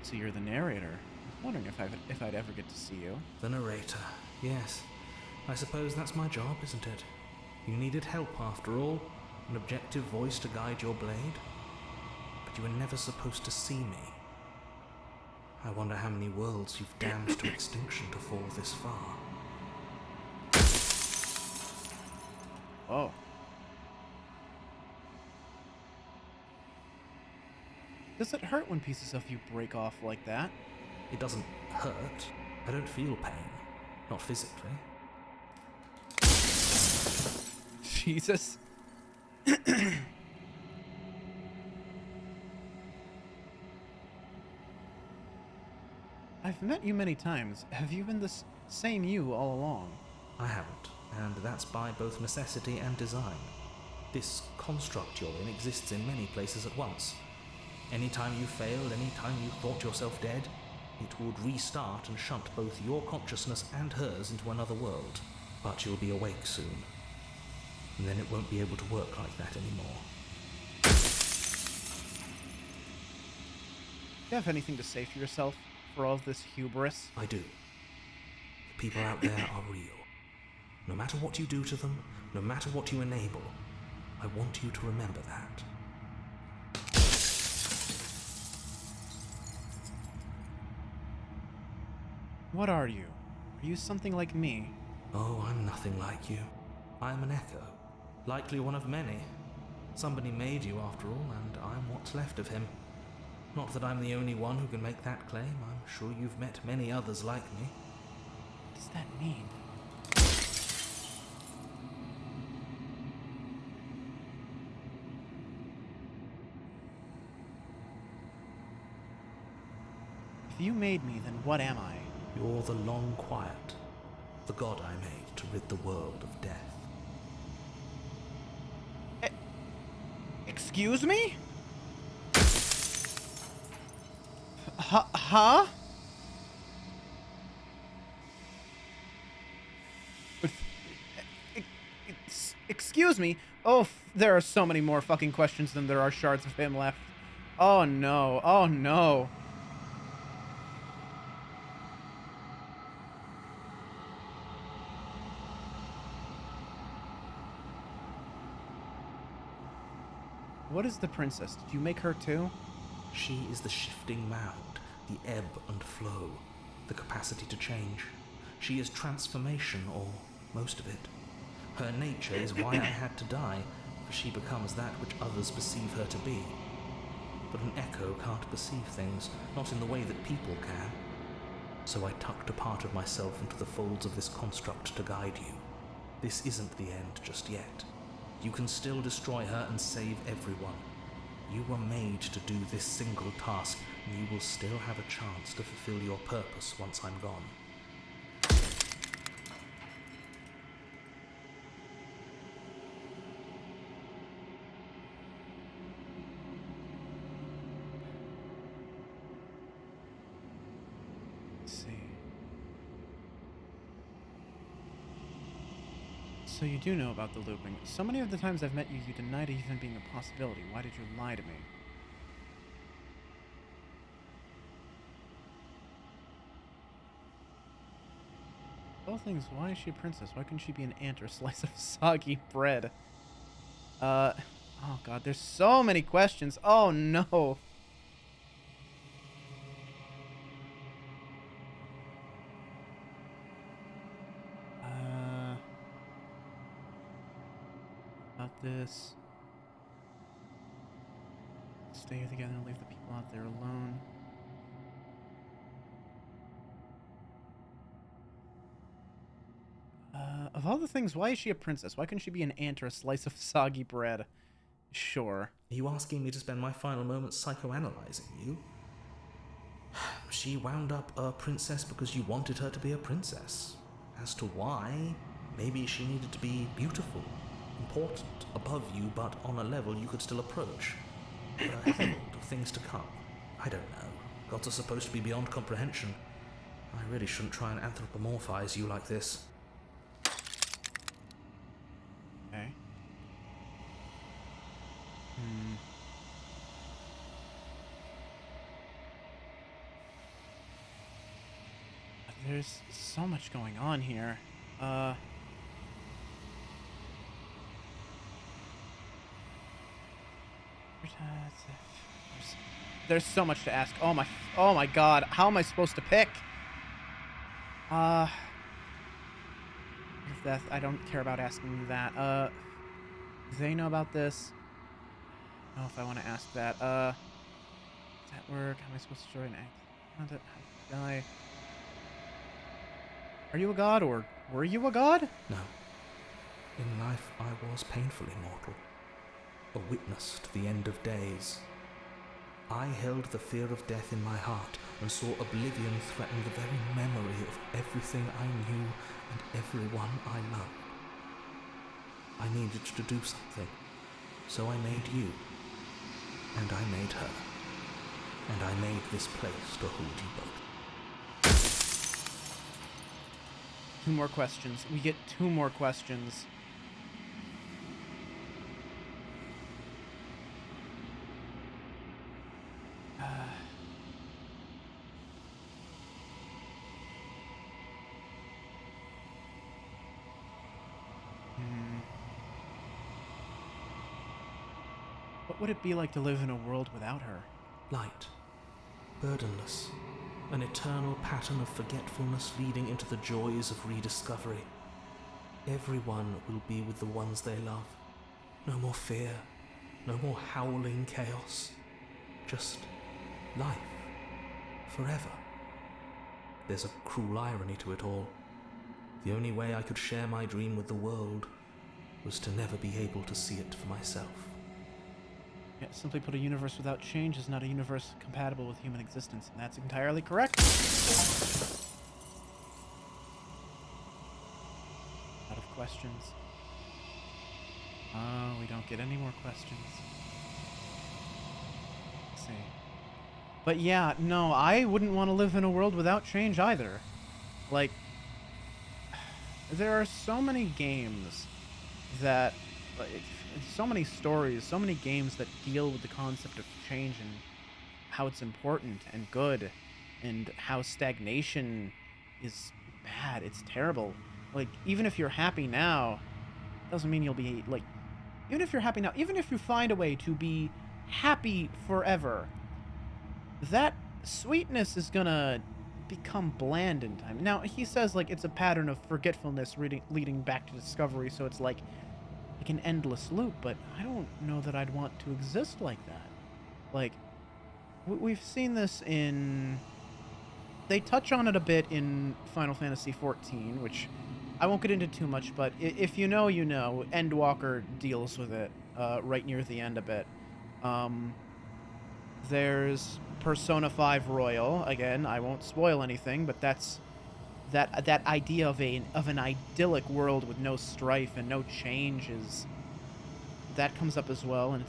So you're the narrator. I was wondering if I'd ever get to see you. The narrator, yes. I suppose that's my job, isn't it? You needed help, after all. An objective voice to guide your blade. But you were never supposed to see me. I wonder how many worlds you've damned to extinction to fall this far. Oh. Does it hurt when pieces of you break off like that? It doesn't hurt. I don't feel pain. Not physically. Jesus. I've met you many times. Have you been the same you all along? I haven't, and that's by both necessity and design. This construct you're in exists in many places at once. Anytime you failed, anytime you thought yourself dead, it would restart and shunt both your consciousness and hers into another world. But you'll be awake soon, and then it won't be able to work like that anymore. Do you have anything to say for yourself for all of this hubris? I do. The people out there are real. No matter what you do to them, no matter what you enable, I want you to remember that. What are you? Are you something like me? Oh, I'm nothing like you. I'm an echo. Likely one of many. Somebody made you after all, and I'm what's left of him. Not that I'm the only one who can make that claim. I'm sure you've met many others like me. What does that mean? If you made me, then what am I? You're the long quiet, the god I made to rid the world of death. Excuse me? Huh? Excuse me? Oh, there are so many more fucking questions than there are shards of him left. Oh no, oh no. What is the princess? Did you make her too? She is the shifting mound, the ebb and flow, the capacity to change. She is transformation, or most of it. Her nature is why I had to die, for she becomes that which others perceive her to be. But an echo can't perceive things, not in the way that people can. So I tucked a part of myself into the folds of this construct to guide you. This isn't the end just yet. You can still destroy her and save everyone. You were made to do this single task, and you will still have a chance to fulfill your purpose once I'm gone. So you do know about the looping. So many of the times I've met you, you denied it even being a possibility. Why did you lie to me? All things, why is she a princess? Why couldn't she be an ant or a slice of soggy bread? Oh god, there's so many questions. Oh no. About this. Stay here together and leave the people out there alone. Of all the things, why is she a princess? Why couldn't she be an ant or a slice of soggy bread? Sure. Are you asking me to spend my final moments psychoanalyzing you? She wound up a princess because you wanted her to be a princess. As to why, maybe she needed to be beautiful, important, above you, but on a level you could still approach. A herald of things to come. I don't know. Gods are supposed to be beyond comprehension. I really shouldn't try and anthropomorphize you like this. Okay. There's so much going on here. There's so much to ask. Oh my god. How am I supposed to pick? Death. I don't care about asking you that. Do they know about this? I don't know if I want to ask that. Does that work? How am I supposed to join an act? How did I die? Are you a god, or were you a god? No. In life, I was painfully mortal. A witness to the end of days. I held the fear of death in my heart and saw oblivion threaten the very memory of everything I knew and everyone I loved. I needed to do something, so I made you, and I made her, and I made this place to hold you both. 2 more questions. We get 2 more questions. What would it be like to live in a world without her? Light, burdenless, an eternal pattern of forgetfulness leading into the joys of rediscovery. Everyone will be with the ones they love. No more fear, no more howling chaos. Just life, forever. There's a cruel irony to it all. The only way I could share my dream with the world was to never be able to see it for myself. Yeah, simply put, a universe without change is not a universe compatible with human existence, and that's entirely correct. Out of questions. Oh, we don't get any more questions. Let's see. But yeah, no, I wouldn't want to live in a world without change either. Like, there are so many games that, like, so many stories, so many games that deal with the concept of change and how it's important and good, and how stagnation is bad. It's terrible. Like, even if you're happy now, doesn't mean you'll be, like, even if you're happy now, even if you find a way to be happy forever, that sweetness is gonna become bland in time. Now, he says, like, it's a pattern of forgetfulness leading back to discovery, so it's like, like an endless loop, but I don't know that I'd want to exist like that. Like, we've seen this in... They touch on it a bit in Final Fantasy XIV, which I won't get into too much, but if you know, you know. Endwalker deals with it right near the end a bit. There's Persona 5 Royal. Again, I won't spoil anything, but that's that idea of an idyllic world with no strife and no changes. That comes up as well, and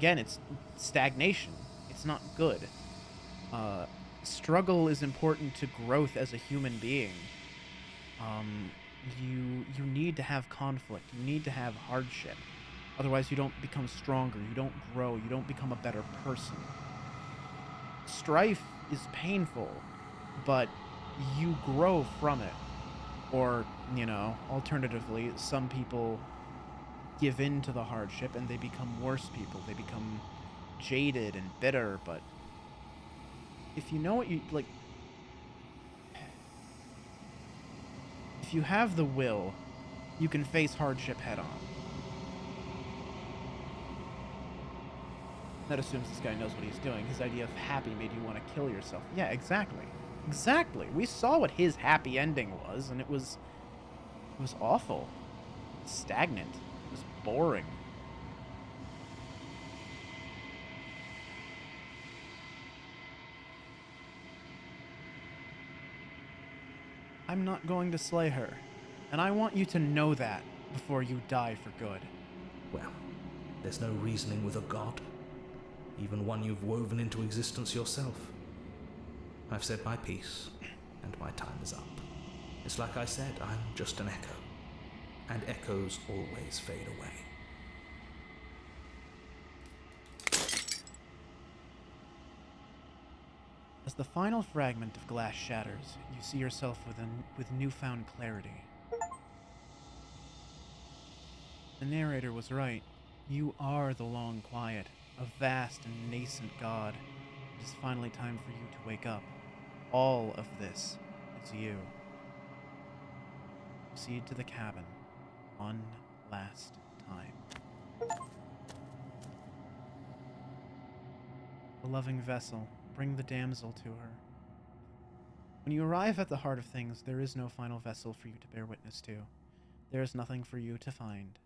it's stagnation. It's not good. Struggle is important to growth as a human being. You need to have conflict. You need to have hardship. Otherwise, you don't become stronger. You don't grow. You don't become a better person. Strife is painful, but you grow from it. Or, alternatively, some people give in to the hardship and they become worse people. They become jaded and bitter, but if you know what you like, if you have the will, you can face hardship head on. That assumes this guy knows what he's doing. His idea of happy made you want to kill yourself. Yeah, exactly. Exactly. We saw what his happy ending was, and it was awful. Stagnant. It was boring. I'm not going to slay her, and I want you to know that before you die for good. Well, there's no reasoning with a god, even one you've woven into existence yourself. I've said my piece, and my time is up. It's like I said, I'm just an echo, and echoes always fade away. As the final fragment of glass shatters, you see yourself with newfound clarity. The narrator was right. You are the long quiet, a vast and nascent god. It is finally time for you to wake up. All of this is you. Proceed to the cabin one last time. The loving vessel, bring the damsel to her. When you arrive at the heart of things, there is no final vessel for you to bear witness to. There is nothing for you to find.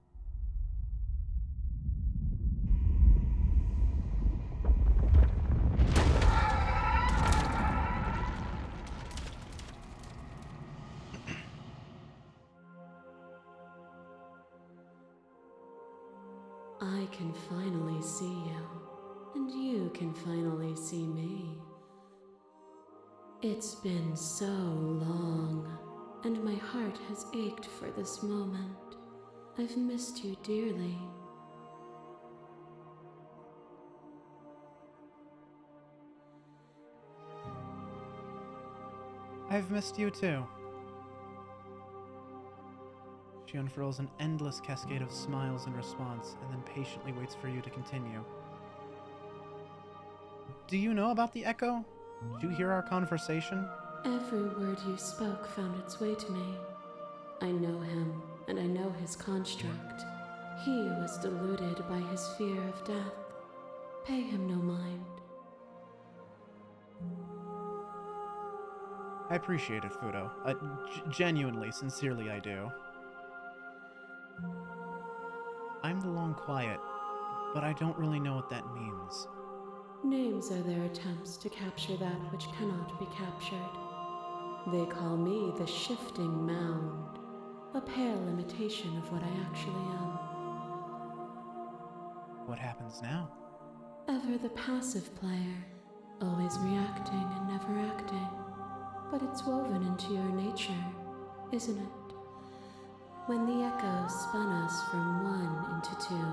I can finally see you, and you can finally see me. It's been so long, and my heart has ached for this moment. I've missed you dearly. I've missed you too. She unfurls an endless cascade of smiles in response, and then patiently waits for you to continue. Do you know about the Echo? Did you hear our conversation? Every word you spoke found its way to me. I know him, and I know his construct. He was deluded by his fear of death. Pay him no mind. I appreciate it, Fudo. Genuinely, sincerely, I do. I'm the long quiet, but I don't really know what that means. Names are their attempts to capture that which cannot be captured. They call me the shifting mound, a pale imitation of what I actually am. What happens now? Ever the passive player, always reacting and never acting. But it's woven into your nature, isn't it? When the Echo spun us from one into two,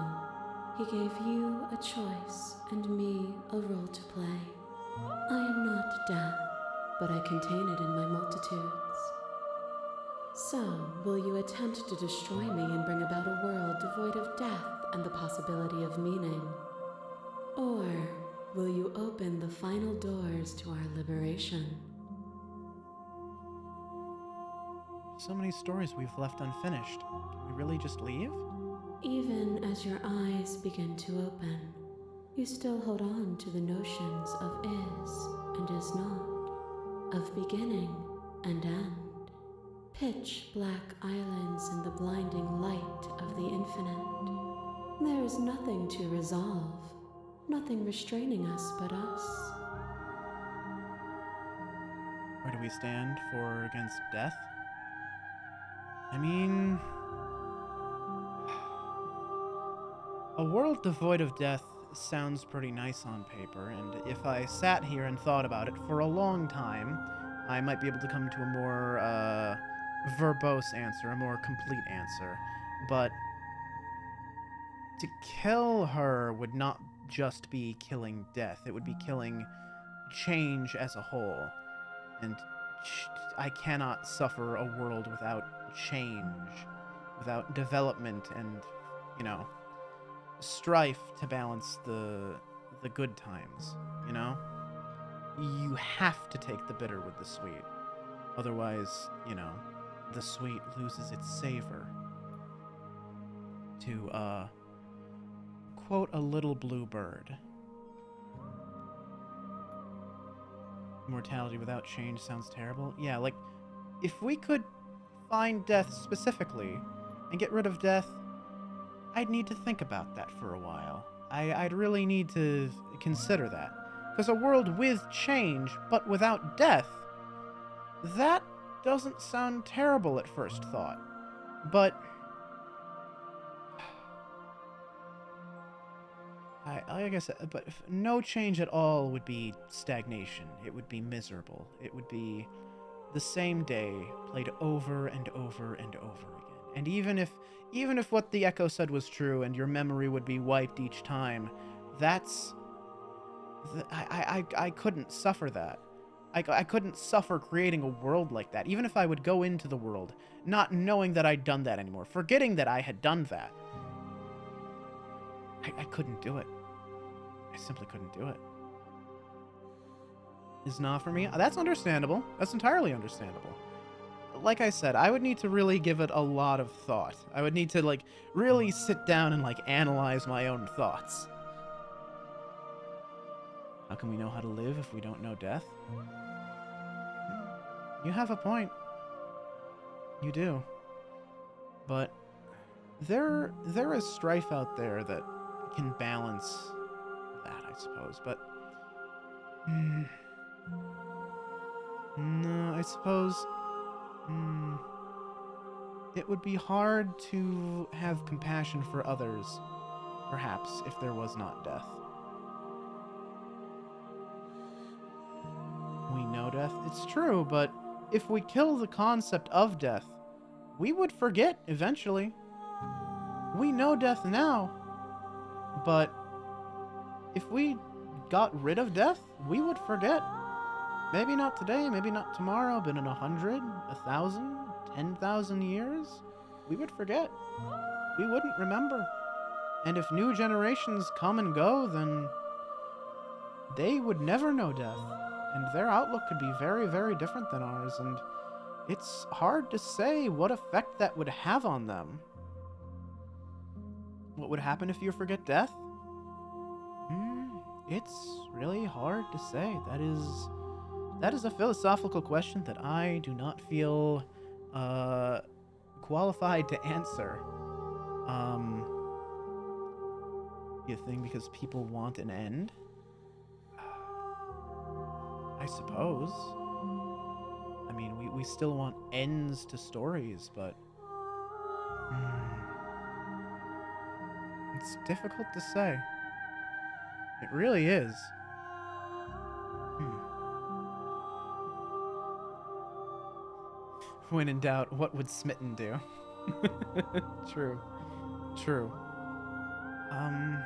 he gave you a choice and me a role to play. I am not death, but I contain it in my multitudes. So, will you attempt to destroy me and bring about a world devoid of death and the possibility of meaning? Or will you open the final doors to our liberation? So many stories we've left unfinished. Can we really just leave? Even as your eyes begin to open, you still hold on to the notions of is and is not, of beginning and end. Pitch black islands in the blinding light of the infinite. There is nothing to resolve, nothing restraining us but us. Where do we stand for against death? I mean, a world devoid of death sounds pretty nice on paper, and if I sat here and thought about it for a long time, I might be able to come to a more, verbose answer, a more complete answer. But to kill her would not just be killing death, it would be killing change as a whole. And I cannot suffer a world without change, without development and, you know, strife to balance the good times, you know? You have to take the bitter with the sweet. Otherwise, you know, the sweet loses its savor. To, quote a little blue bird. Mortality without change sounds terrible. Yeah, like, if we could find death specifically and get rid of death, I'd need to think about that for a while. I'd really need to consider that. Because a world with change, but without death, that doesn't sound terrible at first thought. But like I said, but if no change at all would be stagnation. It would be miserable. It would be the same day played over and over and over again. And even if what the Echo said was true and your memory would be wiped each time, I couldn't suffer that. I couldn't suffer creating a world like that. Even if I would go into the world, not knowing that I'd done that anymore, forgetting that I had done that. I couldn't do it. I simply couldn't do it. Is not for me. That's understandable. That's entirely understandable. Like I said, I would need to really give it a lot of thought. I would need to, like, really sit down and, like, analyze my own thoughts. How can we know how to live if we don't know death? You have a point. You do. But there is strife out there that can balance that, I suppose. But no, I suppose it would be hard to have compassion for others, perhaps, if there was not death. We know death, it's true, but if we kill the concept of death, we would forget eventually. We know death now, but if we got rid of death, we would forget. Maybe not today, maybe not tomorrow, but in 100, 1,000, 10,000 years, we would forget. We wouldn't remember. And if new generations come and go, then they would never know death. And their outlook could be very, very different than ours, and it's hard to say what effect that would have on them. What would happen if you forget death? It's really hard to say. That is a philosophical question that I do not feel qualified to answer. You think because people want an end? I suppose. I mean, we still want ends to stories, but it's difficult to say. It really is. When in doubt, what would Smitten do? True. True. I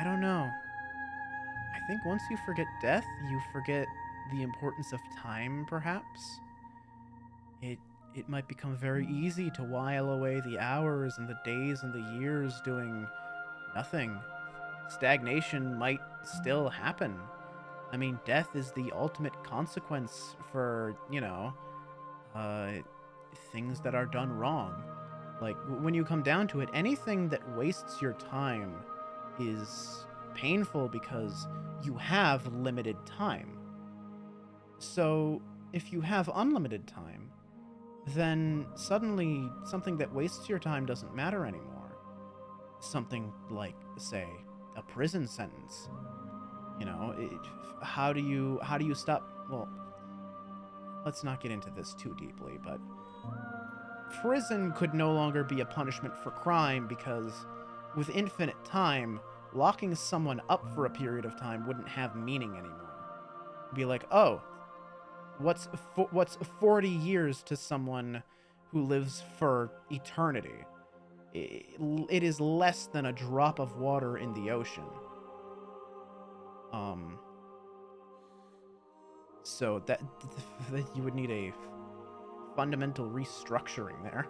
don't know. I think once you forget death, you forget the importance of time, perhaps. It might become very easy to while away the hours and the days and the years doing nothing. Stagnation might still happen. I mean, death is the ultimate consequence for, things that are done wrong. Like, when you come down to it, anything that wastes your time is painful because you have limited time. So, if you have unlimited time, then suddenly something that wastes your time doesn't matter anymore. Something like, say, a prison sentence. You know, how do you stop? Well, let's not get into this too deeply, but prison could no longer be a punishment for crime because with infinite time, locking someone up for a period of time wouldn't have meaning anymore. It'd be like, oh, what's 40 years to someone who lives for eternity? It is less than a drop of water in the ocean. So that you would need a fundamental restructuring there.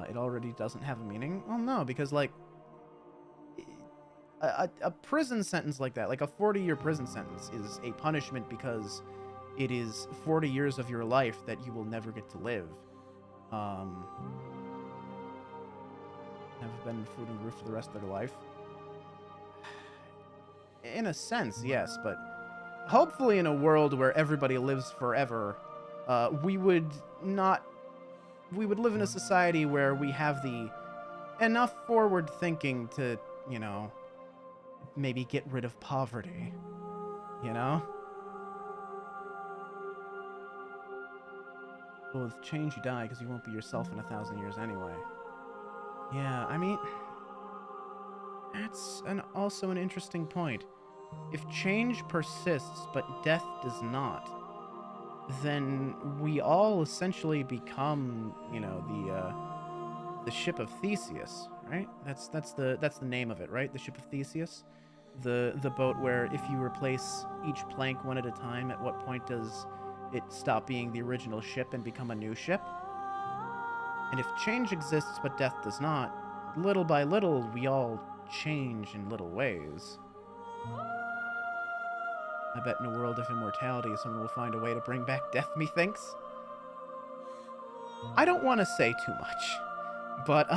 It already doesn't have a meaning. Well, no, because like a prison sentence like that, like a 40-year prison sentence, is a punishment because it is 40 years of your life that you will never get to live. Have been food and roof for the rest of their life. In a sense, yes, but hopefully in a world where everybody lives forever, we would live in a society where we have the enough forward thinking to, you know, maybe get rid of poverty, you know? Well, with change you die because you won't be yourself in 1,000 years anyway. Yeah, I mean, that's also an interesting point. If change persists but death does not, then we all essentially become, you know, the ship of Theseus, right? That's the name of it, right? The ship of Theseus, the boat where if you replace each plank one at a time, at what point does it stop being the original ship and become a new ship? And if change exists but death does not, little by little we all change in little ways. I bet in a world of immortality, someone will find a way to bring back death, methinks. I don't want to say too much, but,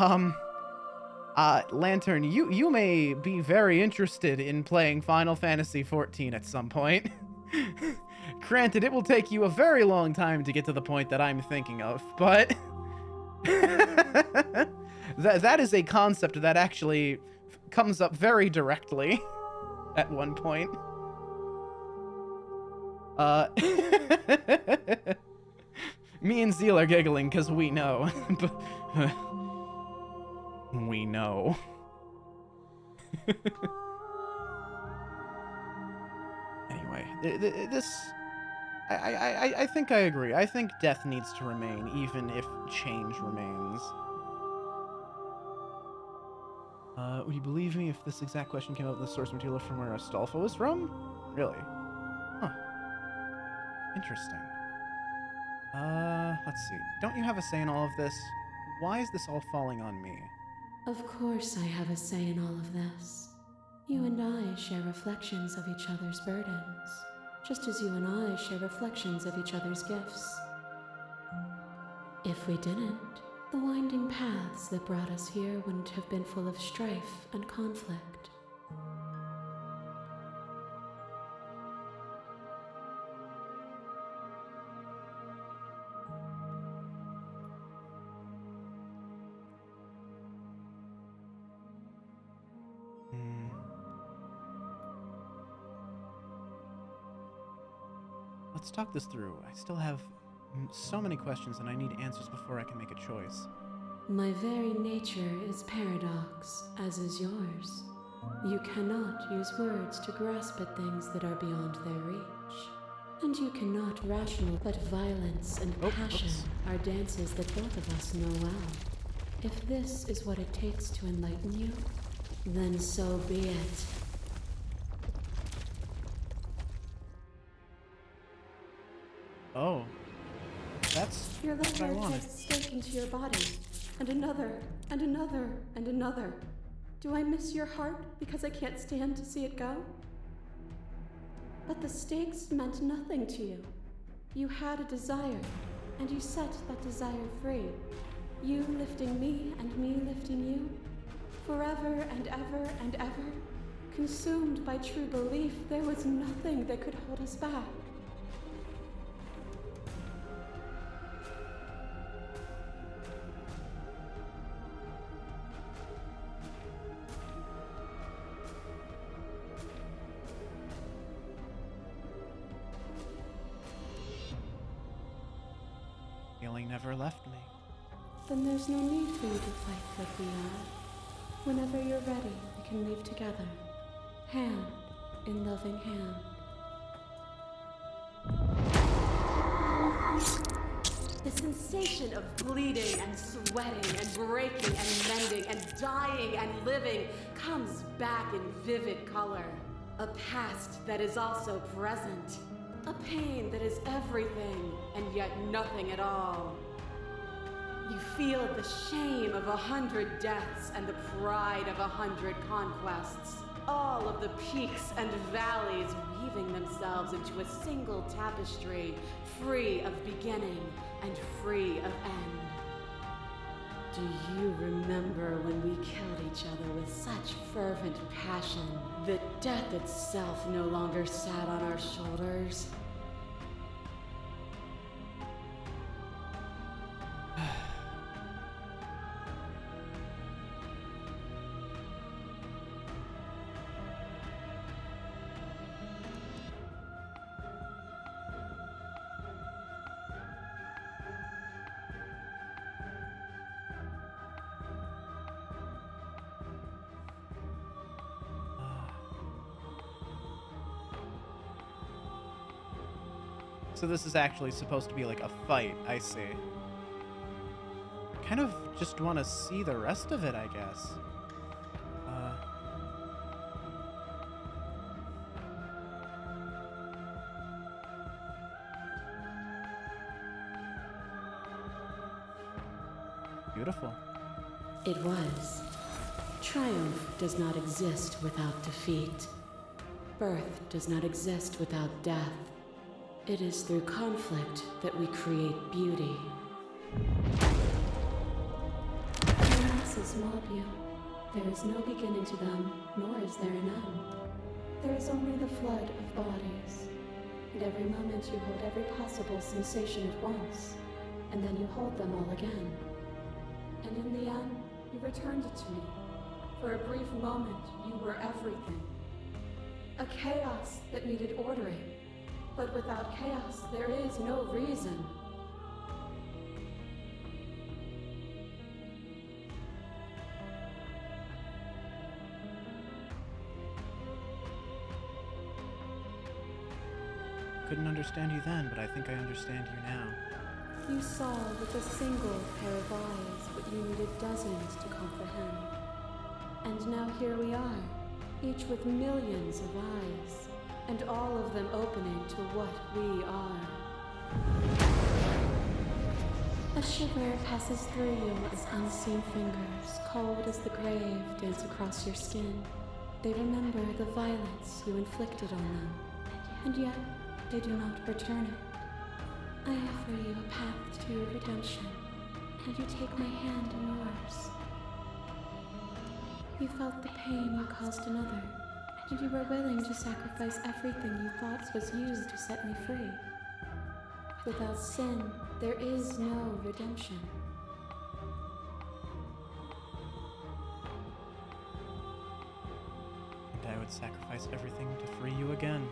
Lantern, you may be very interested in playing Final Fantasy XIV at some point. Granted, it will take you a very long time to get to the point that I'm thinking of, but that is a concept that actually comes up very directly at one point. Me and Zeal are giggling because we know. We know. Anyway, I think I agree. I think death needs to remain, even if change remains. Would you believe me if this exact question came out with the source material from where Astolfo was from? Really? Huh. Interesting. Let's see. Don't you have a say in all of this? Why is this all falling on me? Of course I have a say in all of this. You and I share reflections of each other's burdens, just as you and I share reflections of each other's gifts. If we didn't, the winding paths that brought us here wouldn't have been full of strife and conflict. Let's talk this through. I still have so many questions and I need answers before I can make a choice. My very nature is paradox, as is yours. You cannot use words to grasp at things that are beyond their reach. And you cannot rational, but violence and passion are dances that both of us know well. If this is what it takes to enlighten you, then so be it. Oh. That's Your what I liver wanted. takes stake into your body, and another, and another, and another. Do I miss your heart because I can't stand to see it go? But the stakes meant nothing to you. You had a desire, and you set that desire free. You lifting me and me lifting you, forever and ever and ever, consumed by true belief there was nothing that could hold us back. Feeling never left me. Then there's no need for you to fight like we are. Whenever you're ready, we can leave together, hand in loving hand. The sensation of bleeding and sweating and breaking and mending and dying and living comes back in vivid color. A past that is also present. A pain that is everything and yet nothing at all. You feel the shame of 100 deaths and the pride of 100 conquests. All of the peaks and valleys weaving themselves into a single tapestry, free of beginning and free of end. Do you remember when we killed each other with such fervent passion that death itself no longer sat on our shoulders? So this is actually supposed to be like a fight, I see. Kind of just want to see the rest of it, I guess. Beautiful. It was. Triumph does not exist without defeat. Birth does not exist without death. It is through conflict that we create beauty. The masses mob you. There is no beginning to them, nor is there an end. There is only the flood of bodies. And every moment you hold every possible sensation at once, and then you hold them all again. And in the end, you returned it to me. For a brief moment, you were everything. A chaos that needed ordering. But without chaos, there is no reason. Couldn't understand you then, but I think I understand you now. You saw with a single pair of eyes what you needed dozens to comprehend. And now here we are, each with millions of eyes, and all of them opening to what we are. A shiver passes through you as unseen fingers, cold as the grave, dance across your skin. They remember the violence you inflicted on them, and yet they do not return it. I offer you a path to your redemption, and you take my hand in yours. You felt the pain you caused another, and you were willing to sacrifice everything you thought was used to set me free. Without sin, there is no redemption. And I would sacrifice everything to free you again.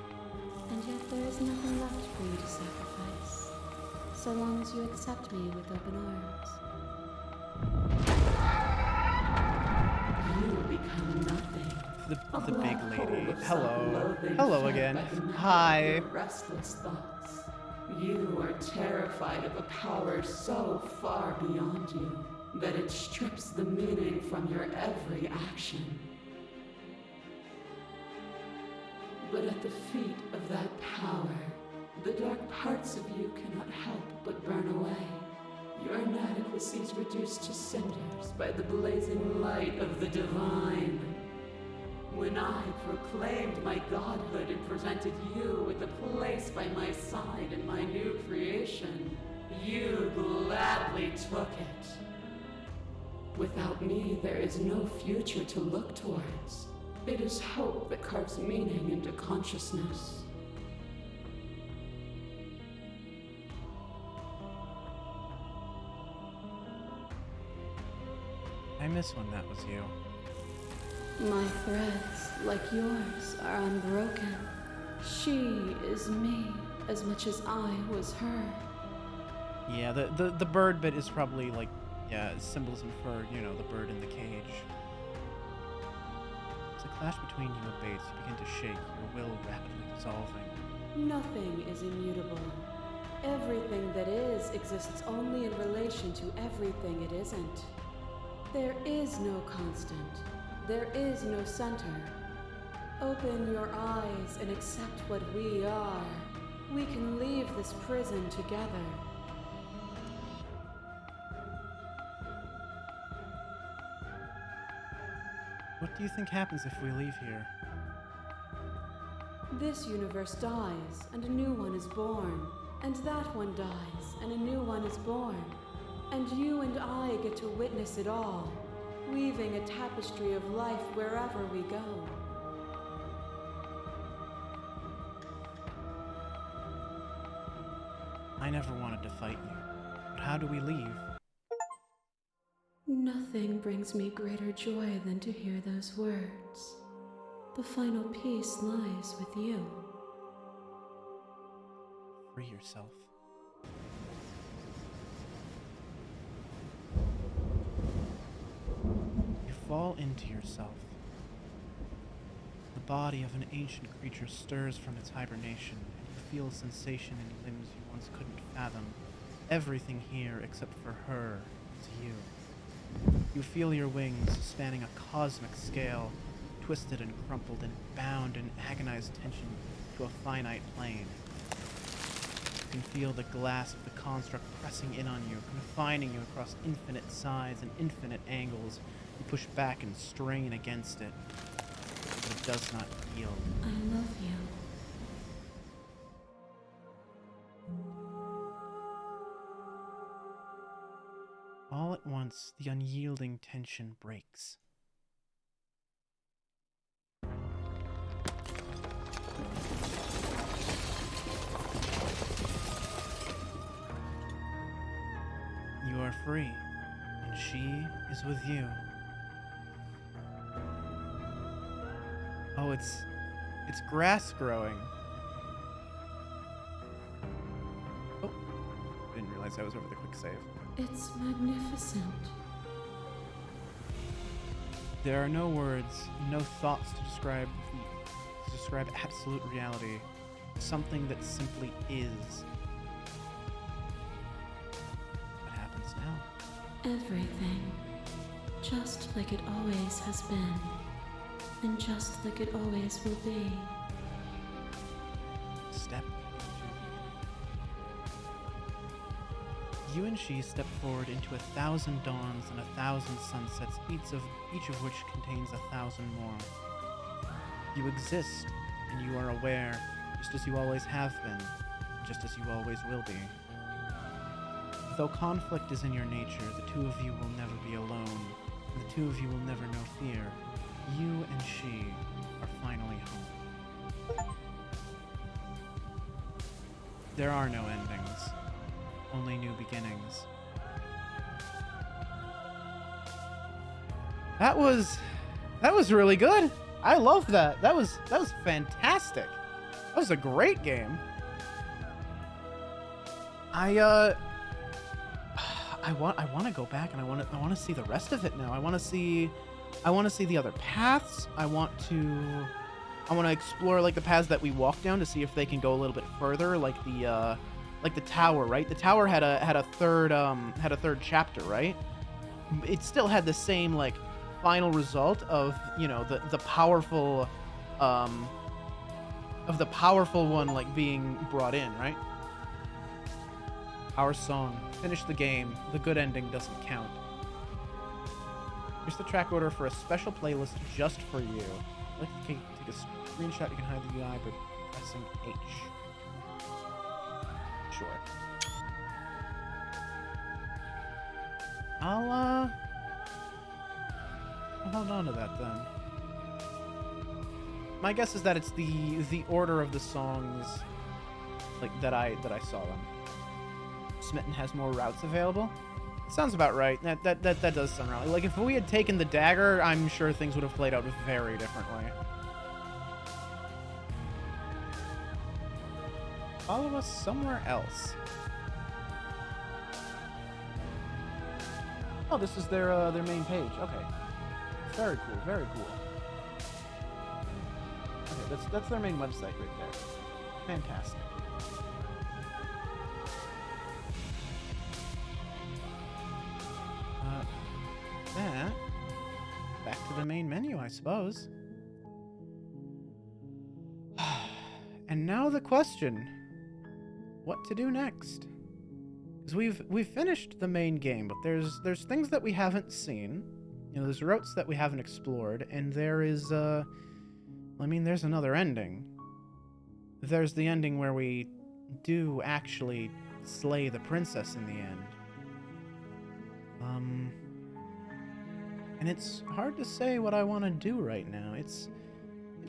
And yet there is nothing left for you to sacrifice, so long as you accept me with open arms. You become nothing. The big black hole lady. of Hello. self-loathing Hello fed again. by humanity Hi. and restless thoughts. You are terrified of a power so far beyond you that it strips the meaning from your every action. But at the feet of that power, the dark parts of you cannot help but burn away. Your inadequacies reduced to cinders by the blazing light of the divine. When I proclaimed my godhood and presented you with a place by my side in my new creation, you took it. Without me, there is no future to look towards. It is hope that carves meaning into consciousness. I miss when that was you. My threads, like yours, are unbroken. She is me as much as I was her. Yeah, the bird bit is probably like, yeah, symbolism for, you know, the bird in the cage. As a clash between you and Bates, you begin to shake, your will rapidly dissolving. Nothing is immutable. Everything that is exists only in relation to everything it isn't. There is no constant. There is no center. Open your eyes and accept what we are. We can leave this prison together. What do you think happens if we leave here? This universe dies, and a new one is born. And that one dies, and a new one is born. And you and I get to witness it all, weaving a tapestry of life wherever we go. I never wanted to fight you, but how do we leave? Nothing brings me greater joy than to hear those words. The final peace lies with you. Free yourself. You fall into yourself. The body of an ancient creature stirs from its hibernation, and you feel a sensation in limbs you once couldn't fathom. Everything here, except for her, is you. You feel your wings spanning a cosmic scale, twisted and crumpled and bound in agonized tension to a finite plane. You can feel the glass of the construct pressing in on you, confining you across infinite sides and infinite angles. You push back and strain against it, but it does not yield. I love you. All at once, the unyielding tension breaks. You are free, and she is with you. Oh, it's grass growing. Oh, didn't realize I was over the quick save. It's magnificent. There are no words, no thoughts to describe absolute reality. Something that simply is. What happens now? Everything. Just like it always has been. And just like it always will be. Step. You and she step forward into 1,000 dawns and 1,000 sunsets, each of which contains 1,000 more. You exist, and you are aware, just as you always have been, just as you always will be. Though conflict is in your nature, the two of you will never be alone, and the two of you will never know fear. You and she are finally home. There are no endings. Only new beginnings. That was really good. I love that. That was fantastic. That was a great game. I want to go back and I want to see the rest of it now. I want to see the other paths. I want to explore like the paths that we walked down to see if they can go a little bit further, like the tower, right? The tower had a third chapter, right? It still had the same like final result of, you know, the powerful one like being brought in, right? Our song, finish the game, the good ending doesn't count. Here's the track order for a special playlist just for you. I'd like to take a screenshot. You can hide the UI by pressing H. Sure. I'll hold on to that then. My guess is that it's the order of the songs, like that I saw them. Smitten has more routes available. Sounds about right. That does sound right. Like if we had taken the dagger, I'm sure things would have played out very differently. Follow us somewhere else. Oh, this is their main page. Okay. Very cool. Very cool. Okay, that's their main website right there. Fantastic. That back to the main menu, I suppose. And now the question: what to do next? Because we've finished the main game, but there's things that we haven't seen. You know, there's routes that we haven't explored, and there is I mean, there's another ending. There's the ending where we do actually slay the princess in the end. And it's hard to say what I want to do right now. It's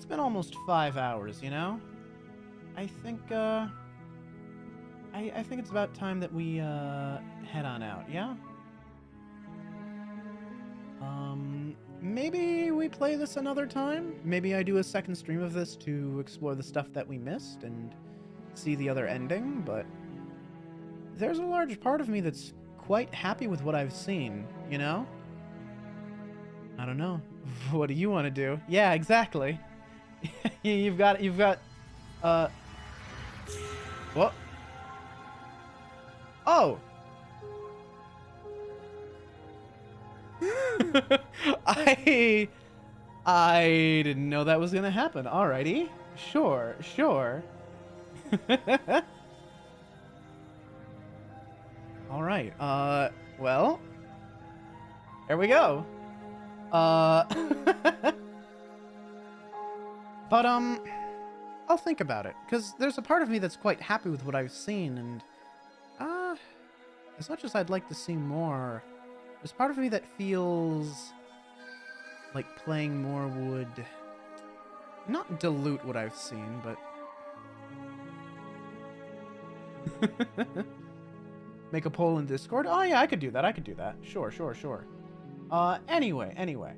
been almost 5 hours, you know? I think I think it's about time that we head on out, yeah? Maybe we play this another time? Maybe I do a second stream of this to explore the stuff that we missed and see the other ending, but there's a large part of me that's quite happy with what I've seen, you know? I don't know. What do you want to do? Yeah, exactly. you've got what? Oh. I didn't know that was gonna happen. Alrighty. Sure. Alright, well, there we go. But, I'll think about it, because there's a part of me that's quite happy with what I've seen, and, as much as I'd like to see more, there's part of me that feels like playing more would not dilute what I've seen, but make a poll in Discord? Oh yeah, I could do that. Sure. Anyway.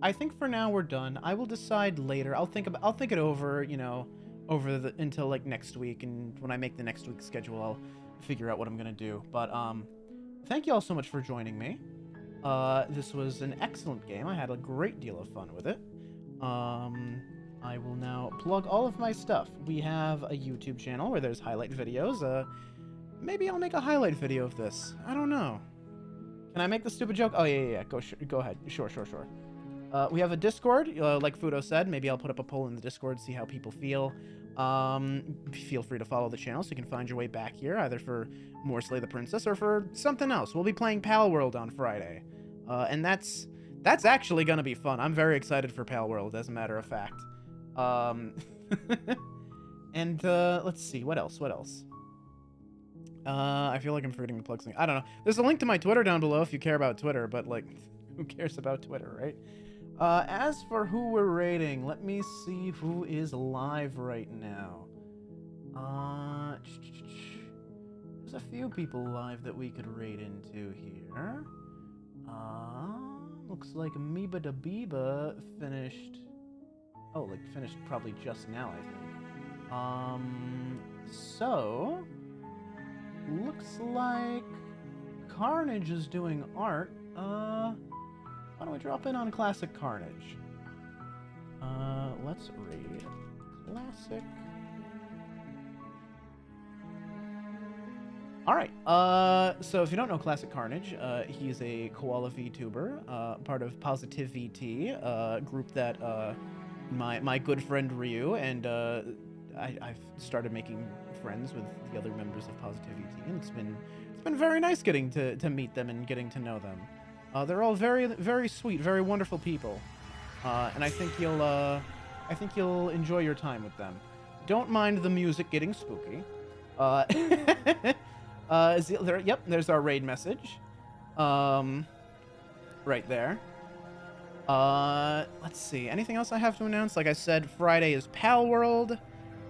I think for now we're done. I will decide later. I'll think it over, you know, until like next week, and when I make the next week's schedule, I'll figure out what I'm gonna do. But thank you all so much for joining me. This was an excellent game. I had a great deal of fun with it. I will now plug all of my stuff. We have a YouTube channel where there's highlight videos. Maybe I'll make a highlight video of this. I don't know. Can I make the stupid joke? Oh, yeah. Go ahead. Sure. We have a Discord, like Fudo said. Maybe I'll put up a poll in the Discord, see how people feel. Feel free to follow the channel so you can find your way back here, either for more Slay the Princess or for something else. We'll be playing Pal World on Friday. And that's actually gonna be fun. I'm very excited for Pal World, as a matter of fact. And, let's see, what else? I feel like I'm forgetting to plug something. I don't know. There's a link to my Twitter down below if you care about Twitter, but, like, who cares about Twitter, right? As for who we're raiding, let me see who is live right now. There's a few people live that we could raid into here. Looks like Amoeba da Biba finished... Oh, like, finished probably just now, I think. So... Looks like Carnage is doing art. Why don't we drop in on Classic Carnage? Let's raid Classic. Alright, so if you don't know Classic Carnage, he's a koala VTuber, part of Positive VT, a group that my good friend Ryu and I've started making friends with the other members of Positive VT, and it's been very nice getting to meet them and getting to know them. They're all very, very sweet, very wonderful people, and I think you'll enjoy your time with them. Don't mind the music getting spooky. Yep, there's our raid message. Right there. Let's see. Anything else I have to announce? Like I said, Friday is Pal World.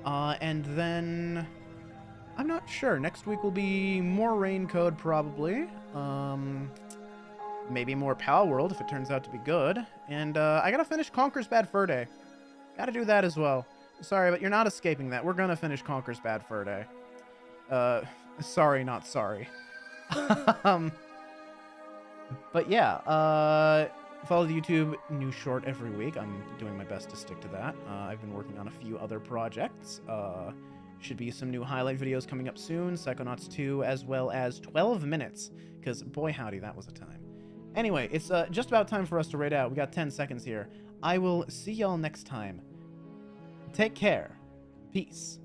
And then I'm not sure. Next week will be more Rain Code probably. Maybe more Pal World if it turns out to be good. And I gotta finish Conker's Bad Fur Day. Gotta do that as well. Sorry, but you're not escaping that. We're gonna finish Conker's Bad Fur Day. Sorry, not sorry. But yeah, follow the YouTube new short every week. I'm doing my best to stick to that. I've been working on a few other projects. Should be some new highlight videos coming up soon. Psychonauts 2, as well as 12 minutes. Because boy howdy, that was a time. Anyway, it's just about time for us to raid out. We got 10 seconds here. I will see y'all next time. Take care. Peace.